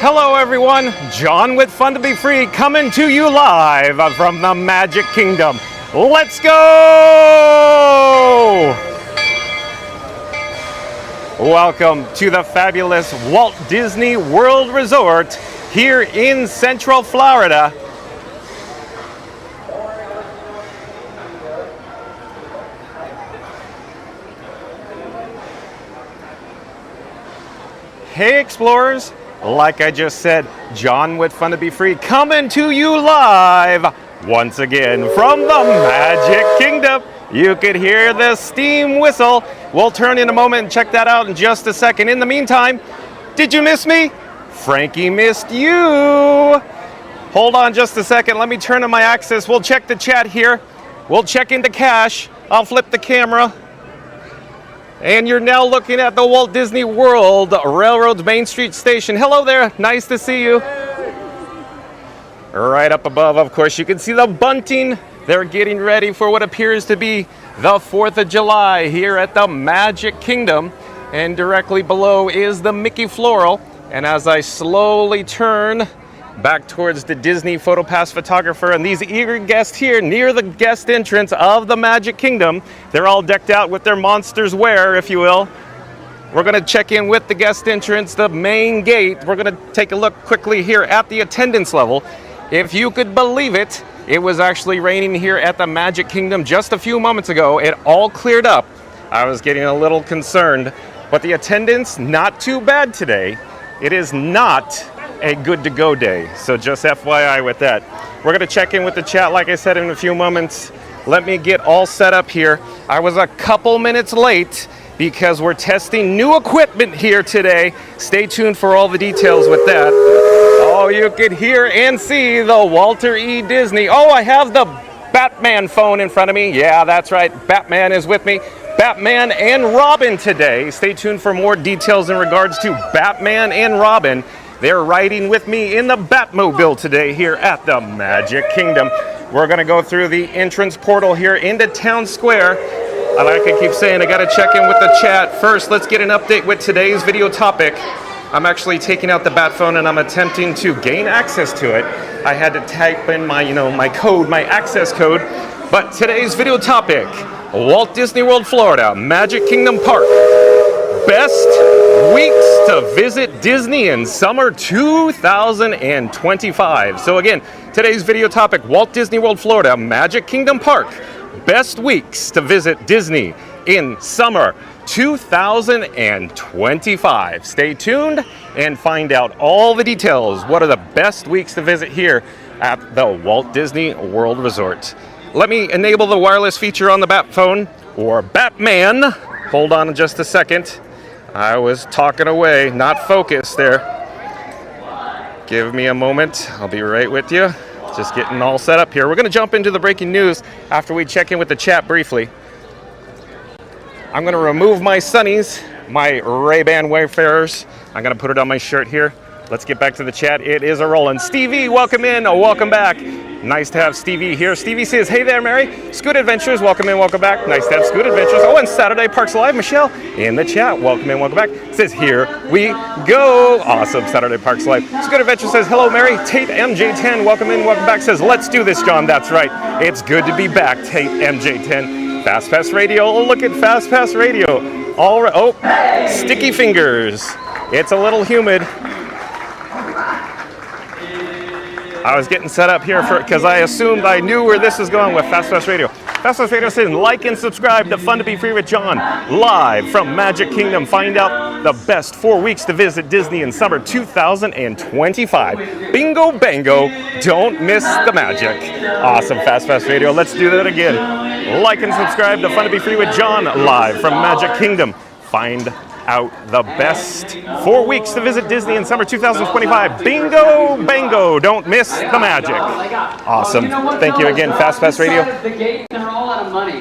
Hello everyone, John with Fun to Be Free coming to you live from the Magic Kingdom. Let's go! Welcome to the fabulous Walt Disney World Resort here in Central Florida. Hey explorers! Like I just said, John with Fun to Be Free coming to you live once again from the Magic Kingdom. You could hear the steam whistle. We'll turn in a moment and check that out in just a second. In the meantime, did you miss me? Frankie missed you. Hold on just a second. Let me turn on my access. We'll check the chat here. We'll check into cache. I'll flip the camera. And you're now looking at the Walt Disney World Railroad's Main Street Station. Hello there, nice to see you. Right up above, of course, you can see the bunting. They're getting ready for what appears to be the 4th of July here at the Magic Kingdom. And directly below is the Mickey Floral. And as I slowly turn back towards the Disney PhotoPass photographer and these eager guests here near the guest entrance of the Magic Kingdom. They're all decked out with their monsters wear, if you will. We're going to check in with the guest entrance, the main gate. We're going to take a look quickly here at the attendance level. If you could believe it, it was actually raining here at the Magic Kingdom just a few moments ago. It all cleared up. I was getting a little concerned, but the attendance, not too bad today. It is not a good to go day. So just FYI with that. We're gonna check in with the chat, like I said, in a few moments. Let me get all set up here. I was a couple minutes late because we're testing new equipment here today. Stay tuned for all the details with that. Oh, you could hear and see the Walter E. Disney. Oh, I have the Batman phone in front of me. Yeah, that's right. Batman is with me. Batman and Robin today. Stay tuned for more details in regards to Batman and Robin. They're riding with me in the Batmobile today here at the Magic Kingdom. We're going to go through the entrance portal here into Town Square. And like I keep saying, I got to check in with the chat. First, let's get an update with today's video topic. I'm actually taking out the Bat phone and I'm attempting to gain access to it. I had to type in my, my code, my access code. But today's video topic, Walt Disney World, Florida, Magic Kingdom Park. Best weeks to visit Disney in summer 2025. So again, today's video topic, Walt Disney World, Florida, Magic Kingdom Park. Best weeks to visit Disney in summer 2025. Stay tuned and find out all the details. What are the best weeks to visit here at the Walt Disney World Resort? Let me enable the wireless feature on the Bat phone or Batman. Hold on just a second. I was talking away, not focused there. Give me a moment. I'll be right with you. Just getting all set up here. We're going to jump into the breaking news after we check in with the chat briefly. I'm going to remove my sunnies, my Ray-Ban Wayfarers. I'm going to put it on my shirt here. Let's get back to the chat. It is a rolling. Stevie, welcome in. Welcome back. Nice to have Stevie here. Stevie says, hey there, Mary. Scoot Adventures, welcome in, welcome back. Nice to have Scoot Adventures. Oh, and Saturday Parks Live, Michelle in the chat. Welcome in, welcome back. Says, here we go. Awesome, Saturday Parks Live. Scoot Adventures says, hello, Mary. Tate MJ10, welcome in, welcome back. Says, let's do this, John. That's right. It's good to be back, Tate MJ10. Fast Pass Radio. Oh, look at Fast Pass Radio. All right. Oh, sticky fingers. It's a little humid. I was getting set up here because I assumed I knew where this is going with Fast Pass Radio. Fast Pass Radio says, like and subscribe to Fun to Be Free with John, live from Magic Kingdom. Find out the best 4 weeks to visit Disney in summer 2025. Bingo, bango, don't miss the magic. Awesome, Fast Pass Radio. Let's do that again. Like and subscribe to Fun to Be Free with John, live from Magic Kingdom. Find out the best 4 weeks to visit Disney in summer 2025. Bingo, bango, don't miss the magic. Awesome. Thank you again, Fast Pass Radio.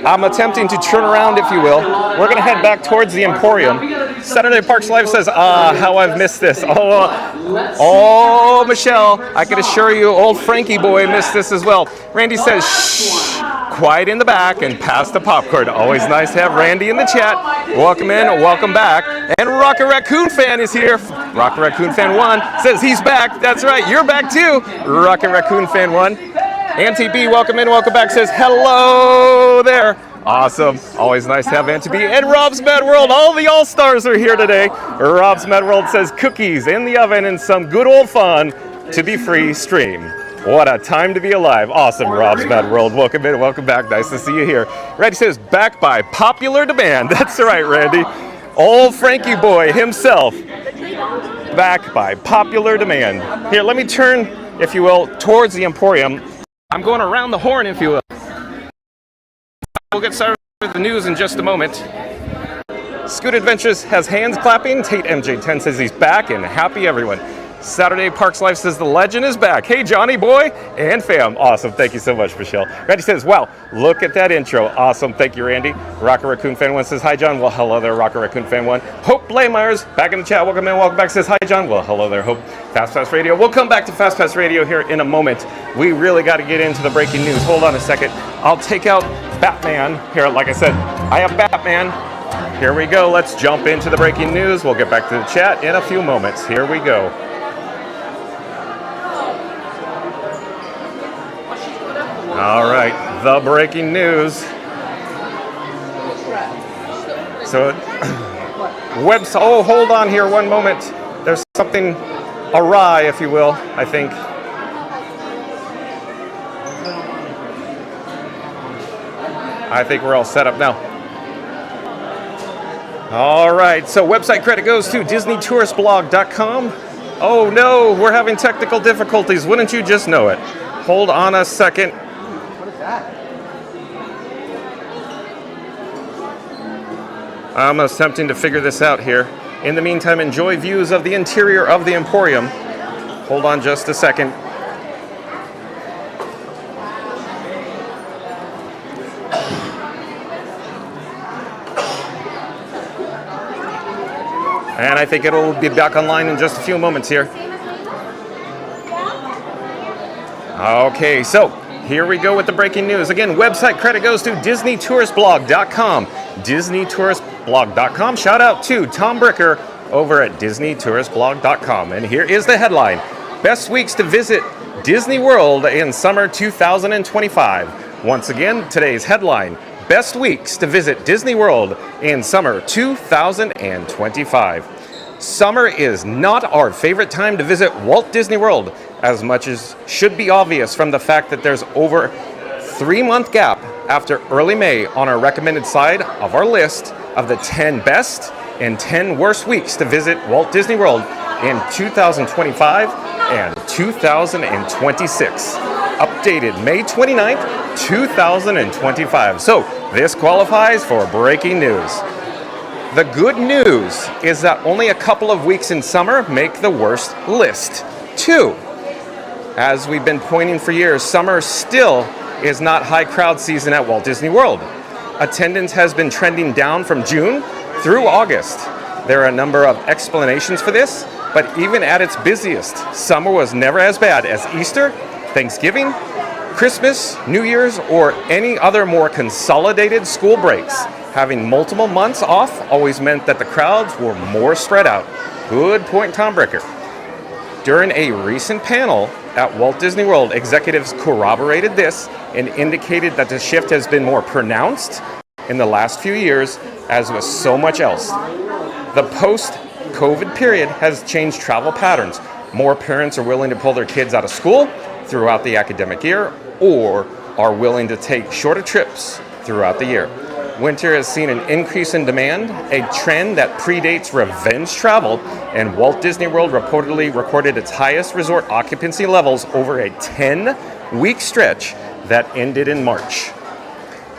I'm attempting to turn around, if you will. We're going to head back towards the Emporium. Saturday Parks Live says, how I've missed this. Oh, Michelle, I can assure you, old Frankie boy missed this as well. Randy says, shh. quiet in the back and pass the popcorn. Always nice to have Randy in the chat. Welcome in, welcome back. And Rocket Raccoon Fan is here. Rocket Raccoon Fan 1 says he's back. That's right, you're back too. Rocket Raccoon Fan 1. Auntie B, welcome in, welcome back, says hello there. Awesome. Always nice to have Auntie B. And Rob's Mad World. All the All-Stars are here today. Rob's Mad World says cookies in the oven and some good old fun to be free stream. What a time to be alive. Awesome, Rob's Mad World. Welcome in, welcome back. Nice to see you here. Randy says back by popular demand. That's right, Randy. Old Frankie boy himself. Back by popular demand. Here, let me turn, if you will, towards the Emporium. I'm going around the horn, if you will. We'll get started with the news in just a moment. Scoot Adventures has hands clapping. Tate MJ10 says he's back and happy everyone. Saturday Parks Life says the legend is back. Hey, Johnny boy and fam. Awesome. Thank you so much, Michelle. Randy says, wow, look at that intro. Awesome. Thank you, Randy. Rocket Raccoon Fan 1 says, hi, John. Well, hello there, Rocket Raccoon Fan 1. Hope Blaymeyers back in the chat. Welcome in. Welcome back. Says, hi, John. Well, hello there, Hope. Fast Pass Radio. We'll come back to Fast Pass Radio here in a moment. We really got to get into the breaking news. Hold on a second. I'll take out Batman here. Like I said, I have Batman. Here we go. Let's jump into the breaking news. We'll get back to the chat in a few moments. Here we go. All right, the breaking news. So, oh, hold on here one moment. There's something awry, if you will, I think. I think we're all set up now. All right, so website credit goes to DisneyTouristBlog.com. Oh no, we're having technical difficulties. Wouldn't you just know it? Hold on a second. I'm attempting to figure this out here. In the meantime, enjoy views of the interior of the Emporium. Hold on just a second. And I think it'll be back online in just a few moments here. Okay, so here we go with the breaking news. Again, website credit goes to DisneyTouristBlog.com. DisneyTouristBlog.com. Shout out to Tom Bricker over at DisneyTouristBlog.com. And here is the headline. Best weeks to visit Disney World in summer 2025. Once again, today's headline. Best weeks to visit Disney World in summer 2025. Summer is not our favorite time to visit Walt Disney World, as much as should be obvious from the fact that there's over 3-month gap after early May on our recommended side of our list of the 10 best and 10 worst weeks to visit Walt Disney World in 2025 and 2026. Updated May 29th, 2025. So this qualifies for breaking news. The good news is that only a couple of weeks in summer make the worst list. 2. As we've been pointing for years, summer still is not high crowd season at Walt Disney World. Attendance has been trending down from June through August. There are a number of explanations for this, but even at its busiest, summer was never as bad as Easter, Thanksgiving, Christmas, New Year's, or any other more consolidated school breaks. Having multiple months off always meant that the crowds were more spread out. Good point, Tom Bricker. During a recent panel at Walt Disney World, executives corroborated this and indicated that the shift has been more pronounced in the last few years, as with so much else. The post-COVID period has changed travel patterns. More parents are willing to pull their kids out of school throughout the academic year, or are willing to take shorter trips throughout the year. Winter has seen an increase in demand, a trend that predates revenge travel, and Walt Disney World reportedly recorded its highest resort occupancy levels over a 10-week stretch that ended in March.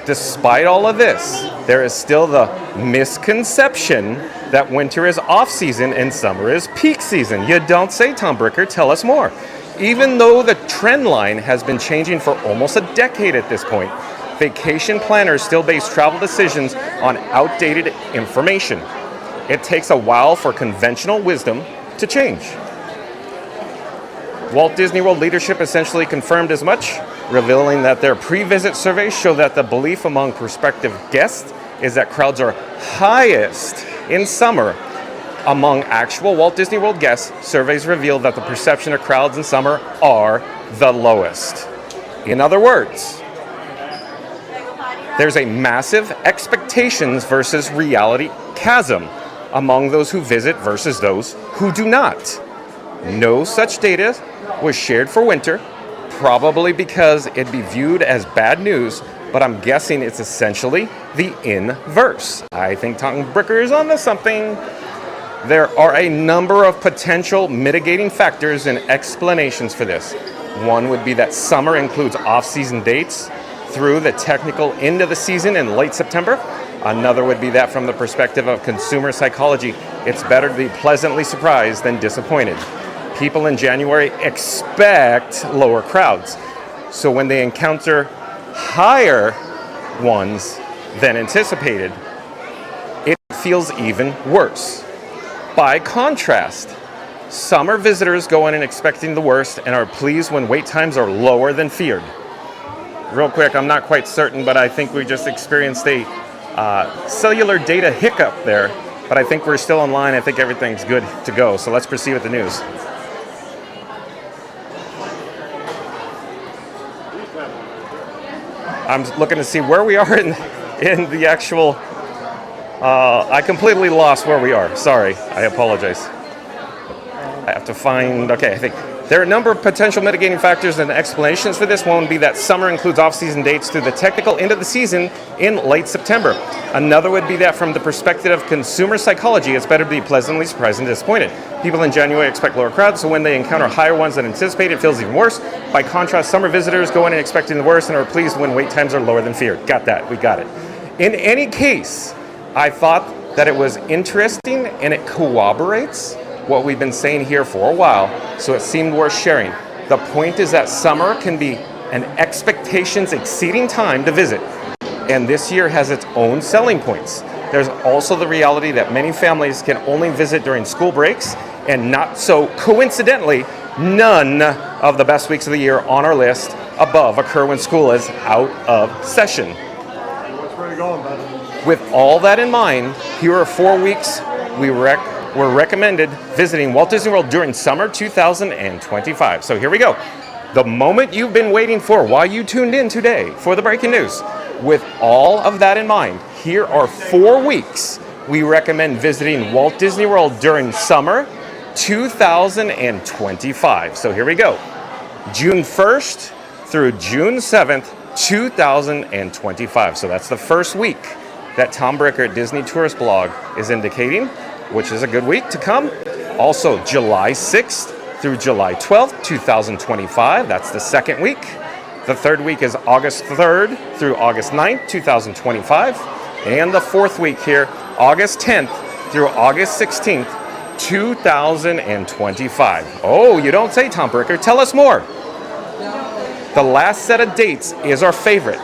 Despite all of this, there is still the misconception that winter is off-season and summer is peak season. You don't say, Tom Bricker. Tell us more. Even though the trend line has been changing for almost a decade at this point, vacation planners still base travel decisions on outdated information. It takes a while for conventional wisdom to change. Walt Disney World leadership essentially confirmed as much revealing that their pre-visit surveys show that the belief among prospective guests is that crowds are highest in summer. Among actual Walt Disney World guests, surveys reveal that the perception of crowds in summer are the lowest. In other words, there's a massive expectations versus reality chasm among those who visit versus those who do not. No such data was shared for winter, probably because it'd be viewed as bad news, but I'm guessing it's essentially the inverse. I think Tom Bricker is onto something. There are a number of potential mitigating factors and explanations for this. One would be that summer includes off-season dates through the technical end of the season in late September. Another would be that from the perspective of consumer psychology, it's better to be pleasantly surprised than disappointed. People in January expect lower crowds. So when they encounter higher ones than anticipated, it feels even worse. By contrast, summer visitors go in and expecting the worst and are pleased when wait times are lower than feared. Real quick, I'm not quite certain, but I think we just experienced a cellular data hiccup there, but I think we're still online. I think everything's good to go. So let's proceed with the news. I'm looking to see where we are in the actual... I completely lost where we are. Sorry, I apologize. I have to find... Okay, I think there are a number of potential mitigating factors and explanations for this. One would be that summer includes off-season dates through the technical end of the season in late September. Another would be that from the perspective of consumer psychology, it's better to be pleasantly surprised than disappointed. People in January expect lower crowds, so when they encounter higher ones than anticipated, it feels even worse. By contrast, summer visitors go in and expecting the worst and are pleased when wait times are lower than feared. Got that. We got it. In any case, I thought that it was interesting and it corroborates what we've been saying here for a while, so it seemed worth sharing. The point is that summer can be an expectations exceeding time to visit, and this year has its own selling points. There's also the reality that many families can only visit during school breaks, and not so coincidentally, none of the best weeks of the year on our list above occur when school is out of session. Where are you going, bud? With all that in mind, here are 4 weeks we're recommended visiting Walt Disney World during summer 2025. So here we go. The moment you've been waiting for while you tuned in today for the breaking news. With all of that in mind, here are 4 weeks we recommend visiting Walt Disney World during summer 2025. So here we go. June 1st through June 7th, 2025. So that's the first week that Tom Bricker at Disney Tourist Blog is indicating, which is a good week to come. Also, July 6th through July 12th, 2025. That's the second week. The third week is August 3rd through August 9th, 2025. And the fourth week here, August 10th through August 16th, 2025. Oh, you don't say, Tom Bricker. Tell us more. The last set of dates is our favorite,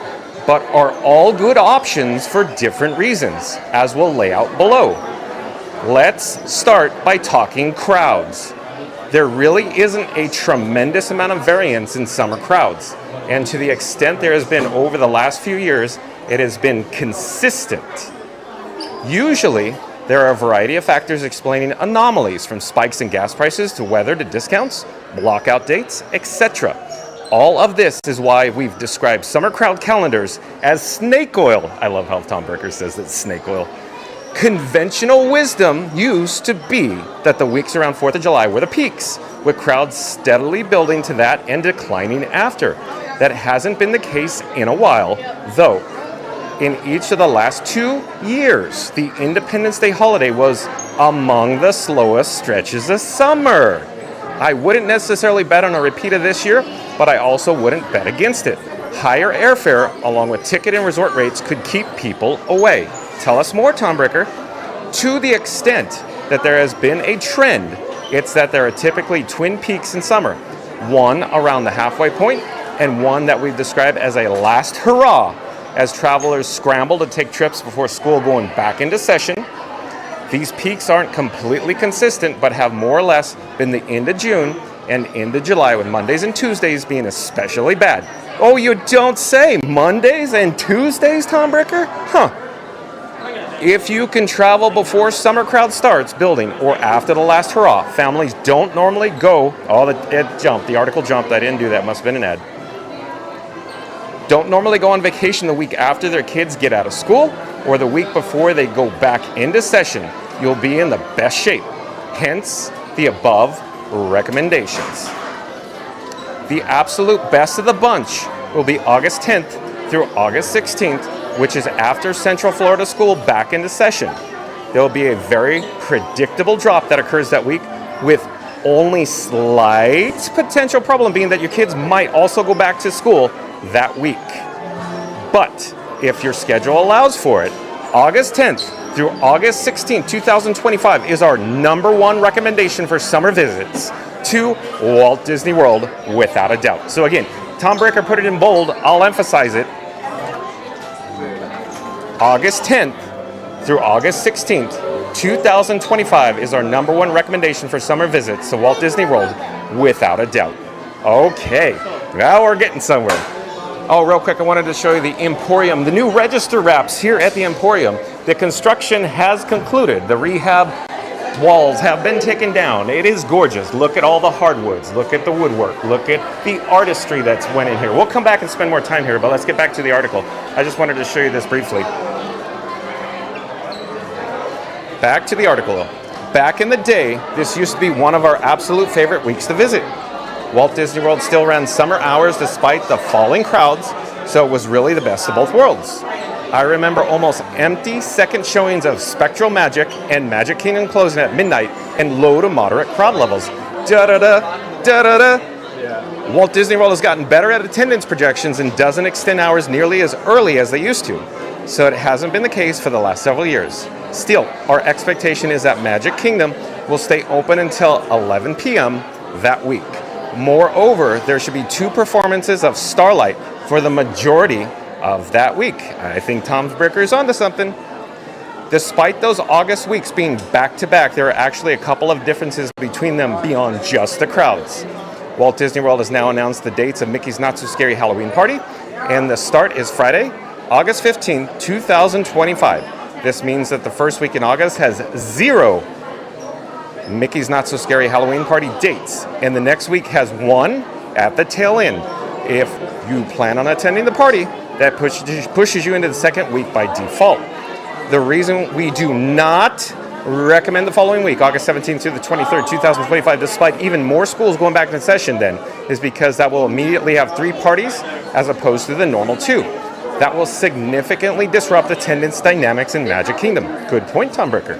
but are all good options for different reasons, as we'll lay out below. Let's start by talking crowds. There really isn't a tremendous amount of variance in summer crowds, and to the extent there has been over the last few years, it has been consistent. Usually, there are a variety of factors explaining anomalies, from spikes in gas prices to weather to discounts, blockout dates, etc. All of this is why we've described summer crowd calendars as snake oil. I love how Tom Bricker says it's snake oil. Conventional wisdom used to be that the weeks around 4th of July were the peaks, with crowds steadily building to that and declining after. That hasn't been the case in a while, though. In each of the last 2 years, the Independence Day holiday was among the slowest stretches of summer. I wouldn't necessarily bet on a repeat of this year, but I also wouldn't bet against it. Higher airfare, along with ticket and resort rates, could keep people away. Tell us more, Tom Bricker. To the extent that there has been a trend, it's that there are typically twin peaks in summer. One around the halfway point, and one that we've described as a last hurrah, as travelers scramble to take trips before school going back into session. These peaks aren't completely consistent, but have more or less been the end of June and into July, with Mondays and Tuesdays being especially bad. Oh, you don't say. Mondays and Tuesdays, Tom Bricker? Huh. If you can travel before summer crowd starts building or after the last hurrah, families don't normally go. Oh, it jumped. The article jumped. I didn't do that. Must have been an ad. Don't normally go on vacation the week after their kids get out of school or the week before they go back into session. You'll be in the best shape. Hence, the above recommendations. The absolute best of the bunch will be August 10th through August 16th, which is after Central Florida School back into session. There will be a very predictable drop that occurs that week, with only slight potential problem being that your kids might also go back to school that week. But if your schedule allows for it, August 10th through August 16th, 2025 is our #1 recommendation for summer visits to Walt Disney World, without a doubt. So again, Tom Bricker put it in bold. I'll emphasize it. August 10th through August 16th, 2025 is our #1 recommendation for summer visits to Walt Disney World, without a doubt. Okay, now we're getting somewhere. Oh, real quick, I wanted to show you the Emporium, the new register wraps here at the Emporium. The construction has concluded. The rehab walls have been taken down. It is gorgeous. Look at all the hardwoods. Look at the woodwork. Look at the artistry that's went in here. We'll come back and spend more time here, but let's get back to the article. I just wanted to show you this briefly. Back to the article though. Back in the day, this used to be one of our absolute favorite weeks to visit. Walt Disney World still ran summer hours despite the falling crowds, so it was really the best of both worlds. I remember almost empty second showings of Spectral Magic and Magic Kingdom closing at midnight and low to moderate crowd levels. Da-da-da, da-da-da. Yeah. Walt Disney World has gotten better at attendance projections and doesn't extend hours nearly as early as they used to, so it hasn't been the case for the last several years. Still, our expectation is that Magic Kingdom will stay open until 11 p.m. that week. Moreover, there should be 2 performances of Starlight for the majority of that week. I think Tom Bricker is onto something. Despite those August weeks being back-to-back, there are actually a couple of differences between them beyond just the crowds. Walt Disney World has now announced the dates of Mickey's Not So Scary Halloween Party, and the start is Friday, August 15, 2025. This means that the first week in August has 0 Mickey's Not So Scary Halloween Party dates, and the next week has 1 at the tail end. If you plan on attending the party, that pushes you into the second week by default. The reason we do not recommend the following week, August 17th to the 23rd, 2025, despite even more schools going back into session then, is because that will immediately have 3 parties as opposed to the normal 2. That will significantly disrupt attendance dynamics in Magic Kingdom. Good point, Tom Bricker.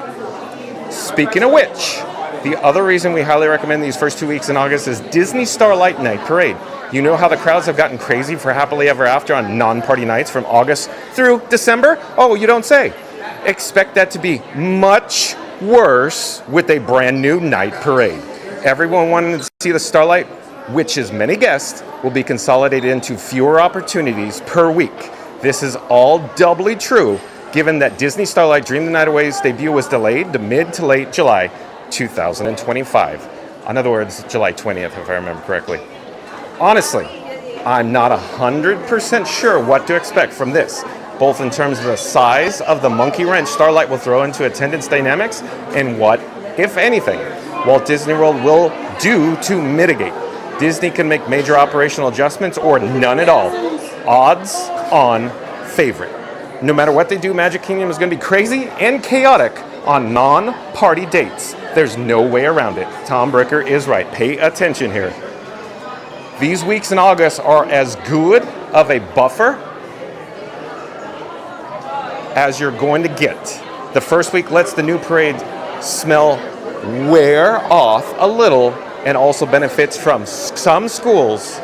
Speaking of which, the other reason we highly recommend these first 2 weeks in August is Disney Starlight Night Parade. You know how the crowds have gotten crazy for Happily Ever After on non-party nights from August through December? Oh, you don't say. Expect that to be much worse with a brand new night parade. Everyone wanting to see the Starlight, which is many guests, will be consolidated into fewer opportunities per week. This is all doubly true given that Disney Starlight Dream the Night Away's debut was delayed to mid to late July 2025. In other words, July 20th, if I remember correctly. Honestly, I'm not 100% sure what to expect from this, both in terms of the size of the monkey wrench Starlight will throw into attendance dynamics and what, if anything, Walt Disney World will do to mitigate. Disney can make major operational adjustments or none at all. Odds on favorite. No matter what they do, Magic Kingdom is going to be crazy and chaotic on non-party dates. There's no way around it. Tom Bricker is right. Pay attention here. These weeks in August are as good of a buffer as you're going to get. The first week lets the new parade smell wear off a little and also benefits from some schools.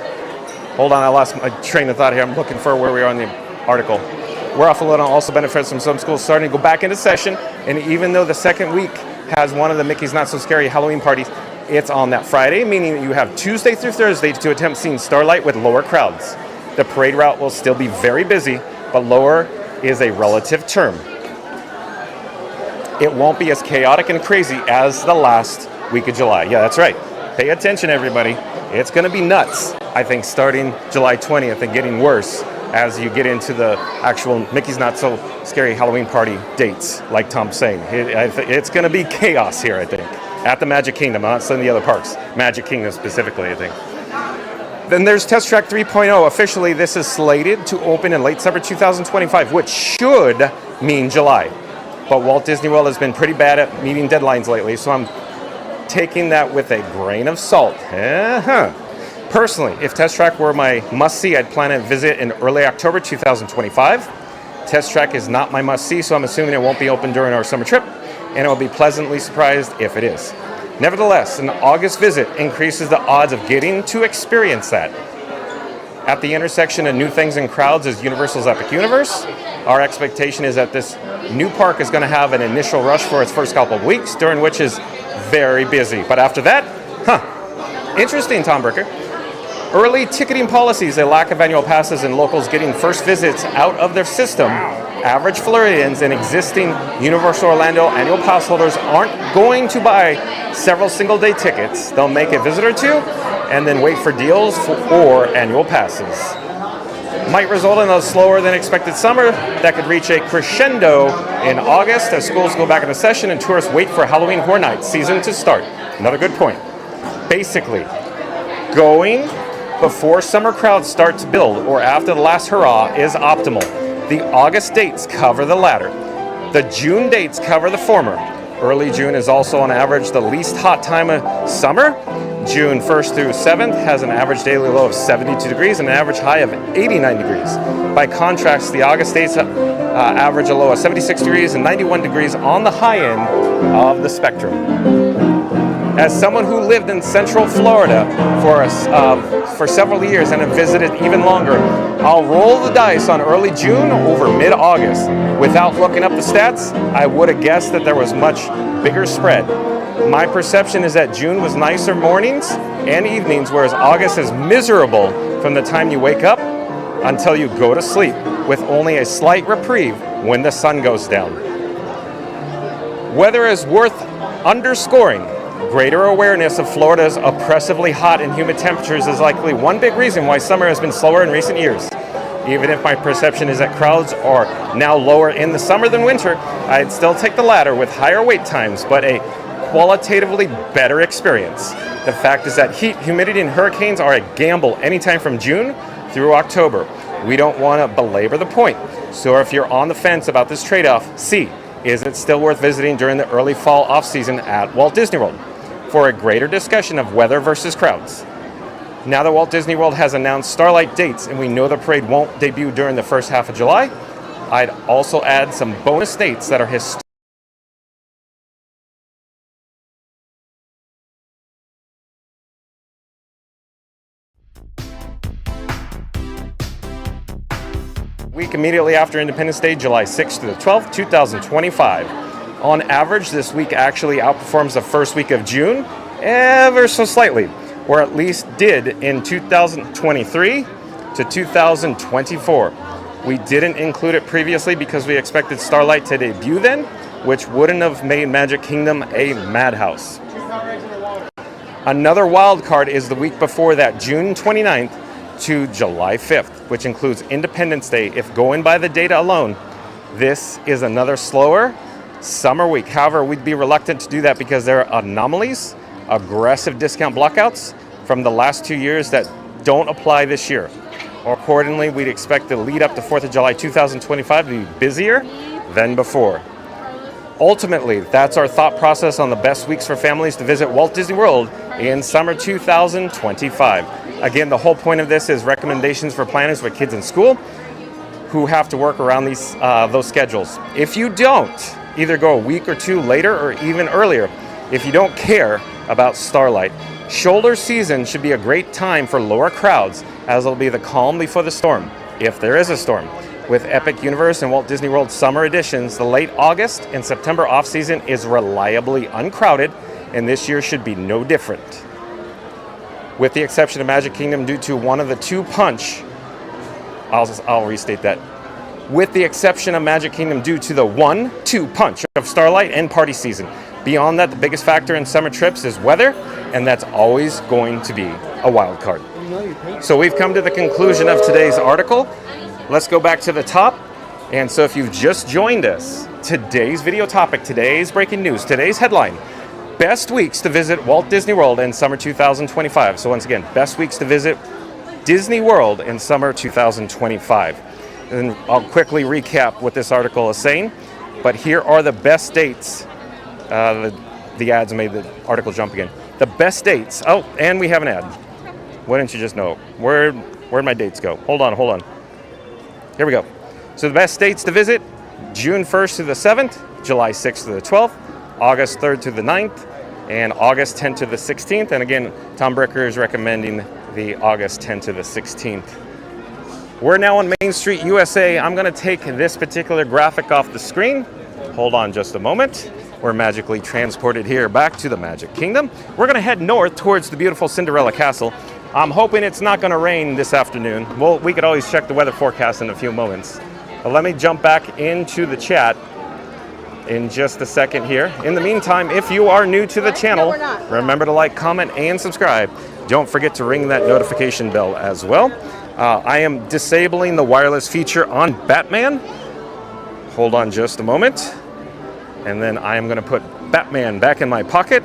Hold on, I lost my train of thought here. I'm looking for where we are in the article. We're off a little, also benefits from some schools starting to go back into session. And even though the second week has one of the Mickey's Not So Scary Halloween parties, it's on that Friday, meaning that you have Tuesday through Thursday to attempt seeing Starlight with lower crowds. The parade route will still be very busy, but lower is a relative term. It won't be as chaotic and crazy as the last week of July. Yeah, that's right. Pay attention, everybody. It's going to be nuts. I think starting July 20th and getting worse as you get into the actual Mickey's Not So Scary Halloween Party dates, like Tom's saying. It's going to be chaos here, I think, at the Magic Kingdom, not some of the other parks. Magic Kingdom specifically, I think. Then there's Test Track 3.0. Officially, this is slated to open in late summer 2025, which should mean July. But Walt Disney World has been pretty bad at meeting deadlines lately, so I'm taking that with a grain of salt. Personally, if Test Track were my must-see, I'd plan to visit in early October 2025. Test Track is not my must-see, so I'm assuming it won't be open during our summer trip, and I'll be pleasantly surprised if it is. Nevertheless, an August visit increases the odds of getting to experience that. At the intersection of new things and crowds is Universal's Epic Universe. Our expectation is that this new park is going to have an initial rush for its first couple of weeks, during which is very busy. But after that, interesting, Tom Bricker. Early ticketing policies, a lack of annual passes, and locals getting first visits out of their system. Average Floridians and existing Universal Orlando annual pass holders aren't going to buy several single-day tickets. They'll make a visit or two and then wait for deals for annual passes. Might result in a slower than expected summer that could reach a crescendo in August as schools go back into session and tourists wait for Halloween Horror Nights season to start. Another good point. Basically, going before summer crowds start to build or after the last hurrah is optimal. The August dates cover the latter. The June dates cover the former. Early June is also on average the least hot time of summer. June 1st through 7th has an average daily low of 72 degrees and an average high of 89 degrees. By contrast, the August dates average a low of 76 degrees and 91 degrees on the high end of the spectrum. As someone who lived in Central Florida for several years and have visited even longer, I'll roll the dice on early June over mid-August. Without looking up the stats, I would have guessed that there was much bigger spread. My perception is that June was nicer mornings and evenings, whereas August is miserable from the time you wake up until you go to sleep, with only a slight reprieve when the sun goes down. Weather is worth underscoring. Greater awareness of Florida's oppressively hot and humid temperatures is likely one big reason why summer has been slower in recent years. Even if my perception is that crowds are now lower in the summer than winter, I'd still take the latter with higher wait times, but a qualitatively better experience. The fact is that heat, humidity, and hurricanes are a gamble anytime from June through October. We don't want to belabor the point. So if you're on the fence about this trade-off, see, is it still worth visiting during the early fall off-season at Walt Disney World? For a greater discussion of weather versus crowds. Now that Walt Disney World has announced Starlight dates and we know the parade won't debut during the first half of July, I'd also add some bonus dates that are historic. Week immediately after Independence Day, July 6th to the 12th, 2025. On average, this week actually outperforms the first week of June ever so slightly, or at least did in 2023 to 2024. We didn't include it previously because we expected Starlight to debut then, which wouldn't have made Magic Kingdom a madhouse. Another wild card is the week before that, June 29th to July 5th, which includes Independence Day. If going by the data alone, this is another slower summer week. However, we'd be reluctant to do that because there are anomalies, aggressive discount blockouts from the last 2 years that don't apply this year. Accordingly, we'd expect the lead up to 4th of July 2025 to be busier than before. Ultimately, that's our thought process on the best weeks for families to visit Walt Disney World in summer 2025. Again, the whole point of this is recommendations for planners with kids in school who have to work around those schedules. If you don't, either go a week or two later or even earlier. If you don't care about Starlight, shoulder season should be a great time for lower crowds, as it'll be the calm before the storm, if there is a storm. With Epic Universe and Walt Disney World summer editions, the late August and September off-season is reliably uncrowded, and this year should be no different. With the exception of Magic Kingdom due to one of the two punch, I'll restate that. With the exception of Magic Kingdom due to the 1-2 punch of Starlight and party season. Beyond that, the biggest factor in summer trips is weather, and that's always going to be a wild card. So we've come to the conclusion of today's article. Let's go back to the top. And so if you've just joined us, today's video topic, today's breaking news, today's headline, best weeks to visit Walt Disney World in summer 2025. So once again, best weeks to visit Disney World in summer 2025. And I'll quickly recap what this article is saying. But here are the best dates. The ads made the article jump again. The best dates. Oh, and we have an ad. Why didn't you just know? Where'd my dates go? Hold on. Here we go. So the best dates to visit, June 1st to the 7th, July 6th to the 12th, August 3rd to the 9th, and August 10th to the 16th. And again, Tom Bricker is recommending the August 10th to the 16th. We're now on Main Street, USA. I'm going to take this particular graphic off the screen. Hold on just a moment. We're magically transported here back to the Magic Kingdom. We're going to head north towards the beautiful Cinderella Castle. I'm hoping it's not going to rain this afternoon. Well, we could always check the weather forecast in a few moments. But let me jump back into the chat in just a second here. In the meantime, if you are new to the channel, remember to like, comment, and subscribe. Don't forget to ring that notification bell as well. I am disabling the wireless feature on Batman. Hold on just a moment. And then I am going to put Batman back in my pocket.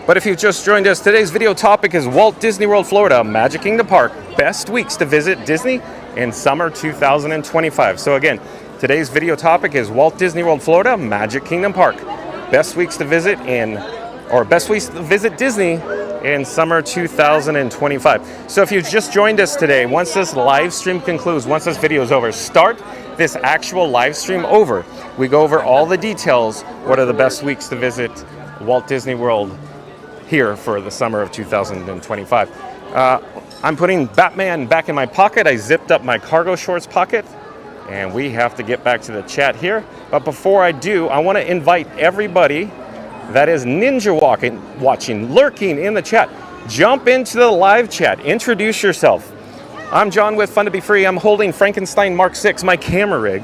But if you've just joined us, today's video topic is Walt Disney World, Florida, Magic Kingdom Park. Best weeks to visit Disney in summer 2025. So again, today's video topic is Walt Disney World, Florida, Magic Kingdom Park. Best weeks to visit Disney in summer 2025. So if you've just joined us today, once this live stream concludes, once this video is over, start this actual live stream over. We go over all the details. What are the best weeks to visit Walt Disney World here for the summer of 2025. I'm putting Batman back in my pocket. I zipped up my cargo shorts pocket, and we have to get back to the chat here. But before I do, I want to invite everybody that is watching, lurking in the chat. Jump into the live chat. Introduce yourself. I'm John with Fun to Be Free. I'm holding Frankenstein Mark 6, my camera rig.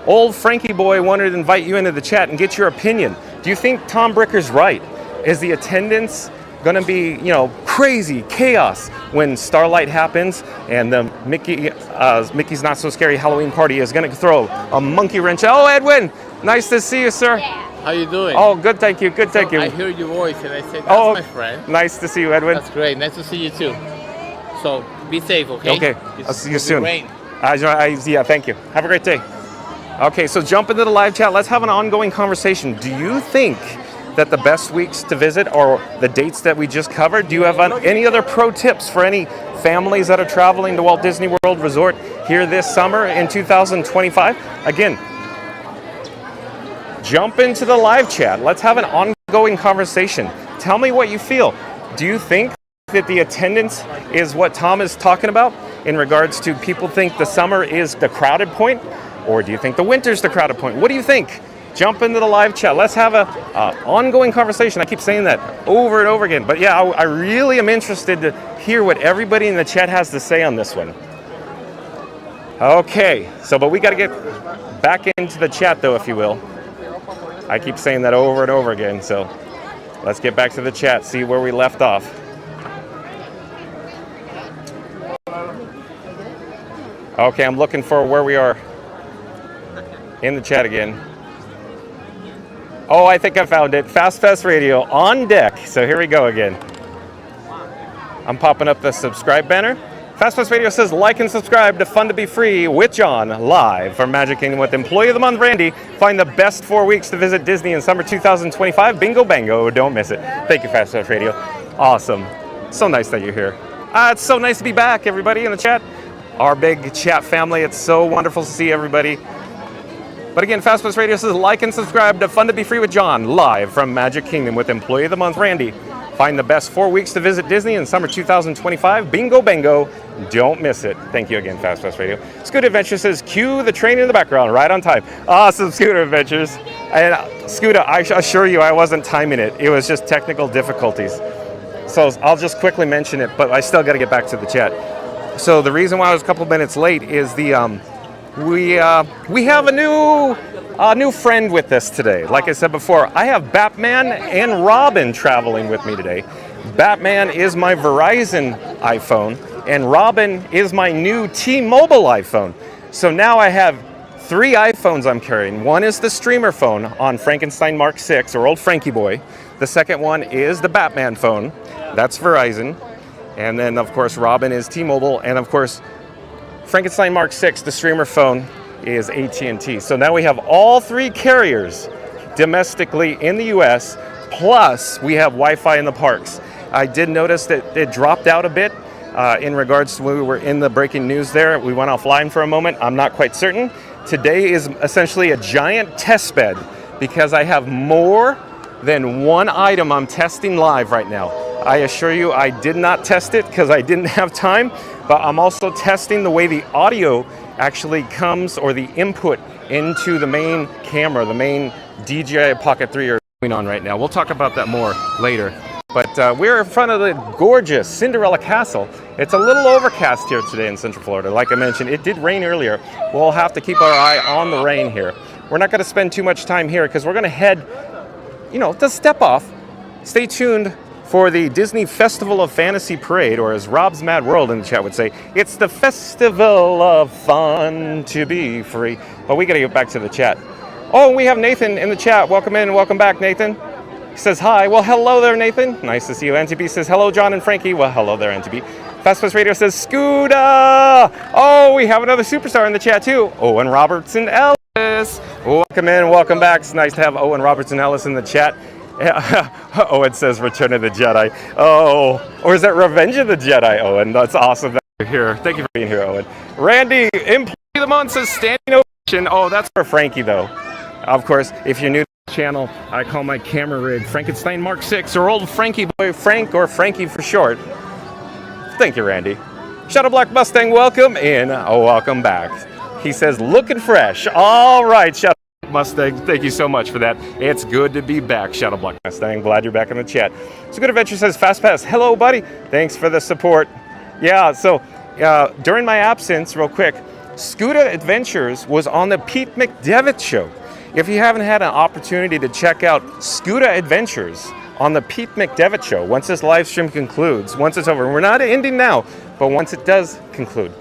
Old Frankie Boy wanted to invite you into the chat and get your opinion. Do you think Tom Bricker's right? Is the attendance going to be, crazy chaos when Starlight happens and the Mickey's Not So Scary Halloween Party is going to throw a monkey wrench? Oh, Edwin, nice to see you, sir. Yeah. How you doing? Oh, good, thank you. Good, thank you. I heard your voice and I said, that's my friend. Nice to see you, Edwin. That's great. Nice to see you too. So be safe, okay? Okay, I'll see you soon. Rain. Yeah, thank you. Have a great day. Okay, so jump into the live chat. Let's have an ongoing conversation. Do you think that the best weeks to visit are the dates that we just covered? Do you have any other pro tips for any families that are traveling to Walt Disney World Resort here this summer in 2025? Again, jump into the live chat. Let's have an ongoing conversation. Tell me what you feel. Do you think that the attendance is what Tom is talking about in regards to people think the summer is the crowded point? Or do you think the winter's the crowded point? What do you think? Jump into the live chat. Let's have a ongoing conversation. I keep saying that over and over again. But yeah, I really am interested to hear what everybody in the chat has to say on this one. Okay, but we got to get back into the chat though, if you will. I keep saying that over and over again. So let's get back to the chat, see where we left off. Okay, I'm looking for where we are in the chat again. Oh, I think I found it. Fast Radio on deck. So here we go again. I'm popping up the subscribe banner. Fast Radio says like and subscribe to Fun to Be Free with John live from Magic Kingdom with Employee of the Month Randy. Find the best 4 weeks to visit Disney in summer 2025. Bingo bango, don't miss it. Thank you, Fast Radio. Awesome. So nice that you're here. It's so nice to be back, everybody in the chat. Our big chat family. It's so wonderful to see everybody. But again, Fast Radio says like and subscribe to Fun to Be Free with John live from Magic Kingdom with Employee of the Month Randy. Find the best 4 weeks to visit Disney in summer 2025. Bingo bango, don't miss it. Thank you again, Fast Radio. Scooter Adventures says cue the train in the background, right on time. Awesome, Scooter Adventures. And Scooter, I assure you I wasn't timing it. It was just technical difficulties. So I'll just quickly mention it, but I still got to get back to the chat. So the reason why I was a couple minutes late is we have a new a new friend with us today. Like I said before, I have Batman and Robin traveling with me today. Batman is my Verizon iPhone, and Robin is my new T-Mobile iPhone. So now I have 3 iPhones I'm carrying. One is the streamer phone on Frankenstein Mark 6, or old Frankie Boy. The second one is the Batman phone. That's Verizon. And then, of course, Robin is T-Mobile. And, of course, Frankenstein Mark 6, the streamer phone, is AT&T. So now we have all 3 carriers domestically in the U.S., plus we have Wi-Fi in the parks. I did notice that it dropped out a bit in regards to when we were in the breaking news there. We went offline for a moment. I'm not quite certain. Today is essentially a giant test bed because I have more than one item I'm testing live right now. I assure you I did not test it because I didn't have time, but I'm also testing the way the audio actually comes, or the input into the main camera, the main DJI Pocket 3 are going on right now. We'll talk about that more later. But we're in front of the gorgeous Cinderella Castle. It's a little overcast here today in Central Florida. Like I mentioned, it did rain earlier. We'll have to keep our eye on the rain here. We're not going to spend too much time here because we're going to head, to Step Off. Stay tuned for the Disney Festival of Fantasy Parade, or as Rob's Mad World in the chat would say, it's the festival of fun to be free. But we got to get back to the chat. Oh, we have Nathan in the chat. Welcome in, welcome back, Nathan. He says hi. Well, hello there, Nathan. Nice to see you. NTB says hello, John and Frankie. Well, hello there, NTB. Fastpass Radio says Scooter. Oh, we have another superstar in the chat too. Owen Robertson Ellis. Welcome in, welcome back. It's nice to have Owen Robertson Ellis in the chat. Owen says Return of the Jedi. Oh, or is that Revenge of the Jedi, Owen? That's awesome that you're here. Thank you for being here, Owen. Randy, Employee of the Month says Standing Ovation. Oh, that's for Frankie, though. Of course, if you're new to the channel, I call my camera rig Frankenstein Mark 6, or old Frankie Boy, Frank, or Frankie for short. Thank you, Randy. Shadow Black Mustang, welcome in. Oh, welcome back. He says, looking fresh. All right, Shadow Mustang, thank you so much for that. It's good to be back, Shadow Black Mustang. Glad you're back in the chat. So Good Adventure says, Fast Pass, hello, buddy. Thanks for the support. Yeah, so during my absence, real quick, Scooter Adventures was on the Pete McDevitt show. If you haven't had an opportunity to check out Scooter Adventures on the Pete McDevitt show, once this live stream concludes, once it's over, we're not ending now, but once it does conclude,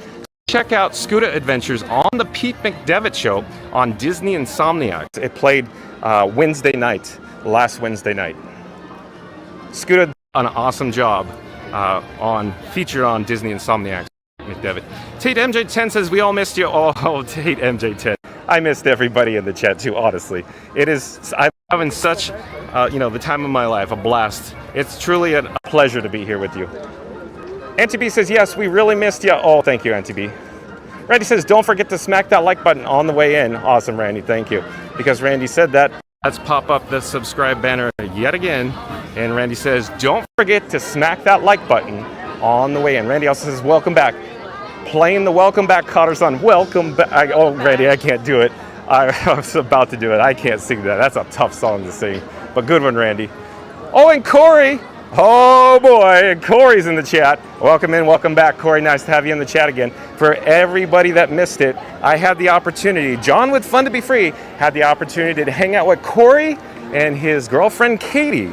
check out Scooter Adventures on the Pete McDevitt show on Disney Insomniac. It played last Wednesday night. Scooter did an awesome job featured on Disney Insomniac. McDevitt. Tate MJ10 says, we all missed you. Oh, Tate MJ10. I missed everybody in the chat too, honestly. I'm having such, the time of my life, a blast. It's truly a pleasure to be here with you. NTB says, yes, we really missed you. Oh, thank you, NTB. Randy says, don't forget to smack that like button on the way in. Awesome, Randy, thank you. Because Randy said that, let's pop up the subscribe banner yet again. And Randy says, don't forget to smack that like button on the way in. Randy also says, welcome back. Playing the welcome back Cotter song. Welcome back. Oh, Randy, I can't do it. I was about to do it. I can't sing that. That's a tough song to sing. But good one, Randy. Oh, and Corey. Oh, boy. And Corey's in the chat. Welcome in. Welcome back, Corey. Nice to have you in the chat again. For everybody that missed it, I had the opportunity, John with Fun to Be Free, had the opportunity to hang out with Corey and his girlfriend, Katie.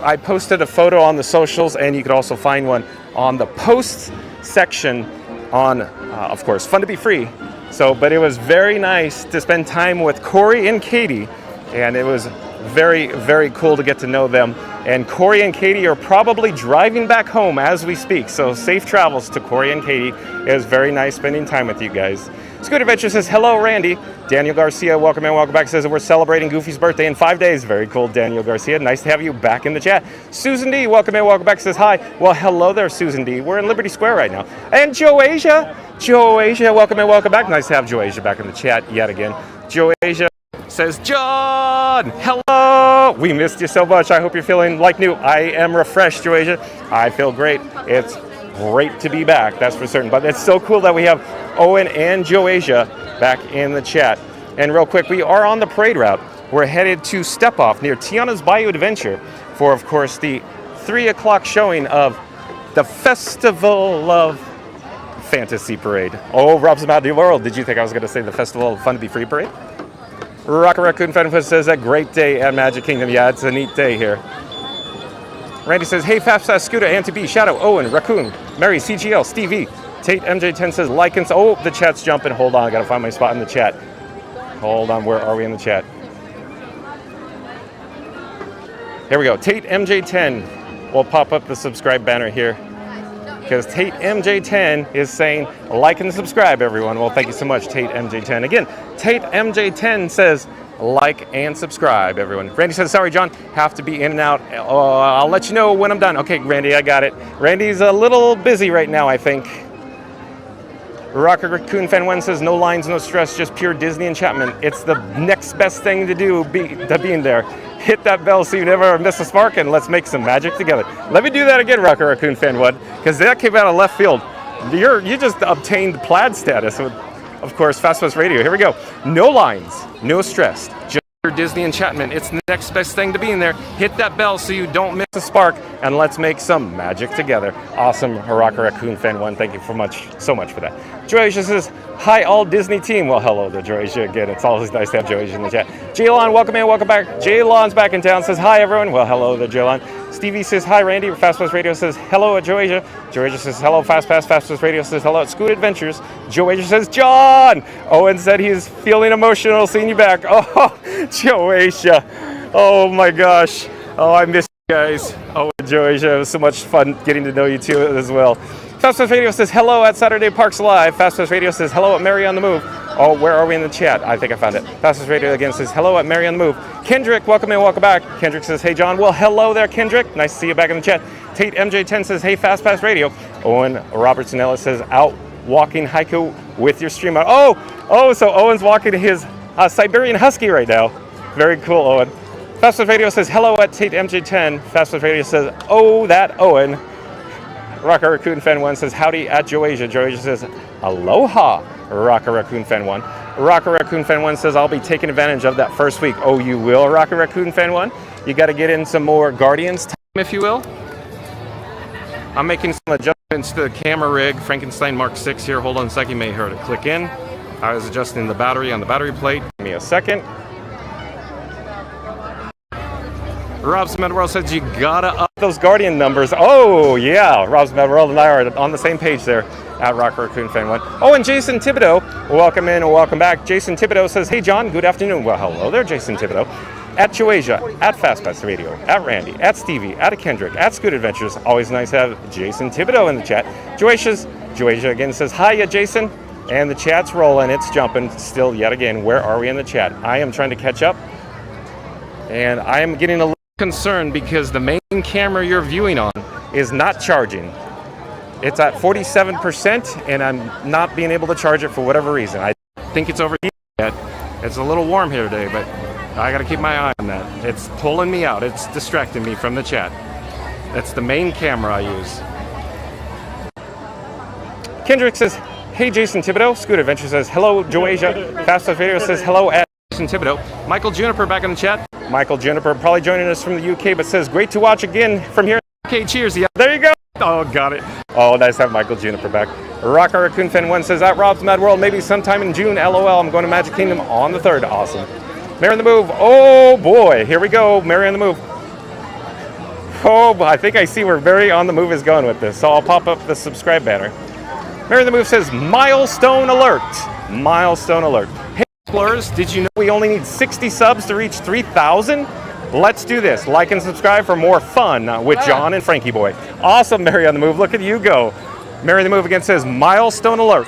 I posted a photo on the socials, and you could also find one on the posts section on, of course, Fun to Be Free. But it was very nice to spend time with Corey and Katie, and it was very, very cool to get to know them. And Corey and Katie are probably driving back home as we speak, so safe travels to Corey and Katie. It was very nice spending time with you guys. Good Adventure says, hello, Randy. Daniel Garcia, welcome in, welcome back. Says that we're celebrating Goofy's birthday in 5 days. Very cool, Daniel Garcia. Nice to have you back in the chat. Susan D, welcome in, welcome back. Says hi. Well, hello there, Susan D. We're in Liberty Square right now. And Joasia, welcome in, welcome back. Nice to have Joasia back in the chat yet again. Joasia says, John, hello. We missed you so much. I hope you're feeling like new. I am refreshed, Joasia. I feel great. It's great to be back, that's for certain. But it's so cool that we have Owen and Joasia back in the chat. And real quick, we are on the parade route. We're headed to Step Off near Tiana's Bayou Adventure for, of course, the 3 o'clock showing of the Festival of Fantasy Parade. Oh, Rob's Mad World. Did you think I was going to say the Festival of Fun to Be Free Parade? Rocket Raccoon Fan says, a great day at Magic Kingdom. Yeah, it's a neat day here. Randy says, hey, Fast Scooter, Auntie B, Shadow, Owen, Raccoon, Mary, CGL, Steve E. Tate MJ10 says, like and... Oh, the chat's jumping. Hold on, I got to find my spot in the chat. Hold on, where are we in the chat? Here we go. Tate MJ10 will pop up the subscribe banner here. Because Tate MJ10 is saying, like and subscribe, everyone. Well, thank you so much, Tate MJ10. Again, Tate MJ10 says, like and subscribe, everyone. Randy says, sorry, John, have to be in and out. I'll let you know when I'm done. Okay, Randy, I got it. Randy's a little busy right now, I think. Rocket Raccoon Fan 1 says, no lines, no stress, just pure Disney enchantment. It's the next best thing to do, to being there. Hit that bell so you never miss a spark, and let's make some magic together. Let me do that again, Rocket Raccoon Fan 1, because that came out of left field. You just obtained plaid status with, of course, Fast Pass Radio. Here we go. No lines, no stress, just pure Disney enchantment. It's the next best thing to being there. Hit that bell so you don't miss a spark, and let's make some magic together. Awesome, Rocket Raccoon Fan 1. Thank you so much for that. Joycia says, hi, all Disney team. Well, hello there, Joycia. Again, it's always nice to have Joycia in the chat. Jaylon, welcome in, welcome back. Jaylon's back in town, says, hi, everyone. Well, hello there, Jaylon. Stevie says, hi, Randy. Fast Pass Radio says, hello at Joycia. Joycia says, hello, Fast Pass. Fast Pass Radio says, hello at Scoot Adventures. Joycia says, John. Owen said he's feeling emotional seeing you back. Oh, Joycia. Oh, my gosh. Oh, I miss you guys. Oh, Joycia. It was so much fun getting to know you, too, as well. Fast Pass Radio says hello at Saturday Parks Live. Fast Pass Radio says hello at Mary on the Move. Oh, where are we in the chat? I think I found it. Fast Pass Radio again says hello at Mary on the Move. Kendrick, welcome in, welcome back. Kendrick says, hey, John. Well, hello there, Kendrick. Nice to see you back in the chat. Tate MJ10 says, hey, Fast Pass Radio. Owen Robertson Ellis says, out walking haiku with your streamer. Oh, so Owen's walking his Siberian Husky right now. Very cool, Owen. Fast Pass Radio says hello at Tate MJ10. Fast Pass Radio says, oh, that Owen. Rocket Raccoon Fan 1 says, howdy at Joasia. Joasia says, aloha, Rocket Raccoon Fan 1. Rocket Raccoon Fan 1 says, I'll be taking advantage of that first week. Oh, you will, Rocket Raccoon Fan 1? You got to get in some more Guardians time, if you will. I'm making some adjustments to the camera rig. Frankenstein Mark 6 here. Hold on a second. You may hear it click in. I was adjusting the battery on the battery plate. Give me a second. Rob's Med World says you gotta up those Guardian numbers. Oh, yeah. Rob's Med World and I are on the same page there at Rocket Raccoon Fan 1. Oh, and Jason Thibodeau, welcome in and welcome back. Jason Thibodeau says, hey, John, good afternoon. Well, hello there, Jason Thibodeau. At Joasia, at Fast Pass Radio, at Randy, at Stevie, at Kendrick, at Scoot Adventures. Always nice to have Jason Thibodeau in the chat. Joasia again says, hiya, Jason. And the chat's rolling. It's jumping still yet again. Where are we in the chat? I am trying to catch up. And I am getting a little concerned because the main camera you're viewing on is not charging. It's at 47% and I'm not being able to charge it for whatever reason. I think it's overheating yet. It's a little warm here today, but I gotta keep my eye on that. It's pulling me out. It's distracting me from the chat. That's the main camera I use. Kendrick says, hey, Jason Thibodeau. Scoot Adventure says, hello, Joasia. Fast Pass Radio says, hello, at Jason Thibodeau. Michael Juniper back in the chat. Michael Juniper probably joining us from the UK, but says, great to watch again from here. Okay, cheers. Yeah, there you go. Oh, got it. Oh, nice to have Michael Juniper back. Rocket Raccoon Fan 1 says, at Rob's Mad World, maybe sometime in June. LOL, I'm going to Magic Kingdom on the 3rd. Awesome. Mary on the Move. Oh, boy. Here we go. Mary on the Move. Oh, I think I see where Mary on the Move is going with this, so I'll pop up the subscribe banner. Mary on the Move says, milestone alert. Milestone alert. Hey, explorers, did you know we only need 60 subs to reach 3,000? Let's do this. Like and subscribe for more fun with John and Frankie Boy. Awesome, Mary on the Move. Look at you go. Mary on the Move again says, milestone alert.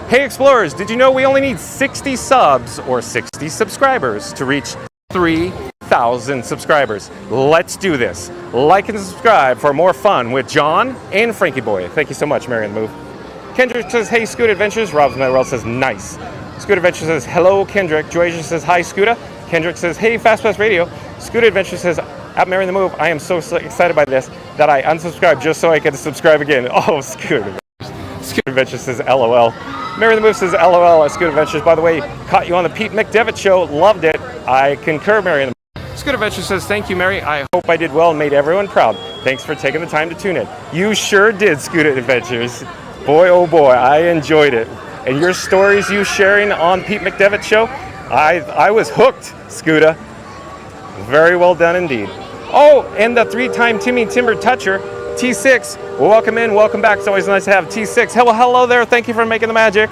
Hey, explorers, did you know we only need 60 subs or 60 subscribers to reach 3,000 subscribers? Let's do this. Like and subscribe for more fun with John and Frankie Boy. Thank you so much, Mary on the Move. Kendrick says, hey, Scoot Adventures. Rob's Mad World says, nice. Scoot Adventures says, hello, Kendrick. Joasia says, hi, Scooter. Kendrick says, hey, Fast Pass Radio. Scoot Adventures says, at Mary on the Move, I am so excited by this that I unsubscribed just so I can subscribe again. Oh, Scoot Adventures. Scoot Adventures says, LOL. Mary on the Move says, LOL at Scoot Adventures. By the way, caught you on the Pete McDevitt show. Loved it. I concur, Mary on the Move. Scoot Adventures says, thank you, Mary. I hope I did well and made everyone proud. Thanks for taking the time to tune in. You sure did, Scoot Adventures. Boy, oh boy, I enjoyed it. and your stories you sharing on Pete McDevitt Show, I was hooked, Scooter. Very well done indeed. Oh, and the 3-time Timmy Timber Toucher, T6. Welcome in, welcome back. It's always nice to have T6. Hello there. Thank you for making the magic.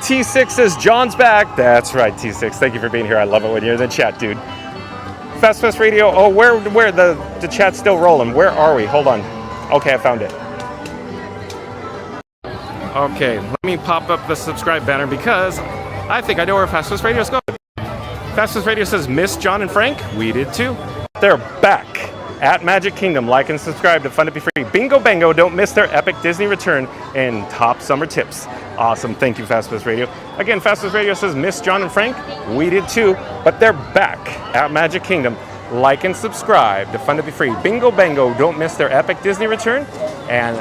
T6 says John's back. That's right, T6. Thank you for being here. I love it when you're in the chat, dude. Fast Radio. Oh, where the chat's still rolling. Where are we? Hold on. Okay, I found it. Okay, let me pop up the subscribe banner because I think I know where Fast Radio is going. Fast Radio says, miss John and Frank? We did too. They're back at Magic Kingdom. Like and subscribe to Fun to Be Free. Bingo Bango, don't miss their epic Disney return and top summer tips. Awesome, thank you, Fast Radio. Again, Fast Radio says, miss John and Frank? We did too, but they're back at Magic Kingdom. Like and subscribe to Fun to Be Free. Bingo Bango, don't miss their epic Disney return and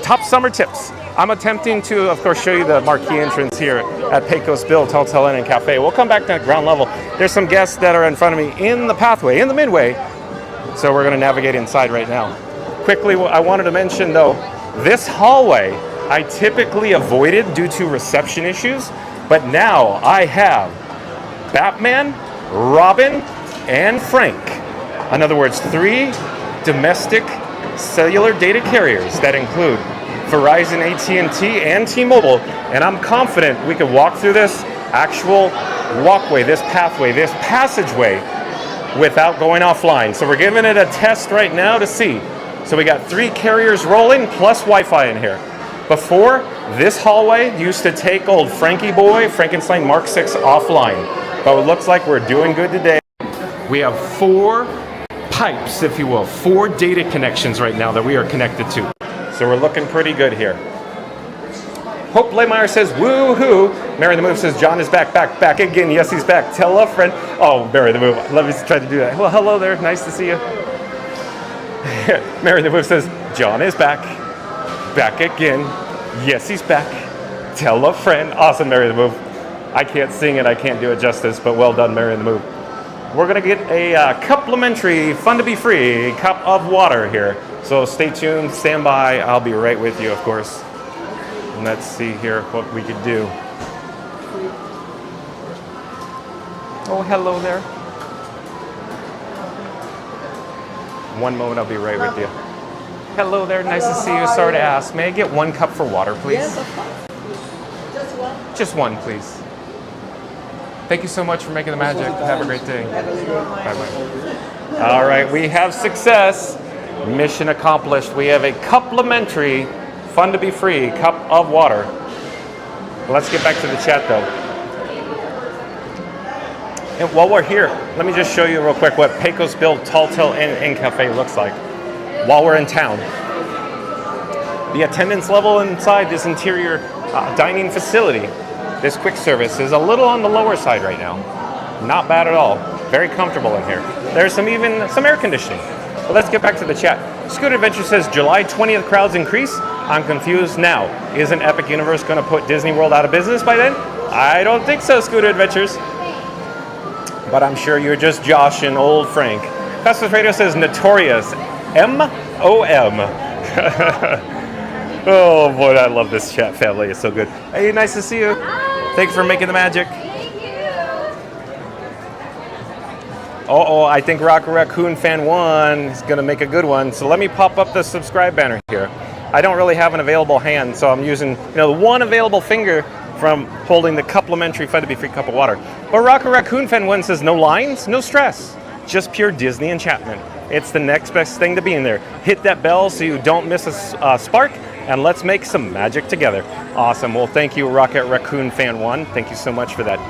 top summer tips. I'm attempting to, of course, show you the marquee entrance here at Pecos Bill Hotel Inn and Cafe. We'll come back to ground level. There's some guests that are in front of me in the pathway, in the midway, so we're going to navigate inside right now. Quickly, I wanted to mention, though, this hallway I typically avoided due to reception issues, but now I have Batman, Robin, and Frank. In other words, 3 domestic cellular data carriers that include Verizon, AT&T, and T-Mobile, and I'm confident we could walk through this actual walkway, this pathway, this passageway without going offline. So we're giving it a test right now to see. So we got 3 carriers rolling plus Wi-Fi in here. Before, this hallway used to take old Frankie Boy, Frankenstein Mark 6 offline, but it looks like we're doing good today. We have 4 pipes, if you will, 4 data connections right now that we are connected to. So we're looking pretty good here. Hope Laymeyer says, woo-hoo. Mary the Move says, John is back again. Yes, he's back. Tell a friend. Oh, Mary the Move. Let me try to do that. Well, hello there. Nice to see you. Mary the Move says, John is back again. Yes, he's back. Tell a friend. Awesome, Mary the Move. I can't sing it. I can't do it justice, but well done, Mary the Move. We're going to get a complimentary, fun to be free cup of water here. So stay tuned, stand by. I'll be right with you, of course. And let's see here what we could do. Oh, hello there. One moment, I'll be right with you. Hello there, nice to see you. Sorry to ask. May I get 1 cup for water, please? Yes, of course. Just one? Just 1, please. Thank you so much for making the magic. Have a great day. Bye-bye. All right, we have success. Mission accomplished. We have a complimentary, fun to be free cup of water. Let's get back to the chat though. And while we're here, let me just show you real quick what Pecos Bill Hotel and Cafe looks like while we're in town. The attendance level inside this interior dining facility, this quick service, is a little on the lower side right now. Not bad at all. Very comfortable in here. There's even some air conditioning. But let's get back to the chat. Scooter Adventure says, July 20th crowds increase. I'm confused now. Isn't Epic Universe going to put Disney World out of business by then? I don't think so, Scooter Adventures. But I'm sure you're just Josh and old Frank. Festus Radio says, Notorious. M-O-M. Oh boy, I love this chat family. It's so good. Hey, nice to see you. Thanks for making the magic. Uh-oh, I think Rocker Raccoon Fan 1 is going to make a good one. So let me pop up the subscribe banner here. I don't really have an available hand, so I'm using the one available finger from holding the complimentary Fun to Be Free cup of water. But Rocker Raccoon Fan 1 says, no lines, no stress. Just pure Disney enchantment. It's the next best thing to be in there. Hit that bell so you don't miss a spark, and let's make some magic together. Awesome. Well, thank you, Rocket Raccoon Fan 1. Thank you so much for that.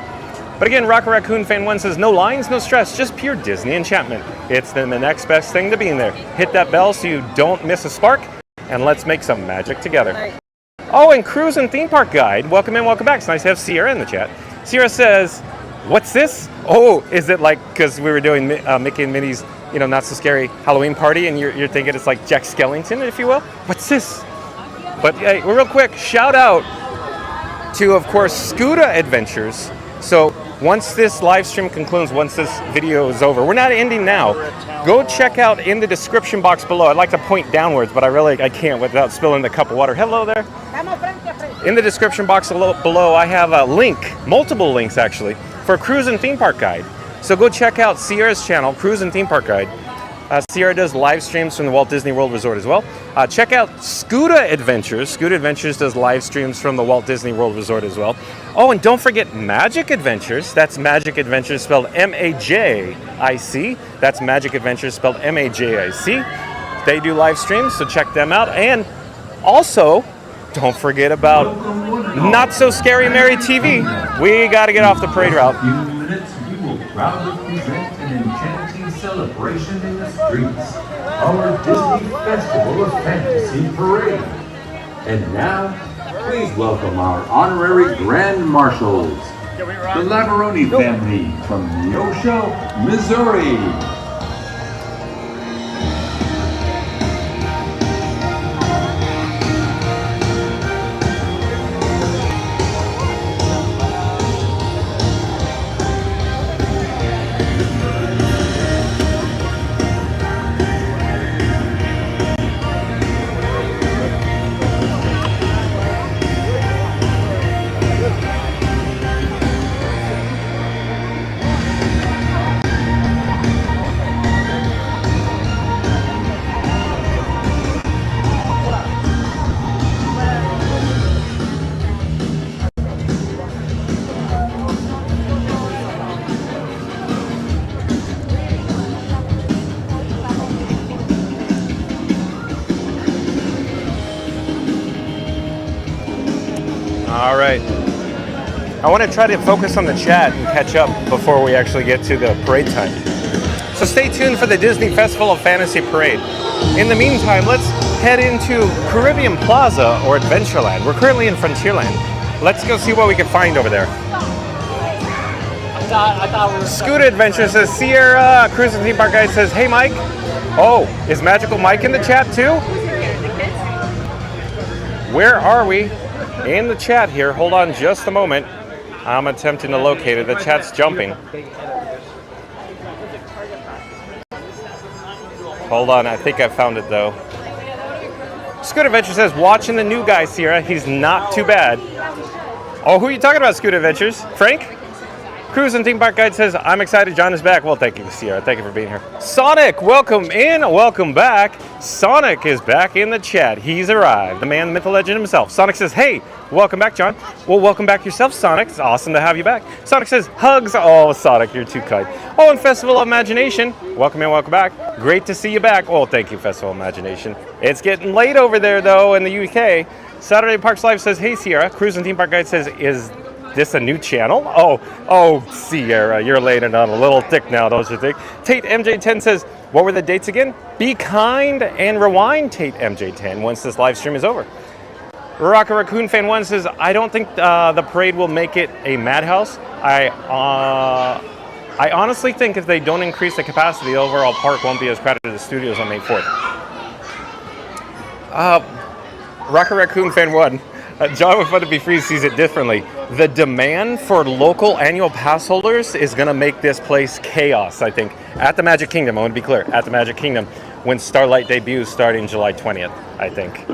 But again, Rocket Raccoon Fan 1 says, no lines, no stress, just pure Disney enchantment. It's the next best thing to be in there. Hit that bell so you don't miss a spark, and let's make some magic together. Oh, and Cruise and Theme Park Guide, welcome in, welcome back. It's nice to have Sierra in the chat. Sierra says, what's this? Oh, is it like, because we were doing Mickey and Minnie's, not so scary Halloween party, and you're thinking it's like Jack Skellington, if you will? What's this? But hey, real quick, shout out to, of course, Scooter Adventures. So once this live stream concludes, once this video is over, we're not ending now. Go check out in the description box below. I'd like to point downwards, but I can't without spilling the cup of water. Hello there. In the description box below, I have a link, multiple links actually, for Cruise and Theme Park Guide. So go check out Sierra's channel, Cruise and Theme Park Guide. Sierra does live streams from the Walt Disney World Resort as well. Check out Scuda Adventures. Scuda Adventures does live streams from the Walt Disney World Resort as well. Oh, and don't forget Magic Adventures. That's Magic Adventures spelled M-A-J-I-C. That's Magic Adventures spelled M-A-J-I-C. They do live streams, so check them out. And also, don't forget about Not So Scary Mary TV. We got to get off the parade route. In a few minutes, we will proudly present an enchanting celebration in the streets, our Disney Festival of Fantasy Parade. And now, please welcome our honorary Grand Marshals, the Labaroni family from Neosho, Missouri. All right. I want to try to focus on the chat and catch up before we actually get to the parade time. So stay tuned for the Disney Festival of Fantasy Parade. In the meantime, let's head into Caribbean Plaza or Adventureland. We're currently in Frontierland. Let's go see what we can find over there. I thought we were Scuda Adventure says, Sierra. Cruise and Theme Park Guide says, hey Mike. Oh, is Magical Mike in the chat too? Where are we? In the chat here. Hold on just a moment. I'm attempting to locate it. The chat's jumping. Hold on, I think I found it though. Scuda Adventure says, watching the new guy, Sierra. He's not too bad. Oh, who are you talking about, Scuda Adventures? Frank? Cruise and Theme Park Guide says, I'm excited John is back. Well, thank you, Sierra. Thank you for being here. Sonic, welcome in. Welcome back. Sonic is back in the chat. He's arrived. The man, the myth, the legend himself. Sonic says, hey, welcome back, John. Well, welcome back yourself, Sonic. It's awesome to have you back. Sonic says, hugs. Oh, Sonic, you're too kind. Oh, and Festival of Imagination. Welcome in, welcome back. Great to see you back. Oh, thank you, Festival of Imagination. It's getting late over there, though, in the UK. Saturday Parks Live says, hey, Sierra. Cruise and Theme Park Guide says, is this a new channel? Oh, Sierra, you're laying it on a little thick now, don't you think? Tate MJ10 says, what were the dates again? Be kind and rewind, Tate MJ10, once this live stream is over. Rocket Raccoon Fan 1 says, I don't think the parade will make it a madhouse. I honestly think if they don't increase the capacity, the overall park won't be as crowded as the studios on May 4th. Rocket Raccoon Fan 1. John with Fun to Be Free sees it differently. The demand for local annual pass holders is going to make this place chaos, I think. At the Magic Kingdom, I want to be clear, at the Magic Kingdom, when Starlight debuts starting July 20th, I think.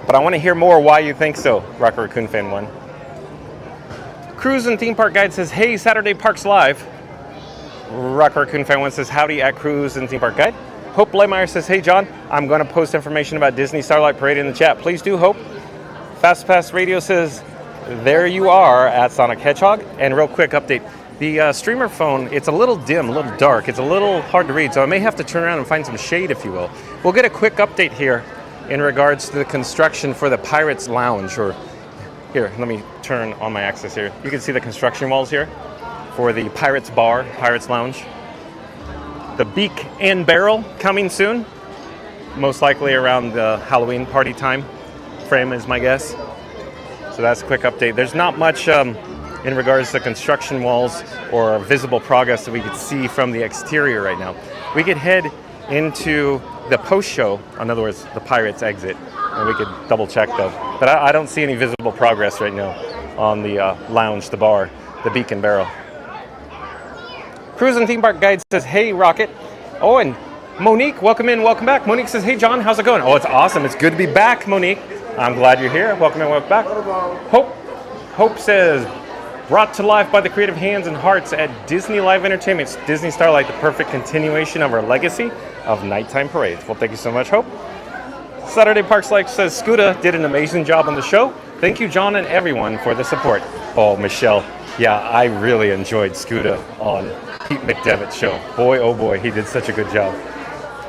But I want to hear more why you think so, Rocket Raccoon Fan 1. Cruise and Theme Park Guide says, hey, Saturday Parks Live. Rocket Raccoon Fan 1 says, howdy at Cruise and Theme Park Guide. Hope Blaymeyer says, hey John, I'm going to post information about Disney Starlight Parade in the chat. Please do, Hope. Fast Pass Radio says, there you are at Sonic Hedgehog. And real quick update, the streamer phone, it's a little dim, a little dark. It's a little hard to read, so I may have to turn around and find some shade, if you will. We'll get a quick update here in regards to the construction for the Pirates Lounge. Or here, let me turn on my axis here. You can see the construction walls here for the Pirates Bar, Pirates Lounge. The Beak and Barrel coming soon, most likely around the Halloween party time frame is my guess. So that's a quick update. There's not much in regards to construction walls or visible progress that we could see from the exterior right now. We could head into the post-show, in other words, the Pirates exit, and we could double check though. But I don't see any visible progress right now on the lounge, the bar, the Beak and Barrel. Cruise and Theme Park Guide says, hey, Rocket. Oh, and Monique, welcome in, welcome back. Monique says, hey, John, how's it going? Oh, it's awesome. It's good to be back, Monique. I'm glad you're here. Welcome and welcome back. Hope says, brought to life by the creative hands and hearts at Disney Live Entertainment, Disney Starlight, the perfect continuation of our legacy of nighttime parades. Well, thank you so much, Hope. Saturday Parks Life says, Scuda did an amazing job on the show. Thank you, John, and everyone for the support. Oh, Michelle. Yeah, I really enjoyed Scuda on Pete McDevitt's show. Boy, oh boy, he did such a good job.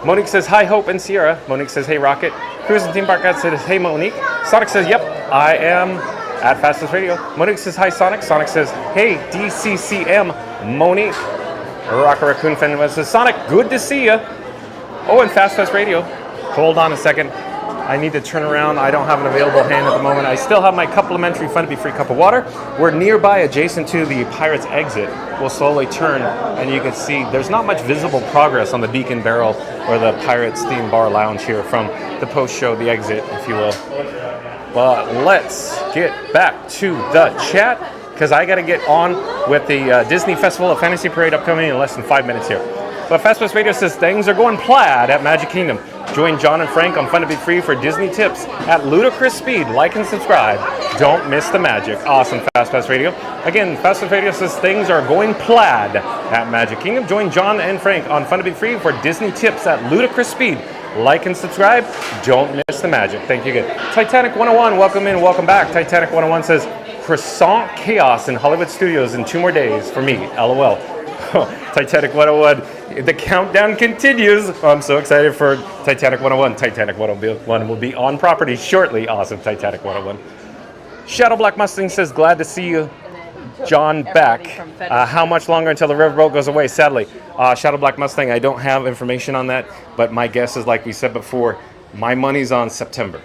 Monique says, hi, Hope and Sierra. Monique says, hey, Rocket. Cruising Theme Park Guide says, hey, Monique. Sonic says, yep, I am at Fastest Radio. Monique says, hi, Sonic. Sonic says, hey, DCCM, Monique. Rocker Raccoon Fan says, Sonic, good to see you. Oh, and Fast Radio. Hold on a second. I need to turn around. I don't have an available hand at the moment. I still have my complimentary Fun to Be Free cup of water. We're nearby, adjacent to the Pirates exit. We'll slowly turn, and you can see there's not much visible progress on the Beacon Barrel or the Pirates theme bar lounge here from the post-show, the exit, if you will. But let's get back to the chat, because I got to get on with the Disney Festival of Fantasy Parade upcoming in less than 5 minutes here. But FastPass Radio says things are going plaid at Magic Kingdom. Join John and Frank on Fun to Be Free for Disney tips at ludicrous speed. Like and subscribe. Don't miss the magic. Awesome, FastPass Radio. Again, FastPass Radio says things are going plaid at Magic Kingdom. Join John and Frank on Fun to Be Free for Disney tips at ludicrous speed. Like and subscribe. Don't miss the magic. Thank you again. Titanic 101, welcome in, welcome back. Titanic 101 says croissant chaos in Hollywood Studios in 2 more days for me. LOL. Titanic 101, the countdown continues. I'm so excited for Titanic 101. Titanic 101 will be on property shortly. Awesome, Titanic 101. Shadow Black Mustang says, glad to see you, John, back. How much longer until the riverboat goes away? Sadly, Shadow Black Mustang, I don't have information on that, but my guess is, like we said before, my money's on September.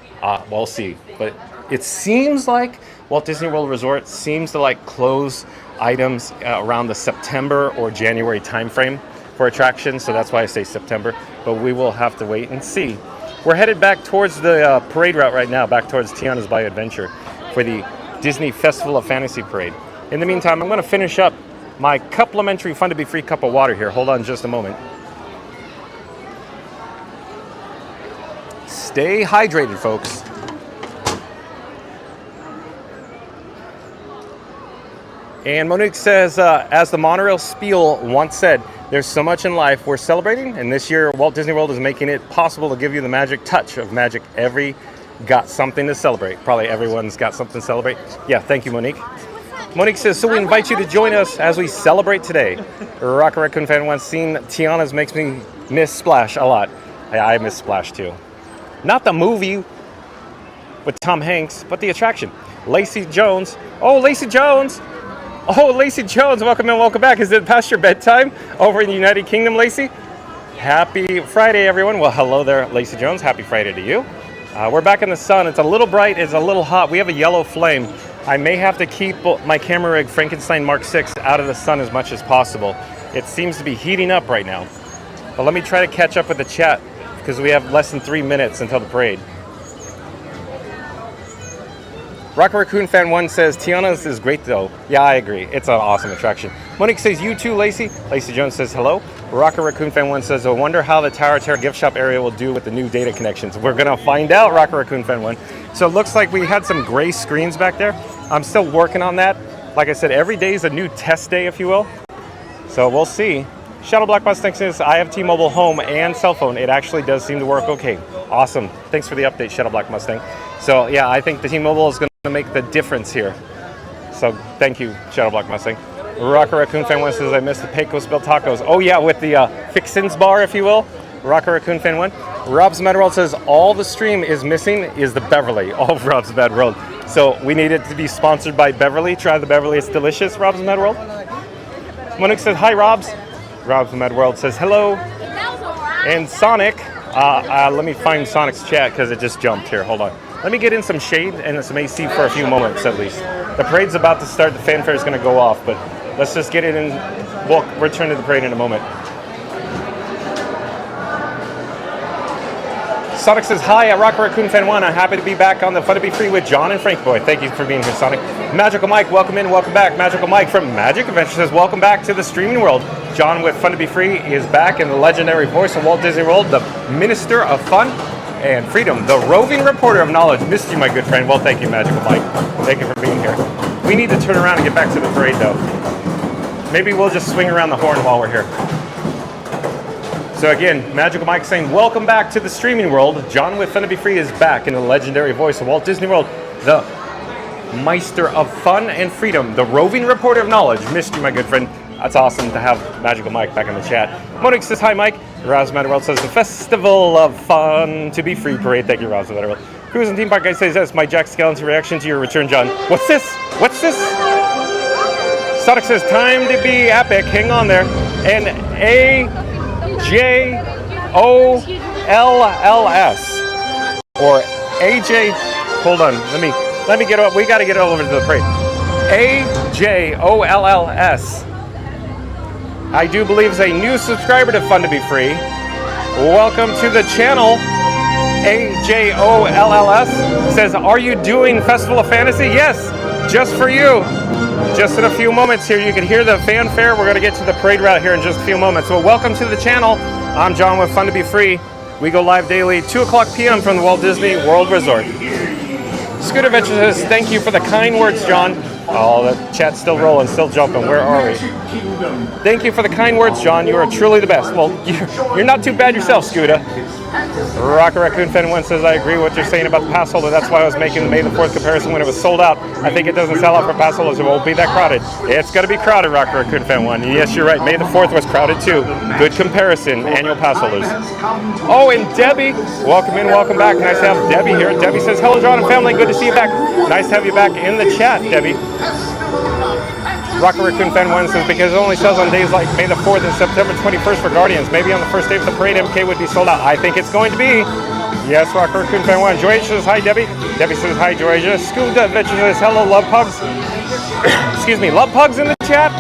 We'll see. But it seems like Walt Disney World Resort seems to like close items around the September or January timeframe for attractions, so that's why I say September, but we will have to wait and see. We're headed back towards the parade route right now, back towards Tiana's Bayou Adventure for the Disney Festival of Fantasy Parade. In the meantime, I'm going to finish up my complimentary Fun to Be Free cup of water here. Hold on just a moment. Stay hydrated, folks. And Monique says, as the monorail spiel once said, there's so much in life we're celebrating, and this year Walt Disney World is making it possible to give you the magic touch of magic. Every got something to celebrate. Probably everyone's got something to celebrate. Yeah, thank you, Monique. Monique says, so we invite you to join us as we celebrate today. Rocker Raccoon Fan once seen Tiana's makes me miss Splash a lot. I miss Splash too. Not the movie with Tom Hanks, but the attraction. Lacey Jones. Oh, Lacey Jones. Oh, Lacey Jones, welcome and welcome back. Is it past your bedtime over in the United Kingdom, Lacey? Happy Friday, everyone. Well, hello there, Lacey Jones. Happy Friday to you. We're back in the sun. It's a little bright. It's a little hot. We have a yellow flame. I may have to keep my camera rig Frankenstein Mark 6 out of the sun as much as possible. It seems to be heating up right now. But let me try to catch up with the chat because we have less than 3 minutes until the parade. Rocker Raccoon Fan 1 says, Tiana's is great though. Yeah, I agree. It's an awesome attraction. Monique says, you too, Lacey. Lacey Jones says, hello. Rocker Raccoon Fan 1 says, I wonder how the Tower Terror gift shop area will do with the new data connections. We're going to find out, Rocker Raccoon Fan 1. So it looks like we had some gray screens back there. I'm still working on that. Like I said, every day is a new test day, if you will. So we'll see. Shadow Black Mustang says, I have T-Mobile home and cell phone. It actually does seem to work okay. Awesome. Thanks for the update, Shadow Black Mustang. So yeah, I think the T-Mobile is going to make the difference here. So thank you, Shadow Black Mustang. Rocker Raccoon Fan 1 says, I missed the Pecos Bill tacos. Oh yeah, with the Fixins bar, if you will. Rocker Raccoon Fan 1. Rob's Mad World says, all the stream is missing is the Beverly. All of Rob's Mad World. So we need it to be sponsored by Beverly. Try the Beverly, it's delicious, Rob's Mad World. Monique says, hi, Rob's. Rob's Mad World says, hello. And Sonic, let me find Sonic's chat because it just jumped here. Hold on. Let me get in some shade and some AC for a few moments at least. The parade's about to start. The fanfare is going to go off, but let's just get it in. We'll return to the parade in a moment. Sonic says, hi, at Rocker Raccoon Fan 1. I'm happy to be back on the Fun to Be Free with John and Frank Boy. Thank you for being here, Sonic. Magical Mike, welcome in, welcome back. Magical Mike from Magic Adventure says, welcome back to the streaming world. John with Fun to Be Free is back in the legendary voice of Walt Disney World, the Minister of Fun. and freedom, the roving reporter of knowledge. Missed you, my good friend. Well, thank you, Magical Mike. Thank you for being here. We need to turn around and get back to the parade, though. Maybe we'll just swing around the horn while we're here. So again, Magical Mike saying, welcome back to the streaming world. John with Fun to Be Free is back in the legendary voice of Walt Disney World, the Meister of Fun and Freedom, the roving reporter of knowledge. Missed you, my good friend. That's awesome to have Magical Mike back in the chat. Monique says, hi, Mike. Roz Matterworld says, the Festival of Fun to Be Free parade. Thank you, Roz Matterworld. Cruise and Theme Park guy says, yes, my Jack Skellington reaction to your return, John. What's this? What's this? Sonic says, time to be epic. Hang on there. And AJOLLS. Or AJ, hold on, let me get up. We got to get over to the parade. AJOLLS. I do believe is a new subscriber to Fun to Be Free. Welcome to the channel. AJOLLS says, are you doing Festival of Fantasy? Yes, just for you. Just in a few moments here, you can hear the fanfare. We're going to get to the parade route here in just a few moments. So welcome to the channel. I'm John with Fun to Be Free. We go live daily, 2 o'clock p.m. from the Walt Disney World Resort. Scooter Adventure says, thank you for the kind words, John. Oh, the chat's still rolling, still jumping. Where are we? Thank you for the kind words, John. You are truly the best. Well, you're not too bad yourself, Scooter. Rocker Raccoon Fan 1 says, I agree with what you're saying about the pass holder. That's why I was making the May the 4th comparison when it was sold out. I think it doesn't sell out for pass holders. It won't be that crowded. It's going to be crowded, Rocker Raccoon Fan 1. Yes, you're right. May the 4th was crowded too. Good comparison, annual pass holders. Oh, and Debbie. Welcome in, welcome back. Nice to have Debbie here. Debbie says, hello, John and family. Good to see you back. Nice to have you back in the chat, Debbie. Rocker Raccoon Fan 1 says, because it only sells on days like May the 4th and September 21st for Guardians. Maybe on the first day of the parade, MK would be sold out. I think it's going to be. Yes, Rocker Raccoon Fan 1. Joya says, hi, Debbie. Debbie says, hi, Joya. Scuba Adventure says, hello, love pugs. Excuse me, love pugs in the chat.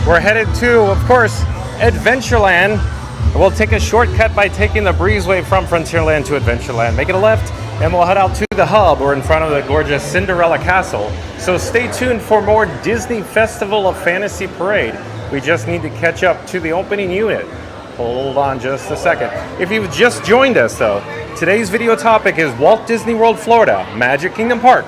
We're headed to, of course, Adventureland. We'll take a shortcut by taking the breezeway from Frontierland to Adventureland. Make it a left, and we'll head out to the hub. We're in front of the gorgeous Cinderella Castle. So stay tuned for more Disney Festival of Fantasy Parade. We just need to catch up to the opening unit. Hold on just a second. If you've just joined us, though, today's video topic is Walt Disney World, Florida, Magic Kingdom Park.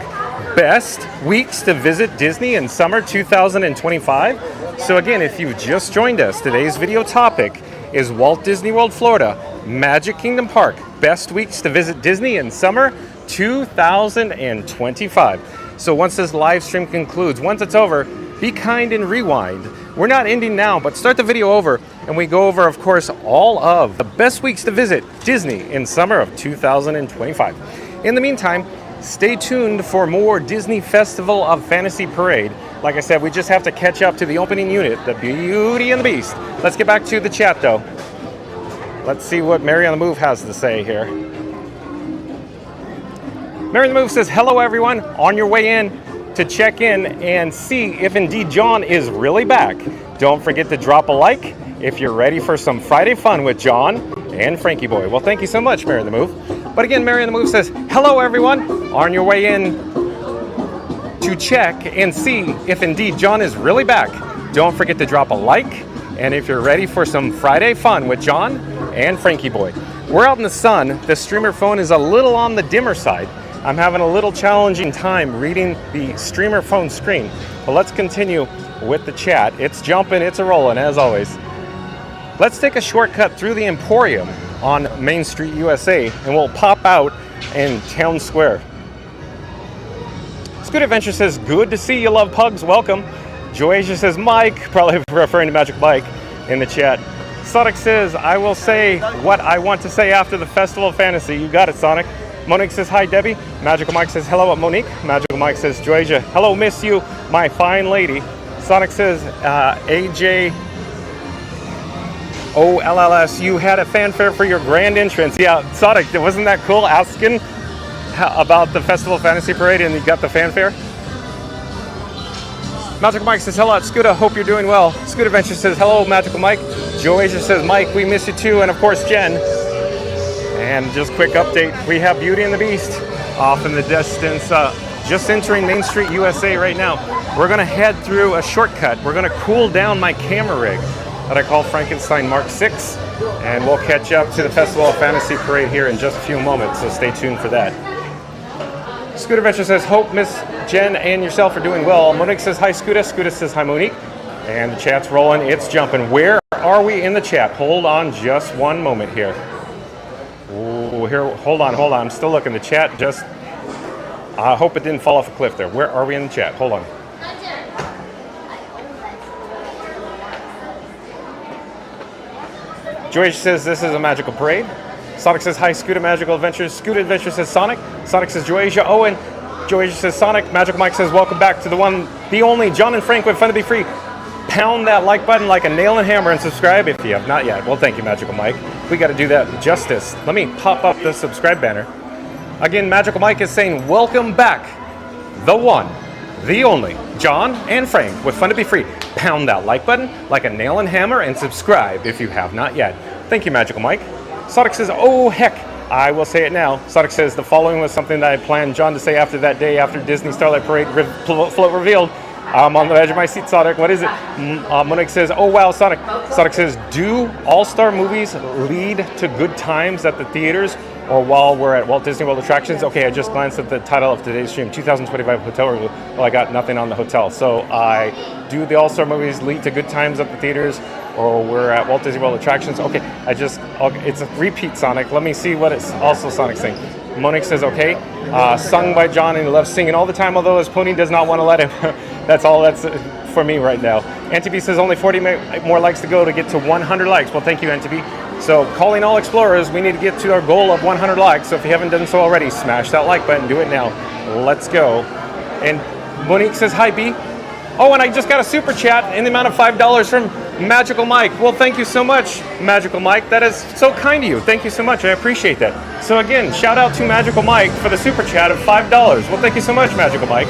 Best weeks to visit Disney in summer 2025. So again, if you've just joined us, today's video topic is Walt Disney World, Florida, Magic Kingdom Park. Best weeks to visit Disney in summer 2025. So once this live stream concludes, once it's over, be kind and rewind. We're not ending now, but start the video over and we go over, of course, all of the best weeks to visit Disney in summer of 2025. In the meantime, stay tuned for more Disney Festival of Fantasy Parade. Like I said, we just have to catch up to the opening unit, the Beauty and the Beast. Let's get back to the chat though. Let's see what Mary on the Move has to say here. Mary on the Move says, hello everyone, on your way in to check in and see if indeed John is really back. Don't forget to drop a like if you're ready for some Friday fun with John and Frankie Boy. Well, thank you so much, Mary on the Move. But again, Mary on the Move says, hello everyone, on your way in to check and see if indeed John is really back. Don't forget to drop a like, and if you're ready for some Friday fun with John and Frankie Boy. We're out in the sun. The streamer phone is a little on the dimmer side. I'm having a little challenging time reading the streamer phone screen. But let's continue with the chat. It's jumping, it's a rolling, as always. Let's take a shortcut through the Emporium on Main Street, USA, and we'll pop out in Town Square. Scoot Adventure says, good to see you, love pugs, welcome. Joasia says, Mike, probably referring to Magic Mike in the chat. Sonic says, I will say what I want to say after the Festival of Fantasy. You got it, Sonic. Monique says, hi, Debbie. Magical Mike says, hello, Monique. Magical Mike says, Joasia, hello, miss you, my fine lady. Sonic says, AJ OLLS, you had a fanfare for your grand entrance. Yeah, Sonic, wasn't that cool? Asking about the Festival of Fantasy Parade and you got the fanfare? Magical Mike says, hello, Scooter, hope you're doing well. Scoot Adventure says, hello, Magical Mike. Joasia says, Mike, we miss you too. And of course, Jen. And just quick update, we have Beauty and the Beast off in the distance, just entering Main Street, USA right now. We're gonna head through a shortcut. We're gonna cool down my camera rig that I call Frankenstein Mark 6, and we'll catch up to the Festival of Fantasy Parade here in just a few moments, so stay tuned for that. Scooter Adventure says, hope Miss Jen and yourself are doing well. Monique says, hi, Scooter. Scooter says, hi, Monique. And the chat's rolling, it's jumping. Where are we in the chat? Hold on just one moment here. Ooh, here, hold on. I'm still looking. The chat just, I hope it didn't fall off a cliff there. Where are we in the chat? Hold on. Joyce says, this is a magical parade. Sonic says, hi, Scooter Magical Adventures. Scooter Adventure says, Sonic. Sonic says, Joasia. Owen. Joasia says, Sonic. Magical Mike says, welcome back to the one, the only, John and Frank with Fun to Be Free. Pound that like button like a nail and hammer and subscribe if you have not yet. Well, thank you, Magical Mike. We got to do that justice. Let me pop up the subscribe banner. Again, Magical Mike is saying, welcome back, the one, the only, John and Frank with Fun to Be Free. Pound that like button like a nail and hammer and subscribe if you have not yet. Thank you, Magical Mike. Sonic says, oh, heck, I will say it now. Sonic says, the following was something that I planned John to say after that day after Disney Starlight Parade float revealed. I'm on the edge of my seat, Sonic. What is it? Monique says, oh, wow, Sonic. Sonic says, do all-star movies lead to good times at the theaters or while we're at Walt Disney World attractions? Okay, I just glanced at the title of today's stream, 2025 Hotel Review. Well, I got nothing on the hotel. So do the all-star movies lead to good times at the theaters or we're at Walt Disney World attractions? Okay, it's a repeat, Sonic. Let me see what it's also Sonic saying. Monique says, okay. Sung by John and he loves singing all the time, although his pony does not want to let him. That's all that's for me right now. NTB says only 40 more likes to go to get to 100 likes. Well, thank you, NTB. So calling all explorers, we need to get to our goal of 100 likes. So if you haven't done so already, smash that like button, do it now. Let's go. And Monique says, hi, B. Oh, and I just got a super chat in the amount of $5 from Magical Mike. Well, thank you so much, Magical Mike. That is so kind of you. Thank you so much. I appreciate that. So again, shout out to Magical Mike for the super chat of $5. Well, thank you so much, Magical Mike.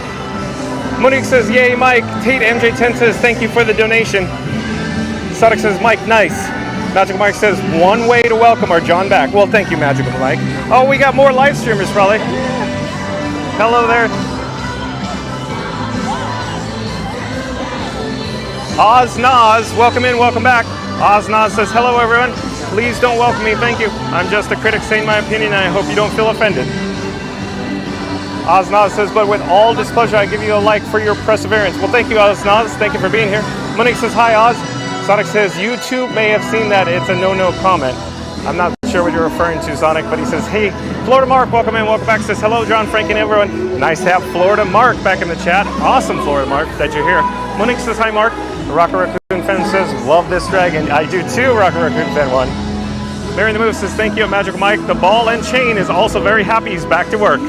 Monique says, yay, Mike. Tate MJ10 says, thank you for the donation. Sonic says, Mike, nice. Magical Mike says, one way to welcome our John back. Well, thank you, Magical Mike. Oh, we got more live streamers, probably. Hello there. Oz Naz, welcome in, welcome back. Oz Naz says, hello, everyone. Please don't welcome me, thank you. I'm just a critic saying my opinion, and I hope you don't feel offended. Oznaz says, but with all displeasure, I give you a like for your perseverance. Well, thank you, Oznaz. Thank you for being here. Monique says, hi, Oz. Sonic says, you too may have seen that. It's a no-no comment. I'm not sure what you're referring to, Sonic, but he says, hey, Florida Mark, welcome in, welcome back. Says, hello, John, Frank, and everyone. Nice to have Florida Mark back in the chat. Awesome, Florida Mark, that you're here. Monique says, hi, Mark. Rocket Raccoon fan says, love this dragon. I do too, Rocket Raccoon fan 1. Mary the Move says, thank you, Magical Mike. The ball and chain is also very happy he's back to work.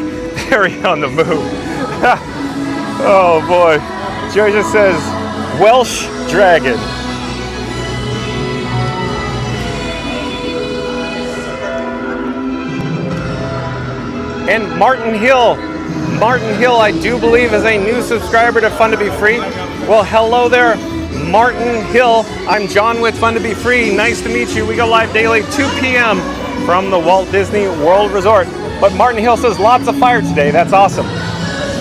Mary on the move. Oh, boy. Joy just says, Welsh dragon. And Martin Hill, I do believe, is a new subscriber to Fun to Be Free. Well, hello there, Martin Hill. I'm John with Fun to Be Free. Nice to meet you. We go live daily 2 p.m. from the Walt Disney World Resort. But Martin Hill says lots of fire today. That's awesome.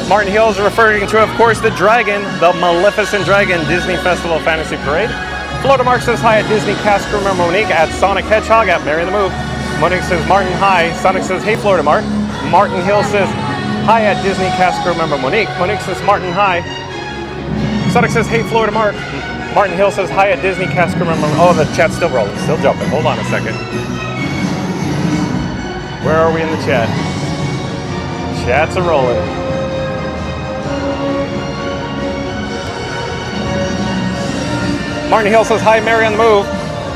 Martin Hill is referring to, of course, the dragon, the Maleficent Dragon Disney Festival Fantasy Parade. Florida Mark says hi at Disney cast crew member Monique at Sonic Hedgehog at Mary the Move. Monique says Martin hi. Sonic says hey Florida Mark. Martin Hill says hi at Disney cast crew member Monique. Monique says Martin hi. Sonic says hey Florida Mark. Martin Hill says hi at Disney cast crew member. Oh, the chat's still rolling, still jumping. Hold on a second. Where are we in the chat? Chats are rolling. Martin Hill says hi Mary on the Move.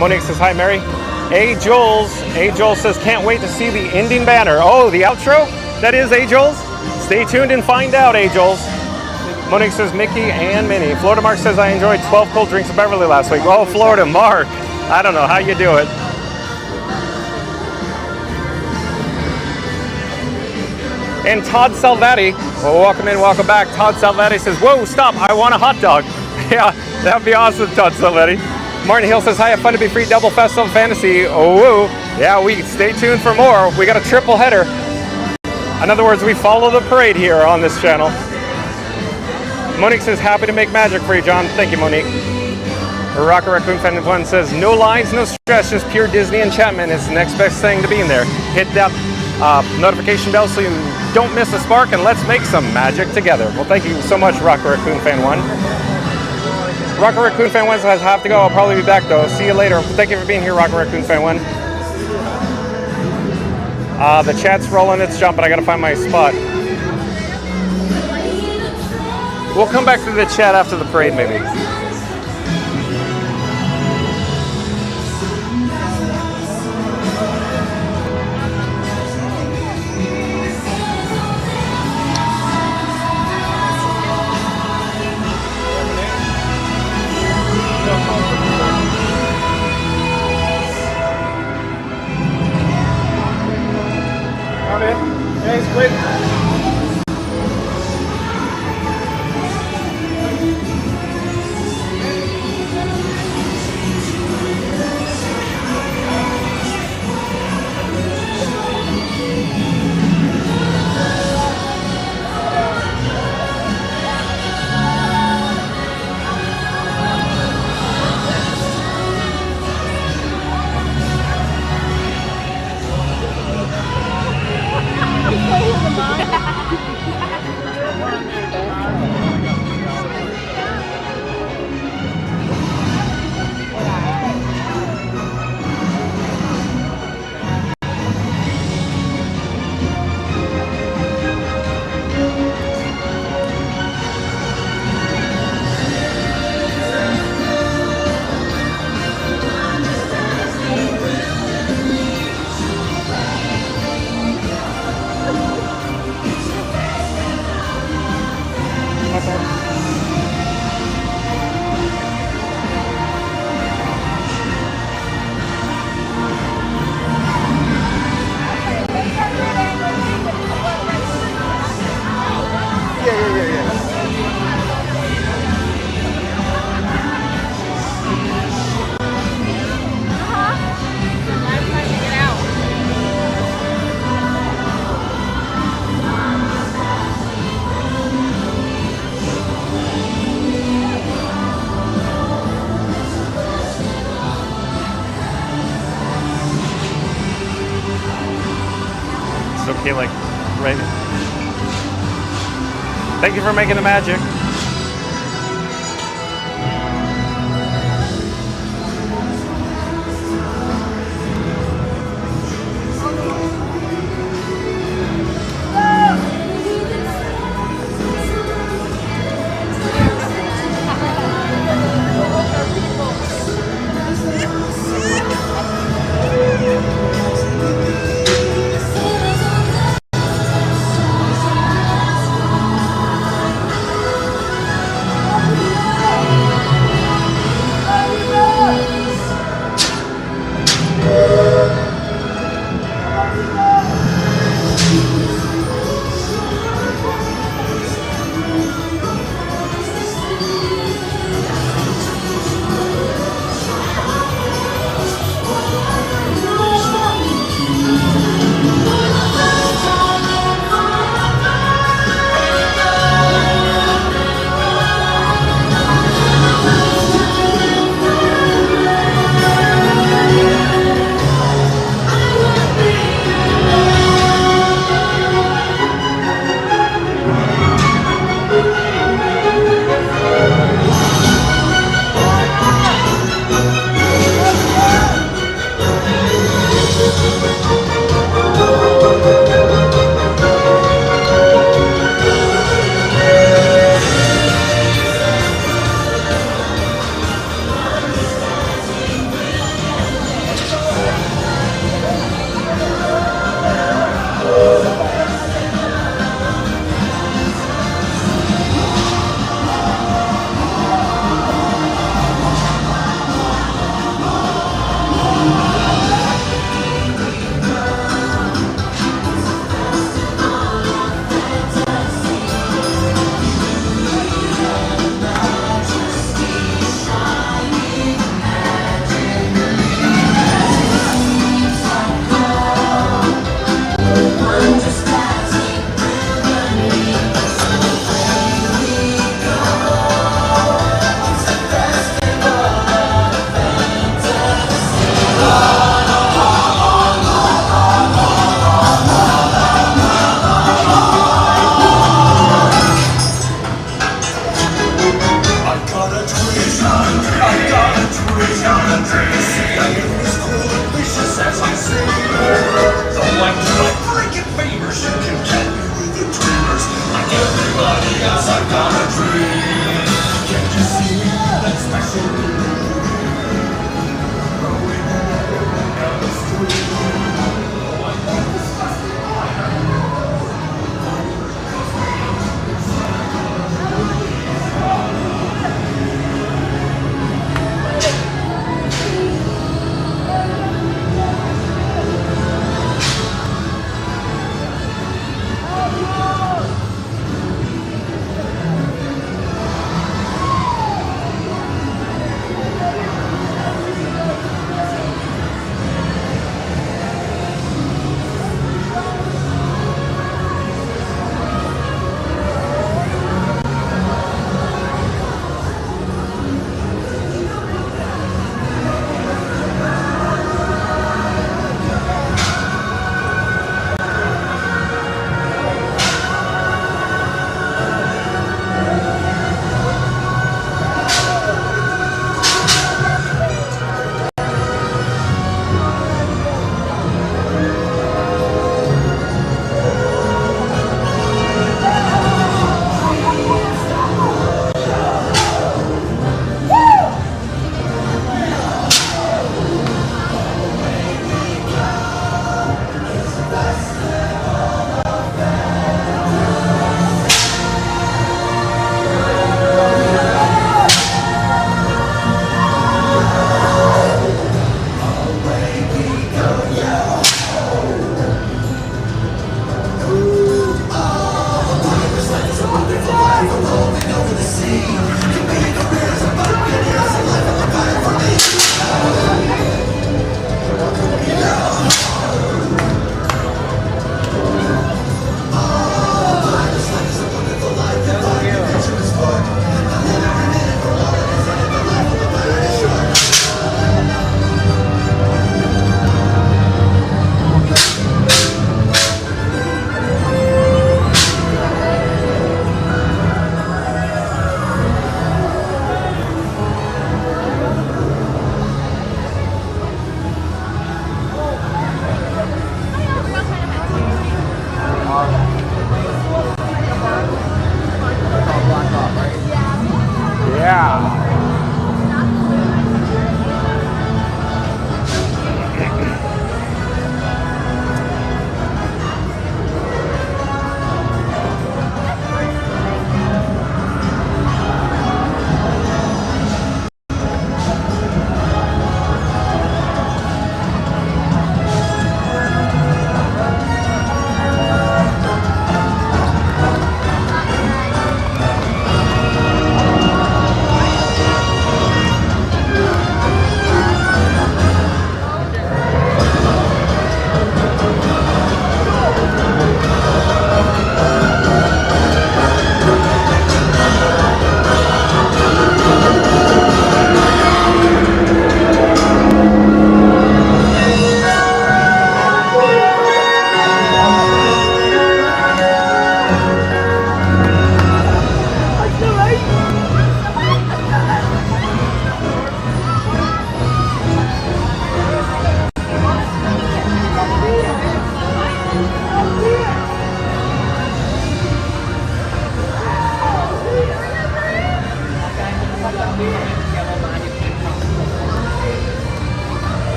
Monique says hi Mary. A. Joel says, can't wait to see the ending banner. Oh, the outro? That is A. Joel's? Stay tuned and find out, A. Joel's. Monique says, Mickey and Minnie. Florida Mark says, I enjoyed 12 cold drinks of Beverly last week. Oh, Florida Mark. I don't know how you do it. And Todd Salvati, well, welcome in, welcome back. Todd Salvati says, whoa, stop, I want a hot dog. Yeah, that'd be awesome, Todd Salvati. Martin Hill says, hi, have Fun to Be Free Double Festival Fantasy. Oh, woo. Yeah, we stay tuned for more. We got a triple header. In other words, we follow the parade here on this channel. Monique says, happy to make magic for you, John. Thank you, Monique. Rocket Raccoon Fan 1 says, no lines, no stress, just pure Disney enchantment. It's the next best thing to be in there. Hit that notification bell so you don't miss a spark, and let's make some magic together. Well, thank you so much, Rocket Raccoon Fan 1. Rocket Raccoon Fan 1 says, I have to go. I'll probably be back, though. See you later. Thank you for being here, Rocket Raccoon Fan 1. The chat's rolling. It's jumping. I got to find my spot. We'll come back to the chat after the parade, maybe. Okay, like, right. Thank you for making the magic.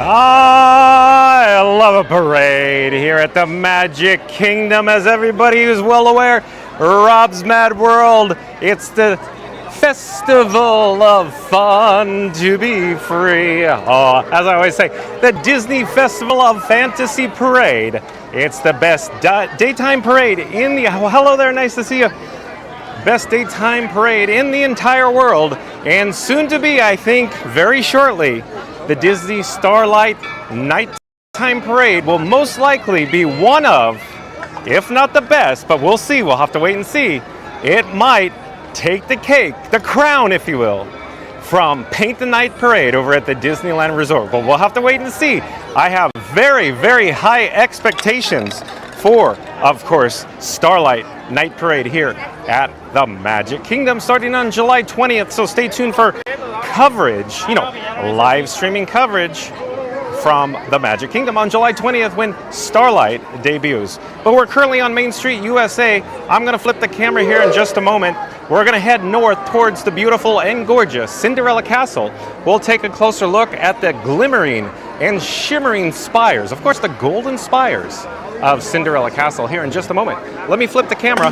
I love a parade here at the Magic Kingdom. As everybody is well aware, Rob's Mad World, it's the festival of fun to be free. Oh, as I always say, the Disney Festival of Fantasy Parade. It's the best daytime parade in the... Hello there, nice to see you. Best daytime parade in the entire world. And soon to be, I think, very shortly, the Disney Starlight Nighttime Parade will most likely be one of, if not the best, but we'll see, we'll have to wait and see. It might take the cake, the crown, if you will, from Paint the Night Parade over at the Disneyland Resort. But we'll have to wait and see. I have very, very high expectations for, of course, Starlight Night Parade here at the Magic Kingdom starting on July 20th. So stay tuned for coverage, live streaming coverage from the Magic Kingdom on July 20th when Starlight debuts. But we're currently on Main Street, USA. I'm going to flip the camera here in just a moment. We're going to head north towards the beautiful and gorgeous Cinderella Castle. We'll take a closer look at the glimmering and shimmering spires, of course the golden spires of Cinderella Castle here in just a moment. Let me flip the camera.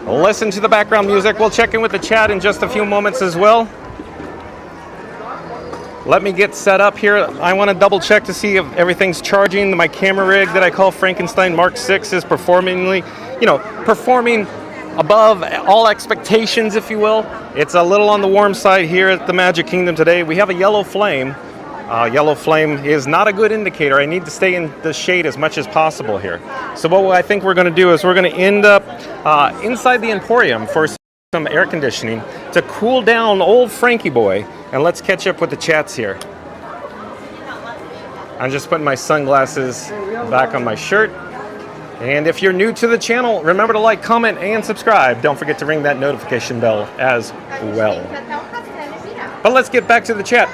Listen to the background music. We'll check in with the chat in just a few moments as well. Let me get set up here. I want to double check to see if everything's charging. My camera rig that I call Frankenstein Mark 6 is performing above all expectations, if you will. It's a little on the warm side here at the Magic Kingdom today. We have a yellow flame. Yellow flame is not a good indicator. I need to stay in the shade as much as possible here. So what I think we're going to do is we're going to end up inside the Emporium for some air conditioning to cool down old Frankie boy. And let's catch up with the chats here. I'm just putting my sunglasses back on my shirt. And if you're new to the channel, remember to like, comment, and subscribe. Don't forget to ring that notification bell as well. But let's get back to the chat.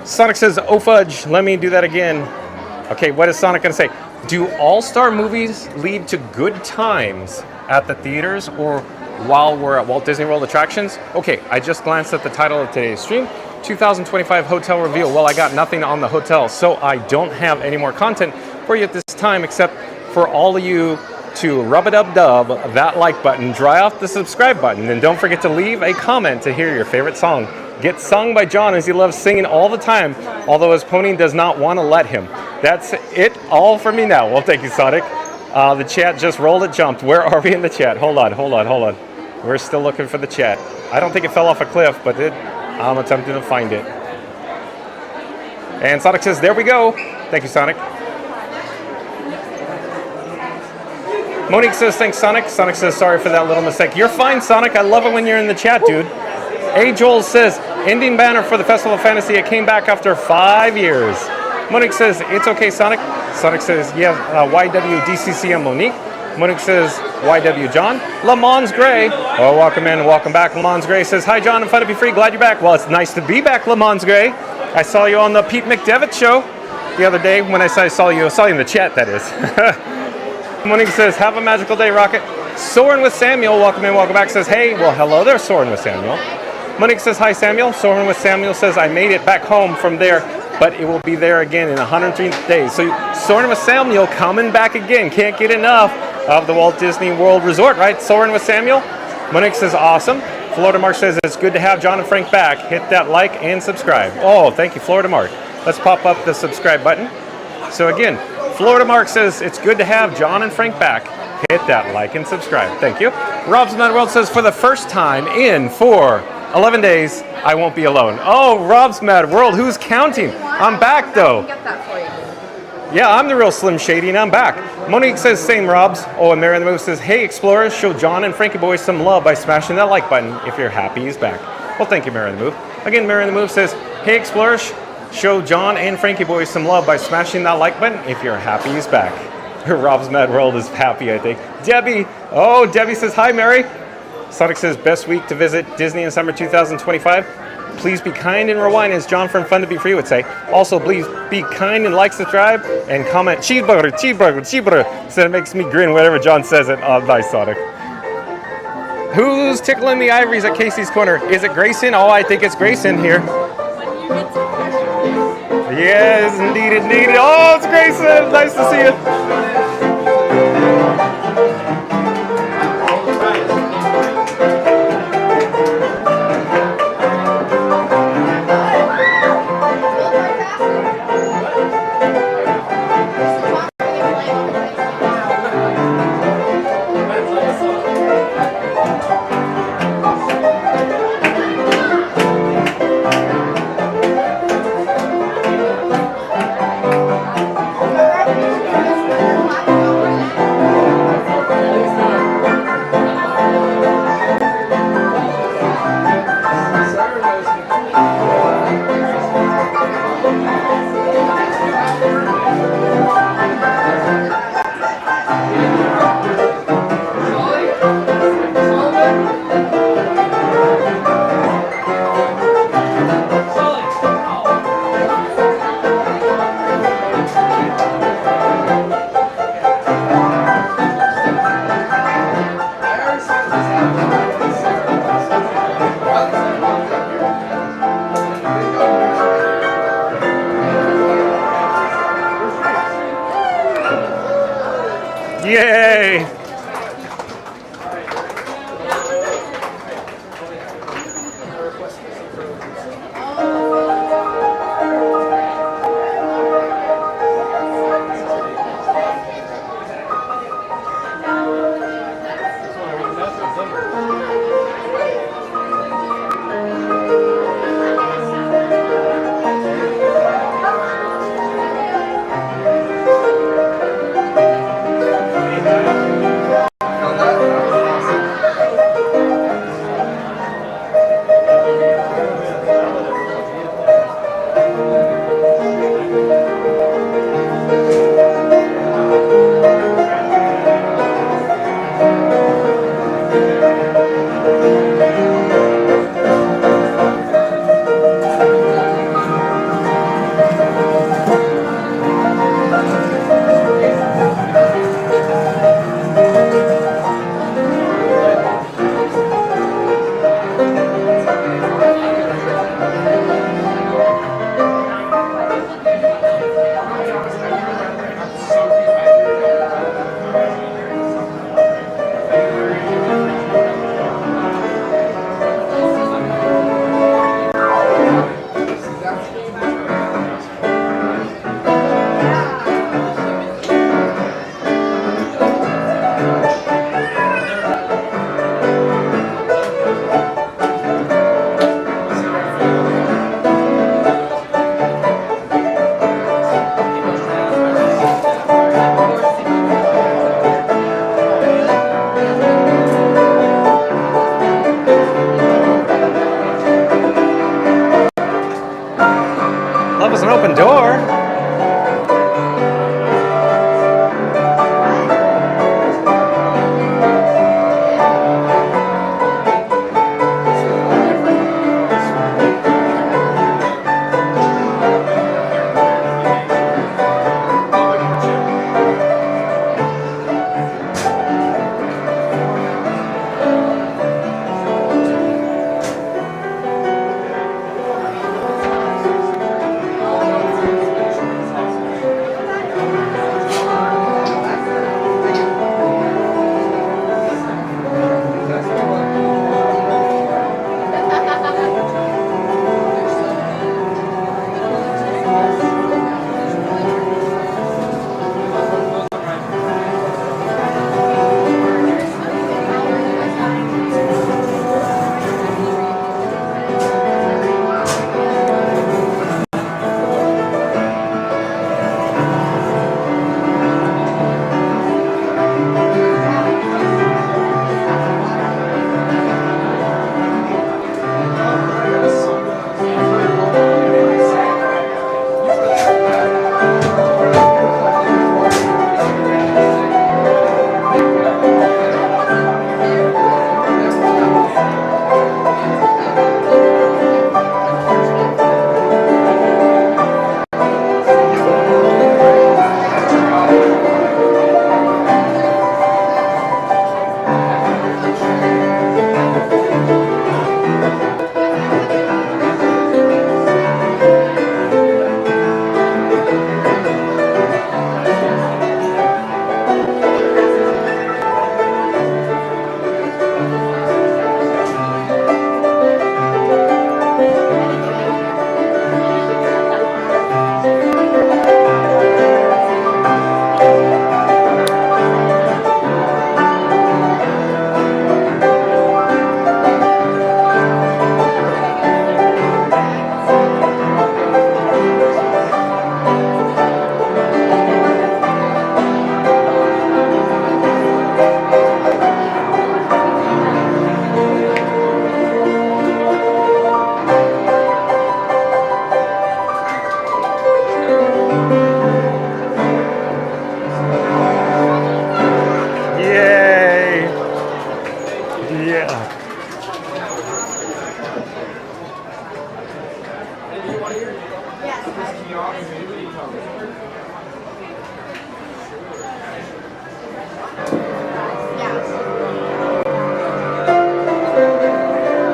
Sonic says, oh fudge, let me do that again. Okay, what is Sonic going to say? Do all-star movies lead to good times at the theaters or while we're at Walt Disney World attractions? Okay, I just glanced at the title of today's stream, 2025 Hotel Reveal. Well, I got nothing on the hotel, so I don't have any more content for you at this time except for all of you to rub-a-dub-dub that like button, dry off the subscribe button, and don't forget to leave a comment to hear your favorite song get sung by John, as he loves singing all the time, although his pony does not want to let him. That's it all for me now. Well, thank you, Sonic. The chat just rolled, it jumped. Where are we in the chat? Hold on. We're still looking for the chat. I don't think it fell off a cliff, but I'm attempting to find it. And Sonic says, there we go. Thank you, Sonic. Monique says, thanks, Sonic. Sonic says, sorry for that little mistake. You're fine, Sonic. I love it when you're in the chat, dude. A. Joel says, ending banner for the Festival of Fantasy. It came back after 5 years. Monique says, it's okay, Sonic. Sonic says, yeah, YWDCCM Monique. Monique says, YW John. Lamons Gray. Oh, welcome in and welcome back. Lamons Gray says, hi, John. I'm fun to be free. Glad you're back. Well, it's nice to be back, Lamons Gray. I saw you on the Pete McDevitt show the other day when I saw you in the chat, that is. Monique says, have a magical day, Rocket. Soaring with Samuel, welcome in, welcome back, says, hey, well, hello there, Soaring with Samuel. Monique says, hi, Samuel. Soaring with Samuel says, I made it back home from there, but it will be there again in 103 days. So Soaring with Samuel coming back again. Can't get enough of the Walt Disney World Resort, right? Soaring with Samuel. Monique says, awesome. Florida Mark says, it's good to have John and Frank back. Hit that like and subscribe. Oh, thank you, Florida Mark. Let's pop up the subscribe button. So again, Florida Mark says, it's good to have John and Frank back. Hit that like and subscribe. Thank you. Rob's Mad World says, for the first time in 11 days, I won't be alone. Oh, Rob's Mad World, who's counting? I'm back, though. Yeah, I'm the real Slim Shady, and I'm back. Monique says, same, Rob's. Oh, and Mary in the Move says, hey, Explorers, show John and Frankie Boy some love by smashing that like button if you're happy he's back. Well, thank you, Mary in the Move. Again, Mary in the Move says, hey, Explorers, show John and Frankie Boy some love by smashing that like button if you're happy he's back. Rob's Mad World is happy, I think. Debbie. Oh, Debbie says, hi, Mary. Sonic says, best week to visit Disney in summer 2025. Please be kind and rewind, as John from Fun to Be Free would say. Also, please be kind and like, subscribe, and comment cheeseburger. So it makes me grin whenever John says it. Oh, nice, Sonic. Who's tickling the ivories at Casey's Corner? Is it Grayson? Oh, I think it's Grayson here. Yes, indeed, indeed. Oh, it's Grayson. Nice to see you.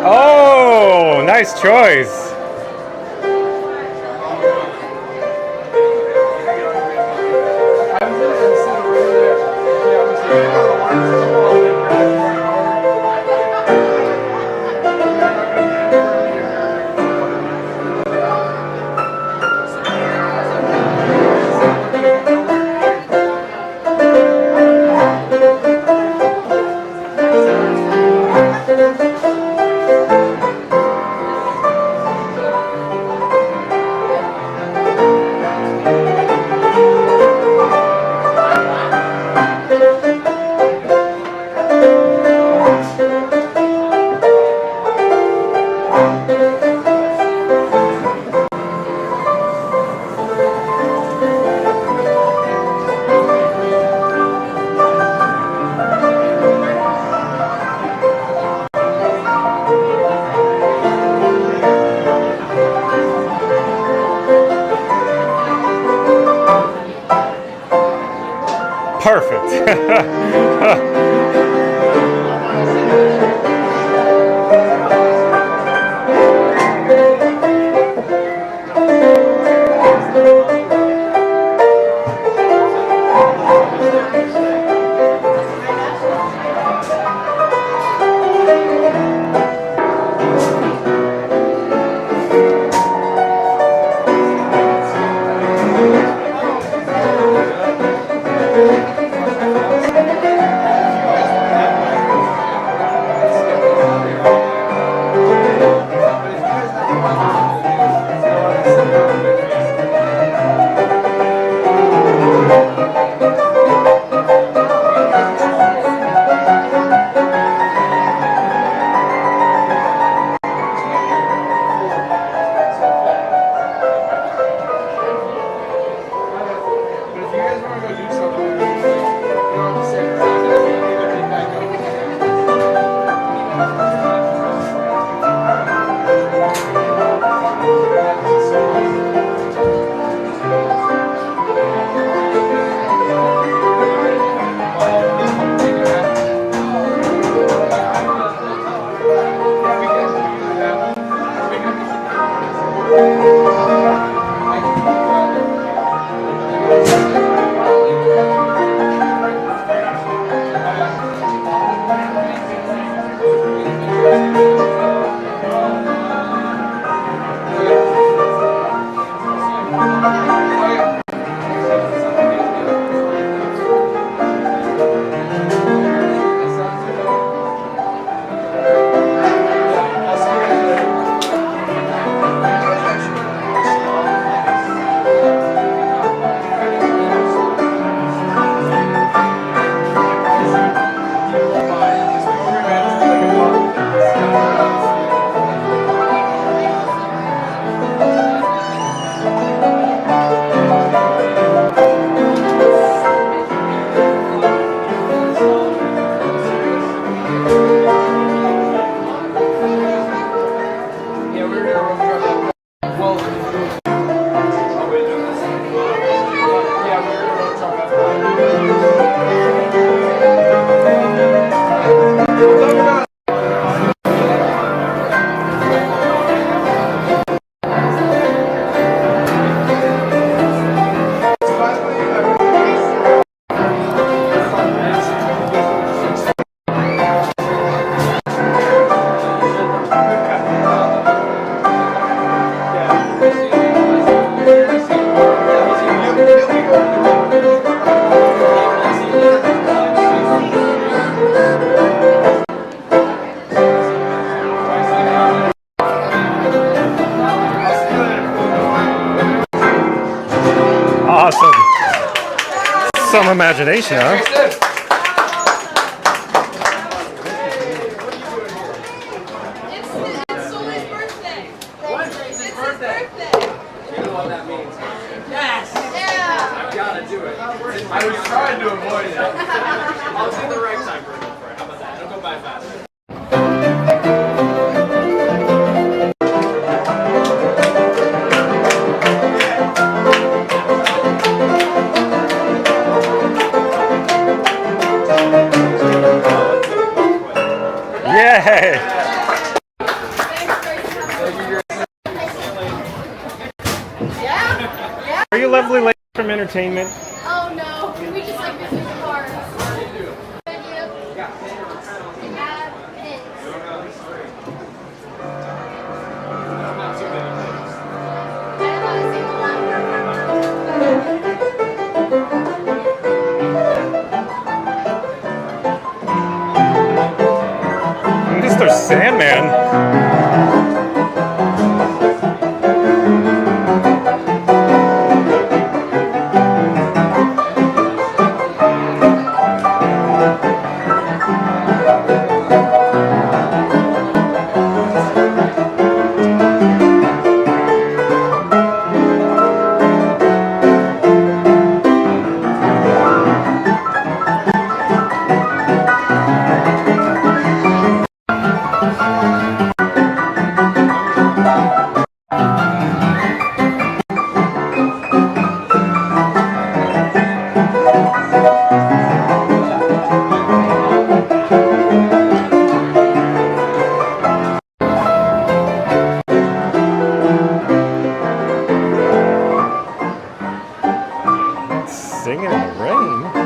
Oh, nice choice. Perfect. Awesome. Some imagination, huh? It's Sully's birthday. What? It's his birthday. You know what that means. Yes. Yeah. I've got to do it. I was trying to avoid it. I'll do the right time for it. How about that? It'll go by fast. you lovely ladies from entertainment? Oh no, we just like visit the cars. Thank you. Mr. Sandman. Singing in the rain.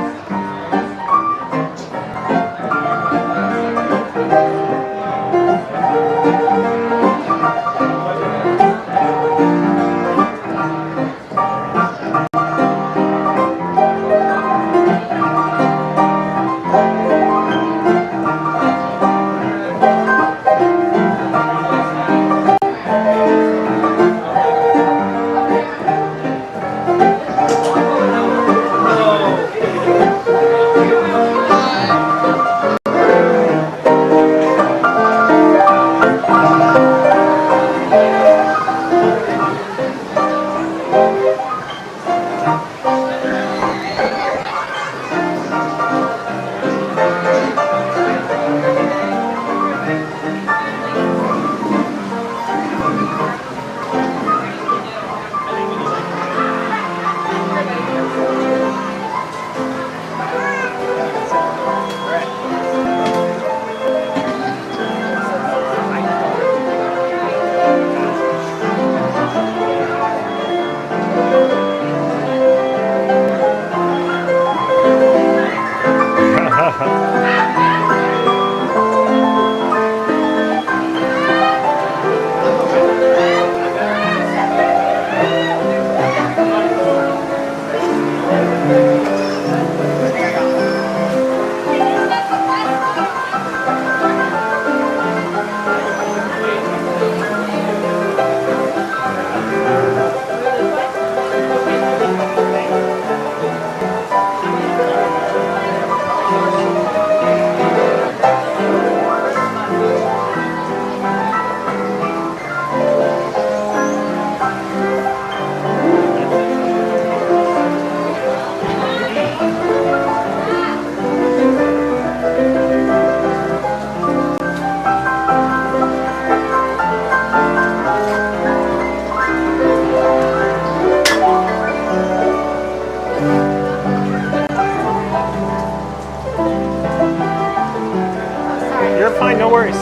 You're fine, no worries.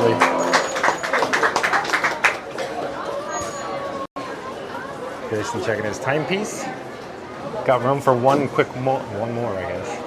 Absolutely. Grayson checking his timepiece. Got room for one more, I guess.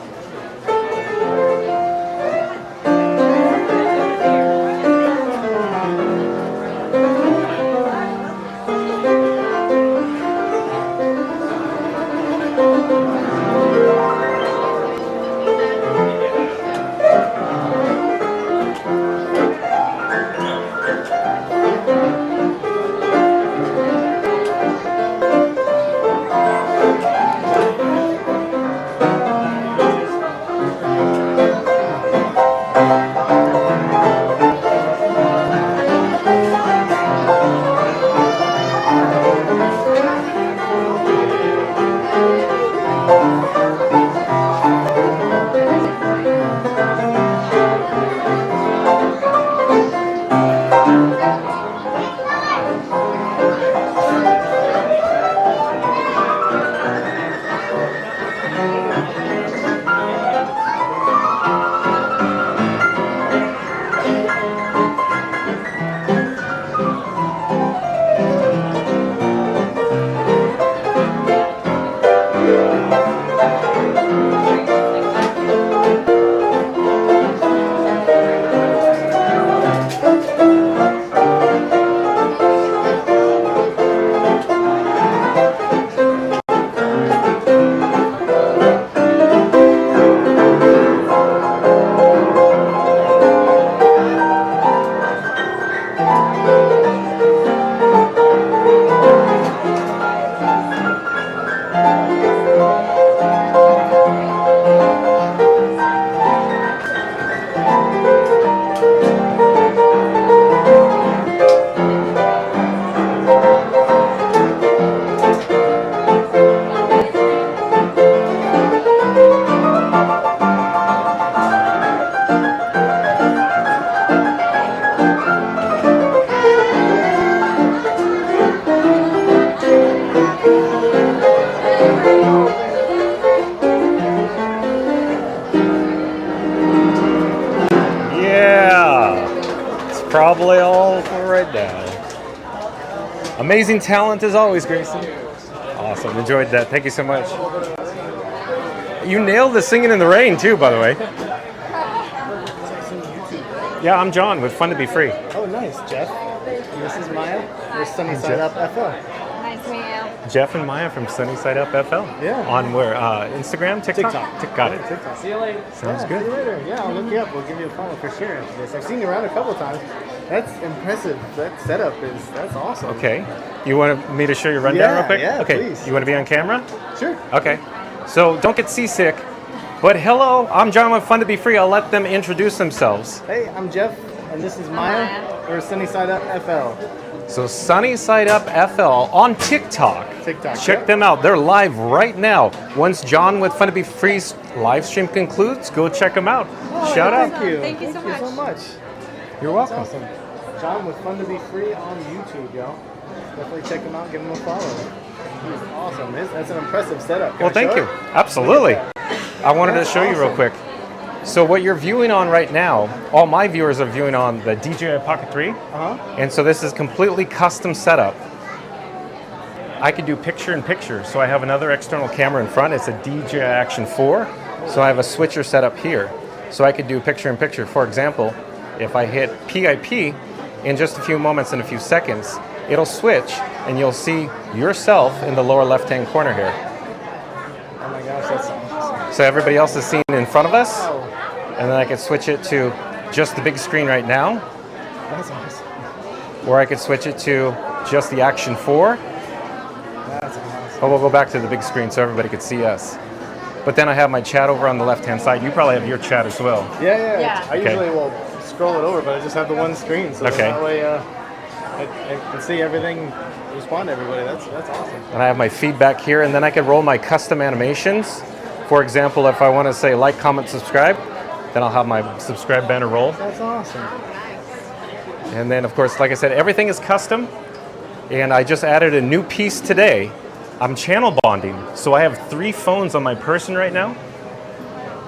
Probably all for right now. Amazing talent as always, Grayson. Awesome, enjoyed that. Thank you so much. You nailed the singing in the rain too, by the way. Yeah, I'm John with Fun to Be Free. Oh, nice, Jeff. This is Maya. We're Sunny Side Up FL. Nice to meet you. Jeff and Maya from Sunnyside Up FL. Yeah. On where? Instagram, TikTok? Got it. TikTok. See you later. Sounds See good. you later. Yeah, I'll look you up. We'll give you a follow for sure after this. I've seen you around a couple times. That's impressive. That setup that's awesome. Okay. You want me to show you a rundown real quick? Yeah, okay. please. You want to be on camera? Sure. Okay. So don't get seasick. But hello, I'm John with Fun to Be Free. I'll let them introduce themselves. Hey, I'm Jeff, and this is Maya. We're Sunny Side Up FL. So Sunnyside Up FL on TikTok. Check them out. They're live right now. Once John with Fun to Be Free's live stream concludes, go check them out. Oh, Shout out. Thank you. Thank you so much. You're welcome. That's awesome. John with Fun to Be Free on YouTube, y'all. Definitely check him out. Give him a follow. He's awesome. That's an impressive setup. Can Well, I thank show you. it? Absolutely. I wanted to show you real quick. So what you're viewing on right now, all my viewers are viewing on the DJI Pocket 3. And so this is completely custom setup. I could do picture-in-picture. So I have another external camera in front. It's a DJI Action 4. So I have a switcher set up here. So I could do picture-in-picture. For example, if I hit PIP, in just a few moments, in a few seconds, it'll switch and you'll see yourself in the lower left-hand corner here. Oh my gosh, that's awesome. So everybody else is seen in front of us. Oh, And then I could switch it to just the big screen right now, that's awesome. or I could switch it to just the Action 4. That's awesome. But we'll go back to the big screen so everybody could see us. But then I have my chat over on the left-hand side. You probably have your chat as well. Yeah. I Okay. usually will scroll it over, but I just have the one screen, so Okay. that way I can see everything, respond to everybody. That's awesome. And I have my feedback here, and then I could roll my custom animations. For example, if I want to say like, comment, subscribe, then I'll have my subscribe banner roll. That's awesome. And then, of course, like I said, everything is custom. And I just added a new piece today. I'm channel bonding. So I have 3 phones on my person right now.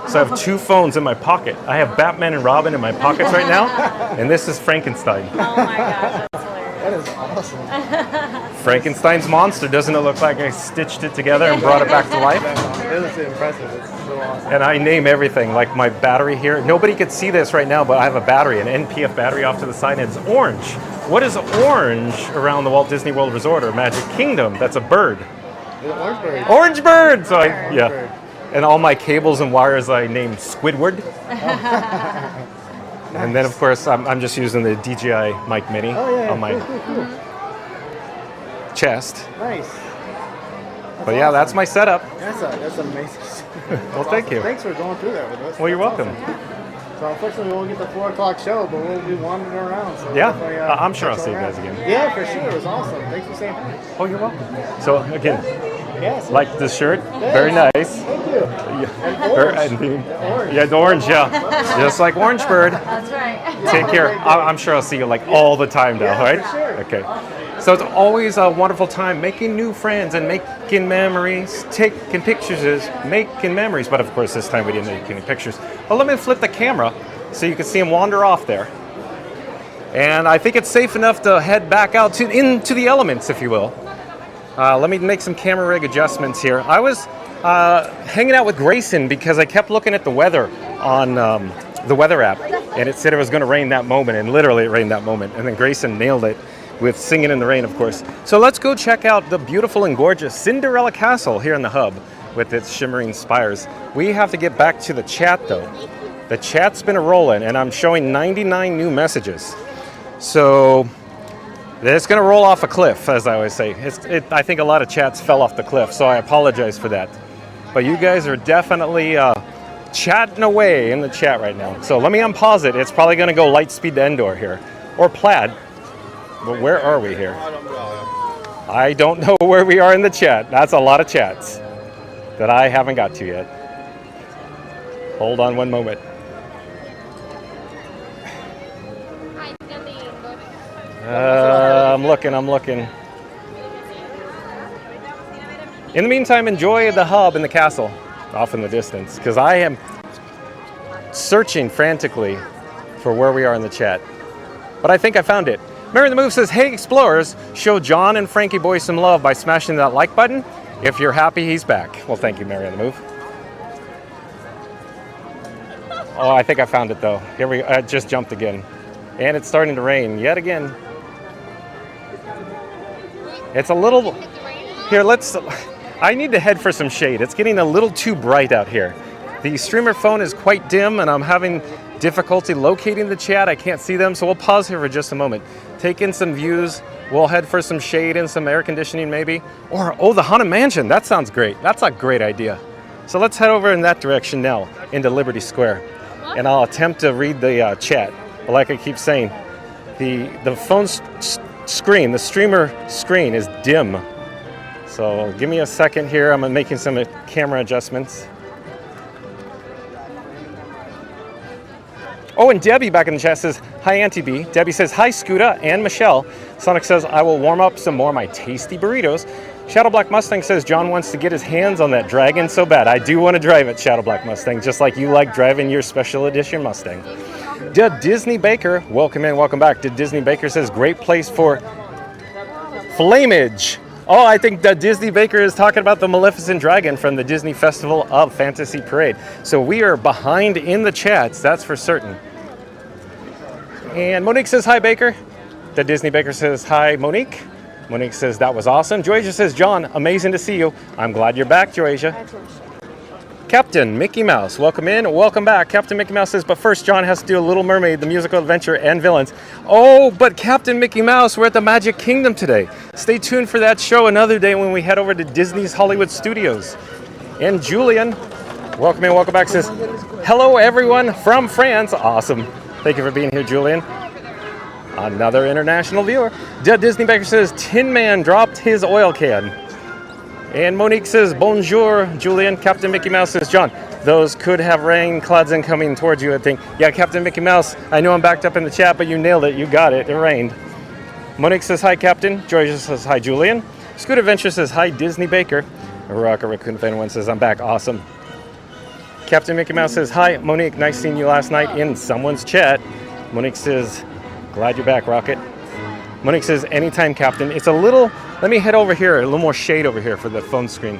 So I have 2 phones in my pocket. I have Batman and Robin in my pockets right now, and this is Frankenstein. Oh my gosh, that's hilarious. That is awesome. Frankenstein's monster. Doesn't it look like I stitched it together and brought it back to life? It is impressive. It's so awesome. And I name everything, like my battery here. Nobody could see this right now, but I have a battery, an NPF battery off to the side, and it's orange. What is orange around the Walt Disney World Resort or Magic Kingdom? That's a bird. It's an orange bird. Orange bird! So Orange yeah. bird. And all my cables and wires I named Squidward. And then, of course, I'm just using the DJI Mic Mini on my chest. Nice. But yeah, that's my setup. That's amazing. Well, thank you. Thanks for going through that with us. Well, you're That's welcome. awesome. So unfortunately, we won't get the 4 o'clock show, but we'll be wandering around. So Yeah, definitely, I'm sure I'll catch see you around. guys again. Yeah, for sure. It was awesome. Thanks for saying hi. Oh, you're welcome. So again, Yes. like the shirt, very nice. Thank you. Yeah. orange. Orange. Yeah, the orange, yeah. Just like Orange Bird. That's right. Take care. I'm sure I'll see you like all the time now, right? for sure. Okay. So it's always a wonderful time making new friends and making memories. Taking pictures is making memories. But of course, this time we didn't make any pictures. But let me flip the camera so you can see him wander off there. And I think it's safe enough to head back out into the elements, if you will. Let me make some camera rig adjustments here. I was hanging out with Grayson because I kept looking at the weather on the weather app, and it said it was going to rain that moment, and literally it rained that moment. And then Grayson nailed it with Singing in the Rain, of course. So let's go check out the beautiful and gorgeous Cinderella Castle here in the hub with its shimmering spires. We have to get back to the chat, though. The chat's been a-rolling, and I'm showing 99 new messages. So it's going to roll off a cliff, as I always say. I think a lot of chats fell off the cliff, so I apologize for that. But you guys are definitely chatting away in the chat right now. So let me unpause it. It's probably going to go Lightspeed to Endor here, or Plaid. But where are we here? I don't know where we are in the chat. That's a lot of chats that I haven't got to yet. Hold on one moment. I'm looking. In the meantime, enjoy the hub and the castle off in the distance, because I am searching frantically for where we are in the chat. But I think I found it. Mary the Move says, hey explorers, show John and Frankie Boy some love by smashing that like button. If you're happy, he's back. Well, thank you, Mary on the Move. Oh, I think I found it though. Here we go. I just jumped again. And it's starting to rain yet again. It's a little, here, I need to head for some shade. It's getting a little too bright out here. The streamer phone is quite dim and I'm having difficulty locating the chat. I can't see them, so we'll pause here for just a moment. Take in some views. We'll head for some shade and some air conditioning maybe. Or, oh, the Haunted Mansion. That sounds great. That's a great idea. So let's head over in that direction now, into Liberty Square. And I'll attempt to read the chat. But like I keep saying, the phone screen, the streamer screen is dim. So give me a second here. I'm making some camera adjustments. Oh, and Debbie back in the chat says, hi, Auntie B. Debbie says, hi, Scooter and Michelle. Sonic says, I will warm up some more of my tasty burritos. Shadow Black Mustang says, John wants to get his hands on that dragon so bad. I do want to drive it, Shadow Black Mustang, just like you like driving your special edition Mustang. Disney Baker, welcome in, welcome back. Disney Baker says, great place for flamage. Oh, I think Disney Baker is talking about the Maleficent Dragon from the Disney Festival of Fantasy Parade. So we are behind in the chats, that's for certain. And Monique says, hi, Baker. Disney Baker says, hi, Monique. Monique says, that was awesome. Joasia says, John, amazing to see you. I'm glad you're back, Joasia. Captain Mickey Mouse, welcome in, welcome back. Captain Mickey Mouse says, but first John has to do a Little Mermaid, the musical adventure, and villains. Oh, but Captain Mickey Mouse, we're at the Magic Kingdom today. Stay tuned for that show another day when we head over to Disney's Hollywood Studios. And Julian, welcome in, welcome back, says, hello everyone from France. Awesome. Thank you for being here, Julian. Another international viewer. Disney Baker says, Tin Man dropped his oil can. And Monique says, bonjour, Julian. Captain Mickey Mouse says, John, those could have rain clouds incoming towards you, I think. Yeah, Captain Mickey Mouse, I know I'm backed up in the chat, but you nailed it. You got it. It rained. Monique says, hi, Captain. Georgia says, hi, Julian. Scoot Adventure says, hi, Disney Baker. Rocker Raccoon Fan 1 says, I'm back. Awesome. Captain Mickey Mouse says, hi, Monique, nice seeing you last night in someone's chat. Monique says, glad you're back, Rocket. Monique says, anytime, Captain. It's a little, let me head over here, a little more shade over here for the phone screen.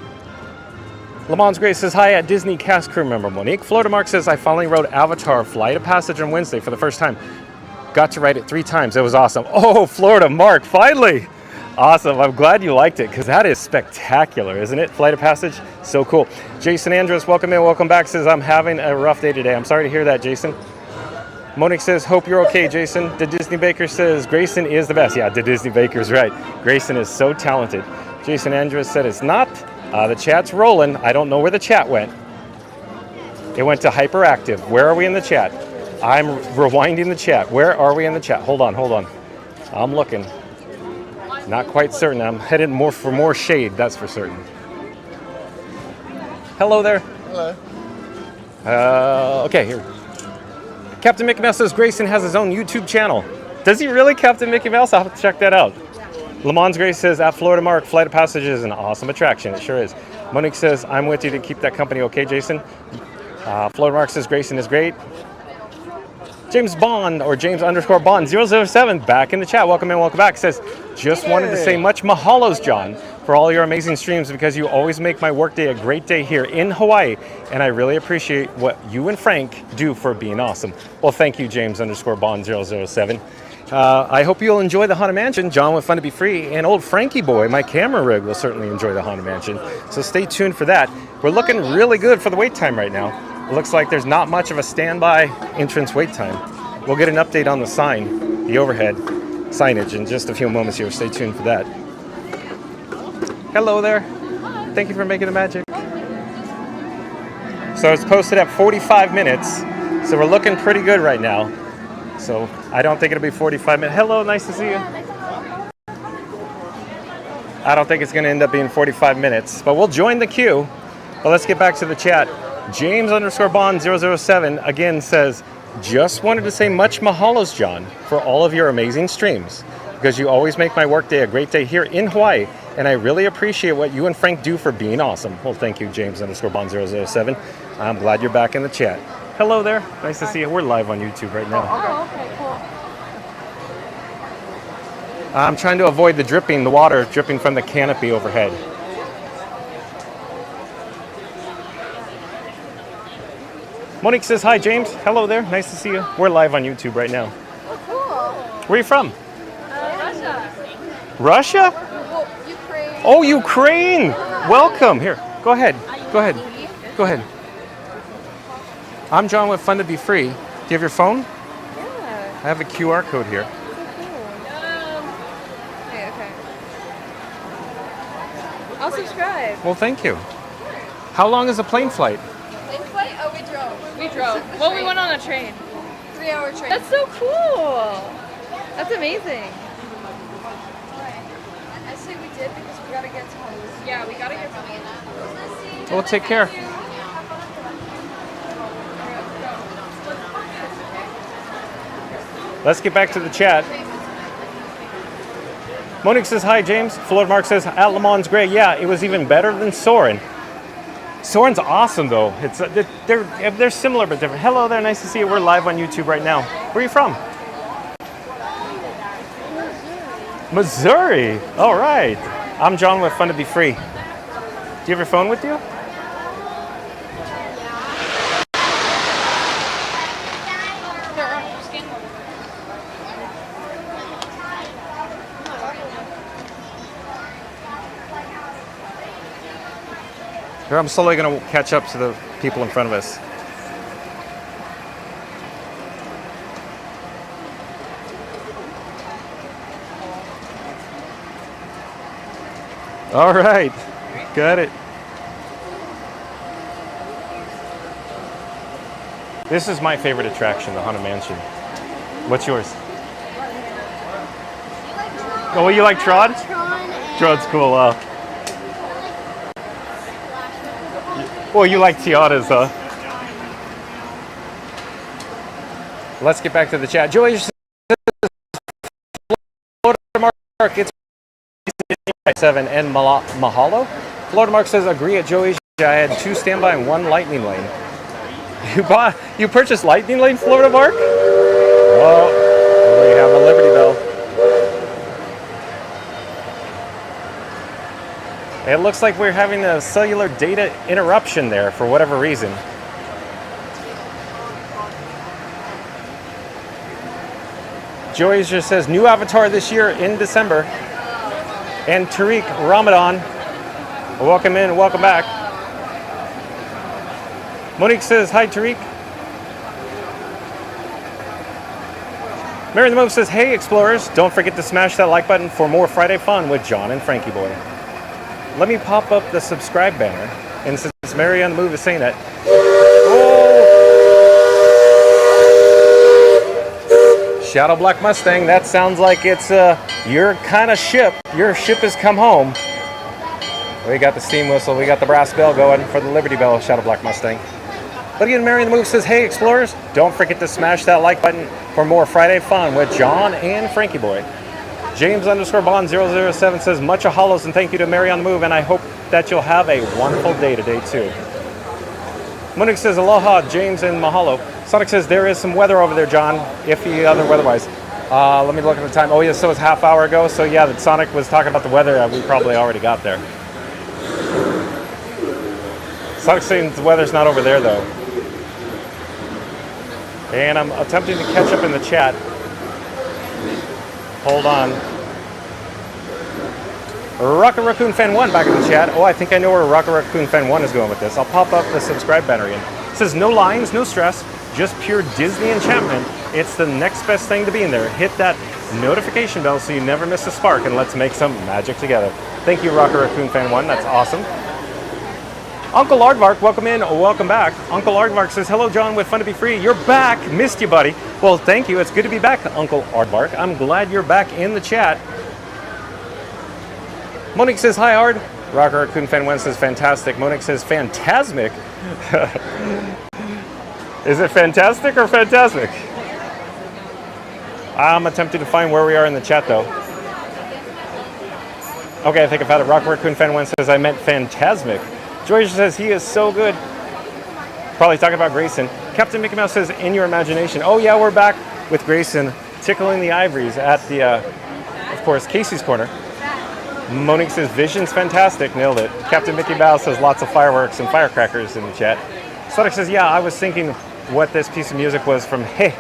Le Mans Grace says, hi, at Disney cast crew member Monique. Florida Mark says, I finally wrote Avatar Flight of Passage on Wednesday for the first time. Got to write it 3 times. It was awesome. Oh, Florida Mark, finally. Awesome. I'm glad you liked it because that is spectacular, isn't it? Flight of Passage, so cool. Jason Andrus, welcome in, welcome back, says, I'm having a rough day today. I'm sorry to hear that, Jason. Monique says, hope you're okay, Jason. The Disney Baker says, Grayson is the best. Yeah, the Disney Baker's right. Grayson is so talented. Jason Andrus said, it's not. The chat's rolling. I don't know where the chat went. It went to hyperactive. Where are we in the chat? I'm rewinding the chat. Where are we in the chat? Hold on, hold on. I'm looking. Not quite certain. I'm headed more for more shade, that's for certain. Hello there. Hello. Okay, here. Captain Mickey Mouse says Grayson has his own YouTube channel. Does he really, Captain Mickey Mouse? I'll have to check that out. Le Mans Grace says, at Florida Mark, Flight of Passage is an awesome attraction. It sure is. Monique says, I'm with you to keep that company okay, Jason. Florida Mark says, Grayson is great. James Bond, or James _ Bond 007, back in the chat. Welcome in, welcome back. Says, just wanted to say much mahalos, John, for all your amazing streams because you always make my workday a great day here in Hawaii, and I really appreciate what you and Frank do for being awesome. Well, thank you, James _ Bond 007. I hope you'll enjoy the Haunted Mansion. John with Fun to Be Free, and old Frankie boy, my camera rig, will certainly enjoy the Haunted Mansion. So stay tuned for that. We're looking really good for the wait time right now. It looks like there's not much of a standby entrance wait time. We'll get an update on the sign, the overhead signage, in just a few moments here. Stay tuned for that. Hello there. Thank you for making the magic. So it's posted at 45 minutes. So we're looking pretty good right now. So I don't think it'll be 45 minutes. Hello, nice to see you. I don't think it's going to end up being 45 minutes, but we'll join the queue. But let's get back to the chat. James _ Bond 007 again says, just wanted to say much mahalos, John, for all of your amazing streams, because you always make my workday a great day here in Hawaii, and I really appreciate what you and Frank do for being awesome. Well, thank you, James _ Bond 007. I'm glad you're back in the chat. Hello there. Nice to see you. We're live on YouTube right now. Oh, okay, cool. I'm trying to avoid the water dripping from the canopy overhead. Monique says, hi, James. Hello there. Nice to see you. We're live on YouTube right now. Oh, cool. Where are you from? Russia. Russia? Well, Ukraine. Oh, Ukraine. Welcome. Here, go ahead. Go ahead. Go ahead. I'm John with Fun to Be Free. Do you have your phone? Yeah. I have a QR code here. Okay. I'll subscribe. Well, thank you. How long is a plane flight? In flight? Oh, we drove. We drove. Well, we went on a train. 3-hour train. That's so cool. That's amazing. I say we did because we gotta get to home. Yeah, we gotta get something. Well, take care. Let's get back to the chat. Monique says, hi, James. Florida Mark says, at Le Mans Gray. Yeah, it was even better than Soarin'. Soarin's awesome, though. It's they're similar but different. Hello there. Nice to see you. We're live on YouTube right now. Where are you from? Missouri. All right. I'm John with Fun to Be Free. Do you have your phone with you? Here, I'm slowly going to catch up to the people in front of us. All right, got it. This is my favorite attraction, the Haunted Mansion. What's yours? Oh, you like Tron? Tron's cool. Well, you like Tiaras, huh? Let's get back to the chat. Joey says, Florida Mark, it's 7 and Mahalo. Florida Mark says, agree at Joey. I had 2 standby and 1 lightning lane. You purchased Lightning Lane Florida Park? Oh, we have a Liberty Bell. It looks like we're having a cellular data interruption there for whatever reason. Joy just says, new avatar this year in December. And Tariq Ramadan, welcome in, welcome back. Monique says, hi Tariq. Mary the Move says, hey Explorers, don't forget to smash that like button for more Friday fun with John and Frankie Boy. Let me pop up the subscribe banner. And since Mary on the Move is saying that, oh! Shadow Black Mustang, that sounds like it's your kind of ship. Your ship has come home. We got the steam whistle, we got the brass bell going for the Liberty Bell, Shadow Black Mustang. But again, Mary on the Move says, hey Explorers, don't forget to smash that like button for more Friday fun with John and Frankie Boy. James_Bond007 says, much aholos and thank you to Mary on the Move, and I hope that you'll have a wonderful day today too. Monique says, aloha, James and mahalo. Sonic says, there is some weather over there, John, iffy other weather-wise. Let me look at the time. Oh yeah, so it's half hour ago. So yeah, that Sonic was talking about the weather. We probably already got there. Sonic's saying the weather's not over there though. And I'm attempting to catch up in the chat. Hold on. Rocket Raccoon Fan 1 back in the chat. Oh, I think I know where Rocket Raccoon Fan 1 is going with this. I'll pop up the subscribe banner again. It says, no lines, no stress, just pure Disney enchantment. It's the next best thing to be in there. Hit that notification bell so you never miss a spark, and let's make some magic together. Thank you, Rocket Raccoon Fan 1. That's awesome. Uncle Aardvark, welcome in, welcome back. Uncle Aardvark says, hello, John, with Fun to Be Free. You're back. Missed you, buddy. Well, thank you. It's good to be back, Uncle Aardvark. I'm glad you're back in the chat. Monique says, hi, Ard. Rocker Raccoon Fan 1 says, fantastic. Monique says, phantasmic. Is it fantastic or phantasmic? I'm attempting to find where we are in the chat, though. Okay, I think I found it. Rocker Raccoon Fan 1 says, I meant phantasmic. George says, he is so good. Probably talking about Grayson. Captain Mickey Mouse says, in your imagination. Oh, yeah, we're back with Grayson tickling the ivories at the, of course, Casey's Corner. Monique says, vision's fantastic. Nailed it. Captain Mickey Mouse says, lots of fireworks and firecrackers in the chat. Sonic says, yeah, I was thinking what this piece of music was from Hey.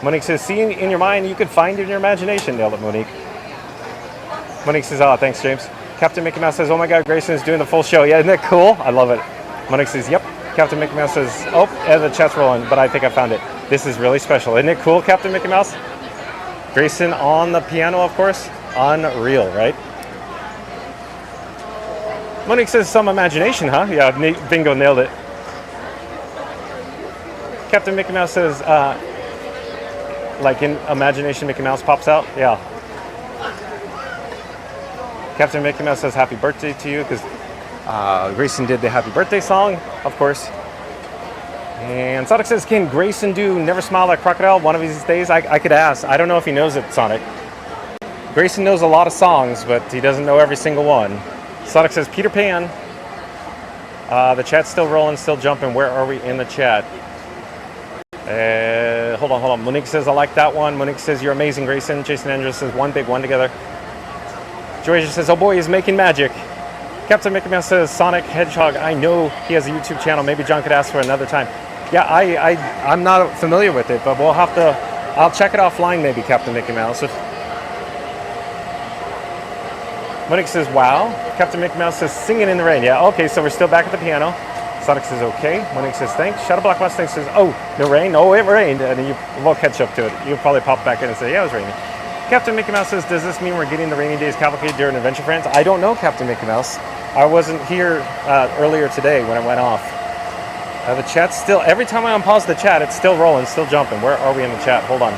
Monique says, see in your mind, you could find it in your imagination. Nailed it, Monique. Monique says, oh, thanks, James. Captain Mickey Mouse says, oh my God, Grayson is doing the full show. Yeah, isn't that cool? I love it. Monique says, yep. Captain Mickey Mouse says, oh, and the chat's rolling, but I think I found it. This is really special. Isn't it cool, Captain Mickey Mouse? Grayson on the piano, of course. Unreal, right? Monique says, some imagination, huh? Yeah, bingo, nailed it. Captain Mickey Mouse says, like in imagination, Mickey Mouse pops out. Yeah. Captain Mickey Mouse says, happy birthday to you, because Grayson did the happy birthday song, of course. And Sonic says, can Grayson do Never Smile Like Crocodile one of these days? I could ask. I don't know if he knows it, Sonic. Grayson knows a lot of songs, but he doesn't know every single one. Sonic says, Peter Pan. The chat's still rolling, still jumping. Where are we in the chat? Hold on. Monique says, I like that one. Monique says, you're amazing, Grayson. Jason Andrews says, one big one together. Georgia says, oh boy, he's making magic. Captain Mickey Mouse says, Sonic Hedgehog, I know he has a YouTube channel. Maybe John could ask for another time. Yeah, I'm not familiar with it, but we'll have to, I'll check it offline maybe, Captain Mickey Mouse. Monique says, wow. Captain Mickey Mouse says, singing in the rain. Yeah, okay, so we're still back at the piano. Sonic says, okay. Monique says, thanks. Shadow Black Mustang says, oh, the rain? Oh, it rained. And we'll catch up to it. You'll probably pop back in and say, yeah, it was raining. Captain Mickey Mouse says, does this mean we're getting the Rainy Days Cavalcade during Adventure Friends? I don't know, Captain Mickey Mouse. I wasn't here earlier today when it went off. The chat's still, every time I unpause the chat, it's still rolling, still jumping. Where are we in the chat? Hold on.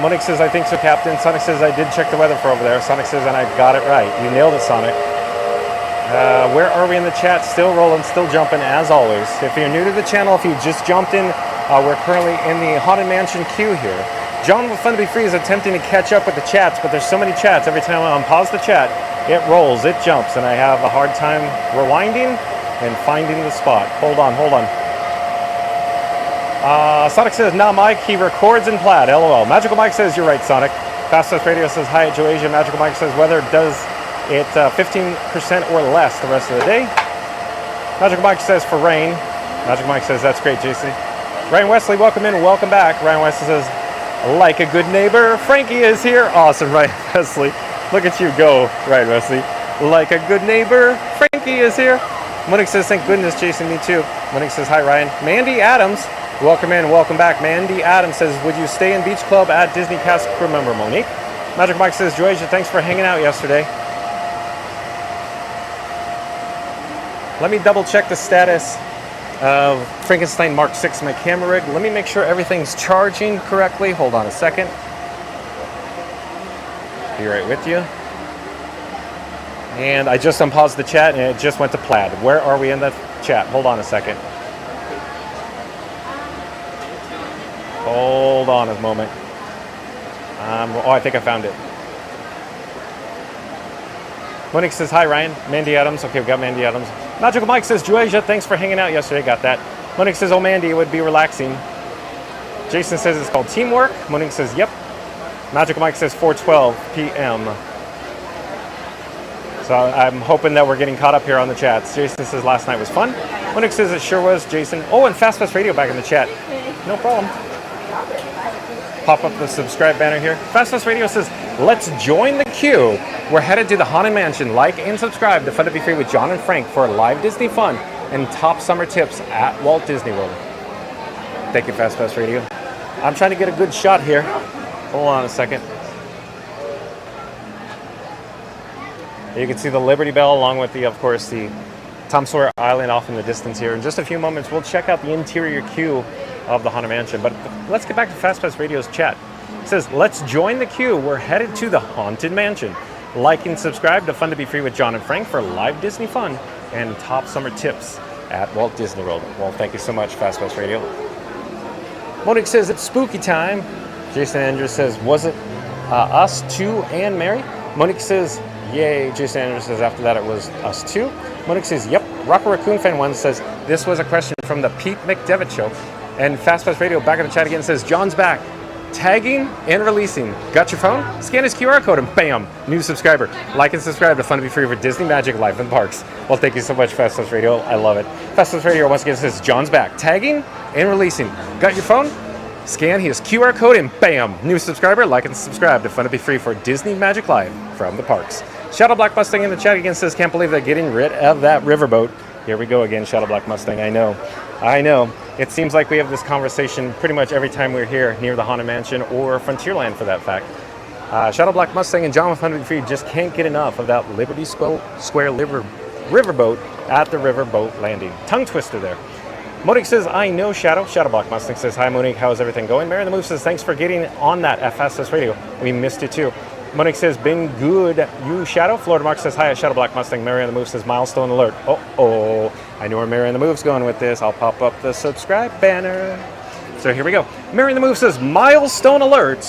Monique says, I think so, Captain. Sonic says, I did check the weather for over there. Sonic says, and I got it right. You nailed it, Sonic. Where are we in the chat? Still rolling, still jumping, as always. If you're new to the channel, if you just jumped in, we're currently in the Haunted Mansion queue here. John with Fun to Be Free is attempting to catch up with the chats, but there's so many chats. Every time I unpause the chat, it rolls, it jumps, and I have a hard time rewinding and finding the spot. Hold on. Sonic says, nah, Mike, he records in plaid, LOL. Magical Mike says, you're right, Sonic. Fastest Radio says, hi at Joasia. Magical Mike says, weather does it 15% or less the rest of the day. Magical Mike says, for rain. Magical Mike says, that's great, Jason. Ryan Wesley, welcome in, welcome back. Ryan Wesley says, like a good neighbor, Frankie is here. Awesome, Ryan Wesley. Look at you go, Ryan Wesley. Like a good neighbor, Frankie is here. Monique says, thank goodness, Jason, me too. Monique says, hi, Ryan. Mandy Adams, welcome in, welcome back. Mandy Adams says, would you stay in Beach Club at Disney Cast crew member, Monique? Magic Mike says, Joasia, thanks for hanging out yesterday. Let me double check the status of Frankenstein Mark 6, my camera rig. Let me make sure everything's charging correctly. Hold on a second. Be right with you. And I just unpaused the chat and it just went to plaid. Where are we in the chat? Hold on a second. Hold on a moment. I think I found it. Monique says, hi, Ryan. Mandy Adams. Okay, we got Mandy Adams. Magical Mike says, Joasia, thanks for hanging out yesterday. Got that. Monique says, oh, Mandy, it would be relaxing. Jason says it's called teamwork. Monique says, yep. Magical Mike says 4:12 p.m. So I'm hoping that we're getting caught up here on the chats. Jason says last night was fun. Monique says it sure was, Jason. Oh, and Fast Radio back in the chat. No problem. Pop up the subscribe banner here. Fast Radio says, let's join the queue. We're headed to the Haunted Mansion. Like and subscribe to Fun to Be Free with John and Frank for live Disney fun and top summer tips at Walt Disney World. Thank you, Fast Radio. I'm trying to get a good shot here. Hold on a second. You can see the Liberty Bell along with the, of course, the Tom Sawyer Island off in the distance here. In just a few moments, we'll check out the interior queue of the Haunted Mansion. But let's get back to Fast Radio's chat. It says, let's join the queue. We're headed to the Haunted Mansion. Like and subscribe to Fun to Be Free with John and Frank for live Disney fun and top summer tips at Walt Disney World. Well, thank you so much, Fast Radio. Monique says it's spooky time. Jason Andrews says, was it us two and Mary? Monique says, yay. Jason Andrews says after that it was us two. Monique says, yep. Rocker Raccoon Fan 1 says, this was a question from the Pete McDevitt show. And Fast Radio back in the chat again says, John's back. Tagging and releasing. Got your phone? Scan his QR code and bam, new subscriber. Like and subscribe to Fun to Be Free for Disney Magic Live in the Parks. Well, thank you so much, Fast Radio. I love it. Fast Radio once again says, John's back. Tagging and releasing. Got your phone? Scan his QR code and bam, new subscriber. Like and subscribe to Fun to Be Free for Disney Magic Live from the parks. Shadow Black Mustang in the chat again says, can't believe they're getting rid of that riverboat. Here we go again, Shadow Black Mustang. I know. It seems like we have this conversation pretty much every time we're here near the Haunted Mansion or Frontierland for that fact. Shadow Black Mustang and John with 100 Feet just can't get enough of that Liberty Square riverboat at the riverboat landing. Tongue twister there. Monique says, I know Shadow. Shadow Black Mustang says, hi Monique, how's everything going? Mary the Move says, thanks for getting on that at Fastest Radio. We missed you too. Monique says, been good. You Shadow. Florida Mark says, hi, Shadow Black Mustang. Mary on the Move says, milestone alert. Oh, I know where Mary on the Move's going with this. I'll pop up the subscribe banner. So here we go. Mary on the Move says, milestone alert.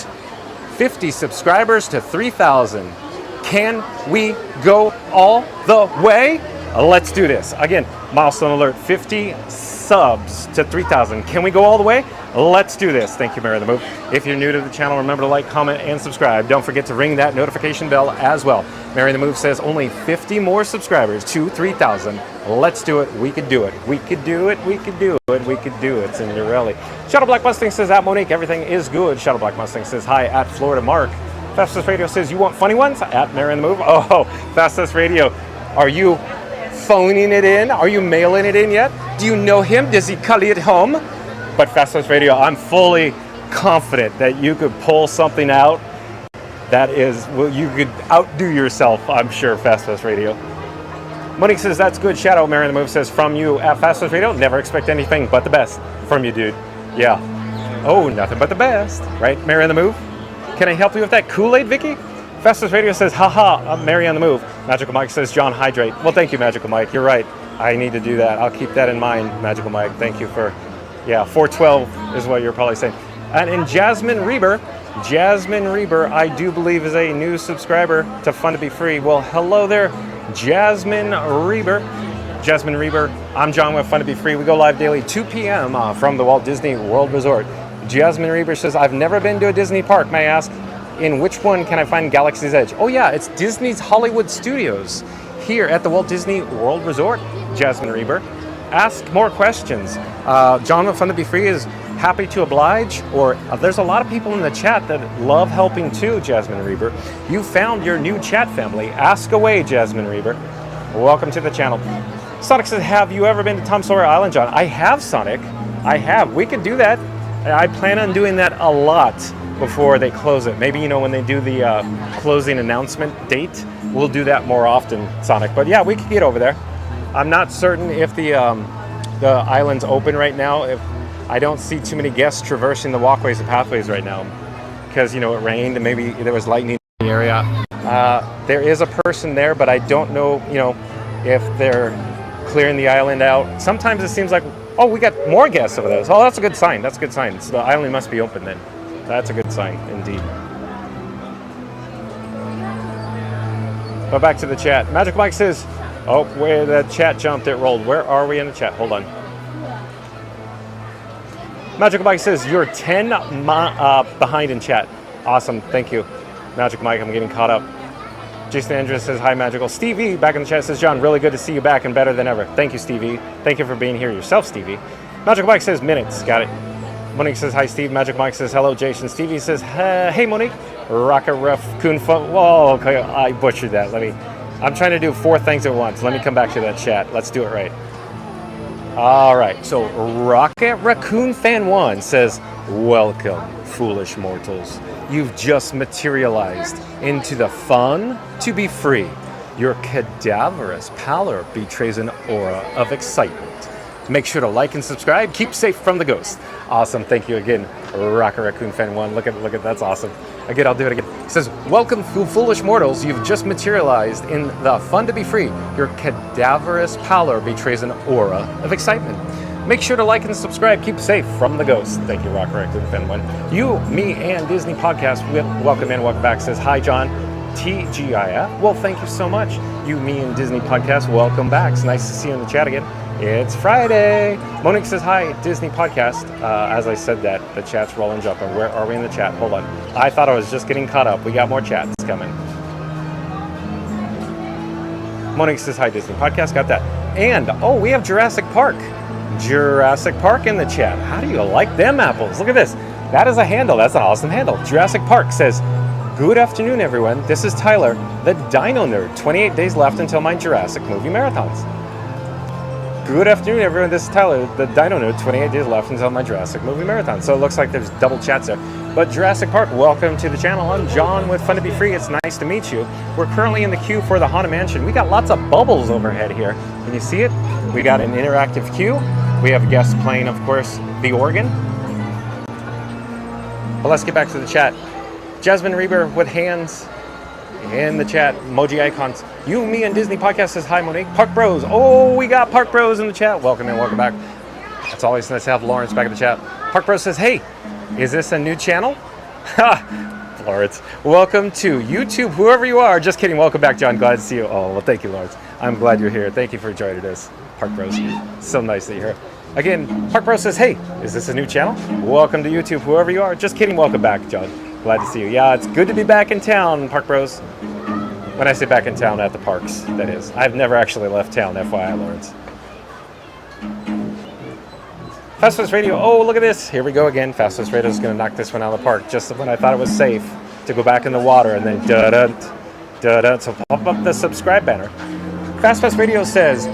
50 subscribers to 3,000. Can we go all the way? Let's do this. Again, milestone alert, 50 subs to 3,000. Can we go all the way? Let's do this. Thank you, Mary on the Move. If you're new to the channel, remember to like, comment, and subscribe. Don't forget to ring that notification bell as well. Mary on the Move says only 50 more subscribers to 3,000. Let's do it. We could do it. We could do it. We could do it. We could do it. Cinderella. Shadow Black Mustang says, at Monique, everything is good. Shadow Black Mustang says, hi, at Florida Mark. Fastest Radio says, you want funny ones? At Mary on the Move. Oh, Fastest Radio. Are you phoning it in? Are you mailing it in yet? Do you know him? Does he call it home? But Fastest Radio, I'm fully confident that you could pull something out that is, well, you could outdo yourself, I'm sure, Fastest Radio. Monique says, that's good. Shadow. Mary on the Move says, from you at Fastest Radio, never expect anything but the best from you, dude. Yeah. Oh, nothing but the best. Right, Mary on the Move? Can I help you with that Kool-Aid, Vicky? Fastest Radio says, haha, I'm Mary on the Move. Magical Mike says, John, hydrate. Well, thank you, Magical Mike. You're right. I need to do that. I'll keep that in mind, Magical Mike. Thank you for, 412 is what you're probably saying. And in Jasmine Reber, I do believe is a new subscriber to Fun to Be Free. Well, hello there, Jasmine Reber. Jasmine Reber. I'm John with Fun to Be Free. We go live daily 2 p.m. From the Walt Disney World Resort. Jasmine Reber says, I've never been to a Disney park. May I ask, in which one can I find Galaxy's Edge? Oh yeah, it's Disney's Hollywood Studios here at the Walt Disney World Resort, Jasmine Reber. Ask more questions. John with Fun to Be Free is happy to oblige, or there's a lot of people in the chat that love helping too, Jasmine Reber. You found your new chat family. Ask away, Jasmine Reber. Welcome to the channel. Sonic says, have you ever been to Tom Sawyer Island, John? I have, Sonic. I have. We could do that. I plan on doing that a lot before they close it. Maybe, when they do the closing announcement date, we'll do that more often, Sonic. But yeah, we could get over there. I'm not certain if the island's open right now. If I don't see too many guests traversing the walkways and pathways right now because, it rained and maybe there was lightning in the area. There is a person there, but I don't know, if they're clearing the island out. Sometimes it seems like, oh, we got more guests over there. Oh, that's a good sign. That's a good sign. So the island must be open then. That's a good sign, indeed. But back to the chat. Magic Mike says, oh, where the chat jumped, it rolled. Where are we in the chat? Hold on. Magic Mike says, you're 10 behind in chat. Awesome, thank you. Magic Mike, I'm getting caught up. Jason Andrews says, hi, Magical. Stevie, back in the chat, says, John, really good to see you back and better than ever. Thank you, Stevie. Thank you for being here yourself, Stevie. Magic Mike says, minutes. Got it. Monique says, hi, Steve. Magic Mike says, hello, Jason. Stevie says, hey, Monique. Rocket Raccoon Foot. Whoa, okay, I butchered that. I'm trying to do 4 things at once. Let me come back to that chat. Let's do it right. All right, so Rocket Raccoon Fan 1 says, welcome, foolish mortals. You've just materialized into the fun to be free. Your cadaverous pallor betrays an aura of excitement. Make sure to like and subscribe. Keep safe from the ghost. Awesome, thank you again, Rocket Raccoon Fan 1. Look at that's awesome. Again, I'll do it again. It says, welcome, foolish mortals. You've just materialized in the fun to be free. Your cadaverous pallor betrays an aura of excitement. Make sure to like and subscribe. Keep safe from the ghost. Thank you, Rocket Raccoon Fan 1. You, me, and Disney Podcast, welcome in, welcome back, says, hi, John. TGIF. Well, thank you so much. You, me, and Disney Podcast, welcome back. It's nice to see you in the chat again. It's Friday. Monique says, hi, Disney Podcast. As I said that, the chat's rolling jumping. Where are we in the chat? Hold on. I thought I was just getting caught up. We got more chats coming. Monique says, hi, Disney Podcast. Got that. And, oh, we have Jurassic Park. Jurassic Park in the chat. How do you like them apples? Look at this. That is a handle. That's an awesome handle. Jurassic Park says, good afternoon, everyone. This is Tyler, the Dino Nerd. 28 days left until my Jurassic movie marathons. Good afternoon, everyone. This is Tyler, the Dino Nerd. 28 days left until my Jurassic movie marathon. So it looks like there's double chats there. But Jurassic Park, welcome to the channel. I'm John with Fun to Be Free. It's nice to meet you. We're currently in the queue for the Haunted Mansion. We got lots of bubbles overhead here. Can you see it? We got an interactive queue. We have guests playing, of course, the organ. But let's get back to the chat. Jasmine Reber with hands in the chat, emoji icons. You, me, and Disney Podcast says, hi, Monique. Park Bros. Oh, we got Park Bros in the chat. Welcome in, welcome back. It's always nice to have Lawrence back in the chat. Park Bros says, hey, is this a new channel? Ha, Lawrence. Welcome to YouTube, whoever you are. Just kidding. Welcome back, John. Glad to see you. Oh, well, thank you, Lawrence. I'm glad you're here. Thank you for joining us, Park Bros. So nice that you're here. Again, Park Bros says, hey, is this a new channel? Welcome to YouTube, whoever you are. Just kidding. Welcome back, John. Glad to see you. Yeah, it's good to be back in town, Park Bros. When I say back in town, at the parks, that is. I've never actually left town, FYI, Lawrence. Fast Fest Radio. Oh, look at this. Here we go again. Fast Fest Radio is going to knock this one out of the park just when I thought it was safe to go back in the water, and then da-da. So pop up the subscribe banner. Fast Fest Radio says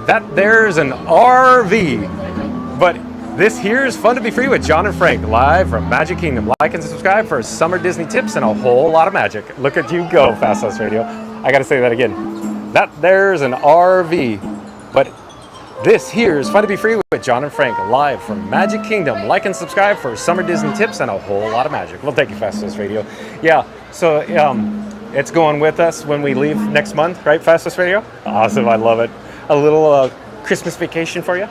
that there's an RV, but this here's Fun to Be Free with John and Frank, live from Magic Kingdom. Like and subscribe for summer Disney tips and a whole lot of magic. Look at you go, Fast Fest Radio. I got to say that again. That there's an RV, but this here's Fun to Be Free with John and Frank, live from Magic Kingdom. Like and subscribe for summer Disney tips and a whole lot of magic. Well, thank you, Fast Fest Radio. Yeah, so it's going with us when we leave next month, right, Fast Fest Radio? Awesome, I love it. A little Christmas vacation for you.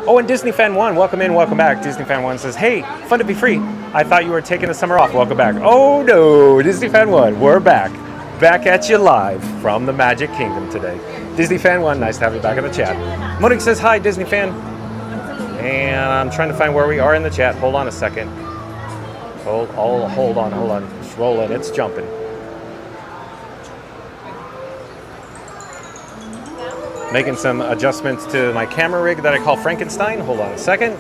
Oh, and Disney Fan 1, welcome in, welcome back. Disney Fan 1 says, hey, Fun to Be Free. I thought you were taking the summer off. Welcome back. Oh, no, Disney Fan 1, we're back. back at you live from the Magic Kingdom today. Disney Fan 1, nice to have you back in the chat. Monique says, hi, Disney Fan. And I'm trying to find where we are in the chat. Hold on a second. Hold on. Just roll it. It's jumping. Making some adjustments to my camera rig that I call Frankenstein. Hold on a second.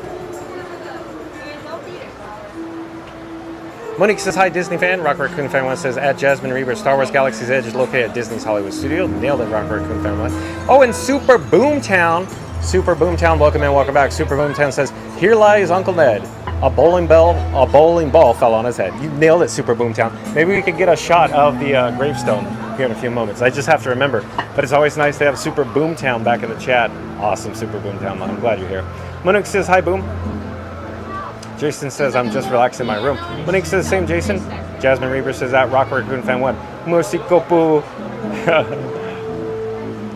Monique says, hi, Disney Fan. Rock Raccoon Fan 1 says, at Jasmine Reaver, Star Wars Galaxy's Edge is located at Disney's Hollywood Studio. Nailed it, Rock Raccoon Fan 1. Oh, and Super Boomtown. Super Boomtown, welcome in, welcome back. Super Boomtown says, here lies Uncle Ned. A bowling ball fell on his head. You nailed it, Super Boomtown. Maybe we could get a shot of the gravestone here in a few moments. I just have to remember. But it's always nice to have Super Boomtown back in the chat. Awesome, Super Boomtown. I'm glad you're here. Monique says, hi, Boom. Jason says, I'm just relaxing in my room. Monique says, same, Jason. Jasmine Reaver says, at Rock Raccoon Fan 1. Musikopu.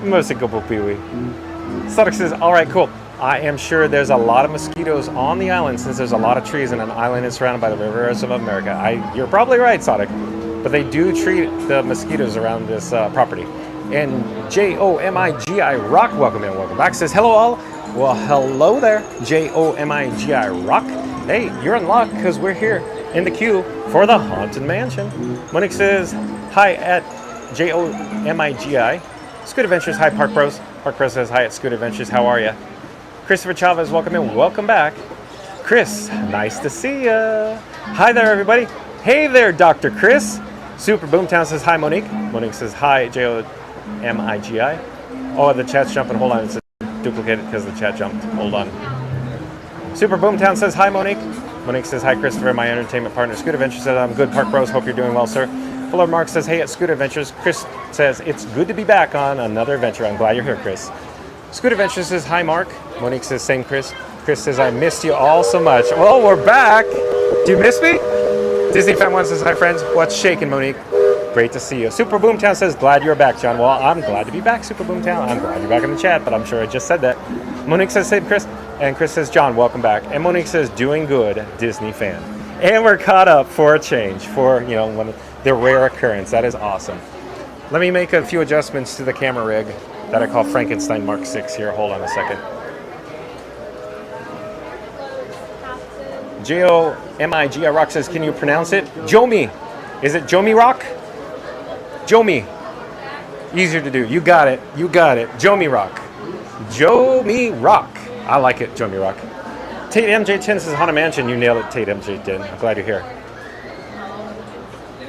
Musikopu Peewee. Sonic says, all right, cool. I am sure there's a lot of mosquitoes on the island since there's a lot of trees and an island is surrounded by the rivers of America. You're probably right, Sonic. But they do treat the mosquitoes around this property. And Jomigi Rock, welcome in, welcome back, says, hello all. Well, hello there, Jomigi Rock. Hey, you're in luck because we're here in the queue for the Haunted Mansion. Monique says, hi at Jomigi. Scoot Adventures, hi Park Bros. Park Bros says, hi at Scoot Adventures, how are ya? Christopher Chavez, welcome in, welcome back. Chris, nice to see ya. Hi there, everybody. Hey there, Dr. Chris. Super Boomtown says, hi Monique. Monique says, hi Jomigi. Oh, the chat's jumping, hold on, it's duplicated because the chat jumped, hold on. Super Boomtown says, hi Monique. Monique says, hi Christopher, my entertainment partner. Scoot Adventures says, I'm good, Park Bros, hope you're doing well, sir. Fuller Mark says, hey at Scoot Adventures. Chris says, it's good to be back on another adventure. I'm glad you're here, Chris. Scoot Adventures says, hi Mark. Monique says, same Chris. Chris says, I missed you all so much. Well, we're back. Do you miss me? Disney Fan 1 says, hi friends. What's shaking, Monique? Great to see you. Super Boomtown says, glad you're back, John. Well, I'm glad to be back, Super Boomtown. I'm glad you're back in the chat, but I'm sure I just said that. Monique says, same Chris. And Chris says, John, welcome back. And Monique says, doing good, Disney Fan. And we're caught up for a change, for, one of the rare occurrence. That is awesome. Let me make a few adjustments to the camera rig that I call Frankenstein Mark 6 here. Hold on a second. Jomigi Rock says, can you pronounce it? Jomi. Is it Jomi Rock? Jomi. Easier to do. You got it. You got it. Jomi Rock. Jomi Rock. I like it, Jomi Rock. Tate MJ10 says, Haunted Mansion. You nailed it, Tate MJ10. I'm glad you're here.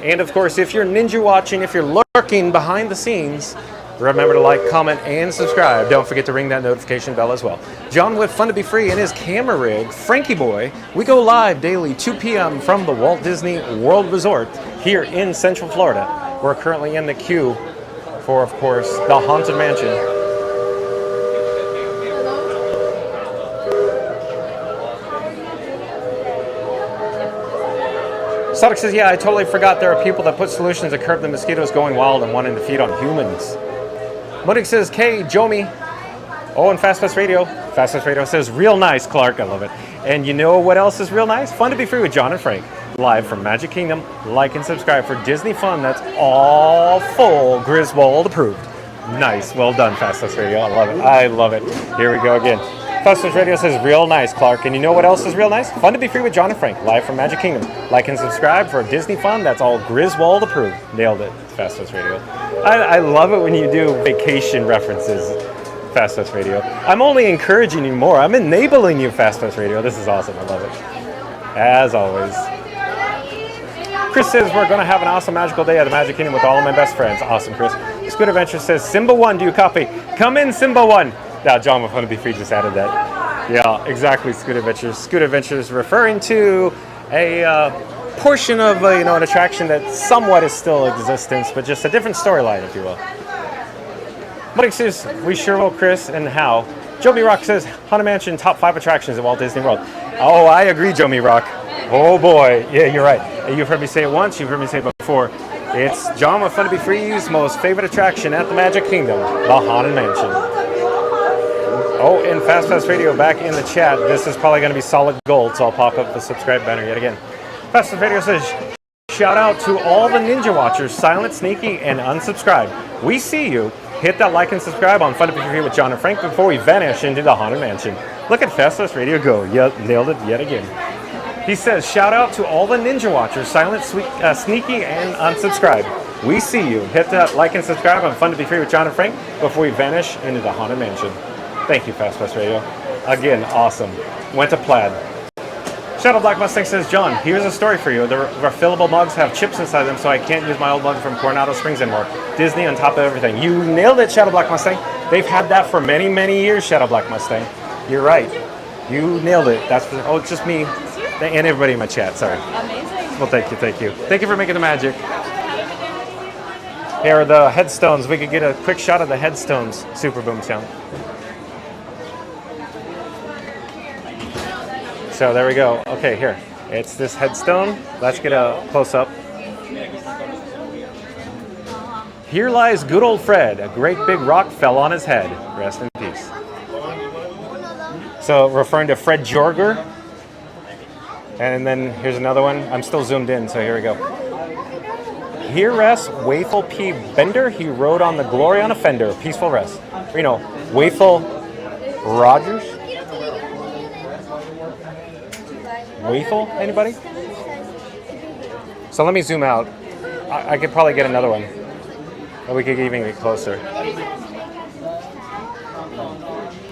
And of course, if you're ninja watching, if you're lurking behind the scenes, remember to like, comment, and subscribe. Don't forget to ring that notification bell as well. John with Fun to Be Free and his camera rig, Frankie Boy. We go live daily, 2 p.m. from the Walt Disney World Resort here in Central Florida. We're currently in the queue for, of course, the Haunted Mansion. Sonic says, yeah, I totally forgot there are people that put solutions to curb the mosquitoes going wild and wanting to feed on humans. Monique says, K, Jomi. Oh, and Fast Fast Radio. Fast Fast Radio says, real nice, Clark. I love it. And you know what else is real nice? Fun to Be Free with John and Frank. Live from Magic Kingdom. Like and subscribe for Disney fun that's all full Griswold approved. Nice. Well done, Fast Fast Radio. I love it. I love it. Here we go again. Fast Fast Radio says, real nice, Clark. And you know what else is real nice? Fun to Be Free with John and Frank. Live from Magic Kingdom. Like and subscribe for Disney fun that's all Griswold approved. Nailed it, Fast Fast Radio. I love it when you do vacation references, Fast Fast Radio. I'm only encouraging you more. I'm enabling you, Fast Fast Radio. This is awesome. I love it. As always. Chris says, we're going to have an awesome magical day at the Magic Kingdom with all of my best friends. Awesome, Chris. Scoot Adventure says, Simba 1, do you copy? Come in, Simba 1. Now, John with Fun to Be Free just added that. Yeah, exactly, Scoot Adventures. Scoot Adventures referring to a portion of an attraction that somewhat is still in existence, but just a different storyline, if you will. Monique says, we sure will, Chris, and how? Jomi Rock says, Haunted Mansion, top 5 attractions at Walt Disney World. Oh, I agree, Jomi Rock. Oh, boy. Yeah, you're right. You've heard me say it once. You've heard me say it before. It's John with Fun to Be Free's most favorite attraction at the Magic Kingdom, the Haunted Mansion. Oh, and Fast Fast Radio back in the chat. This is probably going to be solid gold, so I'll pop up the subscribe banner yet again. Fast Fast Radio says, Shout out to all the Ninja Watchers, silent, sneaky, and unsubscribed. We see you. Hit that like and subscribe on Fun to Be Free with John and Frank before we vanish into the Haunted Mansion. Look at Fast West Radio go. Yep, nailed it yet again. He says, shout out to all the Ninja Watchers, silent, sneaky, and unsubscribed. We see you. Hit that like and subscribe on Fun to Be Free with John and Frank before we vanish into the Haunted Mansion. Thank you, Fast West Radio. Again, awesome. Went to Plaid. Shadow Black Mustang says, John, here's a story for you. The refillable mugs have chips inside them, so I can't use my old mug from Coronado Springs anymore. Disney on top of everything. You nailed it, Shadow Black Mustang. They've had that for many, many years, Shadow Black Mustang. You're right. You nailed it. That's for, oh, it's just me and everybody in my chat. Sorry. Amazing. Well, thank you, thank you. Thank you for making the magic. Here are the headstones. We could get a quick shot of the headstones. Super boom sound. So there we go. Okay, here. It's this headstone. Let's get a close-up. Here lies good old Fred. A great big rock fell on his head. Rest in peace. So referring to Fred Jorger. And then here's another one. I'm still zoomed in, so here we go. Here rests Waithel P. Bender. He rode on the glory on a fender. Peaceful rest. You know, Waithel Rogers? Waithel? Anybody? So let me zoom out. I could probably get another one. Or we could even get closer.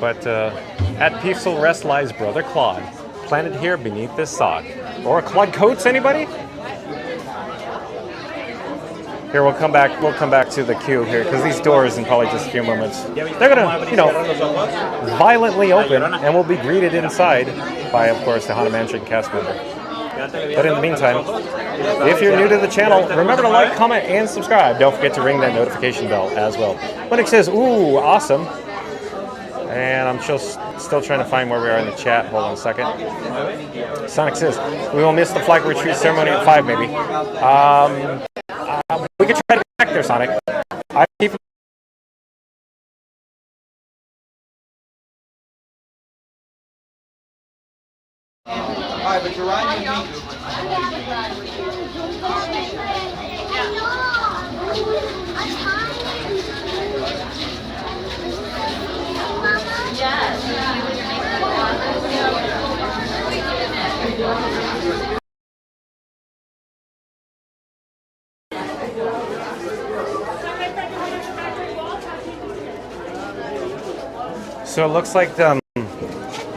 But at peaceful rest lies Brother Claude, planted here beneath this sod. Or Claude Coates, anybody? Here, we'll come back to the queue here, because these doors in probably just a few moments, they're gonna, you know, violently open, and we'll be greeted inside by, of course, the Haunted Mansion cast member. But in the meantime, if you're new to the channel, remember to like, comment, and subscribe. Don't forget to ring that notification bell as well. Linux says, ooh, awesome. And I'm still trying to find where we are in the chat. Hold on a second. Sonic says, we will miss the flag retreat ceremony at 5, maybe. We could try to get back there, Sonic. I keep. Alright, but you're riding your feet. So it looks like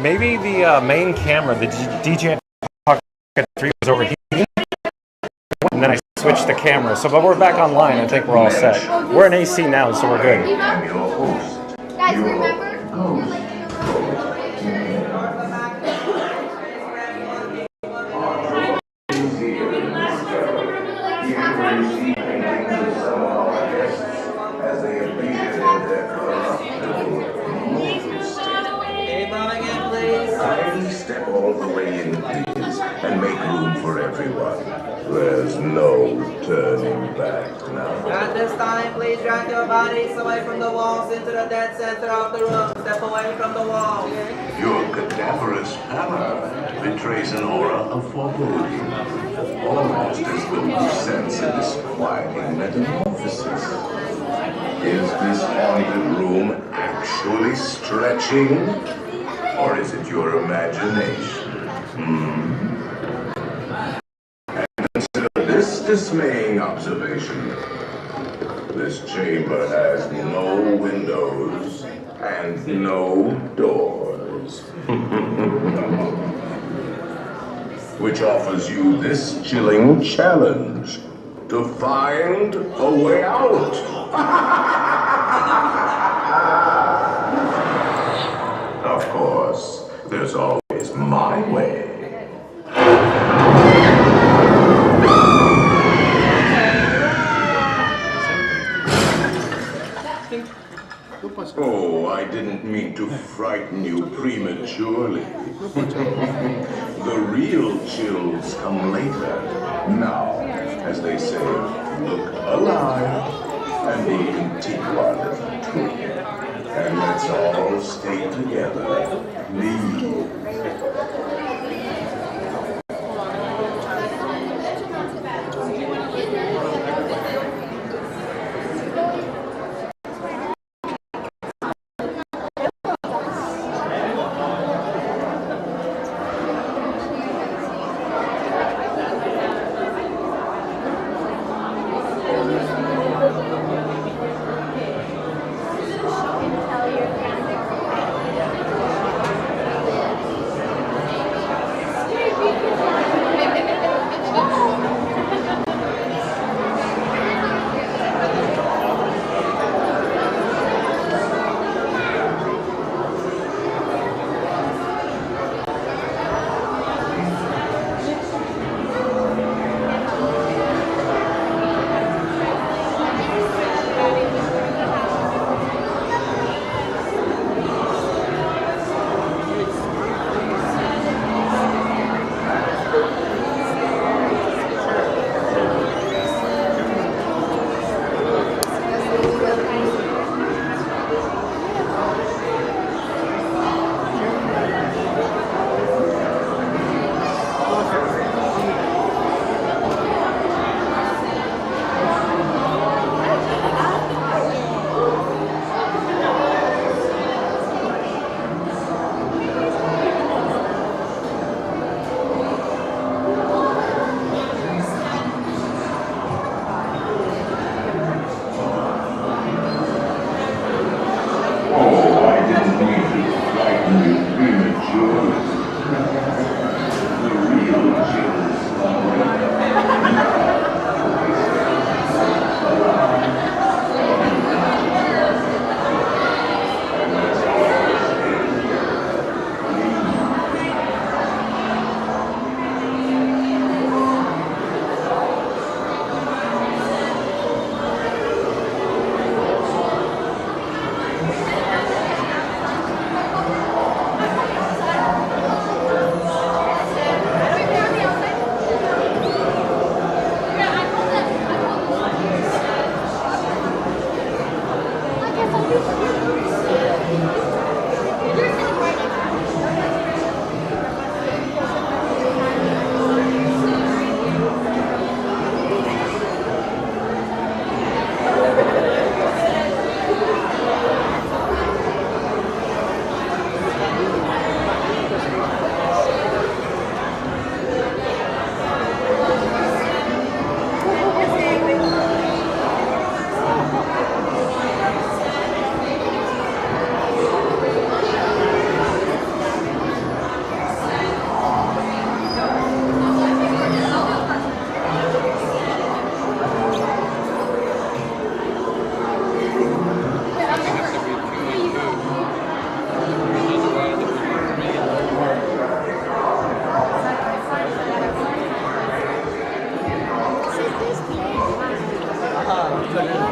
maybe the main camera, the DJ Pocket 3 was overheating, and then I switched the camera. So, but we're back online. I think we're all set. We're in AC now, so we're good. Guys, remember? Step all the way in, please, and make room for everyone. There's no turning back now. At this time, please drag your bodies away from the walls into the dead center of the room. Step away from the walls. Your cadaverous pallor betrays an aura of foreboding, almost as though you sense a disquieting metamorphosis. Is this haunted room actually stretching? Or is it your imagination? And consider this dismaying observation. This chamber has no windows and no doors. Which offers you this chilling challenge to find a way out. Of course, there's always my way. Oh, I didn't mean to frighten you prematurely. The real chills come later. Now, as they say, look alive and be contiguous too. And let's all stay together. Please.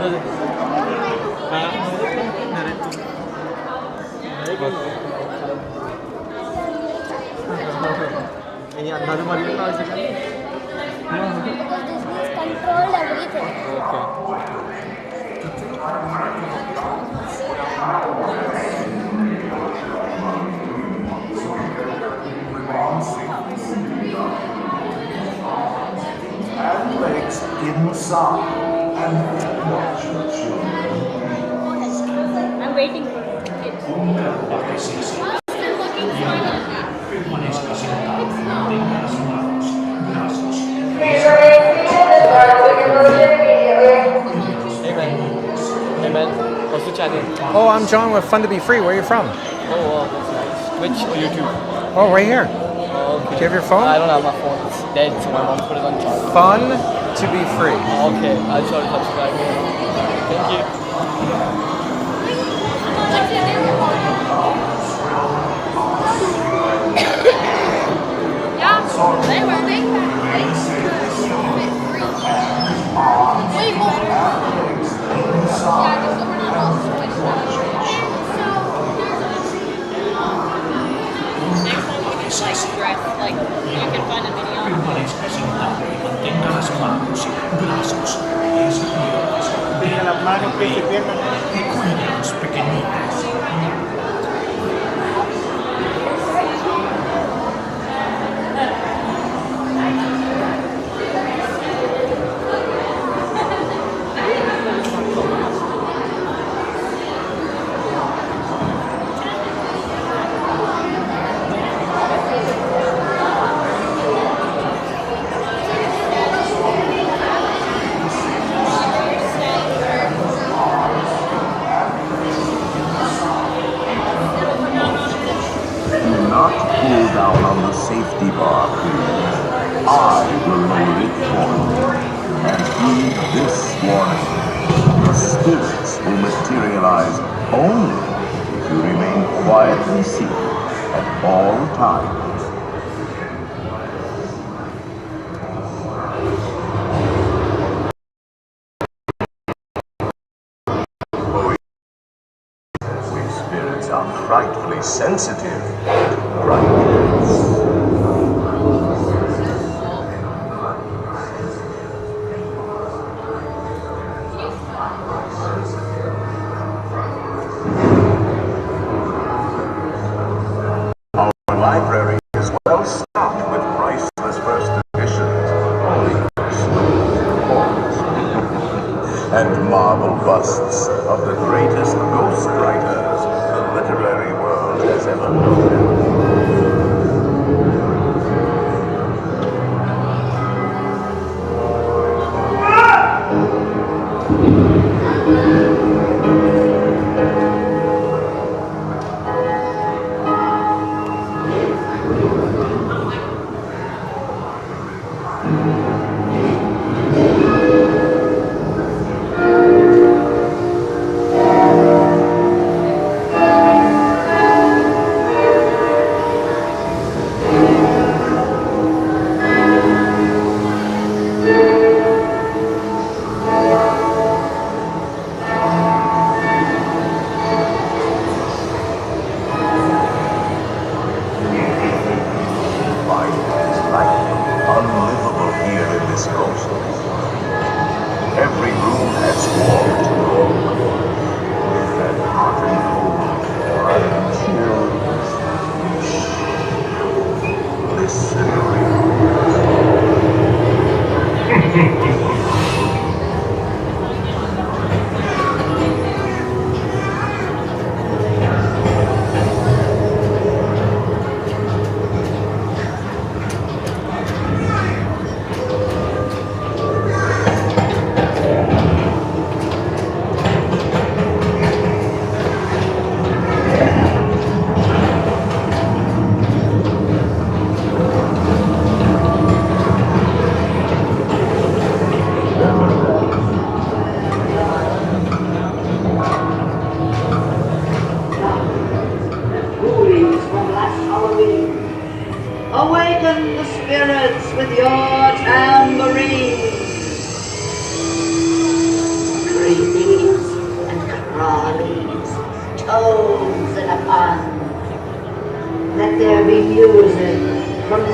Ini another one you know, Because Disney's controlled everything. And legs inside. And watch the children. I'm waiting for it. Hey man, what's the channel? Oh, I'm John with Fun to Be Free. Where are you from? Oh wow, that's nice. Twitch or YouTube? Oh, right here. Oh, okay. Do you have your phone? I don't have my phone. It's dead, so my mom put it on charge. Fun to Be Free. Oh, okay, I'll try to subscribe. Thank you. Yeah, they were big. Wait, more. Yeah, just so we're not all switched up. Next time we can just like dress like you can find a video. Tenga las manos, pies y piernas. Not pull down on the safety bar, please. I will lower it for you. And heed this warning. The spirits will materialize only if you remain quietly seated at all times. We spirits are frightfully sensitive to brightness. Our library is well stocked with priceless first editions, holy and marble busts of the greatest ghost writers the literary world has ever known. Unlivable here in this ghost. Every room has warmed to with that hot and cold, chilled, blissful.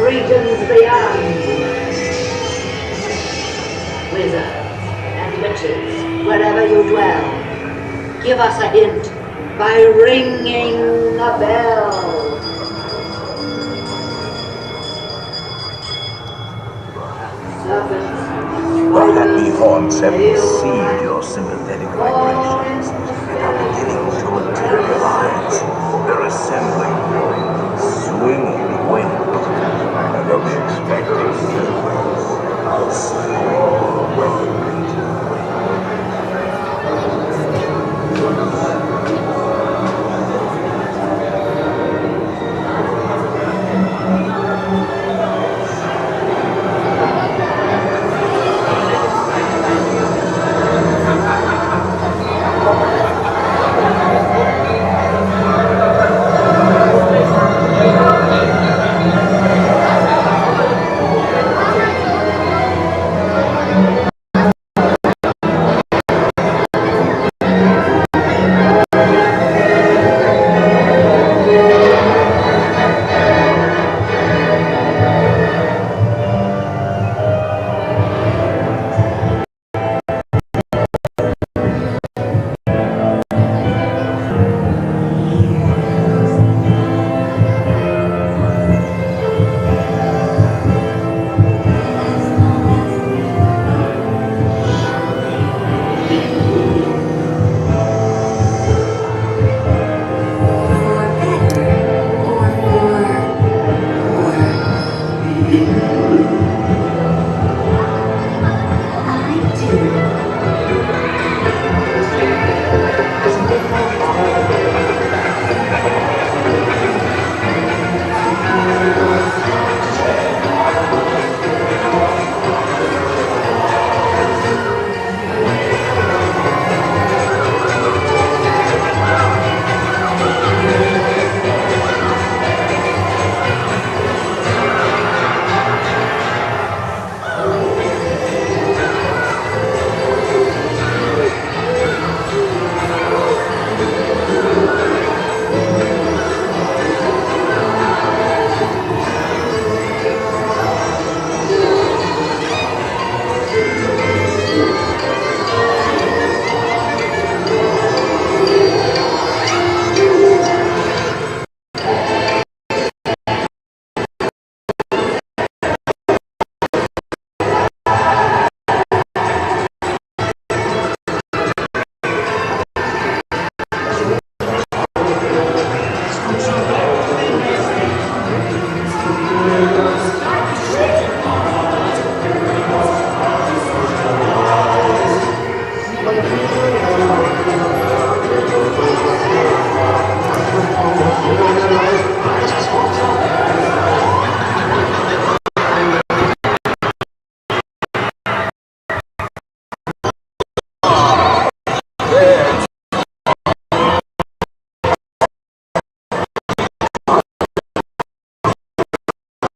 regions beyond. Wizards and witches, wherever you dwell, give us a hint by ringing a bell. The happy haunts have received your sympathetic vibrations and are beginning to materialize. They're assembling, swinging wind, and they'll be expecting you. I'll say welcome to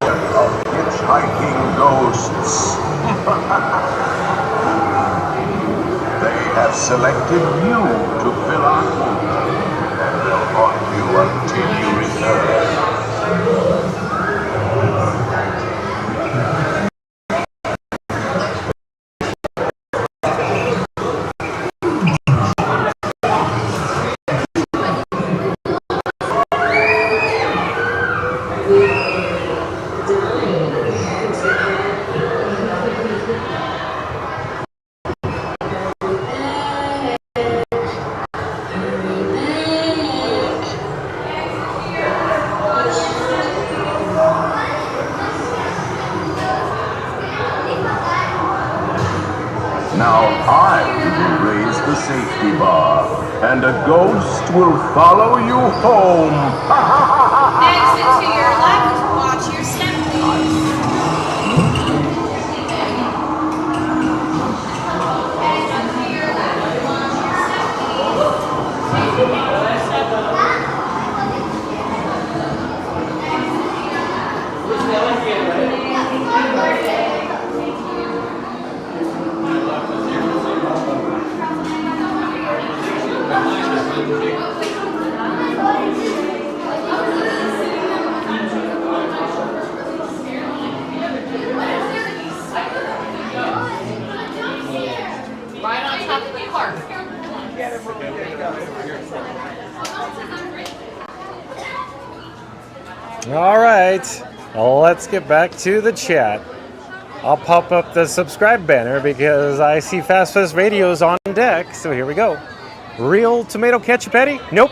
the hitchhiking ghosts. They have selected you to fill our kingdom, and they'll haunt you until you return. Now I will raise the safety bar, and a ghost will follow you home. Next and to your left, watch your step, please. And to your left, watch your step, please. All right, let's get back to the chat. I'll pop up the subscribe banner because I see Fast Fest Radio's on deck. So here we go. Real tomato ketchup Eddie? Nope.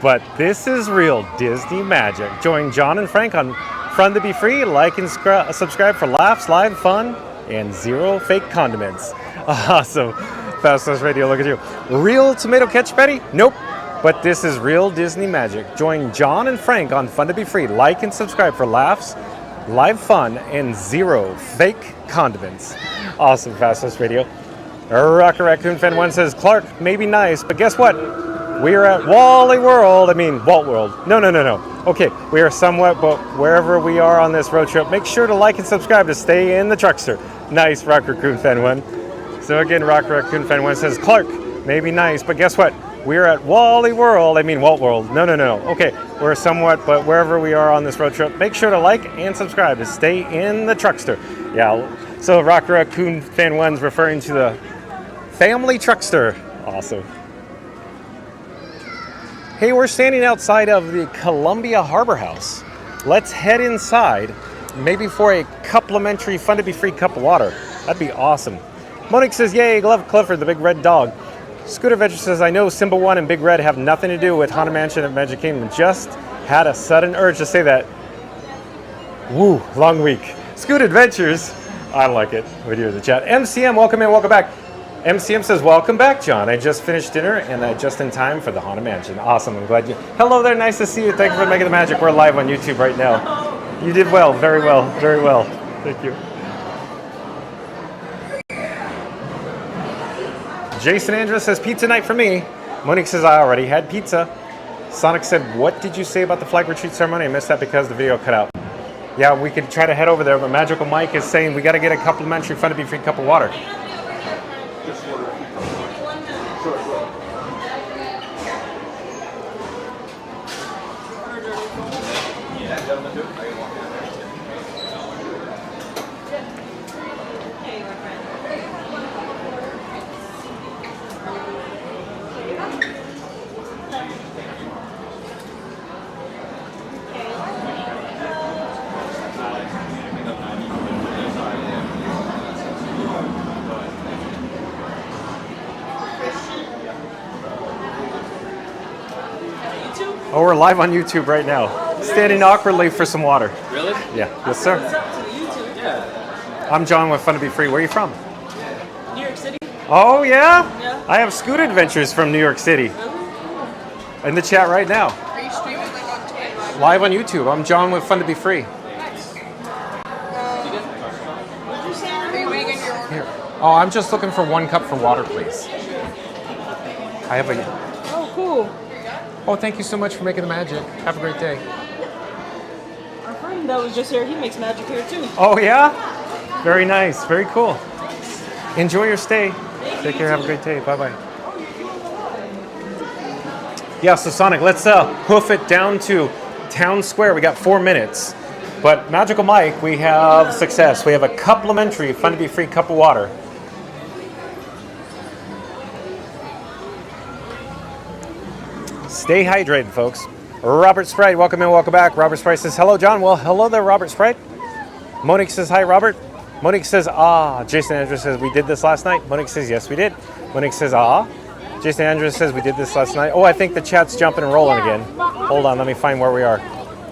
But this is real Disney magic. Join John and Frank on Fun to Be Free. Like and subscribe for laughs, live fun, and zero fake condiments. Awesome. Fast Fest Radio, look at you. Real tomato ketchup Eddie? Nope. But this is real Disney magic. Join John and Frank on Fun to Be Free. Like and subscribe for laughs, live fun, and zero fake condiments. Awesome, Fast Fest Radio. Rocker Raccoon Fan 1 says, Clark may be nice, but guess what? We are at Walt World. No. Okay, we are somewhat, but wherever we are on this road trip, make sure to like and subscribe to stay in the truckster. Nice, Rocker Raccoon Fan 1. So again, Rocker Raccoon Fan 1 says, Clark may be nice, but guess what? We're at Walt World. No. Okay, we're somewhat, but wherever we are on this road trip, make sure to like and subscribe to stay in the truckster. Yeah, so Rocker Raccoon Fan 1's referring to the family truckster. Awesome. Hey, we're standing outside of the Columbia Harbor House. Let's head inside, maybe for a complimentary Fun to Be Free cup of water. That'd be awesome. Monique says, yay, love Clifford, the big red dog. Scooter Venture says, I know Simba 1 and Big Red have nothing to do with Haunted Mansion at Magic Kingdom. Just had a sudden urge to say that. Woo, long week. Scoot Adventures. I like it. We do in the chat. MCM, welcome in, welcome back. MCM says, welcome back, John. I just finished dinner and just in time for the Haunted Mansion. Awesome, I'm glad you... Hello there, nice to see you. Thank you for making the magic. We're live on YouTube right now. You did well, very well, very well. Thank you. Jason Andrews says, pizza night for me. Monique says, I already had pizza. Sonic said, what did you say about the flag retreat ceremony? I missed that because the video cut out. Yeah, we could try to head over there, but Magical Mike is saying we got to get a complimentary Fun to Be Free cup of water. Oh, we're live on YouTube right now. Standing awkwardly for some water. Really? Yeah. Yes, sir. Yeah. I'm John with Fun to Be Free. Where are you from? New York City. Oh, yeah? Yeah. I have Scoot Adventures from New York City. In the chat right now. Are you streaming like on Twitch? Live on YouTube. I'm John with Fun to Be Free. Nice. What did you say? Are you making your order? Here. Oh, I'm just looking for 1 cup for water, please. I have a... Oh, cool. Oh, thank you so much for making the magic. Have a great day. Our friend that was just here, he makes magic here too. Oh, yeah? Very nice. Very cool. Enjoy your stay. Take care. Have a great day. Bye-bye. Yeah, so Sonic, let's hoof it down to Town Square. We got 4 minutes. But Magical Mike, we have success. We have a complimentary Fun to Be Free cup of water. Stay hydrated, folks. Robert Sprite, welcome in, welcome back. Robert Sprite says, hello, John. Well, hello there, Robert Sprite. Monique says, hi, Robert. Monique says, ah. Jason Andrews says, we did this last night. Monique says, yes, we did. Monique says, ah. Jason Andrews says, we did this last night. Oh, I think the chat's jumping and rolling again. Hold on, let me find where we are.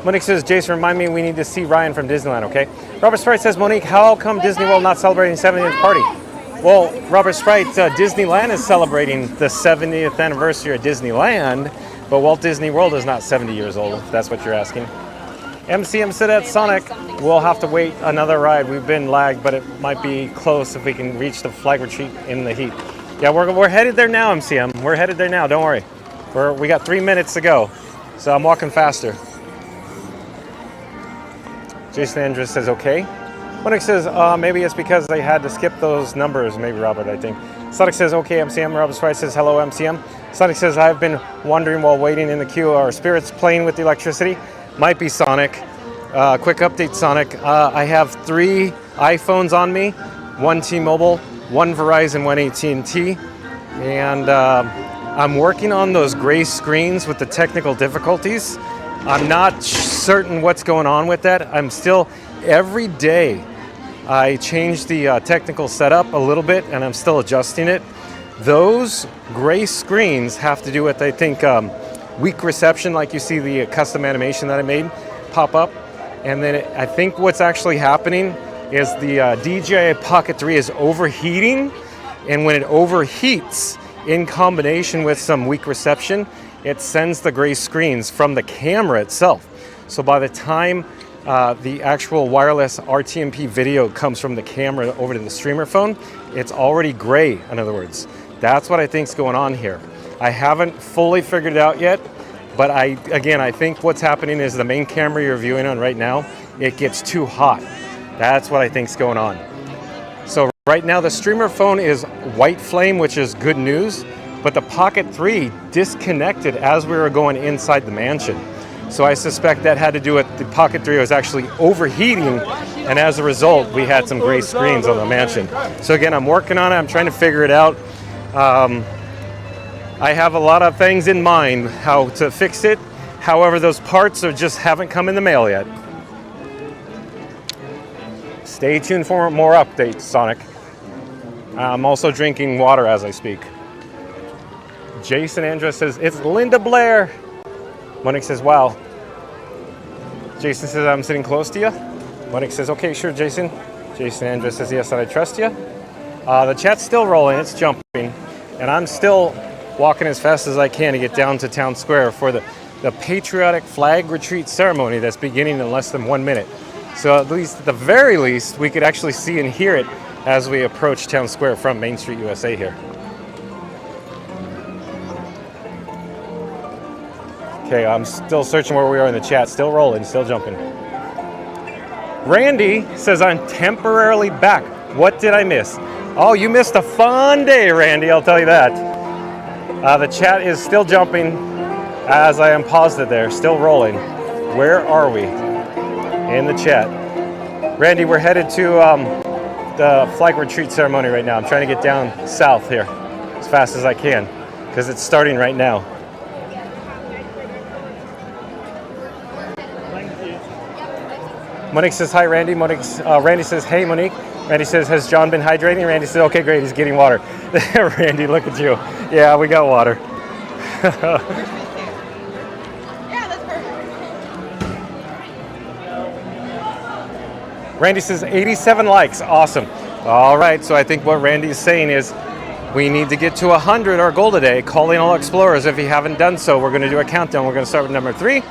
Monique says, Jason, remind me we need to see Ryan from Disneyland, okay? Robert Sprite says, Monique, how come Disney World not celebrating 70th party? Well, Robert Sprite, Disneyland is celebrating the 70th anniversary of Disneyland, but Walt Disney World is not 70 years old, if that's what you're asking. MCM said at Sonic, we'll have to wait another ride. We've been lagged, but it might be close if we can reach the flag retreat in the heat. Yeah, we're headed there now, MCM. We're headed there now, don't worry. We got 3 minutes to go, so I'm walking faster. Jason Andrews says, okay. Monique says, maybe it's because they had to skip those numbers. Maybe Robert, I think. Sonic says, okay, MCM. Robert Sprite says, hello, MCM. Sonic says, I've been wondering while waiting in the queue, are spirits playing with the electricity? Might be Sonic. Quick update, Sonic. I have 3 iPhones on me, 1 T-Mobile, 1 Verizon, 1 AT&T. And I'm working on those gray screens with the technical difficulties. I'm not certain what's going on with that. I'm still, every day, I change the technical setup a little bit, and I'm still adjusting it. Those gray screens have to do with, I think, weak reception, like you see the custom animation that I made pop up. And then I think what's actually happening is the DJI Pocket 3 is overheating, and when it overheats in combination with some weak reception, it sends the gray screens from the camera itself. So by the time the actual wireless RTMP video comes from the camera over to the streamer phone, it's already gray, in other words. That's what I think's going on here. I haven't fully figured it out yet, but I think what's happening is the main camera you're viewing on right now, it gets too hot. That's what I think's going on. So right now the streamer phone is white flame, which is good news, but the Pocket 3 disconnected as we were going inside the mansion. So I suspect that had to do with the Pocket 3 was actually overheating, and as a result, we had some gray screens on the mansion. So again, I'm working on it. I'm trying to figure it out. I have a lot of things in mind how to fix it. However, those parts just haven't come in the mail yet. Stay tuned for more updates, Sonic. I'm also drinking water as I speak. Jason Andrews says, it's Linda Blair. Monique says, wow. Jason says, I'm sitting close to you. Monique says, okay, sure, Jason. Jason Andrews says, yes, and I trust you. The chat's still rolling, it's jumping. And I'm still walking as fast as I can to get down to Town Square for the patriotic flag retreat ceremony that's beginning in less than 1 minute. So at the very least, we could actually see and hear it as we approach Town Square from Main Street, USA here. Okay, I'm still searching where we are in the chat. Still rolling, still jumping. Randy says, I'm temporarily back. What did I miss? Oh, you missed a fun day, Randy, I'll tell you that. The chat is still jumping as I am paused it there, still rolling. Where are we in the chat? Randy, we're headed to the flag retreat ceremony right now. I'm trying to get down south here as fast as I can because it's starting right now. Monique says, hi, Randy. Randy says, hey, Monique. Randy says, has John been hydrating? Randy says, okay, great, he's getting water. Randy, look at you. Yeah, we got water. Yeah, that's perfect. Randy says, 87 likes. Awesome. All right, so I think what Randy's saying is we need to get to 100, our goal today. Calling all explorers. If you haven't done so, we're going to do a countdown. We're going to start with number 3.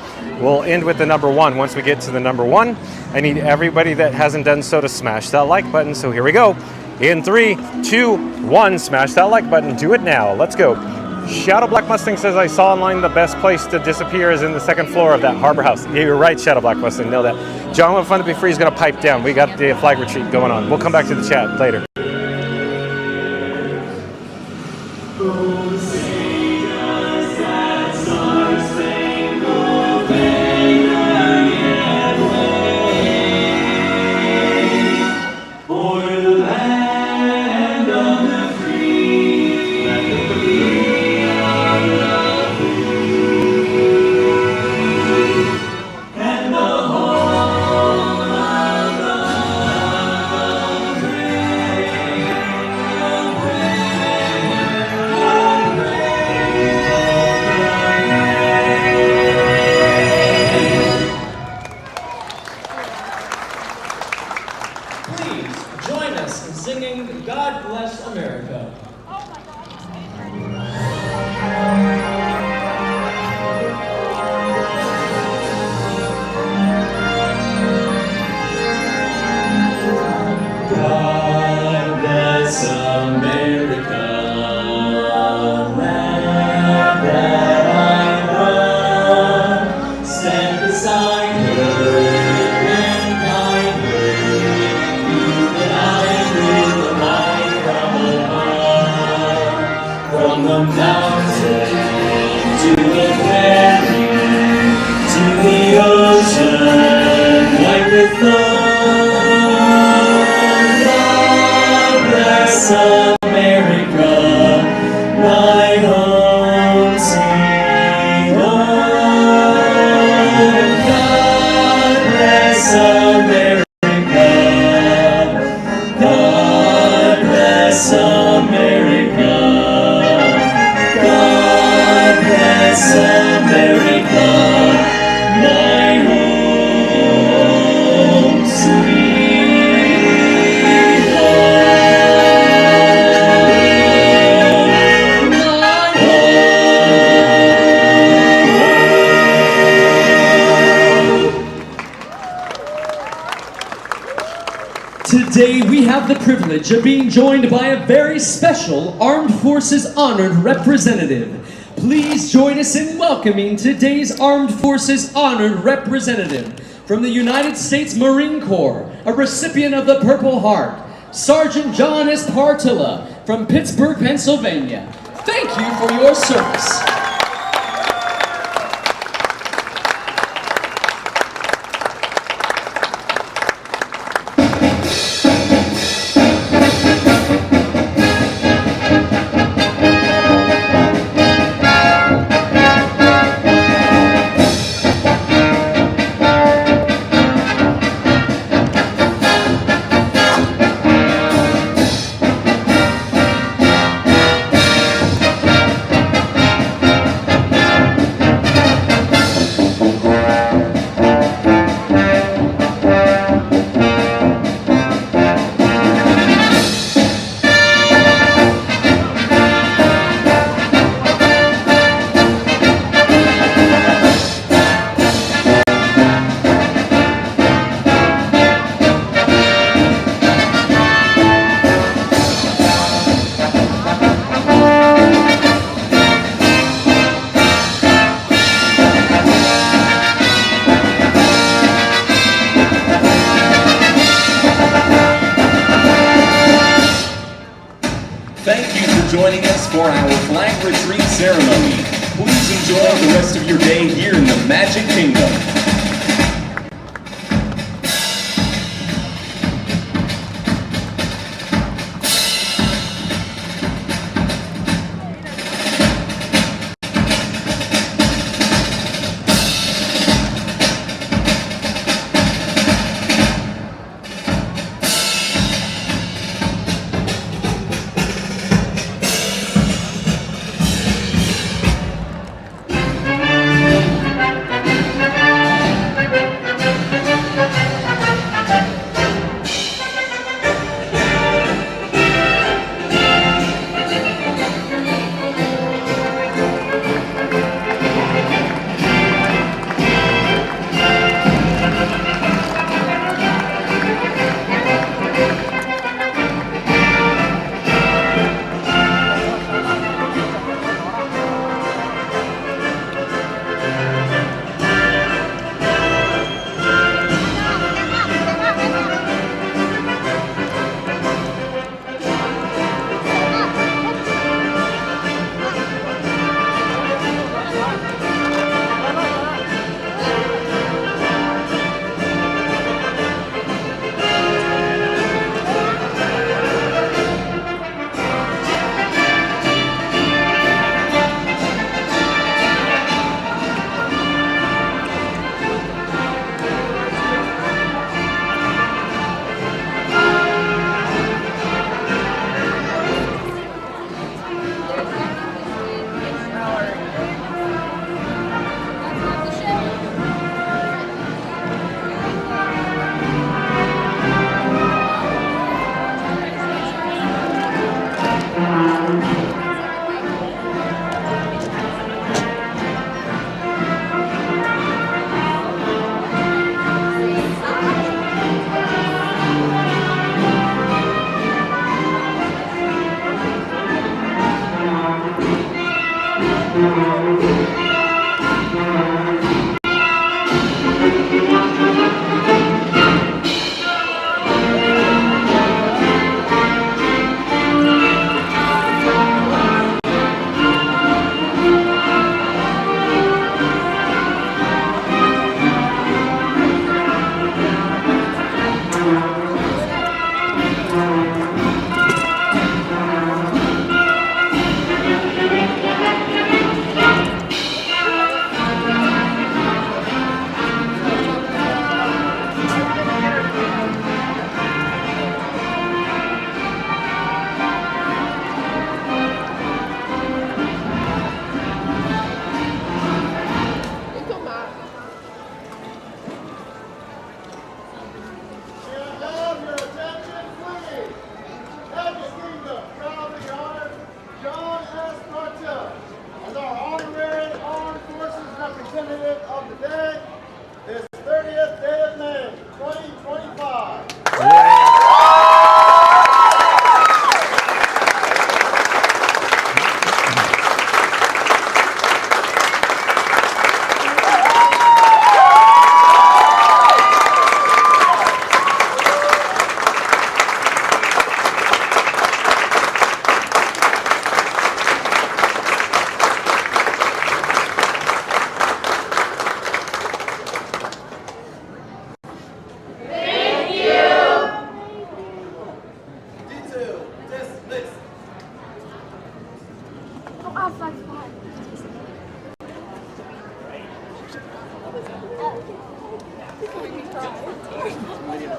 We'll end with the number 1. Once we get to the number 1, I need everybody that hasn't done so to smash that like button. So here we go. In 3, 2, 1, smash that like button. Do it now. Let's go. Shadow Black Mustang says, I saw online the best place to disappear is in the second floor of that Harbor House. Yeah, you're right, Shadow Black Mustang. Know that. John Will Fun to Be Free is going to pipe down. We got the flag retreat going on. We'll come back to the chat later. God Today we have the privilege of being joined by a very special Armed Forces Honored Representative. Please join us in welcoming today's Armed Forces Honored Representative from the United States Marine Corps, a recipient of the Purple Heart, Sergeant John S. Partilla from Pittsburgh, Pennsylvania. Thank you for your service. Thank you for joining us for our flag retreat ceremony. Please enjoy the rest of your day here in the Magic Kingdom.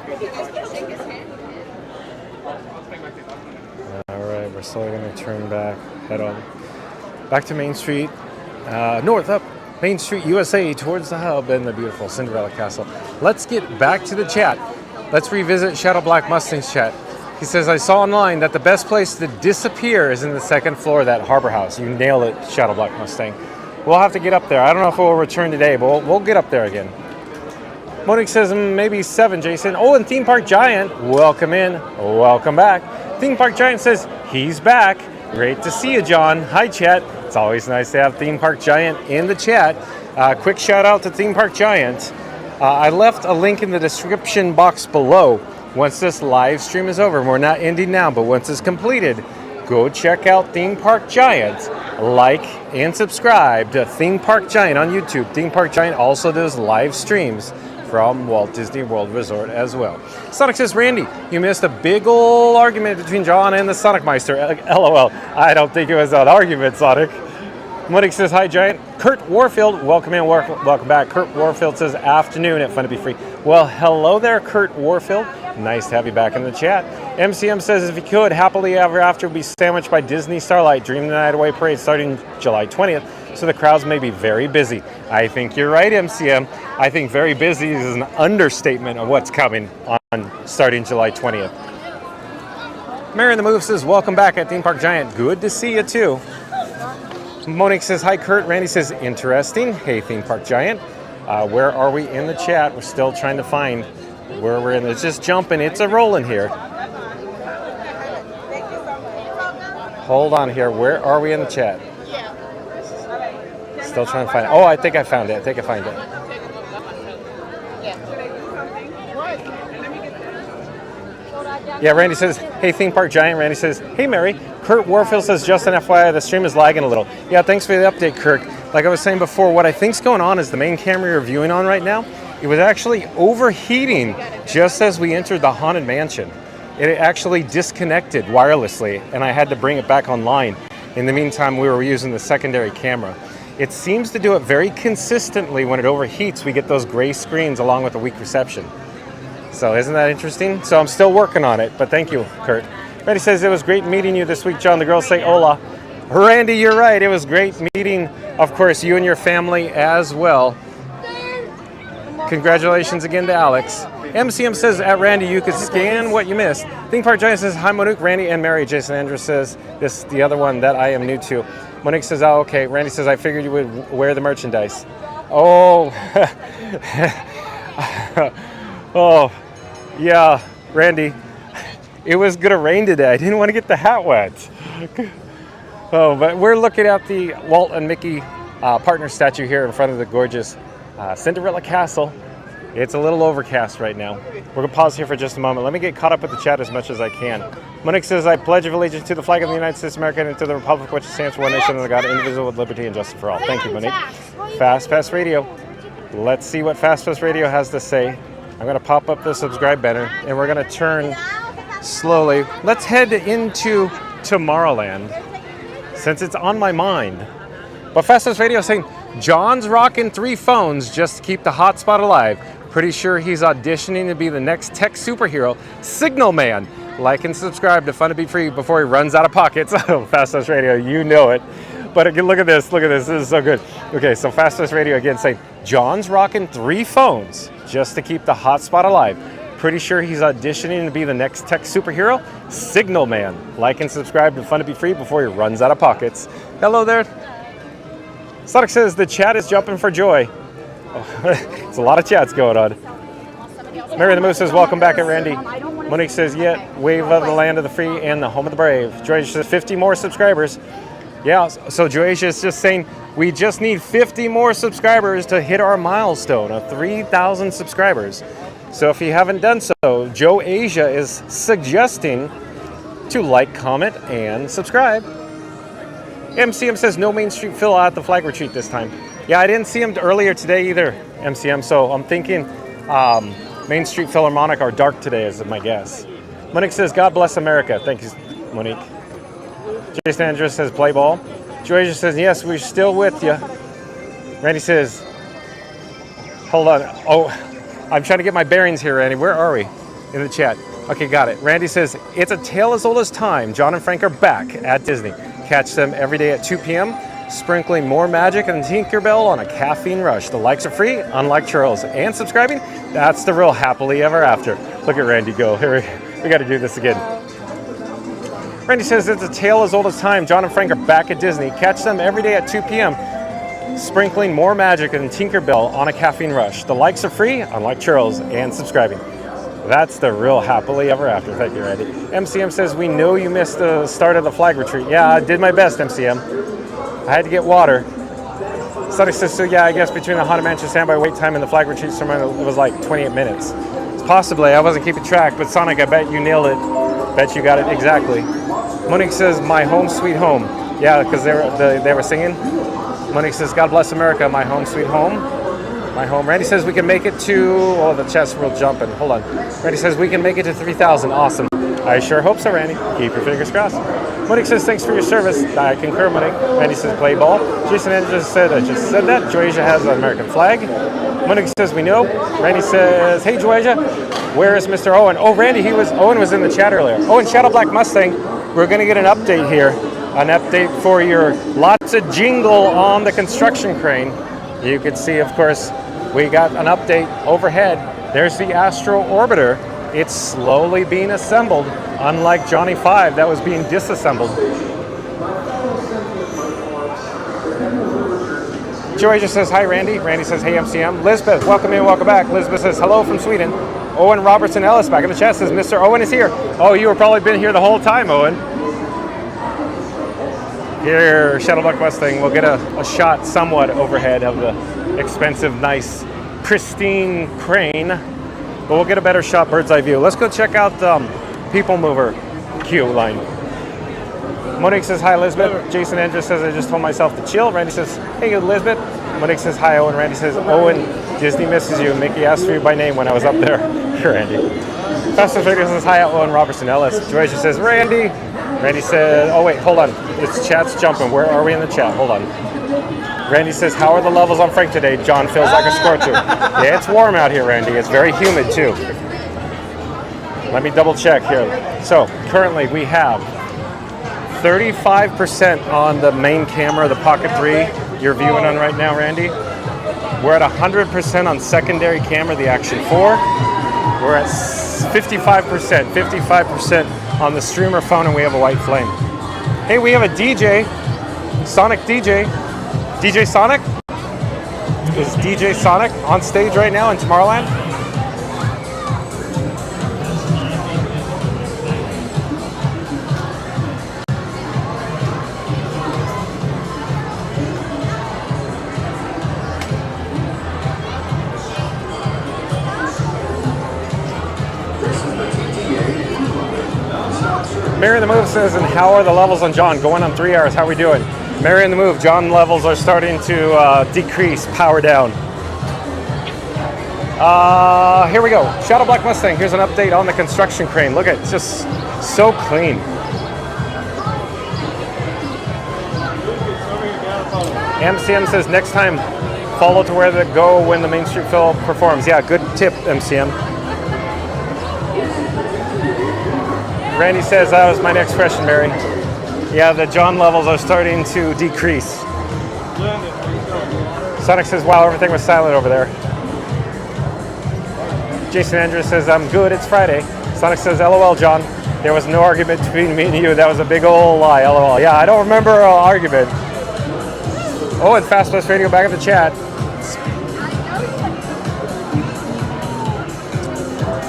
All right, we're slowly going to turn back, head on back to Main Street, north up Main Street, USA, towards the hub and the beautiful Cinderella Castle. Let's get back to the chat. Let's revisit Shadow Black Mustang's chat. He says, I saw online that the best place to disappear is in the second floor of that Harbor House. You nailed it, Shadow Black Mustang. We'll have to get up there. I don't know if we'll return today, but we'll get up there again. Monique says, maybe 7, Jason. Oh, and Theme Park Giant, welcome in, welcome back. Theme Park Giant says, he's back. Great to see you, John. Hi, chat. It's always nice to have Theme Park Giant in the chat. Quick shout out to Theme Park Giant. I left a link in the description box below. Once this live stream is over, we're not ending now, but once it's completed, go check out Theme Park Giant. Like and subscribe to Theme Park Giant on YouTube. Theme Park Giant also does live streams from Walt Disney World Resort as well. Sonic says, Randy, you missed a big ol' argument between John and the Sonic Meister. LOL. I don't think it was an argument, Sonic. Monique says, hi, Giant. Kurt Warfield, welcome in, welcome back. Kurt Warfield says, afternoon at Fun to Be Free. Well, hello there, Kurt Warfield. Nice to have you back in the chat. MCM says, if you could, happily ever after be sandwiched by Disney Starlight Dream the Night Away Parade starting July 20th, so the crowds may be very busy. I think you're right, MCM. I think very busy is an understatement of what's coming on starting July 20th. Mary in the Move says, welcome back at Theme Park Giant. Good to see you, too. Monique says, hi, Kurt. Randy says, interesting. Hey, Theme Park Giant. Where are we in the chat? We're still trying to find where we're in. It's just jumping. It's a rolling here. Hold on here. Where are we in the chat? Still trying to find it. Oh, I think I found it. I think I find it. Yeah, Randy says, hey, Theme Park Giant. Randy says, hey, Mary. Kurt Warfield says, just an FYI, the stream is lagging a little. Yeah, thanks for the update, Kirk. Like I was saying before, what I think's going on is the main camera you're viewing on right now, it was actually overheating just as we entered the Haunted Mansion. It actually disconnected wirelessly, and I had to bring it back online. In the meantime, we were using the secondary camera. It seems to do it very consistently. When it overheats, we get those gray screens along with a weak reception. So isn't that interesting? So I'm still working on it, but thank you, Kurt. Randy says, it was great meeting you this week, John. The girls say hola. Randy, you're right. It was great meeting, of course, you and your family as well. Congratulations again to Alex. MCM says, at Randy, you could scan what you missed. Theme Park Giant says, hi, Monique, Randy, and Mary. Jason Andrews says, this the other one that I am new to. Monique says, oh, okay. Randy says, I figured you would wear the merchandise. Oh. Oh, yeah, Randy. It was going to rain today. I didn't want to get the hat wet. Oh, but we're looking at the Walt and Mickey partner statue here in front of the gorgeous Cinderella Castle. It's a little overcast right now. We're going to pause here for just a moment. Let me get caught up with the chat as much as I can. Monique says, I pledge of allegiance to the flag of the United States of America and to the republic which stands for one nation under God, indivisible with liberty and justice for all. Thank you, Monique. Fast Pass Radio. Let's see what Fast Pass Radio has to say. I'm going to pop up the subscribe banner, and we're going to turn slowly. Let's head into Tomorrowland, since it's on my mind. But Fast Pass Radio is saying, John's rocking 3 phones just to keep the hotspot alive. Pretty sure he's auditioning to be the next tech superhero, Signal Man. Like and subscribe to Fun to Be Free before he runs out of pockets. Fast Pass Radio, you know it. But again, look at this, this is so good. Okay, so Fast Pass Radio again saying, John's rocking 3 phones just to keep the hotspot alive. Pretty sure he's auditioning to be the next tech superhero, Signal Man. Like and subscribe to Fun to Be Free before he runs out of pockets. Hello there. Sonic says the chat is jumping for joy. Oh, it's a lot of chats going on. Mary the Moose says, welcome back at Randy. Monique says, yeah, wave of the land of the free and the home of the brave. Joasia says, 50 more subscribers. Yeah, so Joasia is just saying, we just need 50 more subscribers to hit our milestone of 3,000 subscribers. So if you haven't done so, Joasia is suggesting to like, comment, and subscribe. MCM says, no Main Street Phil at the flag retreat this time. Yeah, I didn't see him earlier today either, MCM, so I'm thinking Main Street Philharmonic are dark today is my guess. Monique says, God bless America. Thank you, Monique. Jason Andrews says, play ball. Joasia says, yes, we're still with you. Randy says, hold on. Oh, I'm trying to get my bearings here, Randy. Where are we? in the chat. Okay, got it. Randy says, it's a tale as old as time. John and Frank are back at Disney. Catch them every day at 2 p.m., sprinkling more magic and Tinkerbell on a caffeine rush. The likes are free, unlike churros. And subscribing, that's the real happily ever after. Look at Randy go. Here, we got to do this again. Randy says, it's a tale as old as time. John and Frank are back at Disney. Catch them every day at 2 p.m., sprinkling more magic and Tinkerbell on a caffeine rush. The likes are free, unlike churros. And subscribing. That's the real happily ever after. Thank you, Randy. MCM says, we know you missed the start of the flag retreat. Yeah, I did my best, MCM. I had to get water. Sonic says, so yeah, I guess between the Haunted Mansion standby wait time and the flag retreat, it was like 28 minutes. Possibly, I wasn't keeping track, but Sonic, I bet you nailed it. Bet you got it exactly. Monique says, my home sweet home. Yeah, because they were singing. Monique says, God bless America, my home sweet home. My home. Randy says we can make it to, oh, the chat's real jumping. Hold on. Randy says we can make it to 3,000. Awesome. I sure hope so, Randy. Keep your fingers crossed. Monique says thanks for your service. I concur, Monique. Randy says play ball. Jason Andrews said I just said that. Joasia has an American flag. Monique says we know. Randy says, hey Joasia, where is Mr. Owen? Oh, Randy, Owen was in the chat earlier. Owen, Shadow Black Mustang. We're gonna get an update here. An update for your lots of jingle on the construction crane. You can see, of course, we got an update overhead. There's the Astro Orbiter. It's slowly being assembled, unlike Johnny 5 that was being disassembled. Joy just says, hi Randy. Randy says, hey MCM. Lisbeth, welcome in, welcome back. Lisbeth says, hello from Sweden. Owen Robertson Ellis back in the chat says, Mr. Owen is here. Oh, you were probably been here the whole time, Owen. Here, Shadowbuck Mustang, we'll get a shot somewhat overhead of the expensive, nice, pristine crane, but we'll get a better shot, bird's eye view. Let's go check out the People Mover queue line. Monique says, hi, Elizabeth. Jason Andrews says, I just told myself to chill. Randy says, hey, Elizabeth. Monique says, hi, Owen. Randy says, Owen, Disney misses you. Mickey asked for you by name when I was up there. Here, Randy. Fastest Radio says, hi, Owen Robertson Ellis. Joycia says, Randy. Randy says, oh, wait, hold on. This chat's jumping. Where are we in the chat? Hold on. Randy says, how are the levels on Frank today? John feels like a scorcher. Yeah, it's warm out here, Randy. It's very humid, too. Let me double check here. So, currently, we have 35% on the main camera, the Pocket 3 you're viewing on right now, Randy. We're at 100% on secondary camera, the Action 4. We're at 55% on the streamer phone, and we have a white flame. Hey, we have a DJ, Sonic DJ. DJ Sonic? Is DJ Sonic on stage right now in Tomorrowland? Mary the Move says, and how are the levels on John? Going on 3 hours, how are we doing? Mary in the Move, John levels are starting to decrease, power down. Here we go. Shadow Black Mustang, here's an update on the construction crane. Look at it, it's just so clean. MCM says, next time, follow to where they go when the Main Street Phil performs. Yeah, good tip, MCM. Randy says, that was my next question, Mary. Yeah, the John levels are starting to decrease. Sonic says, wow, everything was silent over there. Jason Andrews says, I'm good, it's Friday. Sonic says, LOL, John. There was no argument between me and you. That was a big old lie, LOL. Yeah, I don't remember an argument. Oh, and Fast Plus Radio back in the chat.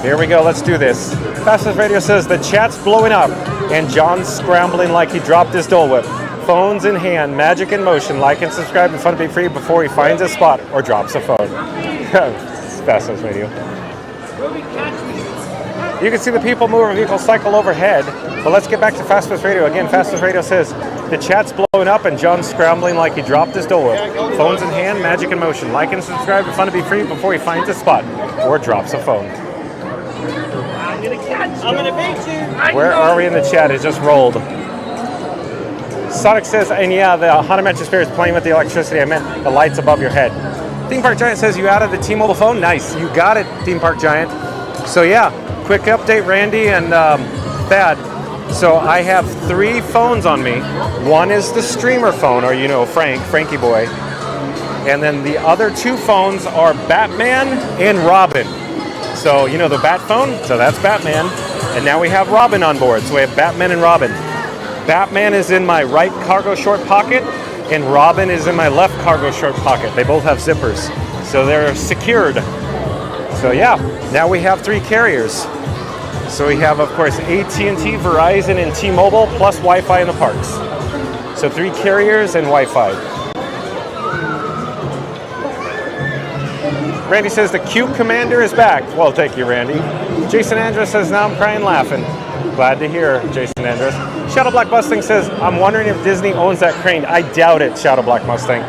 Here we go, let's do this. Fastest Radio says the chat's blowing up and John's scrambling like he dropped his Dole Whip. Phones in hand, magic in motion. Like and subscribe and fun to be free before he finds a spot or drops a phone. Fastest Radio. You can see the People Mover vehicle cycle overhead, but let's get back to Fastest Radio. Again, Fastest Radio says the chat's blowing up and John's scrambling like he dropped his Dole Whip. Phones in hand, magic in motion. Like and subscribe and fun to be free before he finds a spot or drops a phone. I'm gonna beat you. Where are we in the chat? It just rolled. Sonic says, and yeah, the Haunted Mansion Spirit is playing with the electricity. I meant the lights above your head. Theme Park Giant says you added the T-Mobile phone. Nice, you got it, Theme Park Giant. So yeah, quick update, Randy and Thad. So I have 3 phones on me. One is the streamer phone, or Frankie boy. And then the other 2 phones are Batman and Robin. So, the Bat phone, so that's Batman. And now we have Robin on board, so we have Batman and Robin. Batman is in my right cargo short pocket, and Robin is in my left cargo short pocket. They both have zippers, so they're secured. So yeah, now we have 3 carriers. So we have, of course, AT&T, Verizon, and T-Mobile, plus Wi-Fi in the parks. So 3 carriers and Wi-Fi. Randy says the Cube Commander is back. Well, thank you, Randy. Jason Andrus says, now I'm crying laughing. Glad to hear, Jason Andrus. Shadow Black Mustang says, I'm wondering if Disney owns that crane. I doubt it, Shadow Black Mustang.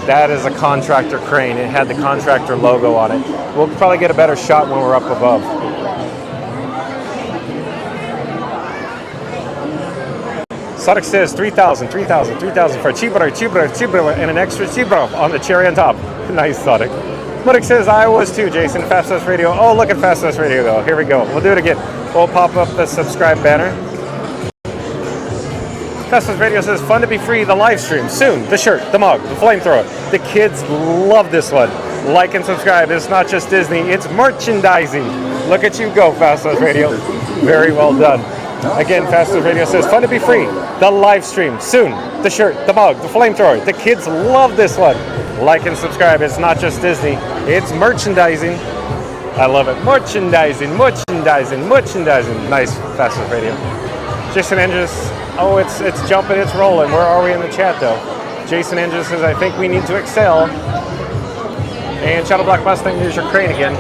That is a contractor crane. It had the contractor logo on it. We'll probably get a better shot when we're up above. Sonic says 3,000 for a chibro, and an extra chibro on the cherry on top. Nice, Sonic. Mudik says, I was too, Jason. Fastest Radio. Oh, look at Fastest Radio, though. Here we go. We'll do it again. We'll pop up the subscribe banner. Fastest Radio says, fun to be free, the live stream. Soon, the shirt, the mug, the flamethrower. The kids love this one. Like and subscribe. It's not just Disney, it's merchandising. Look at you go, Fastest Radio. Very well done. Again, Fastest Radio says, fun to be free, the live stream. Soon, the shirt, the mug, the flamethrower. The kids love this one. Like and subscribe. It's not just Disney, it's merchandising. I love it. Merchandising. Nice, Fastest Radio. Jason Andrews. Oh, it's jumping, it's rolling. Where are we in the chat, though? Jason Andrews says, I think we need to excel. And Shadow Black Mustang, here's your crane again.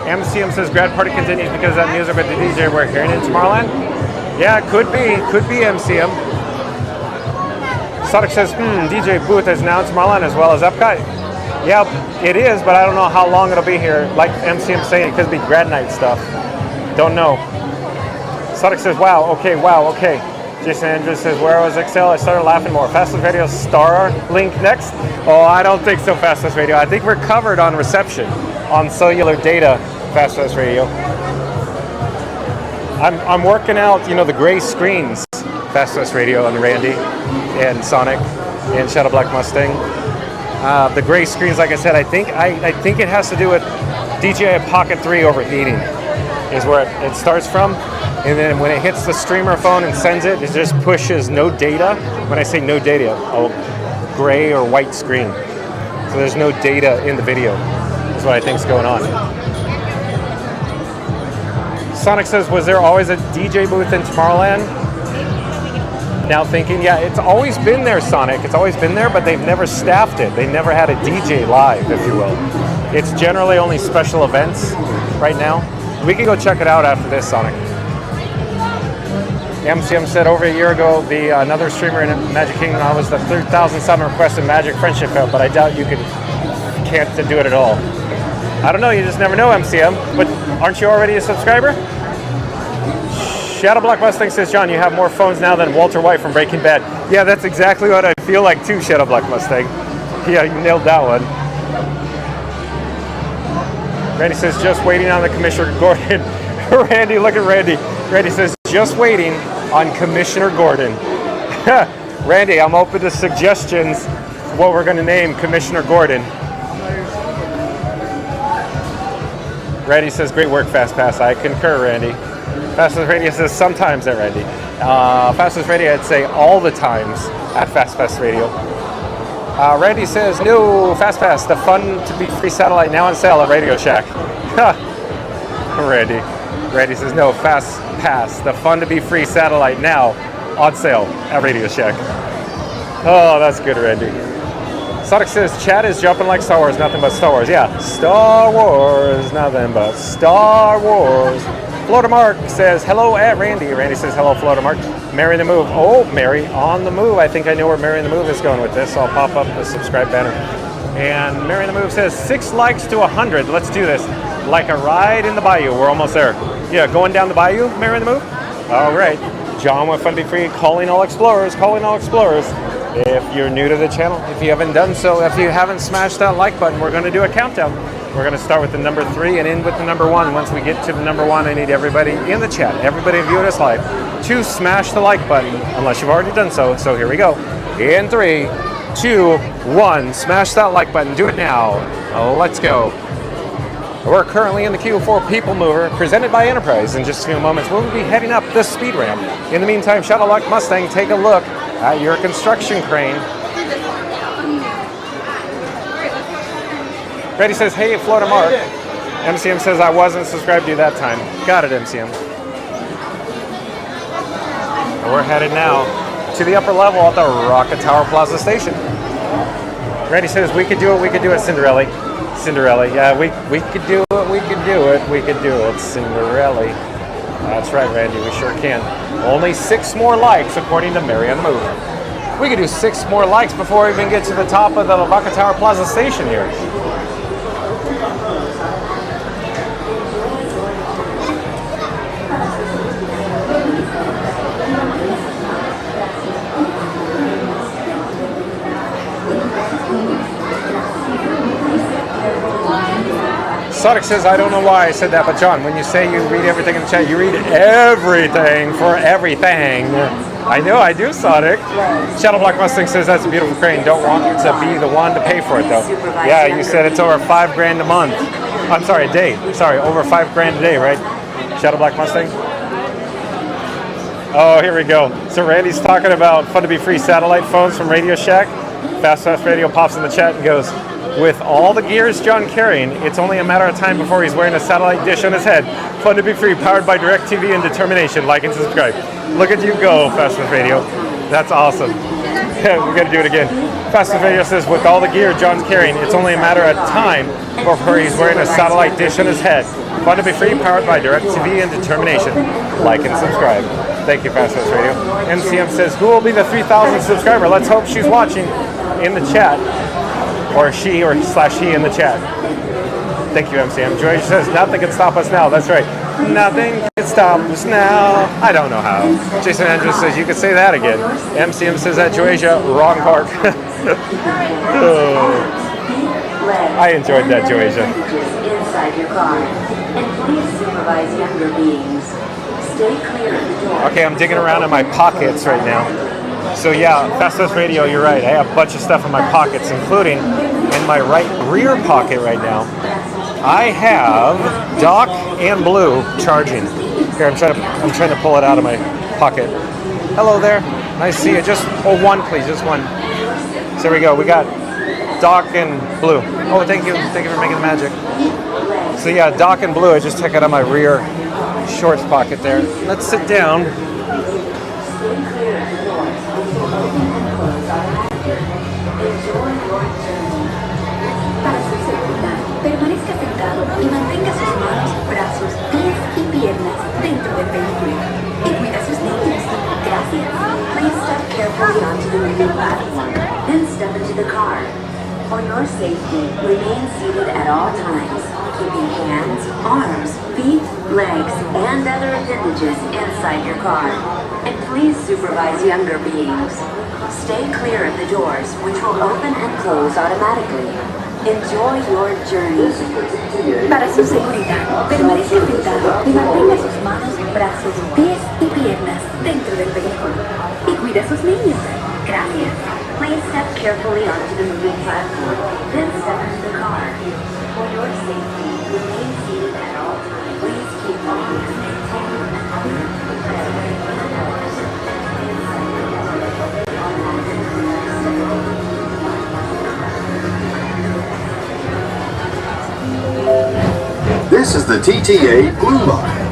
MCM says, grad party continues because of that music with the DJ we're hearing in Tomorrowland. Yeah, could be MCM. Sonic says, DJ booth is now in Tomorrowland as well as Epcot. Yeah, it is, but I don't know how long it'll be here. Like MCM saying, it could be grad night stuff. Don't know. Sonic says, wow, okay. Jason Andrews says, where was Excel? I started laughing more. Fastest Radio Starlink next? Oh, I don't think so, Fastest Radio. I think we're covered on reception, on cellular data, Fastest Radio. I'm working out, the gray screens, Fastest Radio and Randy and Sonic and Shadow Black Mustang. The gray screens, like I said, I think it has to do with DJI Pocket 3 overheating is where it starts from. And then when it hits the streamer phone and sends it, it just pushes no data. When I say no data, a gray or white screen. So there's no data in the video. That's what I think is going on. Sonic says, was there always a DJ booth in Tomorrowland? Now thinking, yeah, it's always been there, Sonic. It's always been there, but they've never staffed it. They never had a DJ live, if you will. It's generally only special events right now. We can go check it out after this, Sonic. MCM said over a year ago, another streamer in Magic Kingdom, I was the 3,000 sub requested Magic Friendship Fest, but I doubt you can't do it at all. I don't know, you just never know, MCM. But aren't you already a subscriber? Shadow Black Mustang says, John, you have more phones now than Walter White from Breaking Bad. Yeah, that's exactly what I feel like too, Shadow Black Mustang. Yeah, you nailed that one. Randy says, just waiting on the Commissioner Gordon. Randy, look at Randy. Randy says, just waiting on Commissioner Gordon. Randy, I'm open to suggestions for what we're going to name Commissioner Gordon. Randy says, great work, Fast Pass. I concur, Randy. Fastest Radio says, sometimes at Randy. Fastest Radio, I'd say all the times at Fast Pass Radio. Randy says, no, Fast Pass, the fun to be free satellite now on sale at Radio Shack. Randy says, no, Fast Pass, the fun to be free satellite now on sale at Radio Shack. Oh, that's good, Randy. Sonic says, chat is jumping like Star Wars, nothing but Star Wars. Yeah, Star Wars, nothing but Star Wars. Florida Mark says, hello at Randy. Randy says, hello, Florida Mark. Mary the Move. Oh, Mary on the move. I think I know where Mary the Move is going with this. So I'll pop up the subscribe banner. And Mary the Move says, 6 likes to 100. Let's do this. Like a ride in the bayou. We're almost there. Yeah, going down the bayou, Mary the Move? All right. John with Fun to Be Free, calling all explorers, calling all explorers. If you're new to the channel, if you haven't done so, if you haven't smashed that like button, we're going to do a countdown. We're going to start with the number 3 and end with the number 1. Once we get to the number 1, I need everybody in the chat, everybody viewing us live, to smash the like button, unless you've already done so. So here we go. In 3, 2, 1, smash that like button. Do it now. Let's go. We're currently in the queue for People Mover, presented by Enterprise. In just a few moments, we'll be heading up the speed ramp. In the meantime, Shadowlock Mustang, take a look at your construction crane. Reddy says, hey, Florida Mark. MCM says, I wasn't subscribed to you that time. Got it, MCM. And we're headed now to the upper level at the Rocket Tower Plaza Station. Reddy says, we could do it, Cinderella. Cinderella, yeah, we could do it, we could do it, Cinderella. That's right, Randy, we sure can. Only 6 more likes, according to Marianne Move. We could do 6 more likes before we even get to the top of the Rocket Tower Plaza Station here. Sonic says, I don't know why I said that, but John, when you say you read everything in the chat, you read everything for everything. I know, I do, Sonic. Shadowblock Mustang says, that's a beautiful crane. Don't want to be the one to pay for it, though. Yeah, you said it's over $5 grand a month. I'm sorry, a day. Sorry, over $5 grand a day, right? Shadowblock Mustang? Oh, here we go. So Randy's talking about fun to be free satellite phones from Radio Shack. Fast Radio pops in the chat and goes, with all the gears John carrying, it's only a matter of time before he's wearing a satellite dish on his head. Fun to be free, powered by DirecTV and determination. Like and subscribe. Look at you go, Fast Radio. That's awesome. Yeah, we gotta do it again. Fast Radio says, with all the gear John's carrying, it's only a matter of time before he's wearing a satellite dish on his head. Fun to be free, powered by DirecTV and determination. Like and subscribe. Thank you, Fast Radio. MCM says, who will be the 3,000th subscriber? Let's hope she's watching in the chat. Or she or slash he in the chat. Thank you, MCM. Joy says, nothing can stop us now. That's right. Nothing can stop us now. I don't know how. Jason Andrews says, you could say that again. MCM says that Joasia, wrong park. Oh. I enjoyed that, Joasia. Inside your car. And please supervise younger beings. Stay clear of the door. Okay, I'm digging around in my pockets right now. So yeah, Fast Radio, you're right. I have a bunch of stuff in my pockets, including in my right rear pocket right now. I have Doc and Blue charging. Here, I'm trying to pull it out of my pocket. Hello there. Nice to see you. Just one, please. Just one. So there we go. We got Doc and Blue. Oh, thank you. Thank you for making the magic. So yeah, Doc and Blue. I just took it out of my rear shorts pocket there. Let's sit down. Permanezca sentado y mantenga sus manos, brazos, pies y piernas dentro del vehículo. Y cuida sus niños. Gracias. Please step carefully onto the moving platform, then step into the car. For your safety, remain seated at all times, keeping hands, arms, feet, legs, and other appendages inside your car. And please supervise younger beings. Stay clear of the doors, which will open and close automatically. Enjoy your journey. Para su seguridad, permanezca sentado y mantenga sus manos, brazos, pies y piernas dentro del vehículo. Y cuida a sus niños. Gracias. Please step carefully onto the moving platform, then step into the car. For your safety, remain seated at all times. Please keep walking. This is the TTA Blue Line.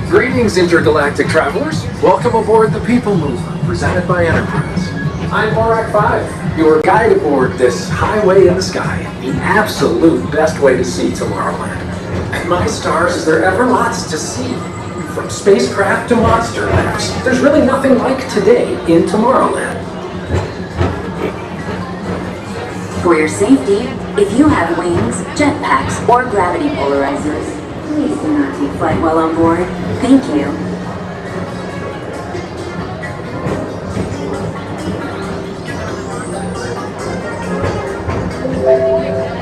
Greetings, intergalactic travelers. Welcome aboard the People Mover, presented by Enterprise. I'm Borak 5, your guide aboard this highway in the sky, the absolute best way to see Tomorrowland. And my stars, is there ever lots to see? From spacecraft to monster labs, there's really nothing like today in Tomorrowland. For your safety, if you have wings, jetpacks, or gravity polarizers, please do not take flight while on board. Thank you.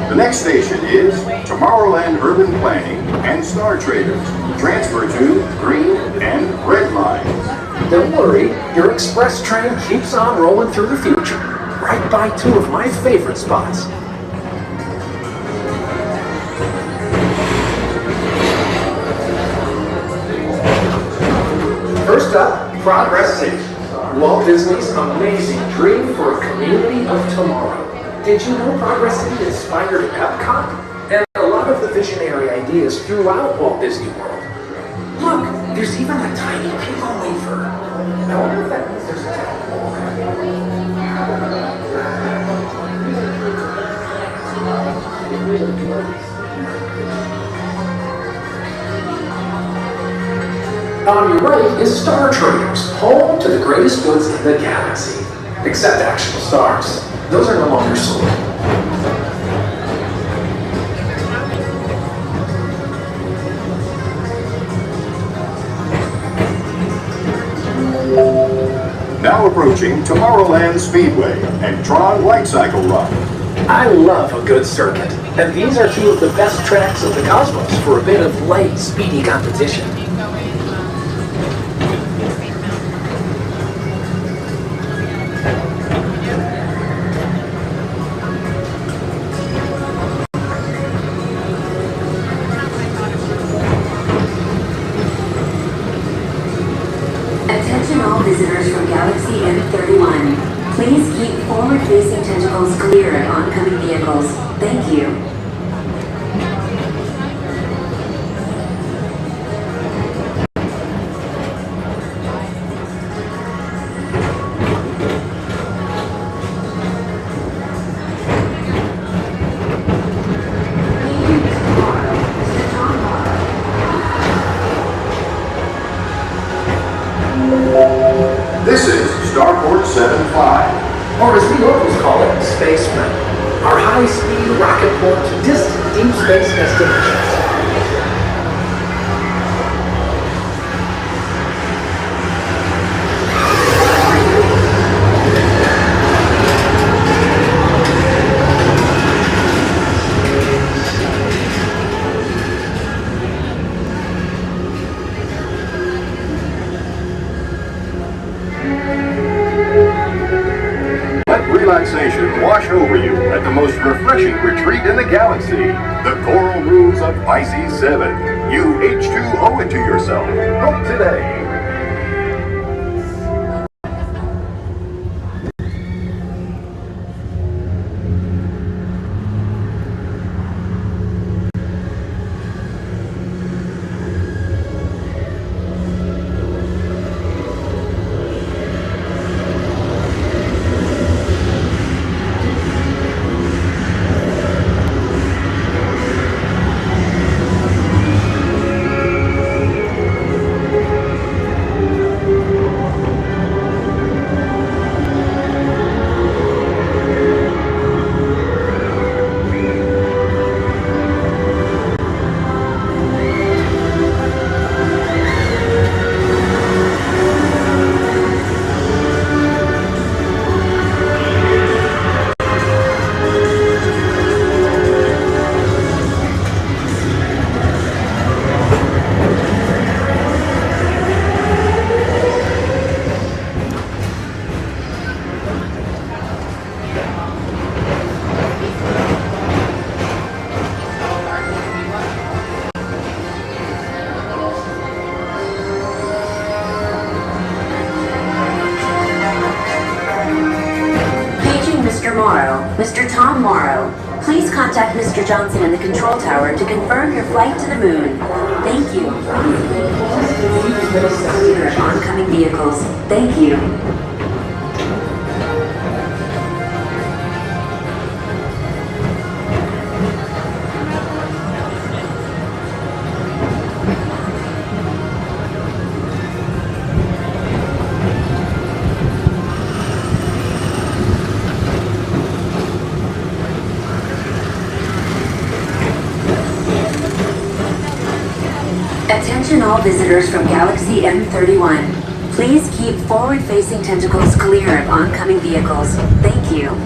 The next station is Tomorrowland Urban Planning and Star Traders. Transfer to green and red lines. Don't worry, your express train keeps on rolling through the future, right by two of my favorite spots. First up, Progress City, Walt Disney's amazing dream for a community of tomorrow. Did you know Progress City inspired Epcot? And a lot of the visionary ideas throughout Walt Disney World. Look, there's even a tiny people mover. I wonder if that means there's a town hall. On your right is Star Traders, home to the greatest goods in the galaxy. Except actual stars. Those are no longer sold. Now approaching Tomorrowland Speedway and Tron Light Cycle Run. I love a good circuit, and these are two of the best tracks of the cosmos for a bit of light, speedy competition. Attention all visitors from Galaxy M31. Please keep forward-facing tentacles clear of oncoming vehicles. Thank you. This is Starport 75. Or as we locals call it, Spaceman. Our high-speed rocket port to distant deep space destinations. Let relaxation wash over you at the most refreshing retreat in the galaxy, the Coral Roofs of Pisces 7. You H2 owe it to yourself. Book today. Mr. Tom Morrow, please contact Mr. Johnson in the control tower to confirm your flight to the moon. Thank you. Clear of oncoming vehicles. Thank you. all visitors from Galaxy M31. Please keep forward-facing tentacles clear of oncoming vehicles. Thank you.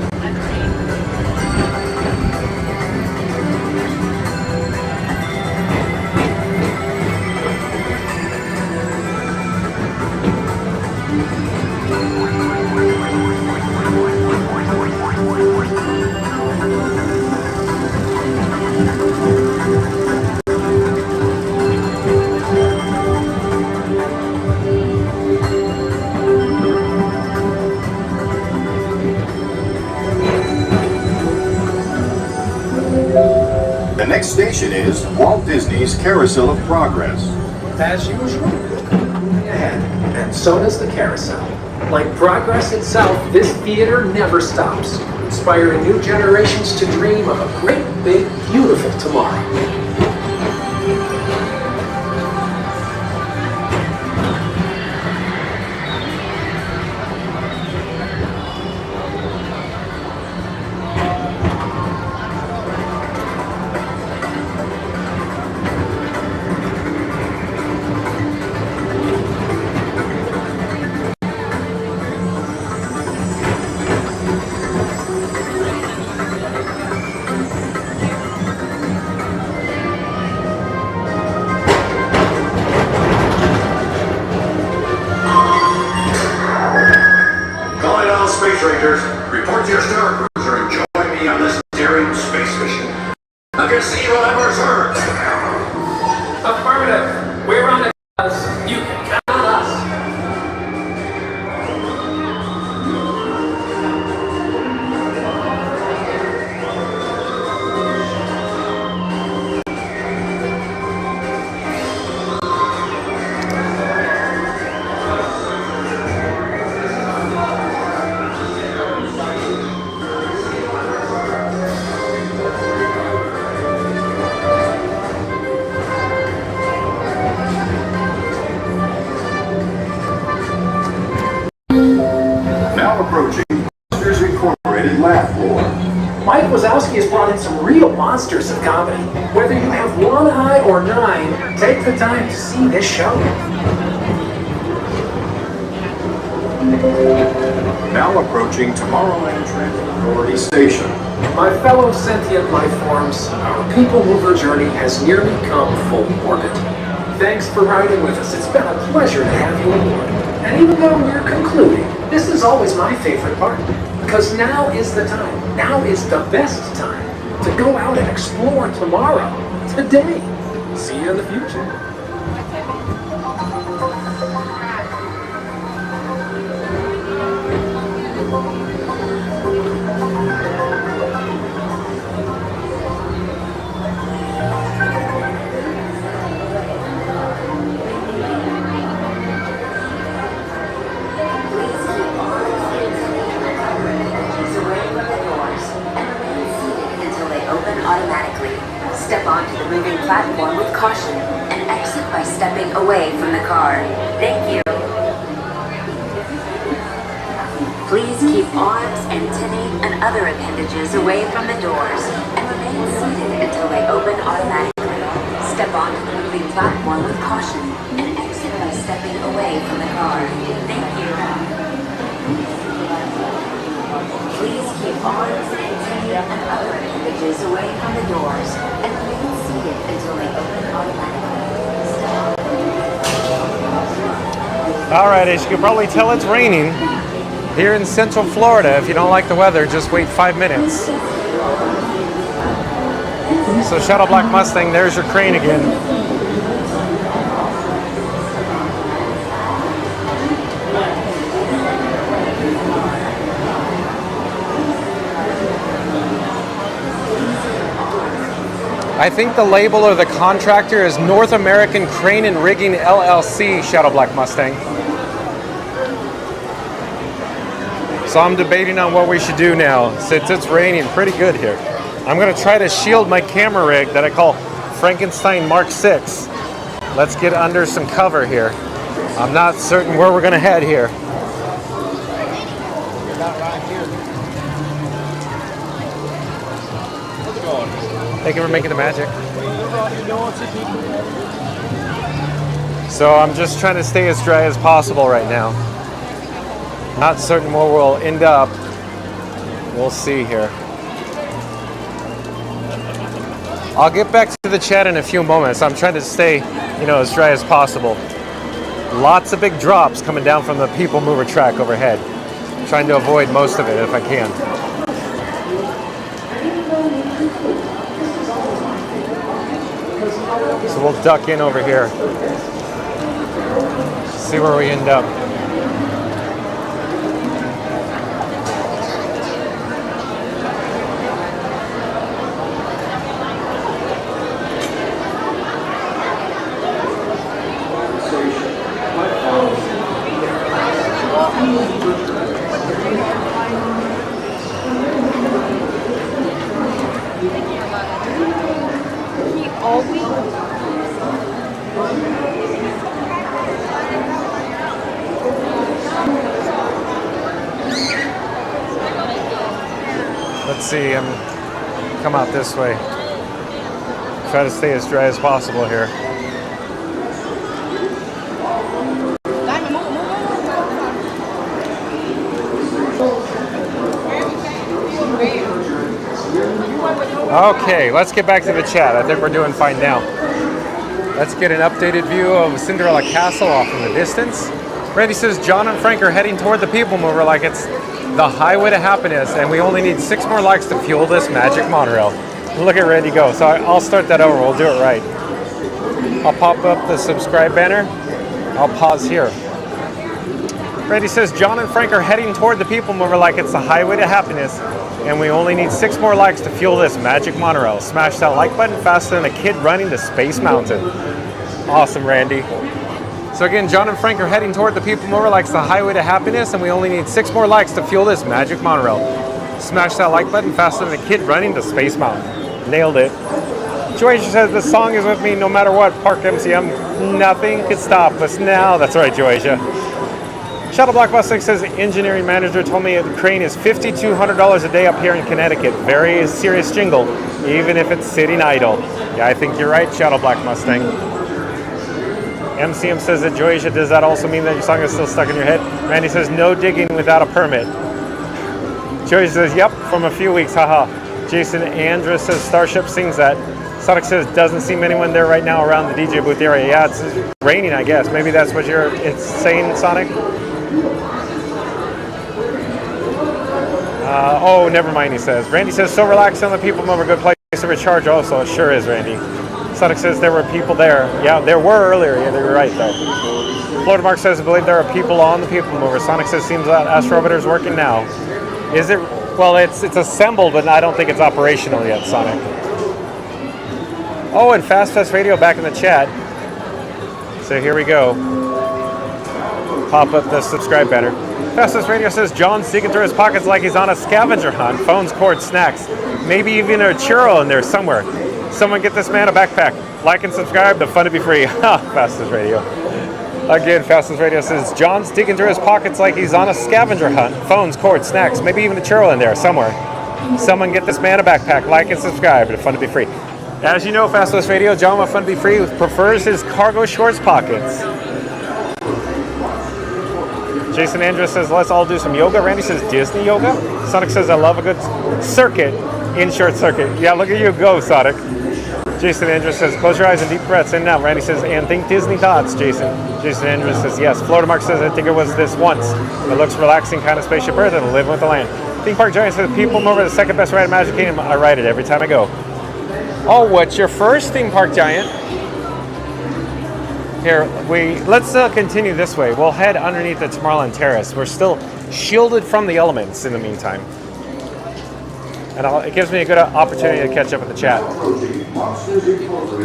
The next station is Walt Disney's Carousel of Progress. As usual, moving ahead, and so does the carousel. Like progress itself, this theater never stops, inspiring new generations to dream of a great, big, beautiful tomorrow. Calling all space rangers, report to your star cruiser and join me on this daring space mission against the evil Emperor's herd. Affirmative. We're on it. You can count on us. Now approaching Monsters Incorporated Laugh Floor. Mike Wazowski has brought in some real monsters of comedy. Whether you have one eye or nine, take the time to see this show. Now approaching Tomorrowland Transit Authority Station. My fellow sentient life forms, our people mover journey has nearly come full orbit. Thanks for riding with us. It's been a pleasure to have you aboard. And even though we're concluding, this is always my favorite part. Because now is the time, now is the best time to go out and explore tomorrow, today. See you in the future. Automatically. Step onto the moving platform with caution and exit by stepping away from the car. Thank you. Please keep arms, antennae, and other appendages away from the doors and remain seated until they open automatically. Step onto the moving platform with caution and exit by stepping away from the car. Thank you. Please keep arms, antennae, and other appendages away from the doors and remain seated until they open automatically. All right, as you can probably tell, it's raining here in Central Florida. If you don't like the weather, just wait 5 minutes. So Shadow Black Mustang, there's your crane again. I think the label or the contractor is North American Crane and Rigging LLC, Shadow Black Mustang. So I'm debating on what we should do now since it's raining pretty good here. I'm going to try to shield my camera rig that I call Frankenstein Mark 6. Let's get under some cover here. I'm not certain where we're going to head here. Thank you for making the magic. So I'm just trying to stay as dry as possible right now. Not certain where we'll end up. We'll see here. I'll get back to the chat in a few moments. I'm trying to stay, as dry as possible. Lots of big drops coming down from the People Mover track overhead. Trying to avoid most of it if I can. So we'll duck in over here. See where we end up. Let's see, come out this way. Try to stay as dry as possible here. Okay, let's get back to the chat. I think we're doing fine now. Let's get an updated view of Cinderella Castle off in the distance. Randy says John and Frank are heading toward the People Mover like it's the highway to happiness, and we only need 6 more likes to fuel this magic monorail. Look at Randy go. So I'll start that over. We'll do it right. I'll pop up the subscribe banner. I'll pause here. Randy says John and Frank are heading toward the People Mover like it's the highway to happiness, and we only need 6 more likes to fuel this magic monorail. Smash that like button faster than a kid running to Space Mountain. Awesome, Randy. So again, John and Frank are heading toward the People Mover like it's the highway to happiness, and we only need 6 more likes to fuel this magic monorail. Smash that like button faster than a kid running to Space Mountain. Nailed it. Joycia says the song is with me no matter what. Park MCM, nothing could stop us now. That's right, Joycia. Shadow Black Bus 6 says engineering manager told me the crane is $5,200 a day up here in Connecticut. Very serious jingle, even if it's sitting idle. Yeah, I think you're right, Shadow Black Mustang. MCM says that Joycia, does that also mean that your song is still stuck in your head? Randy says no digging without a permit. Joycia says yep, from a few weeks, haha. Jason Andrews says Starship sings that. Sonic says doesn't seem anyone there right now around the DJ booth area. Yeah, it's raining, I guess. Maybe that's what it's saying, Sonic. Oh, never mind, he says. Randy says, so relaxed on the People Mover, good place to recharge also. It sure is, Randy. Sonic says there were people there. Yeah, there were earlier. Yeah, they were right, though. Florida Mark says, I believe there are people on the People Mover. Sonic says, seems that Astro Orbiter's working now. Is it? Well, it's assembled, but I don't think it's operational yet, Sonic. Oh, and Fast Radio back in the chat. So here we go. Pop up the subscribe banner. Fastest Radio says John's digging through his pockets like he's on a scavenger hunt. Phones, cords, snacks. Maybe even a churro in there somewhere. Someone get this man a backpack. Like and subscribe. The fun to be free. Ha! Fastest Radio. Again, Fastest Radio says John's digging through his pockets like he's on a scavenger hunt. Phones, cords, snacks. Maybe even a churro in there somewhere. Someone get this man a backpack. Like and subscribe. The fun to be free. As you know, Fastest Radio, John with Fun to be Free prefers his cargo shorts pockets. Jason Andrews says, let's all do some yoga. Randy says, Disney yoga. Sonic says, I love a good circuit, in-short circuit. Yeah, look at you go, Sonic. Jason Andrews says, close your eyes and deep breaths in and out. Randy says, and think Disney thoughts, Jason. Jason Andrews says, yes. Florida Mark says, I think it was this once. It looks relaxing, kind of Spaceship Earth, and living with the land. Theme Park Giant says, People Mover, the second best ride in Magic Kingdom. I ride it every time I go. Oh, what's your first Theme Park Giant? Here, let's continue this way. We'll head underneath the Tomorrowland Terrace. We're still shielded from the elements in the meantime. And it gives me a good opportunity to catch up with the chat.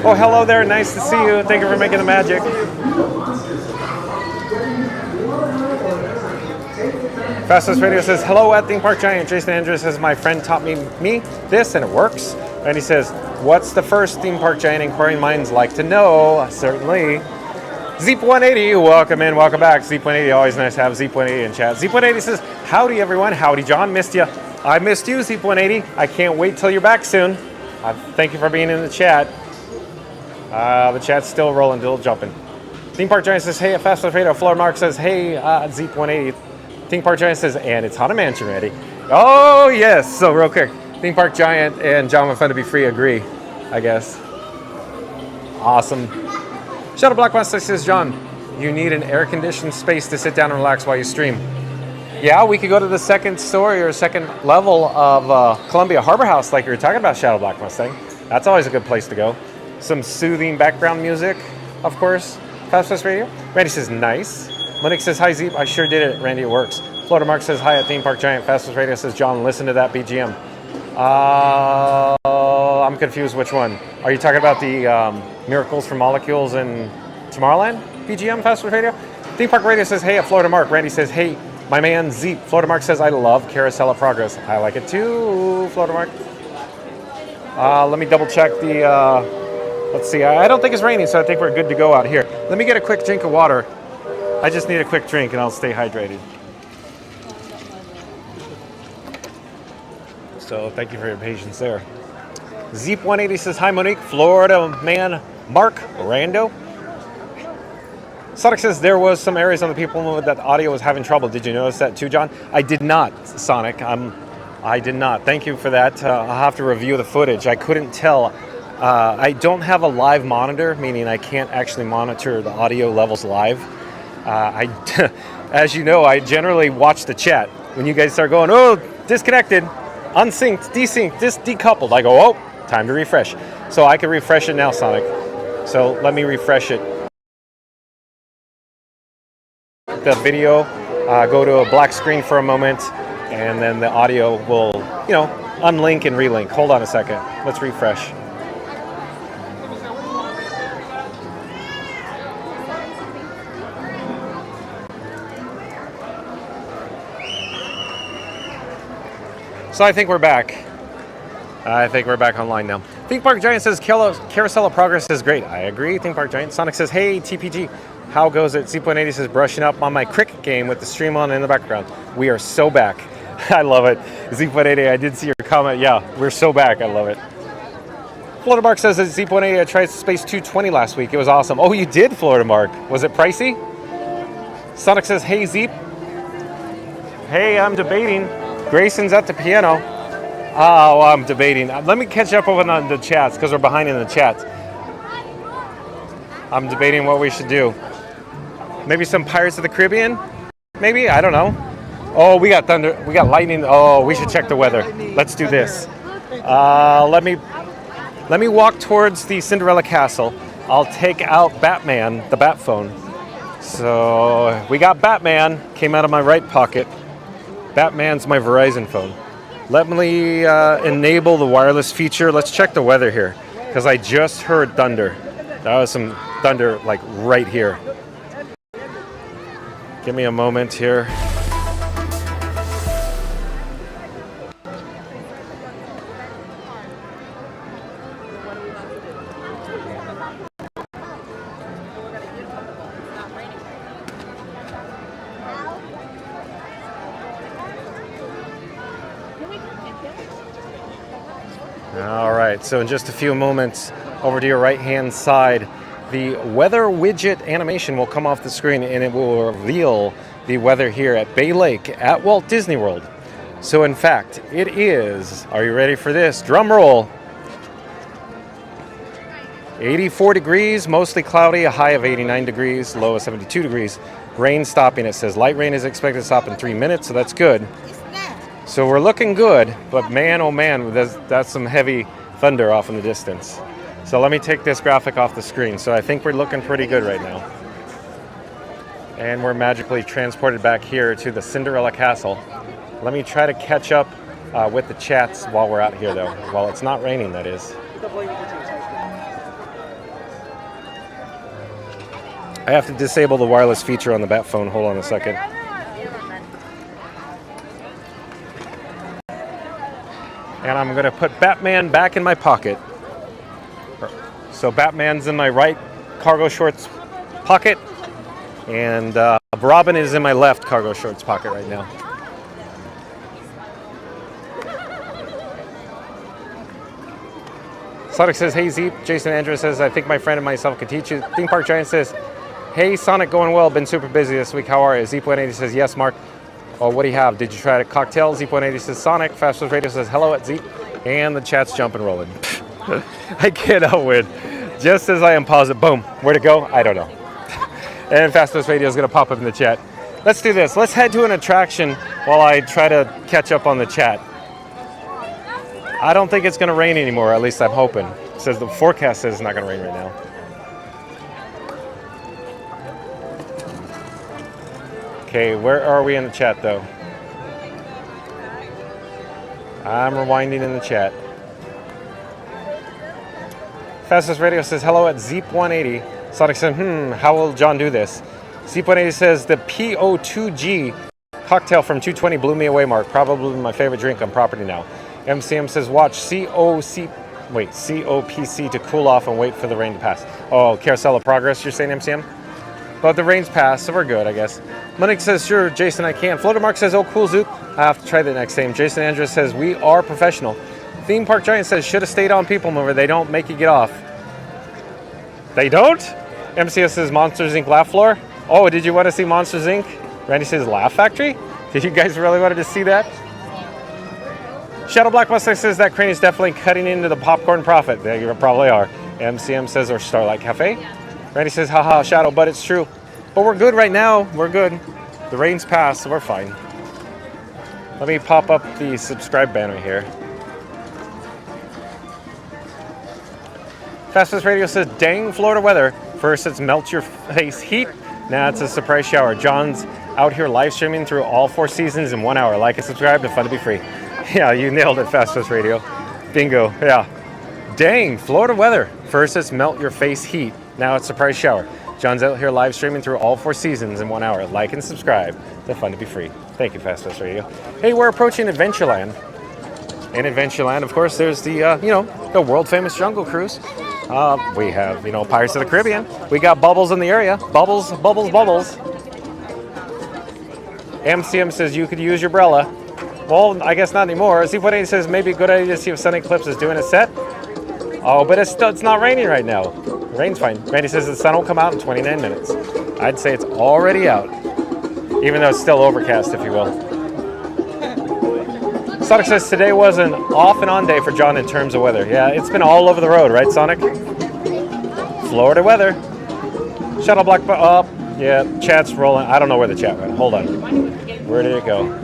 Oh, hello there. Nice to see you. Thank you for making the magic. Fastest Radio says, hello at Theme Park Giant. Jason Andrews says, my friend taught me this and it works. And he says, what's the first Theme Park Giant inquiring minds like to know? Certainly. Zeep180, welcome in, welcome back. Zeep180, always nice to have Zeep180 in chat. Zeep180 says, howdy everyone. Howdy John, missed you. I missed you, Zeep180. I can't wait till you're back soon. Thank you for being in the chat. The chat's still rolling, still jumping. Theme Park Giant says, hey, at Fast Food Radio. Florida Mark says, hey, Zeep 180. Theme Park Giant says, and it's Haunted Mansion ready. Oh, yes. So real quick, Theme Park Giant and John with Fun to Be Free agree, I guess. Awesome. Shadow Black Master says, John, you need an air-conditioned space to sit down and relax while you stream. Yeah, we could go to the second story or second level of Columbia Harbor House like you were talking about, Shadow Black Mustang. That's always a good place to go. Some soothing background music, of course. Fast Radio. Randy says, nice. Monique says, hi, Zeep. I sure did it, Randy. It works. Florida Mark says, hi at Theme Park Giant. Fastest Radio says, John, listen to that BGM. I'm confused which one. Are you talking about the Miracles from Molecules and Tomorrowland BGM, Fastest Radio? Theme Park Radio says, hey at Florida Mark. Randy says, hey, my man Zeep. Florida Mark says, I love Carousel of Progress. I like it too, Florida Mark. Let me double check the, let's see. I don't think it's raining, so I think we're good to go out here. Let me get a quick drink of water. I just need a quick drink and I'll stay hydrated. So thank you for your patience there. Zeep 180 says, hi Monique, Florida man Mark Rando. Sonic says there was some areas on the people mode that audio was having trouble. Did you notice that too, John? I did not, Sonic. I did not. Thank you for that. I'll have to review the footage. I couldn't tell. I don't have a live monitor, meaning I can't actually monitor the audio levels live. As you know, I generally watch the chat. When you guys start going, oh, disconnected, unsynced, desynced, decoupled, I go, oh, time to refresh. So I can refresh it now, Sonic. So let me refresh it. The video, go to a black screen for a moment, and then the audio will, unlink and relink. Hold on a second. Let's refresh. So I think we're back. I think we're back online now. Theme Park Giant says Carousel of Progress is great. I agree. Theme Park Giant. Sonic says, hey, TPG. How goes it? C.80 says, brushing up on my cricket game with the stream on in the background. We are so back. I love it. Z.80, I did see your comment. Yeah, we're so back. I love it. Florida Mark says that Z.80, I tried Space 220 last week. It was awesome. Oh, you did, Florida Mark. Was it pricey? Sonic says, hey, Zeep. Hey, I'm debating. Grayson's at the piano. Oh, I'm debating. Let me catch up on the chats because we're behind in the chats. I'm debating what we should do. Maybe some Pirates of the Caribbean? Maybe? I don't know. Oh, we got thunder. We got lightning. Oh, we should check the weather. Let's do this. Let me walk towards the Cinderella Castle. I'll take out Batman, the Bat phone. So we got Batman. Came out of my right pocket. Batman's my Verizon phone. Let me enable the wireless feature. Let's check the weather here because I just heard thunder. That was some thunder like right here. Give me a moment here. All right, so in just a few moments, over to your right-hand side, the weather widget animation will come off the screen and it will reveal the weather here at Bay Lake at Walt Disney World. So in fact, it is, are you ready for this? Drum roll. 84 degrees, mostly cloudy, a high of 89 degrees, low of 72 degrees. Rain stopping, it says light rain is expected to stop in 3 minutes, so that's good. So we're looking good, but man, oh man, that's some heavy thunder off in the distance. So let me take this graphic off the screen. So I think we're looking pretty good right now. And we're magically transported back here to the Cinderella Castle. Let me try to catch up with the chats while we're out here though. While it's not raining, that is. I have to disable the wireless feature on the Bat phone. Hold on a second. And I'm going to put Batman back in my pocket. So Batman's in my right cargo shorts pocket, and Robin is in my left cargo shorts pocket right now. Sonic says, hey Zeep. Jason Andrews says, I think my friend and myself could teach you. Theme Park Giant says, Hey, Sonic, going well. Been super busy this week. How are you? Zeep180 says, yes, Mark. Oh, what do you have? Did you try a cocktail? Zeep180 says, Sonic. Fastest Radio says, hello at Zeep. And the chat's jumping rolling. I cannot win. Just as I unpause it, boom. Where to go? I don't know. And Fastest Radio is going to pop up in the chat. Let's do this. Let's head to an attraction while I try to catch up on the chat. I don't think it's going to rain anymore, at least I'm hoping. It says the forecast says it's not going to rain right now. Okay, where are we in the chat, though? I'm rewinding in the chat. Fastest Radio says, hello at Zeep180. Sonic said, how will John do this? Zeep180 says, the PO2G cocktail from 220 blew me away, Mark. Probably my favorite drink on property now. MCM says, watch COPC to cool off and wait for the rain to pass. Oh, Carousel of Progress, you're saying, MCM? But the rain's passed, so we're good, I guess. Monique says, sure, Jason, I can. Floater Mark says, oh, cool, Zoop. I have to try that next time. Jason Andrews says, we are professional. Theme Park Giant says, should have stayed on People Mover. They don't make you get off. They don't? MCS says, Monsters Inc. Laugh Floor. Oh, did you want to see Monsters Inc.? Randy says, Laugh Factory? Did you guys really wanted to see that? Shadow Black Mustang says, that crane is definitely cutting into the popcorn profit. They probably are. MCM says, or Starlight Cafe. Randy says, haha, Shadow, but it's true. But we're good right now. We're good. The rain's passed, so we're fine. Let me pop up the subscribe banner here. Fastest Radio says, dang Florida weather. First it's melt your face heat. Now it's a surprise shower. John's out here live streaming through all 4 seasons in 1 hour. Like and subscribe to Fun to Be Free. Yeah, you nailed it, Fastest Radio. Bingo, yeah. Dang, Florida weather. First it's melt your face heat. Now it's surprise shower. John's out here live streaming through all 4 seasons in 1 hour. Like and subscribe to Fun to Be Free. Thank you, Fastest Radio. Hey, we're approaching Adventureland. In Adventureland, of course, there's the, the world famous Jungle Cruise. We have, Pirates of the Caribbean. We got Bubbles in the area. Bubbles, Bubbles, Bubbles. MCM says you could use your umbrella. Well, I guess not anymore. Z180 says maybe a good idea to see if Sun Eclipse is doing a set. Oh, but it's not raining right now. The rain's fine. Randy says the sun will come out in 29 minutes. I'd say it's already out, even though it's still overcast, if you will. Sonic says today was an off and on day for John in terms of weather. Yeah, it's been all over the road, right, Sonic? Florida weather. Shuttle Black, yeah, chat's rolling. I don't know where the chat went. Hold on. Where did it go?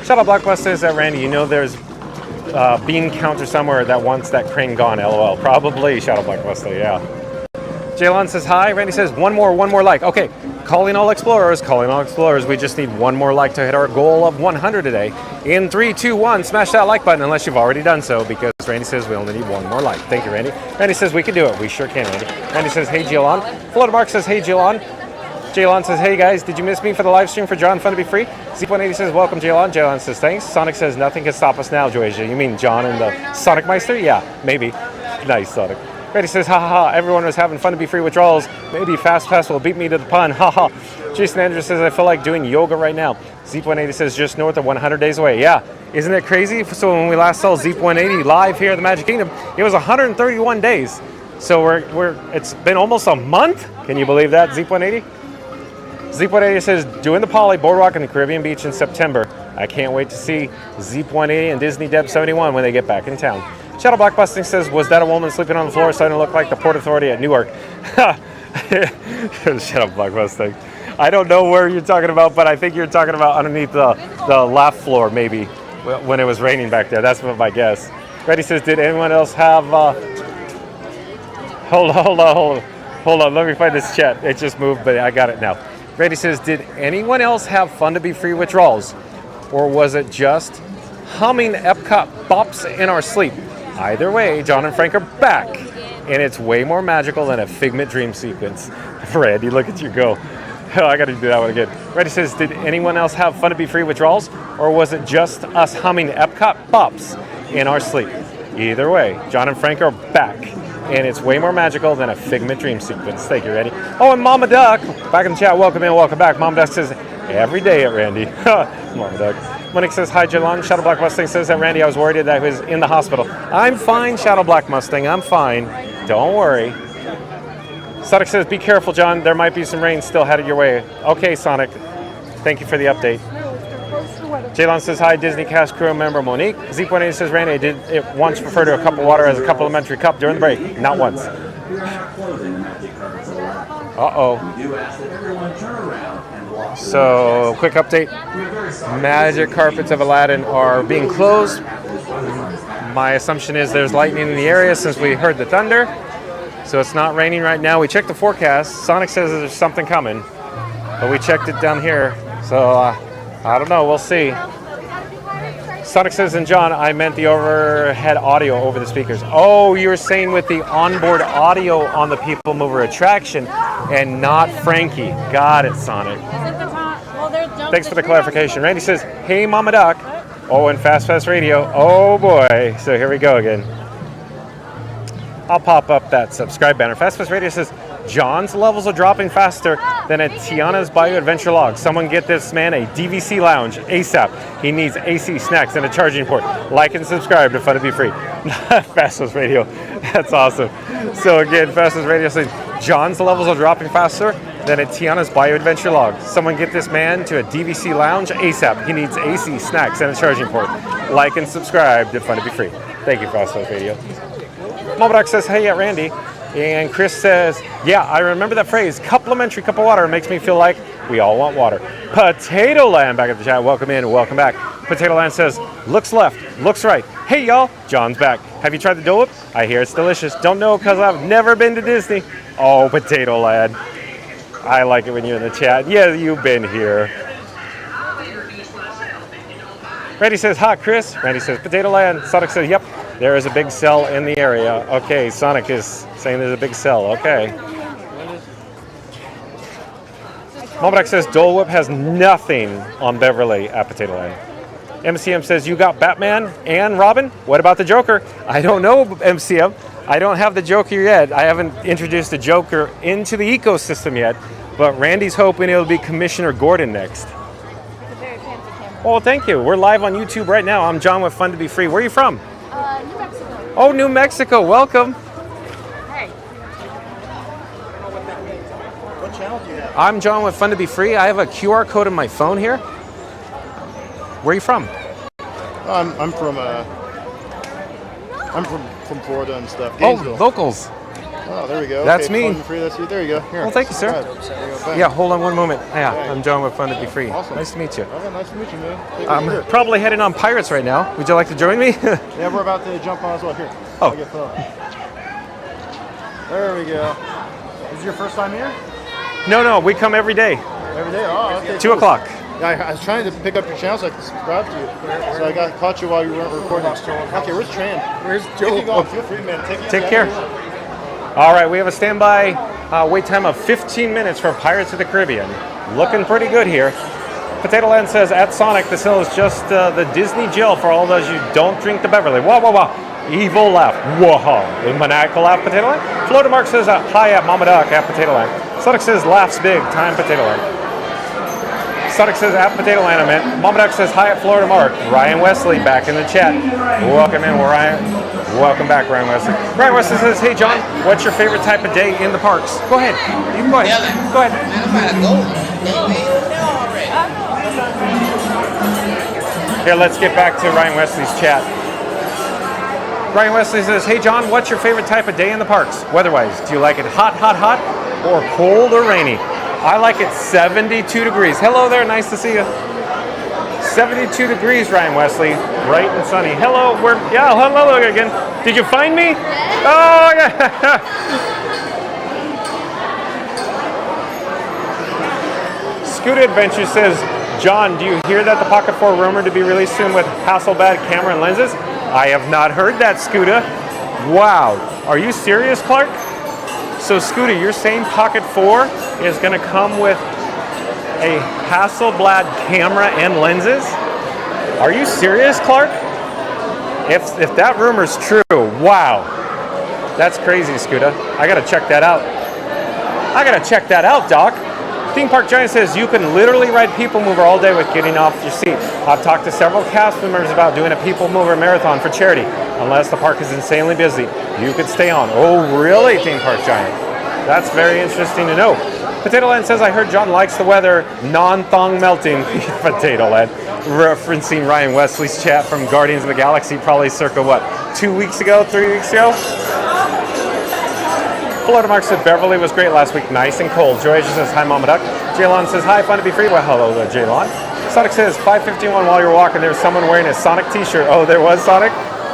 Shuttle Blockbuster says that, Randy, there's a bean counter somewhere that wants that crane gone, LOL. Probably Shuttle Blockbuster, yeah. Jaylon says hi. Randy says one more like. Okay, calling all explorers. We just need one more like to hit our goal of 100 today. In 3, 2, 1, smash that like button unless you've already done so, because Randy says we only need one more like. Thank you, Randy. Randy says we can do it. We sure can, Randy. Randy says, hey, Jaylon. Florida Mark says, hey, Jaylon. Jaylon says, hey guys, did you miss me for the live stream for John Fun to Be Free? Zeep180 says, welcome Jaylon. Jaylon says, thanks. Sonic says, nothing can stop us now, Joysia. You mean John and the Sonic Meister? Yeah, maybe. Nice, Sonic. Randy says, ha ha ha, everyone was having Fun to Be Free withdrawals. Maybe Fast Pass will beat me to the pun, ha ha. Jason Andrews says, I feel like doing yoga right now. Zeep180 says, just north of 100 days away. Yeah, isn't it crazy? So when we last saw Zeep180 live here at the Magic Kingdom, it was 131 days. So it's been almost a month? Can you believe that, Zeep180? Zeep180 says, doing the Poly Boardwalk and the Caribbean Beach in September. I can't wait to see Zeep180 and Disney Deb 71 when they get back in town. Shadow Blackbusting says, was that a woman sleeping on the floor starting to look like the Port Authority at Newark? Shadow Blackbusting. I don't know where you're talking about, but I think you're talking about underneath the laugh floor, maybe, when it was raining back there. That's my guess. Reddy says, did anyone else have... Hold on. Let me find this chat. It just moved, but I got it now. Reddy says, did anyone else have Fun to Be Free withdrawals? Or was it just humming Epcot bops in our sleep? Either way, John and Frank are back. And it's way more magical than a Figment dream sequence. Randy, look at you go. Oh, I got to do that one again. Reddy says, did anyone else have Fun to Be Free withdrawals? Or was it just us humming Epcot bops in our sleep? Either way, John and Frank are back. And it's way more magical than a Figment dream sequence. Thank you, Randy. Oh, and Mama Duck, back in the chat. Welcome in, welcome back. Mama Duck says, every day at Randy. Mama Duck. Monique says, hi, Jelon. Shadow Black Mustang says that, Randy, I was worried that he was in the hospital. I'm fine, Shadow Black Mustang. I'm fine. Don't worry. Sonic says, be careful, John. There might be some rain still headed your way. Okay, Sonic. Thank you for the update. Jaylon says, hi, Disney cast crew member Monique. Zeke180 says, Randy, I did it once refer to a cup of water as a complimentary cup during the break. Not once. Uh-oh. So, quick update. Magic carpets of Aladdin are being closed. My assumption is there's lightning in the area since we heard the thunder. So it's not raining right now. We checked the forecast. Sonic says there's something coming. But we checked it down here. So, I don't know. We'll see. Sonic says, and John, I meant the overhead audio over the speakers. Oh, you were saying with the onboard audio on the People Mover attraction and not Frankie. Got it, Sonic. Thanks for the clarification. Randy says, hey, Mama Doc. Oh, and Fast Radio. Oh, boy. So here we go again. I'll pop up that subscribe banner. Fast Radio says, John's levels are dropping faster than at Tiana's Bayou Adventure Log. Someone get this man a DVC lounge ASAP. He needs AC snacks and a charging port. Like and subscribe to Fun to Be Free. Fast Radio. That's awesome. So again, Fast Radio says, John's levels are dropping faster than at Tiana's Bayou Adventure Log. Someone get this man to a DVC lounge ASAP. He needs AC snacks and a charging port. Like and subscribe to Fun to Be Free. Thank you, Fast Radio. Momodoc says, hey, yeah, Randy. And Chris says, yeah, I remember that phrase, complimentary cup of water. It makes me feel like we all want water. Potato Land back at the chat. Welcome in and welcome back. Potato Land says, looks left, looks right. Hey, y'all, John's back. Have you tried the Dole Whip? I hear it's delicious. Don't know because I've never been to Disney. Oh, Potato Land. I like it when you're in the chat. Yeah, you've been here. Randy says, hi, Chris. Randy says, Potato Land. Sonic says, yep, there is a big cell in the area. Okay, Sonic is saying there's a big cell. Okay. Momodoc says, Dole Whip has nothing on Beverly at Potato Land. MCM says, you got Batman and Robin? What about the Joker? I don't know, MCM. I don't have the Joker yet. I haven't introduced the Joker into the ecosystem yet. But Randy's hoping it'll be Commissioner Gordon next. Oh, thank you. We're live on YouTube right now. I'm John with Fun to Be Free. Where are you from? New Mexico. Oh, New Mexico. Welcome. Hey. What channel do you have? I'm John with Fun to Be Free. I have a QR code on my phone here. Where are you from? I'm from Florida and stuff. Oh, Gainesville. locals. Oh, there we go. That's okay, me. Fun to Be Free, that's you. There you go. Here. Well, thank you, sir. There you go. Thanks. Yeah, hold on one moment. Yeah, I'm John with Fun to Be Free. Awesome. Nice to meet you. Okay, nice to meet you, man. Take I'm care. probably heading on Pirates right now. Would you like to join me? Yeah, we're about to jump on as well. Here. Oh. I'll get phone. There we go. Is it your first time here? No, we come every day. Every day? Oh, okay. 2 o'clock. Yeah, I was trying to pick up your channel so I could subscribe to you. So I caught you while you weren't recording. Okay, where's Tran? Where's Joe? Feel free, man. Take care. All right, we have a standby wait time of 15 minutes for Pirates of the Caribbean. Looking pretty good here. Potato Land says, at Sonic, this hill is just the Disney jail for all those who don't drink the Beverly. Wah, wah, wah. Evil laugh. Wah. The maniacal laugh, Potato Land. Florida Mark says, hi at Mama Doc at Potato Land. Sonic says, laughs big, time Potato Land. Sonic says, at Potato Land, I meant. Mama Doc says, hi at Florida Mark. Ryan Wesley back in the chat. Welcome in, Ryan. Welcome back, Ryan Wesley. Ryan Wesley says, hey, John, what's your favorite type of day in the parks? Go ahead. You can go ahead. Go ahead. Here, let's get back to Ryan Wesley's chat. Ryan Wesley says, hey, John, what's your favorite type of day in the parks, weather-wise? Do you like it hot, hot, hot, or cold or rainy? I like it 72 degrees. Hello there, nice to see you. 72 degrees, Ryan Wesley, bright and sunny. Hello, hello again. Did you find me? Oh, yeah. Scooter Adventure says, John, do you hear that the Pocket 4 rumored to be released soon with Hasselblad camera and lenses? I have not heard that, Scooter. Wow, are you serious, Clark? So, Scooter, you're saying Pocket 4 is going to come with a Hasselblad camera and lenses? Are you serious, Clark? If that rumor's true, wow. That's crazy, Scooter. I got to check that out. Doc. Theme Park Giant says you can literally ride People Mover all day with getting off your seat. I've talked to several cast members about doing a People Mover marathon for charity. Unless the park is insanely busy, you could stay on. Oh, really, Theme Park Giant? That's very interesting to know. Potato Land says, I heard John likes the weather, non-thong melting. Potato Land. Referencing Ryan Wesley's chat from Guardians of the Galaxy, probably circa, what, 2 weeks ago, 3 weeks ago? Florida Mark said Beverly was great last week, nice and cold. Joy says, hi, Mama Duck. Jaylon says, hi, fun to be free. Well, hello there, Jaylon. Sonic says, 5:51 while you're walking, there's someone wearing a Sonic t-shirt. Oh, there was Sonic?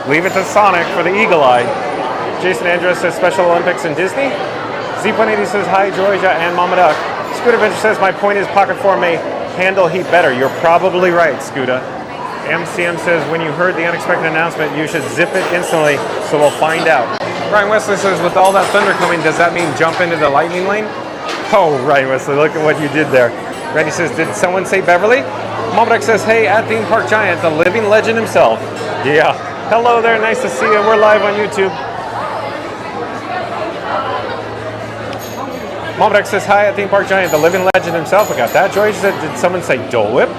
Leave it to Sonic for the eagle eye. Jason Andrews says, Special Olympics in Disney. Z180 says, hi, Georgia and Mama Duck. Scooter Adventure says, my point is Pocket 4 may handle heat better. You're probably right, Scooter. MCM says, when you heard the unexpected announcement, you should zip it instantly, so we'll find out. Ryan Wesley says, with all that thunder coming, does that mean jump into the lightning lane? Oh, Ryan Wesley, look at what you did there. Randy says, did someone say Beverly? Momodek says, hey, at Theme Park Giant, the living legend himself. Yeah. Hello there, nice to see you. We're live on YouTube. Momodek says, hi, at Theme Park Giant, the living legend himself. I got that. Joy said, did someone say Dole Whip?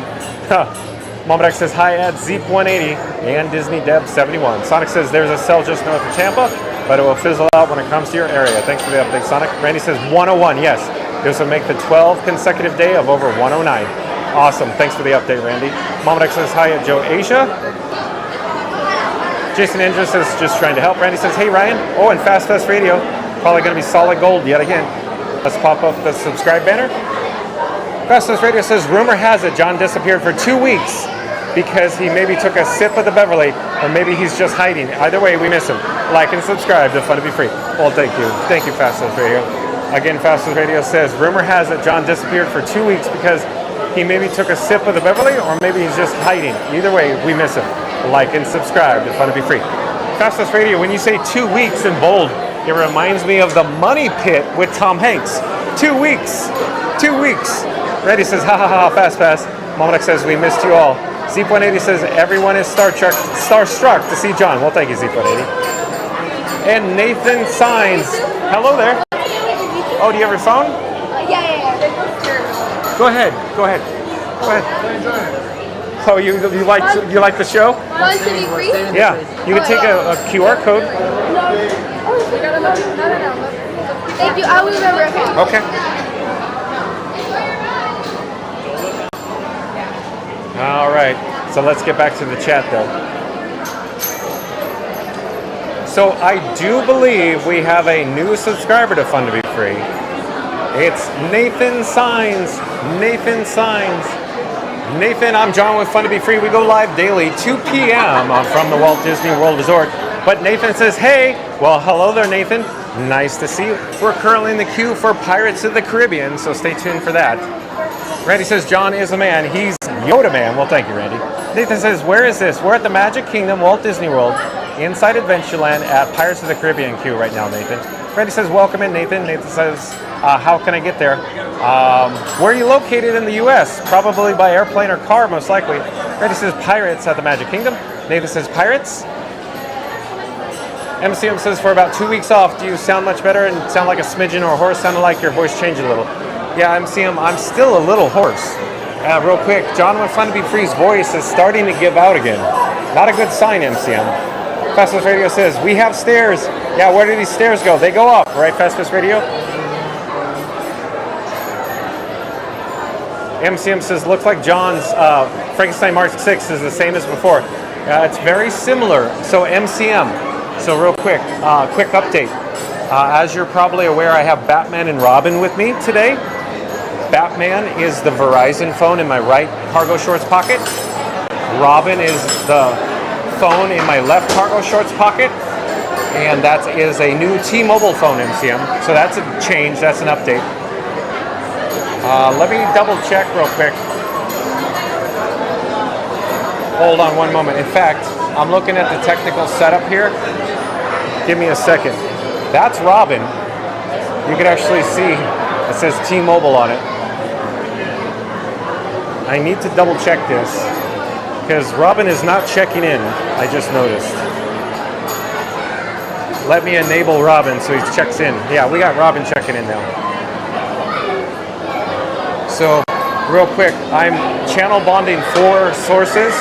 Momodek says, hi, at Zeep180 and Disney Deb 71. Sonic says, there's a cell just north of Tampa, but it will fizzle out when it comes to your area. Thanks for the update, Sonic. Randy says 101. Yes, this will make the 12 consecutive day of over 109. Awesome. Thanks for the update, Randy. Momodek says hi at Joe Asia. Jason Andrews says just trying to help. Randy says, hey, Ryan. Oh, and Fast Radio. Probably going to be solid gold yet again. Let's pop up the subscribe banner. Fast Radio says, rumor has it John disappeared for 2 weeks because he maybe took a sip of the Beverly, or maybe he's just hiding. Either way, we miss him. Like and subscribe to Fun to Be Free. Well, thank you. Thank you, Fast Radio. Again, Fast Radio says, rumor has it John disappeared for 2 weeks because he maybe took a sip of the Beverly, or maybe he's just hiding. Either way, we miss him. Like and subscribe to Fun to Be Free. Fastest Radio, when you say 2 weeks in bold, it reminds me of the Money Pit with Tom Hanks. 2 weeks. 2 weeks. Reddy says, ha ha ha, fast. Momodek says, we missed you all. Zeep180 says, everyone is starstruck to see John. Well, thank you, Zeep180. And Nathan Signs. Hello there. Oh, do you have your phone? Yeah. Go ahead. Oh, you like the show? Want to be free? Yeah. You can take a QR code. No. Thank you. I will remember. Okay. All right. So let's get back to the chat, though. So I do believe we have a new subscriber to Fun to Be Free. It's Nathan Signs. Nathan, I'm John with Fun to Be Free. We go live daily, 2 p.m. from the Walt Disney World Resort. But Nathan says, hey, well, hello there, Nathan. Nice to see you. We're currently in the queue for Pirates of the Caribbean, so stay tuned for that. Randy says, John is the man. He's Yoda Man. Well, thank you, Randy. Nathan says, where is this? We're at the Magic Kingdom, Walt Disney World, inside Adventureland at Pirates of the Caribbean queue right now, Nathan. Randy says, welcome in, Nathan. Nathan says, how can I get there? Where are you located in the U.S.? Probably by airplane or car, most likely. Randy says, Pirates at the Magic Kingdom. Nathan says, Pirates? MCM says, for about 2 weeks off, do you sound much better and sound like a smidgen or hoarse? Sounded like your voice changed a little. Yeah, MCM, I'm still a little hoarse. Real quick, John with Fun to Be Free's voice is starting to give out again. Not a good sign, MCM. Fastest Radio says, we have stairs. Yeah, where do these stairs go? They go up, right, Fastest Radio? MCM says, looks like John's Frankenstein March 6 is the same as before. It's very similar. So MCM, so real quick, quick update. As you're probably aware, I have Batman and Robin with me today. Batman is the Verizon phone in my right cargo shorts pocket. Robin is the phone in my left cargo shorts pocket. And that is a new T-Mobile phone, MCM. So that's a change, that's an update. Let me double check real quick. Hold on one moment. In fact, I'm looking at the technical setup here. Give me a second. That's Robin. You can actually see it says T-Mobile on it. I need to double check this because Robin is not checking in, I just noticed. Let me enable Robin so he checks in. Yeah, we got Robin checking in now. So, real quick, I'm channel bonding 4 sources: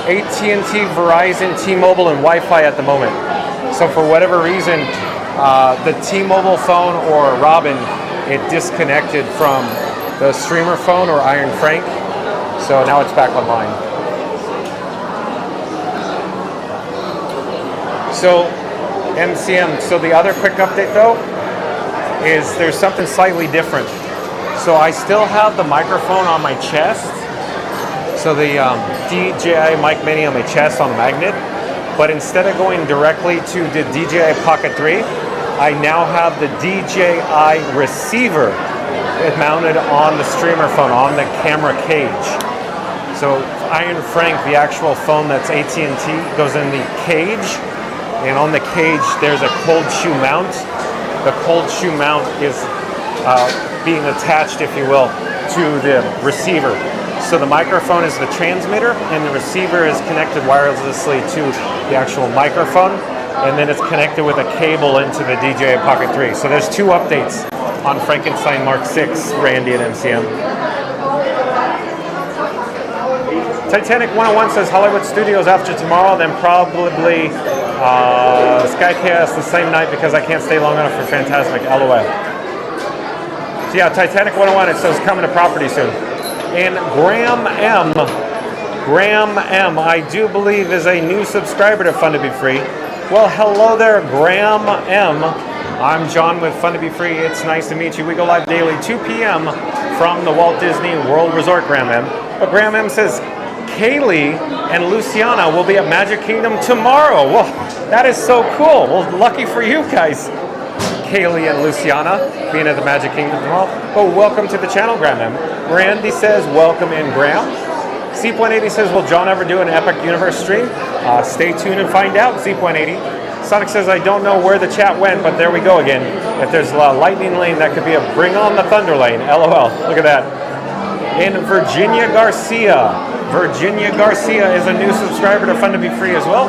AT&T, Verizon, T-Mobile, and Wi-Fi at the moment. So for whatever reason, the T-Mobile phone or Robin, it disconnected from the streamer phone or Iron Frank. So now it's back online. So MCM, so the other quick update though is there's something slightly different. So I still have the microphone on my chest. So the DJI Mic Mini on my chest on a magnet. But instead of going directly to the DJI Pocket 3, I now have the DJI receiver mounted on the streamer phone, on the camera cage. So Iron Frank, the actual phone that's AT&T, goes in the cage, and on the cage there's a cold shoe mount. The cold shoe mount is being attached, if you will, to the receiver. So the microphone is the transmitter, and the receiver is connected wirelessly to the actual microphone, and then it's connected with a cable into the DJI Pocket 3. So there's 2 updates on Frankenstein Mark 6, Randy and MCM. Titanic 101 says Hollywood Studios after tomorrow, then probably Sky Chaos the same night because I can't stay long enough for Fantasmic, LOL. So yeah, Titanic 101, it says coming to property soon. And Graham M, I do believe is a new subscriber to Fun to Be Free. Well, hello there, Graham M. I'm John with Fun to Be Free. It's nice to meet you. We go live daily, 2 p.m. from the Walt Disney World Resort, Graham M. But Graham M says, Kaylee and Luciana will be at Magic Kingdom tomorrow. Well, that is so cool. Well, lucky for you guys, Kaylee and Luciana, being at the Magic Kingdom tomorrow. Oh, welcome to the channel, Graham M. Randy says, welcome in, Graham. C.80 says, will John ever do an Epic Universe stream? Stay tuned and find out, C.80. Sonic says, I don't know where the chat went, but there we go again. If there's a lightning lane, that could be a bring on the thunder lane. LOL. Look at that. And Virginia Garcia. Virginia Garcia is a new subscriber to Fun to Be Free as well.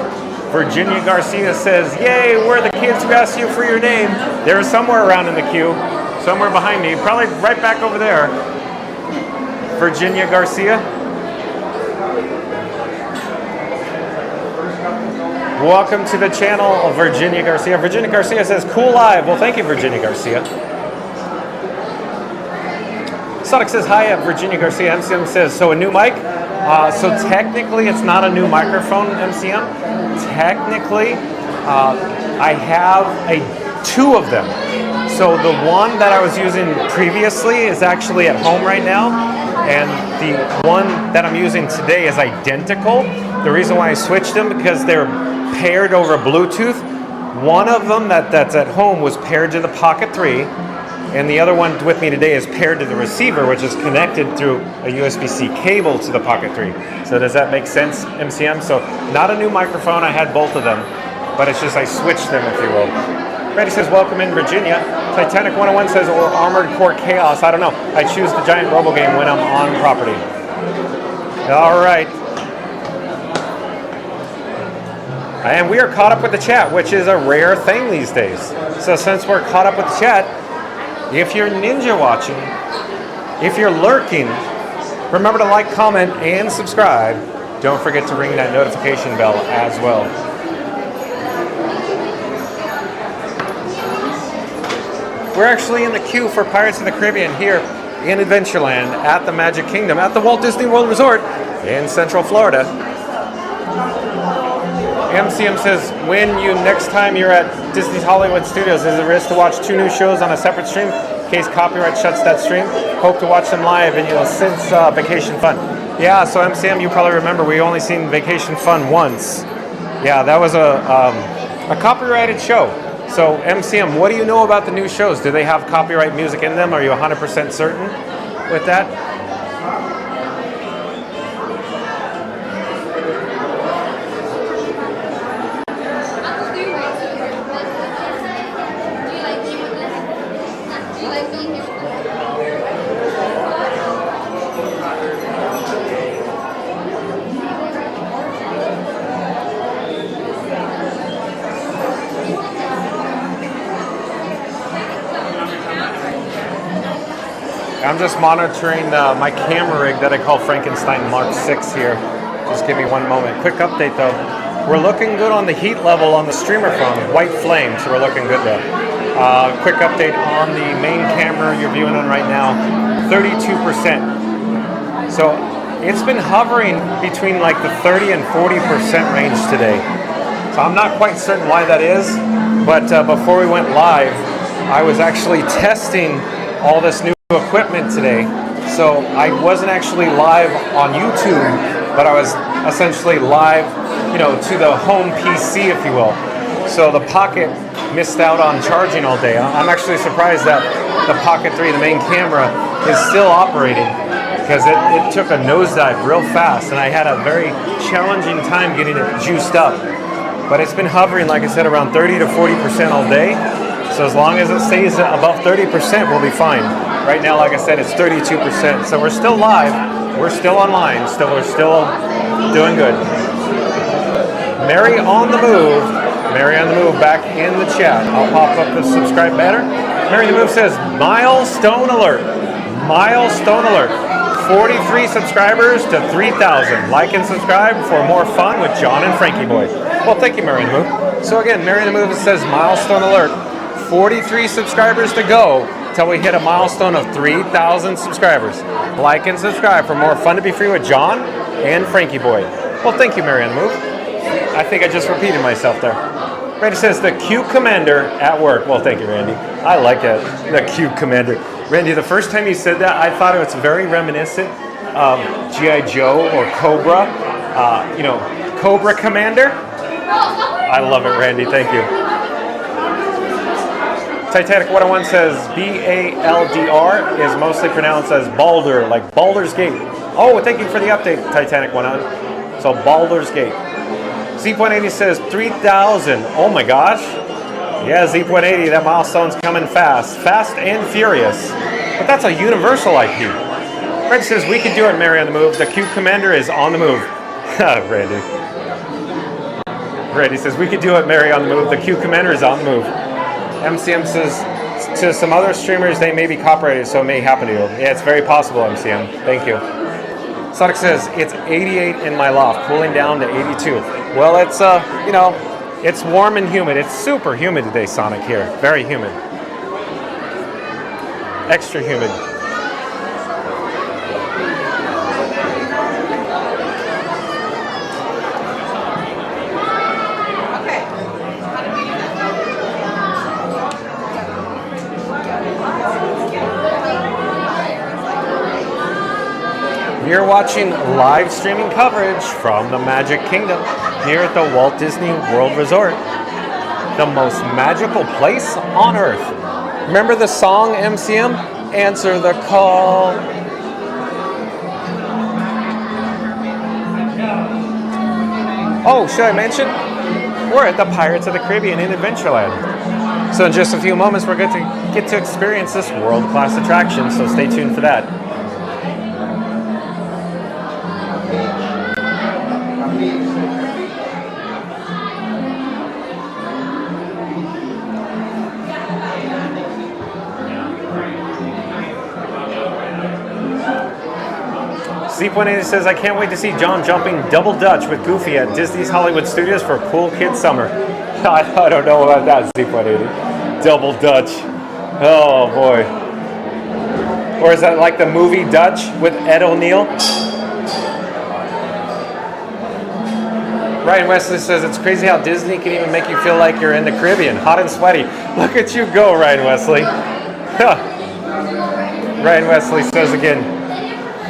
Virginia Garcia says, yay, we're the kids who asked you for your name. They're somewhere around in the queue, somewhere behind me, probably right back over there. Virginia Garcia. Welcome to the channel, Virginia Garcia. Virginia Garcia says, cool live. Well, thank you, Virginia Garcia. Sonic says, hi, Virginia Garcia. MCM says, so a new mic? So technically, it's not a new microphone, MCM. Technically, I have 2 of them. So the one that I was using previously is actually at home right now, and the one that I'm using today is identical. The reason why I switched them, because they're paired over Bluetooth. One of them that's at home was paired to the Pocket 3, and the other one with me today is paired to the receiver, which is connected through a USB-C cable to the Pocket 3. So does that make sense, MCM? So not a new microphone, I had both of them, but it's just I switched them, if you will. Randy says, welcome in, Virginia. Titanic 101 says, or Armored Core Chaos. I don't know. I choose the giant robo game when I'm on property. All right. And we are caught up with the chat, which is a rare thing these days. So since we're caught up with the chat, if you're ninja watching, if you're lurking, remember to like, comment, and subscribe. Don't forget to ring that notification bell as well. We're actually in the queue for Pirates of the Caribbean here in Adventureland at the Magic Kingdom at the Walt Disney World Resort in Central Florida. MCM says, when next time you're at Disney's Hollywood Studios, is it a risk to watch 2 new shows on a separate stream in case copyright shuts that stream? Hope to watch them live and since Vacation Fun. Yeah, so MCM, you probably remember we only seen Vacation Fun once. Yeah, that was a copyrighted show. So MCM, what do you know about the new shows? Do they have copyright music in them? Are you 100% certain with that? I'm just monitoring my camera rig that I call Frankenstein Mark 6 here. Just give me one moment. Quick update though. We're looking good on the heat level on the streamer phone, white flame, so we're looking good there. Quick update on the main camera you're viewing on right now, 32%. So it's been hovering between like the 30 and 40% range today. So I'm not quite certain why that is, but before we went live, I was actually testing all this new equipment today. So I wasn't actually live on YouTube, but I was essentially live, you know, to the home PC, if you will. So the Pocket missed out on charging all day. I'm actually surprised that the Pocket 3, the main camera, is still operating because it took a nosedive real fast and I had a very challenging time getting it juiced up. But it's been hovering, like I said, around 30 to 40% all day. So as long as it stays above 30%, we'll be fine. Right now, like I said, it's 32%. So we're still live. We're still online. We're still doing good. Mary on the Move. Mary on the Move back in the chat. I'll pop up the subscribe banner. Mary on the Move says, milestone alert. Milestone alert. 43 subscribers to 3,000. Like and subscribe for more fun with John and Frankie Boy. Well, thank you, Mary on the Move. So again, Mary on the Move says milestone alert. 43 subscribers to go till we hit a milestone of 3,000 subscribers. Like and subscribe for more fun to be free with John and Frankie Boy. Well, thank you, Mary on the Move. I think I just repeated myself there. Randy says, the Q Commander at work. Well, thank you, Randy. I like it, the Q Commander. Randy, the first time you said that, I thought it was very reminiscent of G.I. Joe or Cobra. You know, Cobra Commander. I love it, Randy. Thank you. Titanic 101 says B-A-L-D-R is mostly pronounced as Baldur, like Baldur's Gate. Oh, thank you for the update, Titanic 101. So Baldur's Gate. Z.80 says 3,000. Oh my gosh. Yeah, Z.80, that milestone's coming fast. Fast and furious. But that's a universal IP. Randy says we could do it, Mary on the Move. The Q Commander is on the move. Randy. Randy says we could do it, Mary on the Move. The Q Commander is on the move. MCM says to some other streamers they may be copyrighted, so it may happen to you. Yeah, it's very possible, MCM. Thank you. Sonic says it's 88 in my loft, cooling down to 82. Well, it's you know, it's warm and humid. It's super humid today, Sonic, here. Very humid. Extra humid. You're watching live streaming coverage from the Magic Kingdom here at the Walt Disney World Resort. The most magical place on Earth. Remember the song, MCM? Answer the call. Oh, should I mention? We're at the Pirates of the Caribbean in Adventureland. So in just a few moments, we're going to get to experience this world-class attraction, so stay tuned for that. Z180 says, I can't wait to see John jumping double Dutch with Goofy at Disney's Hollywood Studios for Cool Kids Summer. I don't know about that, Z180. Double Dutch. Oh, boy. Or is that like the movie Dutch with Ed O'Neill? Ryan Wesley says, it's crazy how Disney can even make you feel like you're in the Caribbean. Hot and sweaty. Look at you go, Ryan Wesley. Ryan Wesley says again,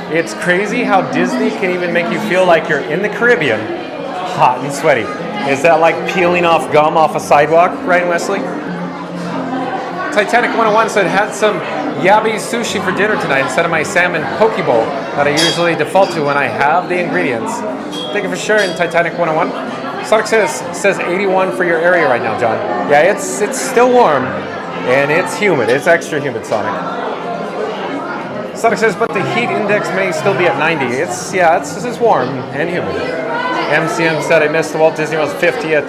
it's crazy how Disney can even make you feel like you're in the Caribbean, hot and sweaty. Is that like peeling off gum off a sidewalk, Ryan Wesley? Titanic 101 said, had some Yabi sushi for dinner tonight instead of my salmon poke bowl that I usually default to when I have the ingredients. Thank you for sharing, Titanic 101. Sonic says 81 for your area right now, John. Yeah, it's still warm, and it's humid. It's extra humid, Sonic. Sonic says, but the heat index may still be at 90. It's warm and humid. MCM said I missed the Walt Disney World's 50th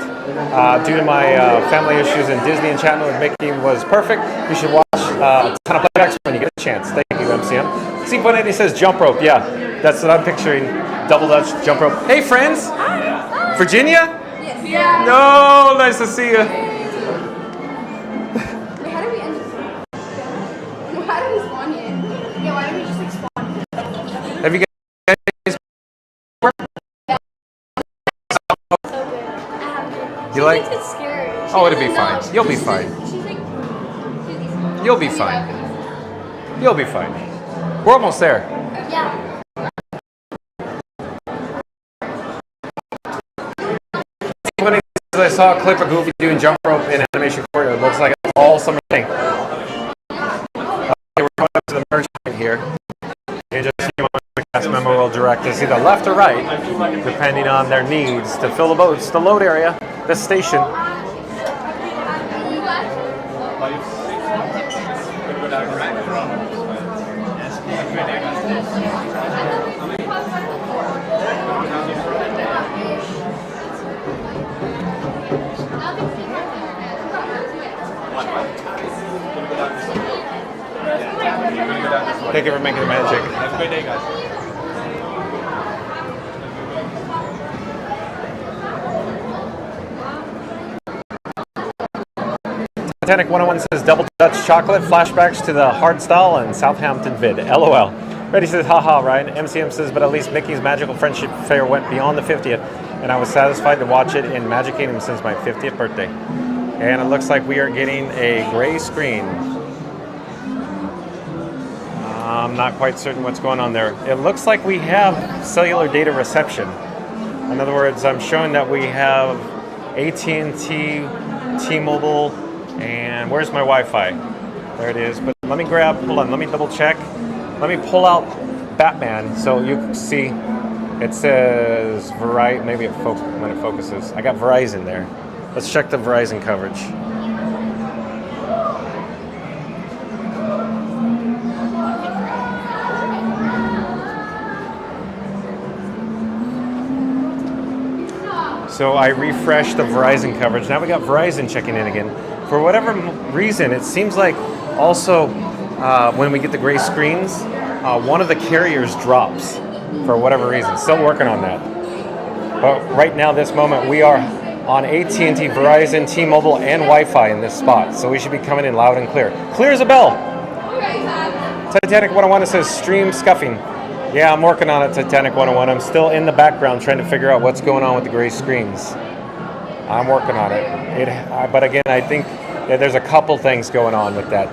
due to my family issues, and Disney Enchantment with Mickey was perfect. You should watch a ton of playbacks when you get a chance. Thank you, MCM. C180 says jump rope. Yeah, that's what I'm picturing. Double Dutch jump rope. Hey, friends. Hi. Virginia? Yes. Yeah. No, nice to see you. Wait, how do we end this? How do we spawn here? Yeah, why don't we just like spawn here? Have you guys? You like? It's scary. Oh, it'll be fine. You'll be fine. You'll be fine. You'll be fine. We're almost there. Yeah. I saw a clip of Goofy doing jump rope in animation corridor. It looks like an all summer thing. We're coming up to the merge point here. In just a few moments, the cast member will direct us either left or right, depending on their needs, to fill the boats, the load area, the station. Thank you for making the magic. Have a great day, guys. Titanic 101 says double Dutch chocolate, flashbacks to the hardstyle and Southampton vid. LOL. Reddy says haha, Ryan. MCM says, but at least Mickey's Magical Friendship Fair went beyond the 50th, and I was satisfied to watch it in Magic Kingdom since my 50th birthday. And it looks like we are getting a gray screen. I'm not quite certain what's going on there. It looks like we have cellular data reception. In other words, I'm showing that we have AT&T, T-Mobile, and where's my Wi-Fi? There it is. But let me hold on, let me double check. Let me pull out Batman so you can see. It says Verizon, maybe when it focuses. I got Verizon there. Let's check the Verizon coverage. Oh, So I refreshed the Verizon coverage. Now we got Verizon checking in again. For whatever reason, it seems like also when we get the gray screens, one of the carriers drops for whatever reason. Still working on that. But right now, this moment, we are on AT&T, Verizon, T-Mobile, and Wi-Fi in this spot. So we should be coming in loud and clear. Clear as a bell. Titanic 101 says stream scuffing. Yeah, I'm working on it, Titanic 101. I'm still in the background trying to figure out what's going on with the gray screens. I'm working on it. But again, I think there's a couple things going on with that.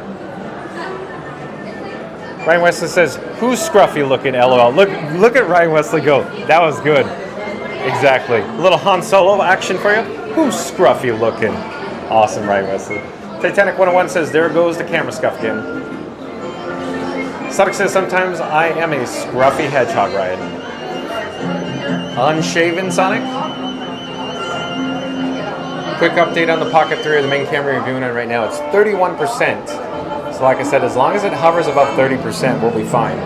Ryan Wesley says, "Who's scruffy looking?" LOL. Look at Ryan Wesley go. That was good. Exactly. A little Han Solo action for you. Who's scruffy looking? Awesome, Ryan Wesley. Titanic 101 says, "There goes the camera scuff again." Sonic says, "Sometimes I am a scruffy hedgehog, Ryan." Unshaven Sonic? Quick update on the Pocket 3 of the main camera you're viewing it right now. It's 31%. So like I said, as long as it hovers above 30%, we'll be fine.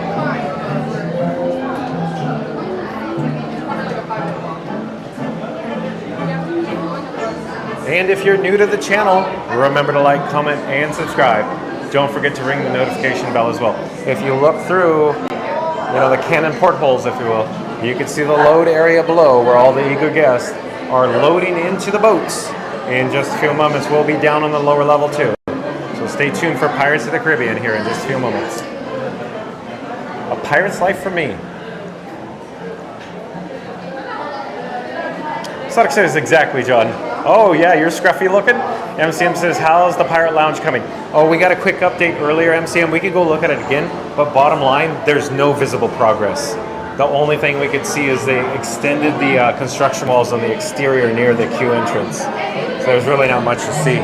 And if you're new to the channel, remember to like, comment, and subscribe. Don't forget to ring the notification bell as well. If you look through, the cannon portholes, if you will, you can see the load area below where all the eager guests are loading into the boats. In just a few moments, we'll be down on the lower level too. So stay tuned for Pirates of the Caribbean here in just a few moments. A pirate's life for me. Sonic says, "Exactly, John." Oh yeah, you're scruffy looking. MCM says, "How's the Pirate Lounge coming?" Oh, we got a quick update earlier, MCM. We could go look at it again, but bottom line, there's no visible progress. The only thing we could see is they extended the construction walls on the exterior near the queue entrance. So there's really not much to see.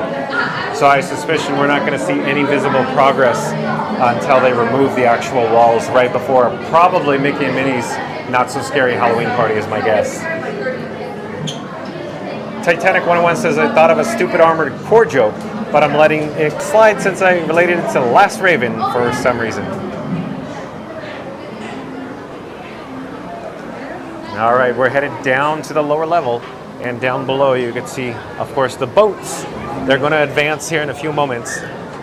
So I suspicion we're not going to see any visible progress until they remove the actual walls right before probably Mickey and Minnie's Not So Scary Halloween Party is my guess. Titanic 101 says, "I thought of a stupid armored core joke, but I'm letting it slide since I related it to The Last Raven for some reason." All right, we're headed down to the lower level, and down below you can see, of course, the boats. They're going to advance here in a few moments.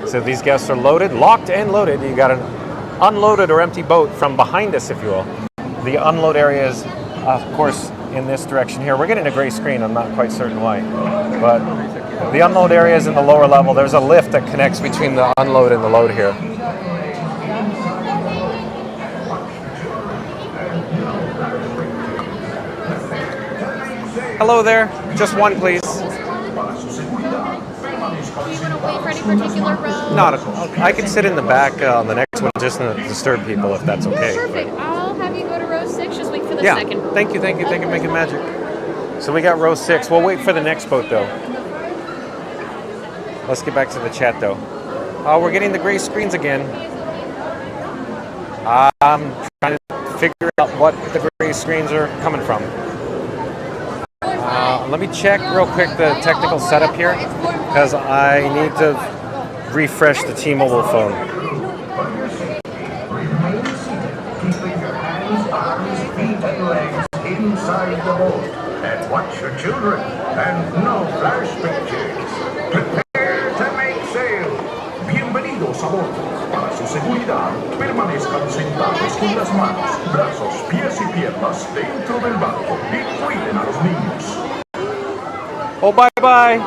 So these guests are loaded, locked and loaded. You got an unloaded or empty boat from behind us, if you will. The unload area is, of course, in this direction here. We're getting a gray screen. I'm not quite certain why, but the unload area is in the lower level. There's a lift that connects between the unload and the load here. Hello there. Just one, please. Do you want to wait for any particular row? Not. I can sit in the back on the next one, just to disturb people, if that's okay. Perfect. I'll have you go to row 6. Just wait for the Yeah. second. Thank you. Thank you, making magic. So we got row 6. We'll wait for the next boat, though. Let's get back to the chat, though. Oh, we're getting the gray screens again. I'm trying to figure out what the gray screens are coming from. Let me check real quick the technical setup here, because I need to refresh the T-Mobile phone. Remain seated, keeping your hands, arms, feet, and legs inside the boat. And watch your children, and no flash pictures. Prepare to make sail. Bienvenidos a bordo. Para su seguridad, permanezcan sentados con las manos, brazos, pies y piernas dentro del barco y cuiden a los niños. Oh, bye-bye.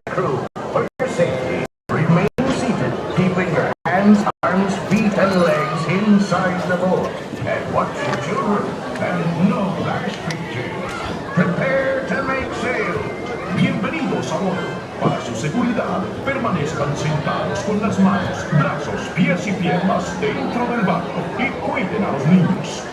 Crew, for your safety, remain seated, keeping your hands, arms, feet, and legs inside the boat. And watch your children, and no flash pictures. Prepare to make sail. Bienvenidos a bordo. Para su seguridad, permanezcan sentados con las manos, brazos, pies y piernas dentro del barco y cuiden a los niños.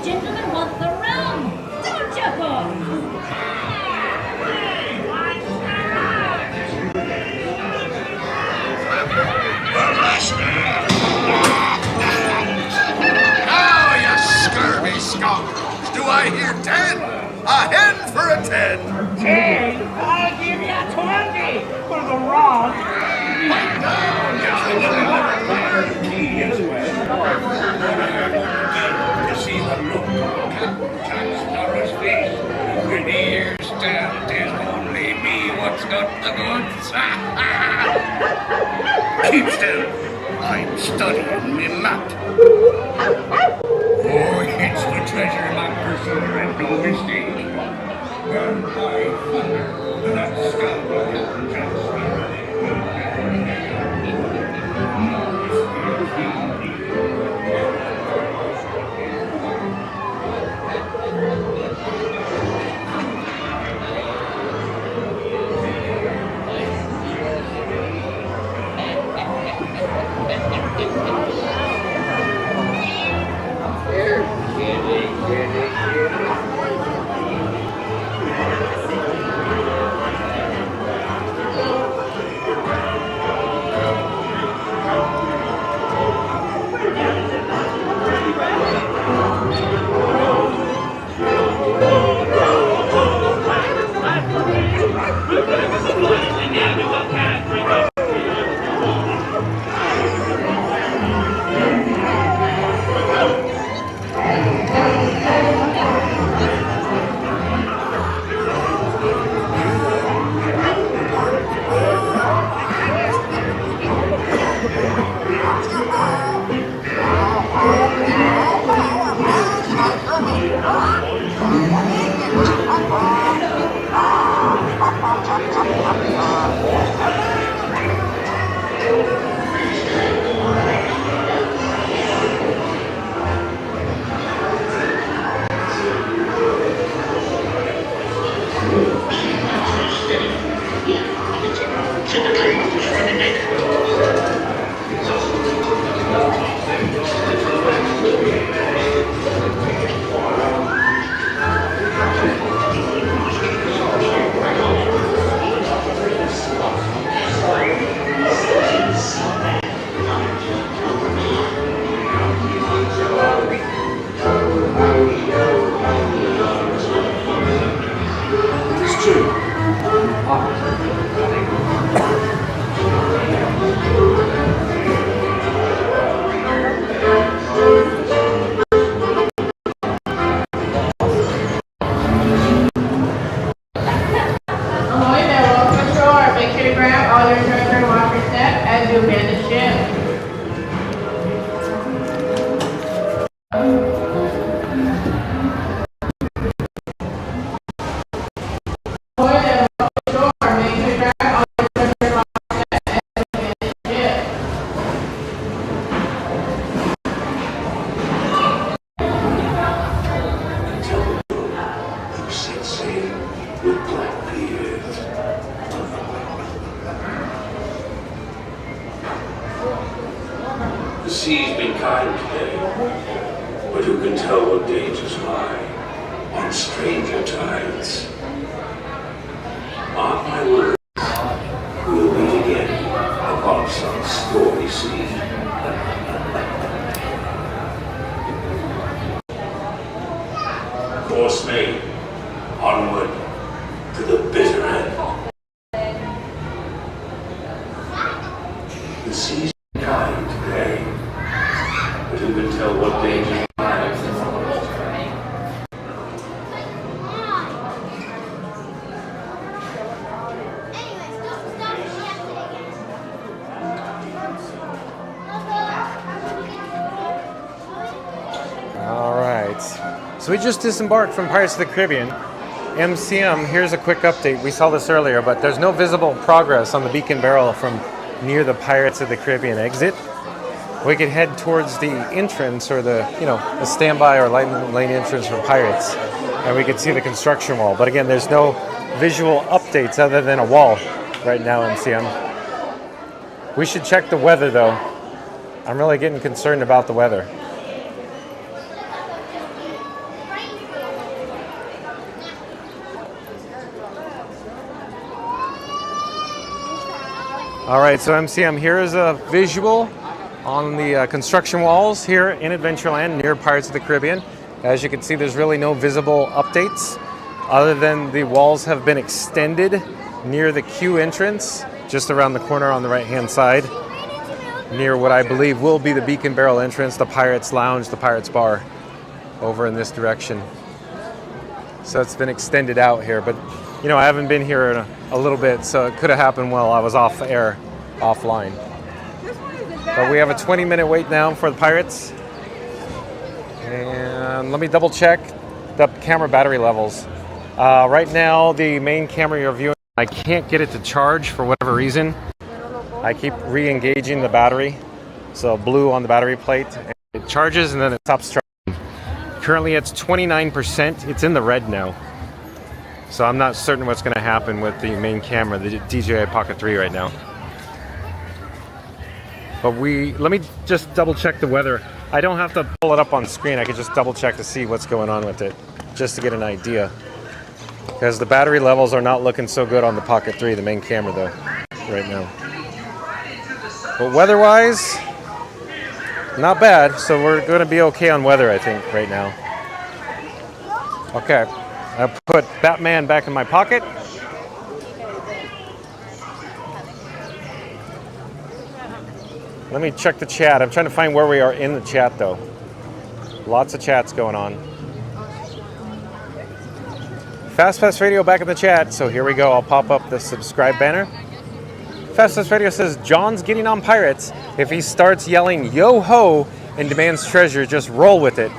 gentlemen want the rum. Don't you, boys? Now, you scurvy scoundrels, do I hear 10? A hen for a 10. 10? I'll give you 20 for the rum. Pipe down, To see the look on Captain Jack Sparrow's face, when he hears tell, 'tis only me what's got the goods. Keep still, I'm studying me map. Oh, it's the treasure map, pursuer, and no mistake. And by thunder, that scoundrel Captain Jack Sparrow. The sea's been kind today, but who can tell what dangers lie on stranger tides? Mark my words, we'll meet again upon some stormy sea. Course made, onward to the bitter end. The sea's kind today, but who can tell what dangers lie? All right. So we just disembarked from Pirates of the Caribbean. MCM, here's a quick update. We saw this earlier, but there's no visible progress on the beacon barrel from near the Pirates of the Caribbean exit. We could head towards the entrance or the standby or light lane entrance for Pirates, and we could see the construction wall. But again, there's no visual updates other than a wall right now, MCM. We should check the weather though. I'm really getting concerned about the weather. All right, so MCM, here is a visual on the construction walls here in Adventureland near Pirates of the Caribbean. As you can see, there's really no visible updates other than the walls have been extended near the queue entrance, just around the corner on the right-hand side, near what I believe will be the Beacon Barrel entrance, the Pirates Lounge, the Pirates Bar, over in this direction. So it's been extended out here, but you know, I haven't been here in a little bit, so it could have happened while I was off air, offline. But we have a 20-minute wait now for the Pirates. And let me double check the camera battery levels. Right now, the main camera you're viewing, I can't get it to charge for whatever reason. I keep re-engaging the battery. So blue on the battery plate. It charges and then it stops charging. Currently it's 29%. It's in the red now. So I'm not certain what's going to happen with the main camera, the DJI Pocket 3 right now. But let me just double check the weather. I don't have to pull it up on screen. I can just double check to see what's going on with it, just to get an idea. Because the battery levels are not looking so good on the Pocket 3, the main camera though, right now. But weather-wise, not bad. So we're going to be okay on weather, I think, right now. Okay. I put Batman back in my pocket. Let me check the chat. I'm trying to find where we are in the chat, though. Lots of chats going on. Fast Pass Radio back in the chat. So here we go. I'll pop up the subscribe banner. Fast Pass Radio says, John's getting on Pirates. If he starts yelling, yo-ho, and demands treasure, just roll with it.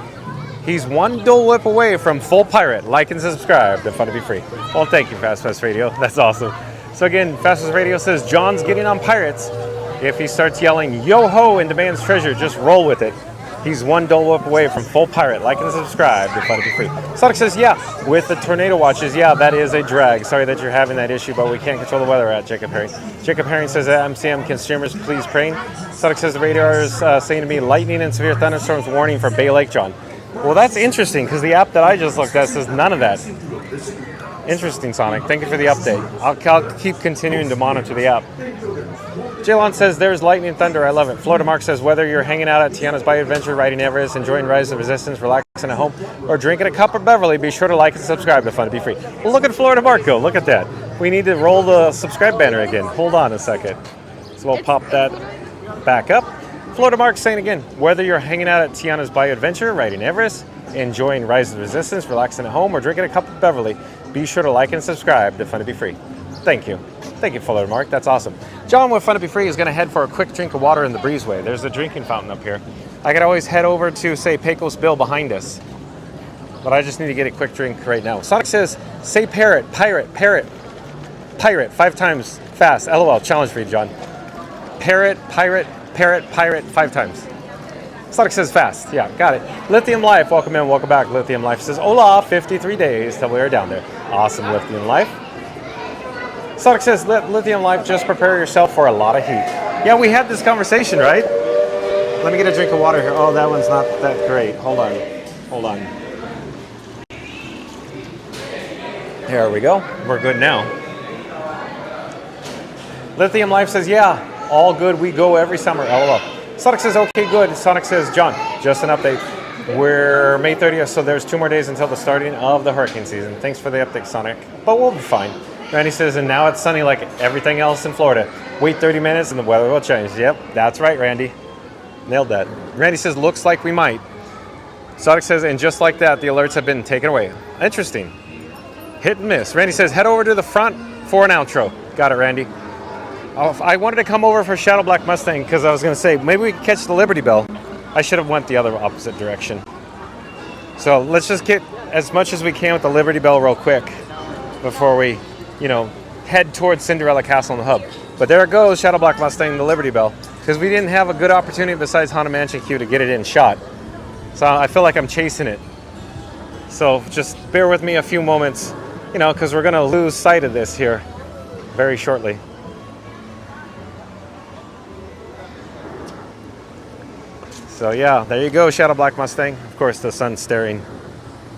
He's one Dole Whip away from full pirate. Like and subscribe. The fun to be free. Well, thank you, Fast Pass Radio. That's awesome. So again, Fast Pass Radio says, John's getting on Pirates. If he starts yelling, yo-ho, and demands treasure, just roll with it. He's one Dole Whip away from full pirate. Like and subscribe. The fun to be free. Sonic says, yeah, with the tornado watches, yeah, that is a drag. Sorry that you're having that issue, but we can't control the weather at Jacob Herring. Jacob Herring says, MCM, can streamers please pray? Sonic says, the radar is saying to me, lightning and severe thunderstorms warning for Bay Lake, John. Well, that's interesting, because the app that I just looked at says none of that. Interesting, Sonic. Thank you for the update. I'll keep continuing to monitor the app. Jaylon says, there's lightning and thunder. I love it. Florida Mark says, whether you're hanging out at Tiana's Bayou Adventure, riding Everest, enjoying Rise of Resistance, relaxing at home, or drinking a cup of Beverly, be sure to like and subscribe to Fun to Be Free. Well, look at Florida Mark go. Look at that. We need to roll the subscribe banner again. Hold on a second. So we'll pop that back up. Florida Mark saying again, whether you're hanging out at Tiana's Bayou Adventure, riding Everest, enjoying Rise of Resistance, relaxing at home, or drinking a cup of Beverly, be sure to like and subscribe to Fun to Be Free. Thank you. Thank you, Florida Mark. That's awesome. John with Fun to Be Free is going to head for a quick drink of water in the breezeway. There's a drinking fountain up here. I could always head over to, say, Pecos Bill behind us. But I just need to get a quick drink right now. Sonic says, say parrot, pirate, parrot, pirate, 5 times fast. LOL, challenge for you, John. Parrot, pirate, parrot, pirate, 5 times. Sonic says fast. Yeah, got it. Lithium Life, welcome in, welcome back. Lithium Life says, hola, 53 days till we are down there. Awesome, Lithium Life. Sonic says, Lithium Life, just prepare yourself for a lot of heat. Yeah, we had this conversation, right? Let me get a drink of water here. Oh, that one's not that great. Hold on. Hold on. There we go. We're good now. Lithium Life says, yeah, all good. We go every summer. LOL. Sonic says, okay, good. Sonic says, John, just an update. We're May 30th, so there's 2 more days until the starting of the hurricane season. Thanks for the update, Sonic. But we'll be fine. Randy says, and now it's sunny like everything else in Florida. Wait 30 minutes and the weather will change. Yep, that's right, Randy. Nailed that. Randy says, looks like we might. Sonic says, and just like that, the alerts have been taken away. Interesting. Hit and miss. Randy says, head over to the front for an outro. Got it, Randy. I wanted to come over for Shadow Black Mustang because I was going to say, maybe we could catch the Liberty Bell. I should have went the other opposite direction. So let's just get as much as we can with the Liberty Bell real quick before we, head towards Cinderella Castle in the hub. But there it goes, Shadow Black Mustang, the Liberty Bell. Because we didn't have a good opportunity besides Haunted Mansion Q to get it in shot. So I feel like I'm chasing it. So just bear with me a few moments, because we're going to lose sight of this here very shortly. So yeah, there you go, Shadow Black Mustang. Of course, the sun's staring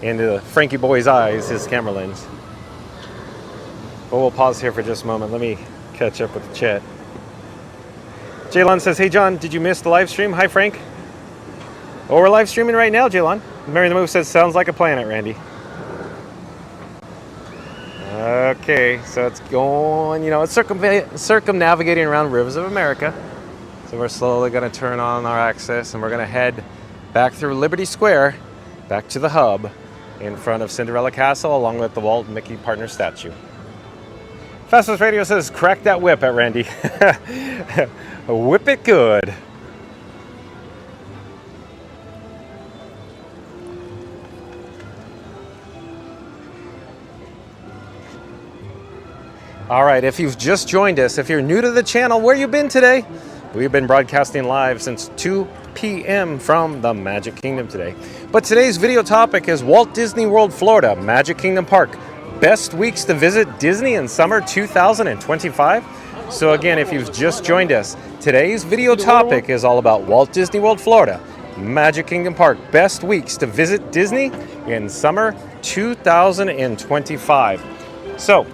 into Frankie Boy's eyes, his camera lens. But we'll pause here for just a moment. Let me catch up with the chat. Jaylon says, hey John, did you miss the live stream? Hi Frank. Oh, we're live streaming right now, Jaylon. Mary the Move says, sounds like a planet, Randy. Okay, so it's going, you know, it's circumnavigating around rivers of America. So we're slowly going to turn on our access and we're going to head back through Liberty Square, back to the hub in front of Cinderella Castle along with the Walt and Mickey partner statue. Fastest Radio says, crack that whip at Randy. Whip it good. All right, if you've just joined us, if you're new to the channel, where you been today? We've been broadcasting live since 2 p.m. from the Magic Kingdom today. But today's video topic is Walt Disney World, Florida, Magic Kingdom Park. Best weeks to visit Disney in summer 2025. So again, if you've just joined us, today's video topic is all about Walt Disney World, Florida, Magic Kingdom Park. Best weeks to visit Disney in summer 2025. So,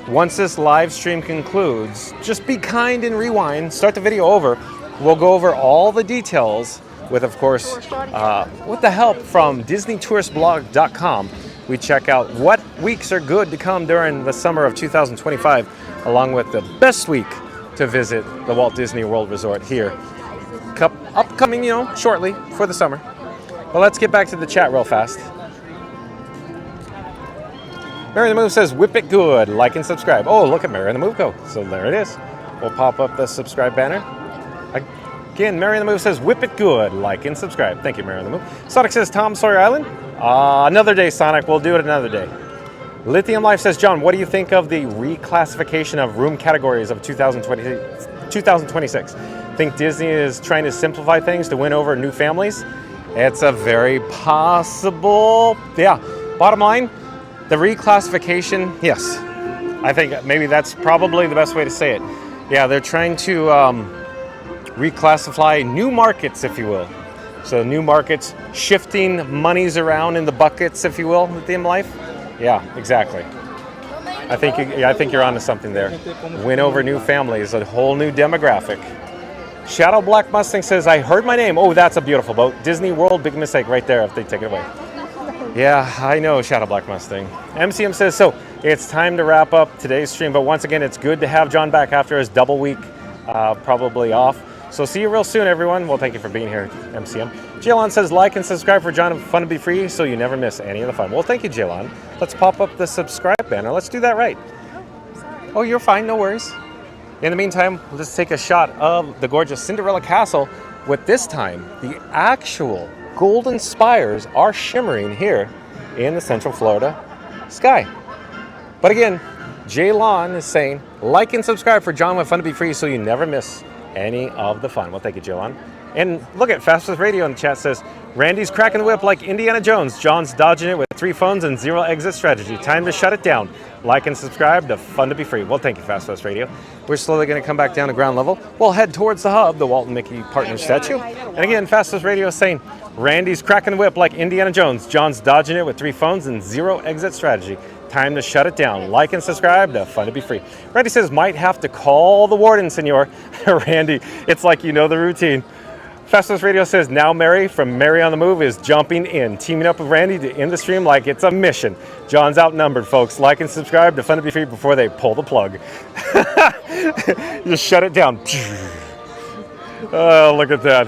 once this live stream concludes, just be kind and rewind, start the video over. We'll go over all the details with, of course, with the help from DisneyTouristBlog.com. We check out what weeks are good to come during the summer of 2025, along with the best week to visit the Walt Disney World Resort here. Upcoming, you know, shortly for the summer. Well, let's get back to the chat real fast. Mary the Move says, whip it good, like and subscribe. Oh, look at Mary the Move go. So there it is. We'll pop up the subscribe banner. Again, Mary the Move says, whip it good, like and subscribe. Thank you, Mary the Move. Sonic says, Tom Sawyer Island. Another day, Sonic. We'll do it another day. Lithium Life says, John, what do you think of the reclassification of room categories of 2026? Think Disney is trying to simplify things to win over new families? It's a very possible, yeah. Bottom line, the reclassification, yes. I think maybe that's probably the best way to say it. Yeah, they're trying to reclassify new markets, if you will. So new markets, shifting monies around in the buckets, if you will, Lithium Life. Yeah, exactly. I think you're onto something there. Win over new families, a whole new demographic. Shadow Black Mustang says, I heard my name. Oh, that's a beautiful boat. Disney World, big mistake right there if they take it away. Yeah, I know, Shadow Black Mustang. MCM says, so it's time to wrap up today's stream, but once again, it's good to have John back after his double week, probably off. So see you real soon, everyone. Well, thank you for being here, MCM. Jaylon says, like and subscribe for John and Fun to be free so you never miss any of the fun. Well, thank you, Jaylon. Let's pop up the subscribe banner. Let's do that right. Oh, you're fine, no worries. In the meantime, let's take a shot of the gorgeous Cinderella Castle with this time the actual golden spires are shimmering here in the Central Florida sky. But again, Jaylon is saying, like and subscribe for John with Fun to be free so you never miss any of the fun. Well, thank you, Jaylon. And look at Fastest Radio in the chat says, Randy's cracking the whip like Indiana Jones. John's dodging it with 3 phones and 0 exit strategy. Time to shut it down. Like and subscribe to Fun to be free. Well, thank you, Fast Radio. We're slowly going to come back down to ground level. We'll head towards the hub, the Walt and Mickey partner statue. And again, Fastest Radio is saying, Randy's cracking the whip like Indiana Jones. John's dodging it with 3 phones and 0 exit strategy. Time to shut it down. Like and subscribe to Fun to be free. Randy says, might have to call the warden, senor. Randy, it's like you know the routine. Fastest Radio says, now Mary from Mary on the Move is jumping in, teaming up with Randy to end the stream like it's a mission. John's outnumbered, folks. Like and subscribe to Fun to be free before they pull the plug. Just shut it down. Oh, look at that.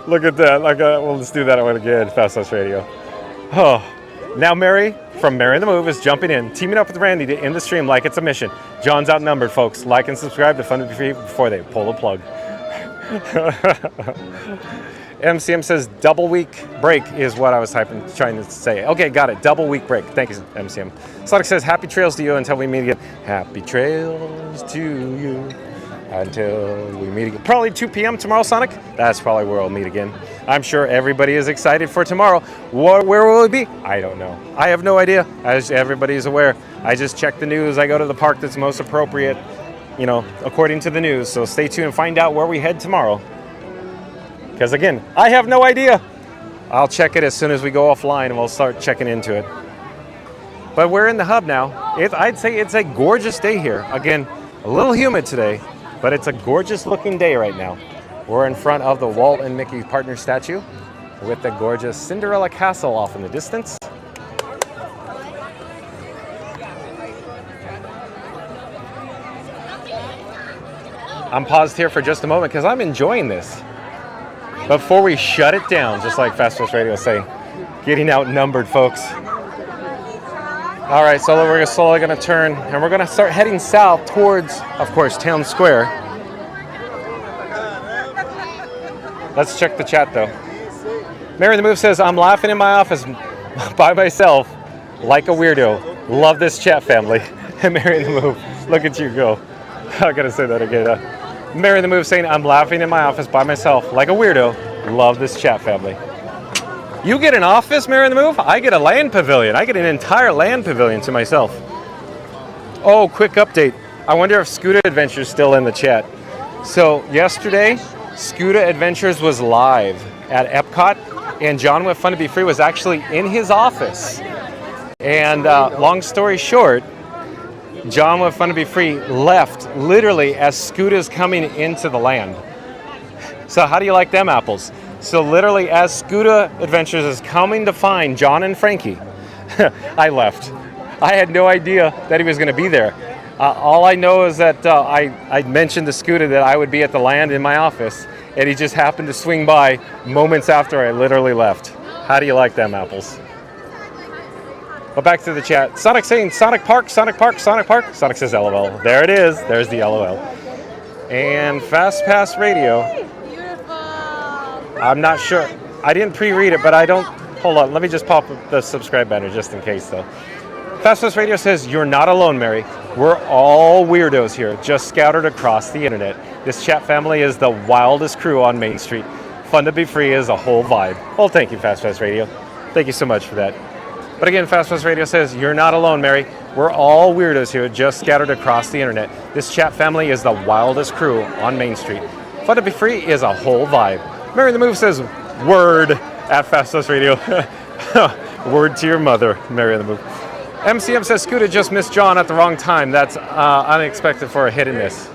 Look at that. Well, let's do that one again, Fastest Radio. Oh, now Mary from Mary on the Move is jumping in, teaming up with Randy to end the stream like it's a mission. John's outnumbered, folks. Like and subscribe to Fun to be free before they pull the plug. MCM says double week break is what I was trying to say. Okay, got it. Double week break. Thank you, MCM. Sonic says happy trails to you until we meet again. Happy trails to you until we meet again. Probably 2 p.m. tomorrow, Sonic. That's probably where we'll meet again. I'm sure everybody is excited for tomorrow. Where will it be? I don't know. I have no idea. As everybody is aware, I just check the news. I go to the park that's most appropriate, you know, according to the news. So stay tuned and find out where we head tomorrow. Because again, I have no idea. I'll check it as soon as we go offline and we'll start checking into it. But we're in the hub now. I'd say it's a gorgeous day here. Again, a little humid today, But it's a gorgeous looking day right now. We're in front of the Walt and Mickey partner statue with the gorgeous Cinderella Castle off in the distance. I'm paused here for just a moment because I'm enjoying this. Before we shut it down, just like Fast Pass Radio is saying, getting outnumbered, folks. All right, so we're slowly going to turn, and we're going to start heading south towards, of course, Town Square. Let's check the chat, though. Mary the Move says, I'm laughing in my office by myself like a weirdo. Love this chat, family. And Mary the Move, look at you go. I got to say that again. Mary the Move saying, I'm laughing in my office by myself like a weirdo. Love this chat, family. You get an office, Mary the Move? I get a land pavilion. I get an entire land pavilion to myself. Oh, quick update. I wonder if Scooter Adventures is still in the chat. So yesterday, Scooter Adventures was live at Epcot, and John with Fun to Be Free was actually in his office. And long story short, John with Fun to Be Free left literally as Scooter's coming into the land. So how do you like them apples? So literally as Scooter Adventures is coming to find John and Frankie, I left. I had no idea that he was going to be there. All I know is that I mentioned to Scooter that I would be at the land in my office, and he just happened to swing by moments after I literally left. How do you like them apples? But back to the chat. Sonic saying Sonic Park, Sonic Park, Sonic Park. Sonic says LOL. There it is. There's the LOL. And Fast Pass Radio. I'm not sure. I didn't pre-read it, but I don't. Hold on. Let me just pop up the subscribe banner just in case, though. Fast Pass Radio says, you're not alone, Mary. We're all weirdos here, just scattered across the internet. This chat family is the wildest crew on Main Street. Fun to Be Free is a whole vibe. Well, thank you, Fast Pass Radio. Thank you so much for that. But again, Fast Pass Radio says, you're not alone, Mary. We're all weirdos here, just scattered across the internet. This chat family is the wildest crew on Main Street. Fun to Be Free is a whole vibe. Mary the Move says, word at Fast Pass Radio. Word to your mother, Mary the Move. MCM says, Scooter just missed John at the wrong time. That's unexpected for a hit in this.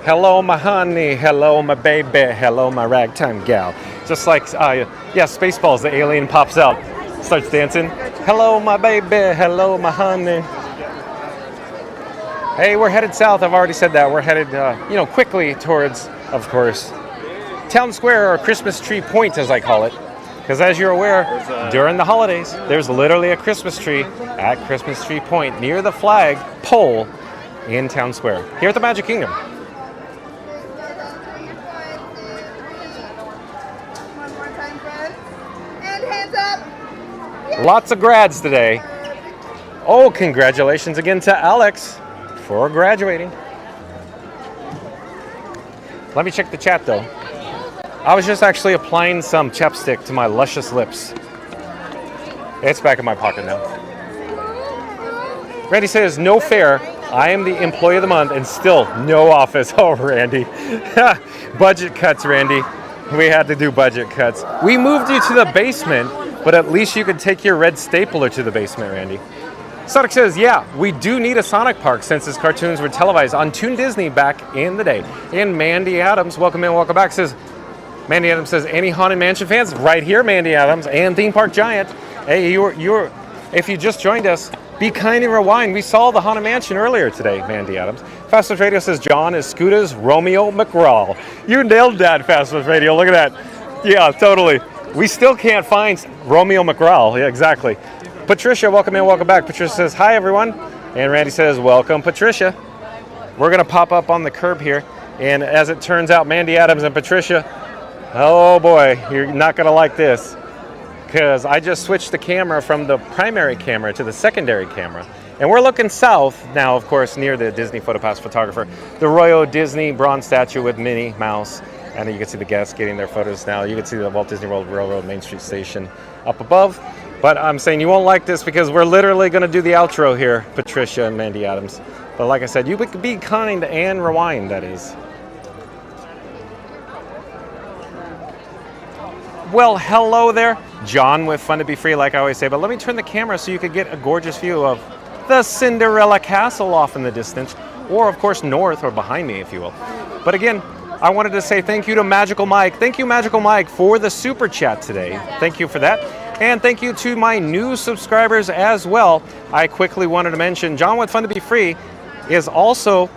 Hello, my honey. Hello, my baby. Hello, my ragtime gal. Just like, Spaceballs, the alien pops out, starts dancing. Hello, my baby. Hello, my honey. Hey, we're headed south. I've already said that. We're headed, quickly towards, of course, Town Square, or Christmas Tree Point, as I call it. Because as you're aware, during the holidays, there's literally a Christmas tree at Christmas Tree Point near the flag pole in Town Square, here at the Magic Kingdom. Lots of grads today. Oh, congratulations again to Alex for graduating. Let me check the chat though. I was just actually applying some chapstick to my luscious lips. It's back in my pocket now. Randy says, no fair. I am the employee of the month and still no office. Oh, Randy. Budget cuts, Randy. We had to do budget cuts. We moved you to the basement, but at least you could take your red stapler to the basement, Randy. Sonic says, yeah, we do need a Sonic Park since his cartoons were televised on Toon Disney back in the day. And Mandy Adams, welcome in, welcome back, says, Mandy Adams says, any Haunted Mansion fans? Right here, Mandy Adams, and Theme Park Giant. Hey, if you just joined us, be kind and rewind. We saw the Haunted Mansion earlier today, Mandy Adams. Fast Pass Radio says, John is Scooter's Romeo McGraw. You nailed that, Fast Pass Radio. Look at that. Yeah, totally. We still can't find Romeo McGraw. Yeah, exactly. Patricia, welcome in, welcome back. Patricia says, hi, everyone. And Randy says, welcome, Patricia. We're going to pop up on the curb here. And as it turns out, Mandy Adams and Patricia, oh boy, you're not going to like this. Because I just switched the camera from the primary camera to the secondary camera. And we're looking south now, of course, near the Disney PhotoPass photographer. The Royal Disney bronze statue with Minnie Mouse. And you can see the guests getting their photos now. You can see the Walt Disney World Railroad Main Street Station up above. But I'm saying you won't like this because we're literally going to do the outro here, Patricia and Mandy Adams. But like I said, you could be kind and rewind, that is. Well, hello there. John with Fun to Be Free, like I always say. But let me turn the camera so you could get a gorgeous view of the Cinderella Castle off in the distance, or of course north or behind me, if you will. But again, I wanted to say thank you to Magical Mike. Thank you, Magical Mike, for the super chat today. Thank you for that. And thank you to my new subscribers as well. I quickly wanted to mention John with Fun to Be Free is also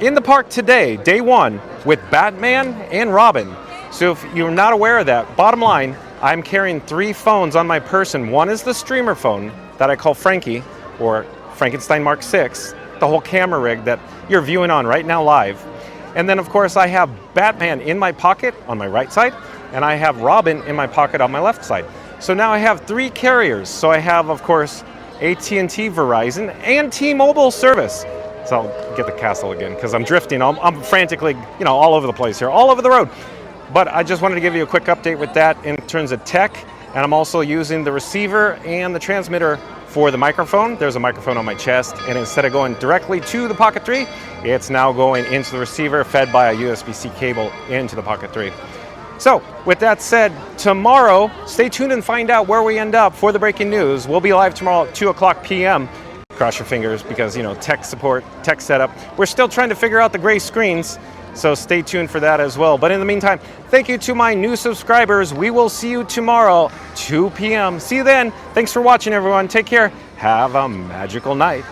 in the park today, day one, with Batman and Robin. So if you're not aware of that, bottom line, I'm carrying 3 phones on my person. One is the streamer phone that I call Frankie, or Frankenstein Mark 6, the whole camera rig that you're viewing on right now live. And then of course I have Batman in my pocket on my right side, and I have Robin in my pocket on my left side. So now I have 3 carriers. So I have, of course, AT&T, Verizon, and T-Mobile service. So I'll get the castle again because I'm drifting. I'm frantically, all over the place here, all over the road. But I just wanted to give you a quick update with that in terms of tech. And I'm also using the receiver and the transmitter for the microphone. There's a microphone on my chest, and instead of going directly to the Pocket 3, it's now going into the receiver, fed by a USB-C cable into the Pocket 3. So, with that said, tomorrow, stay tuned and find out where we end up for the breaking news. We'll be live tomorrow at 2 o'clock p.m. Cross your fingers because, tech support, tech setup. We're still trying to figure out the gray screens, so stay tuned for that as well. But in the meantime, thank you to my new subscribers. We will see you tomorrow, 2 p.m. See you then. Thanks for watching, everyone. Take care. Have a magical night.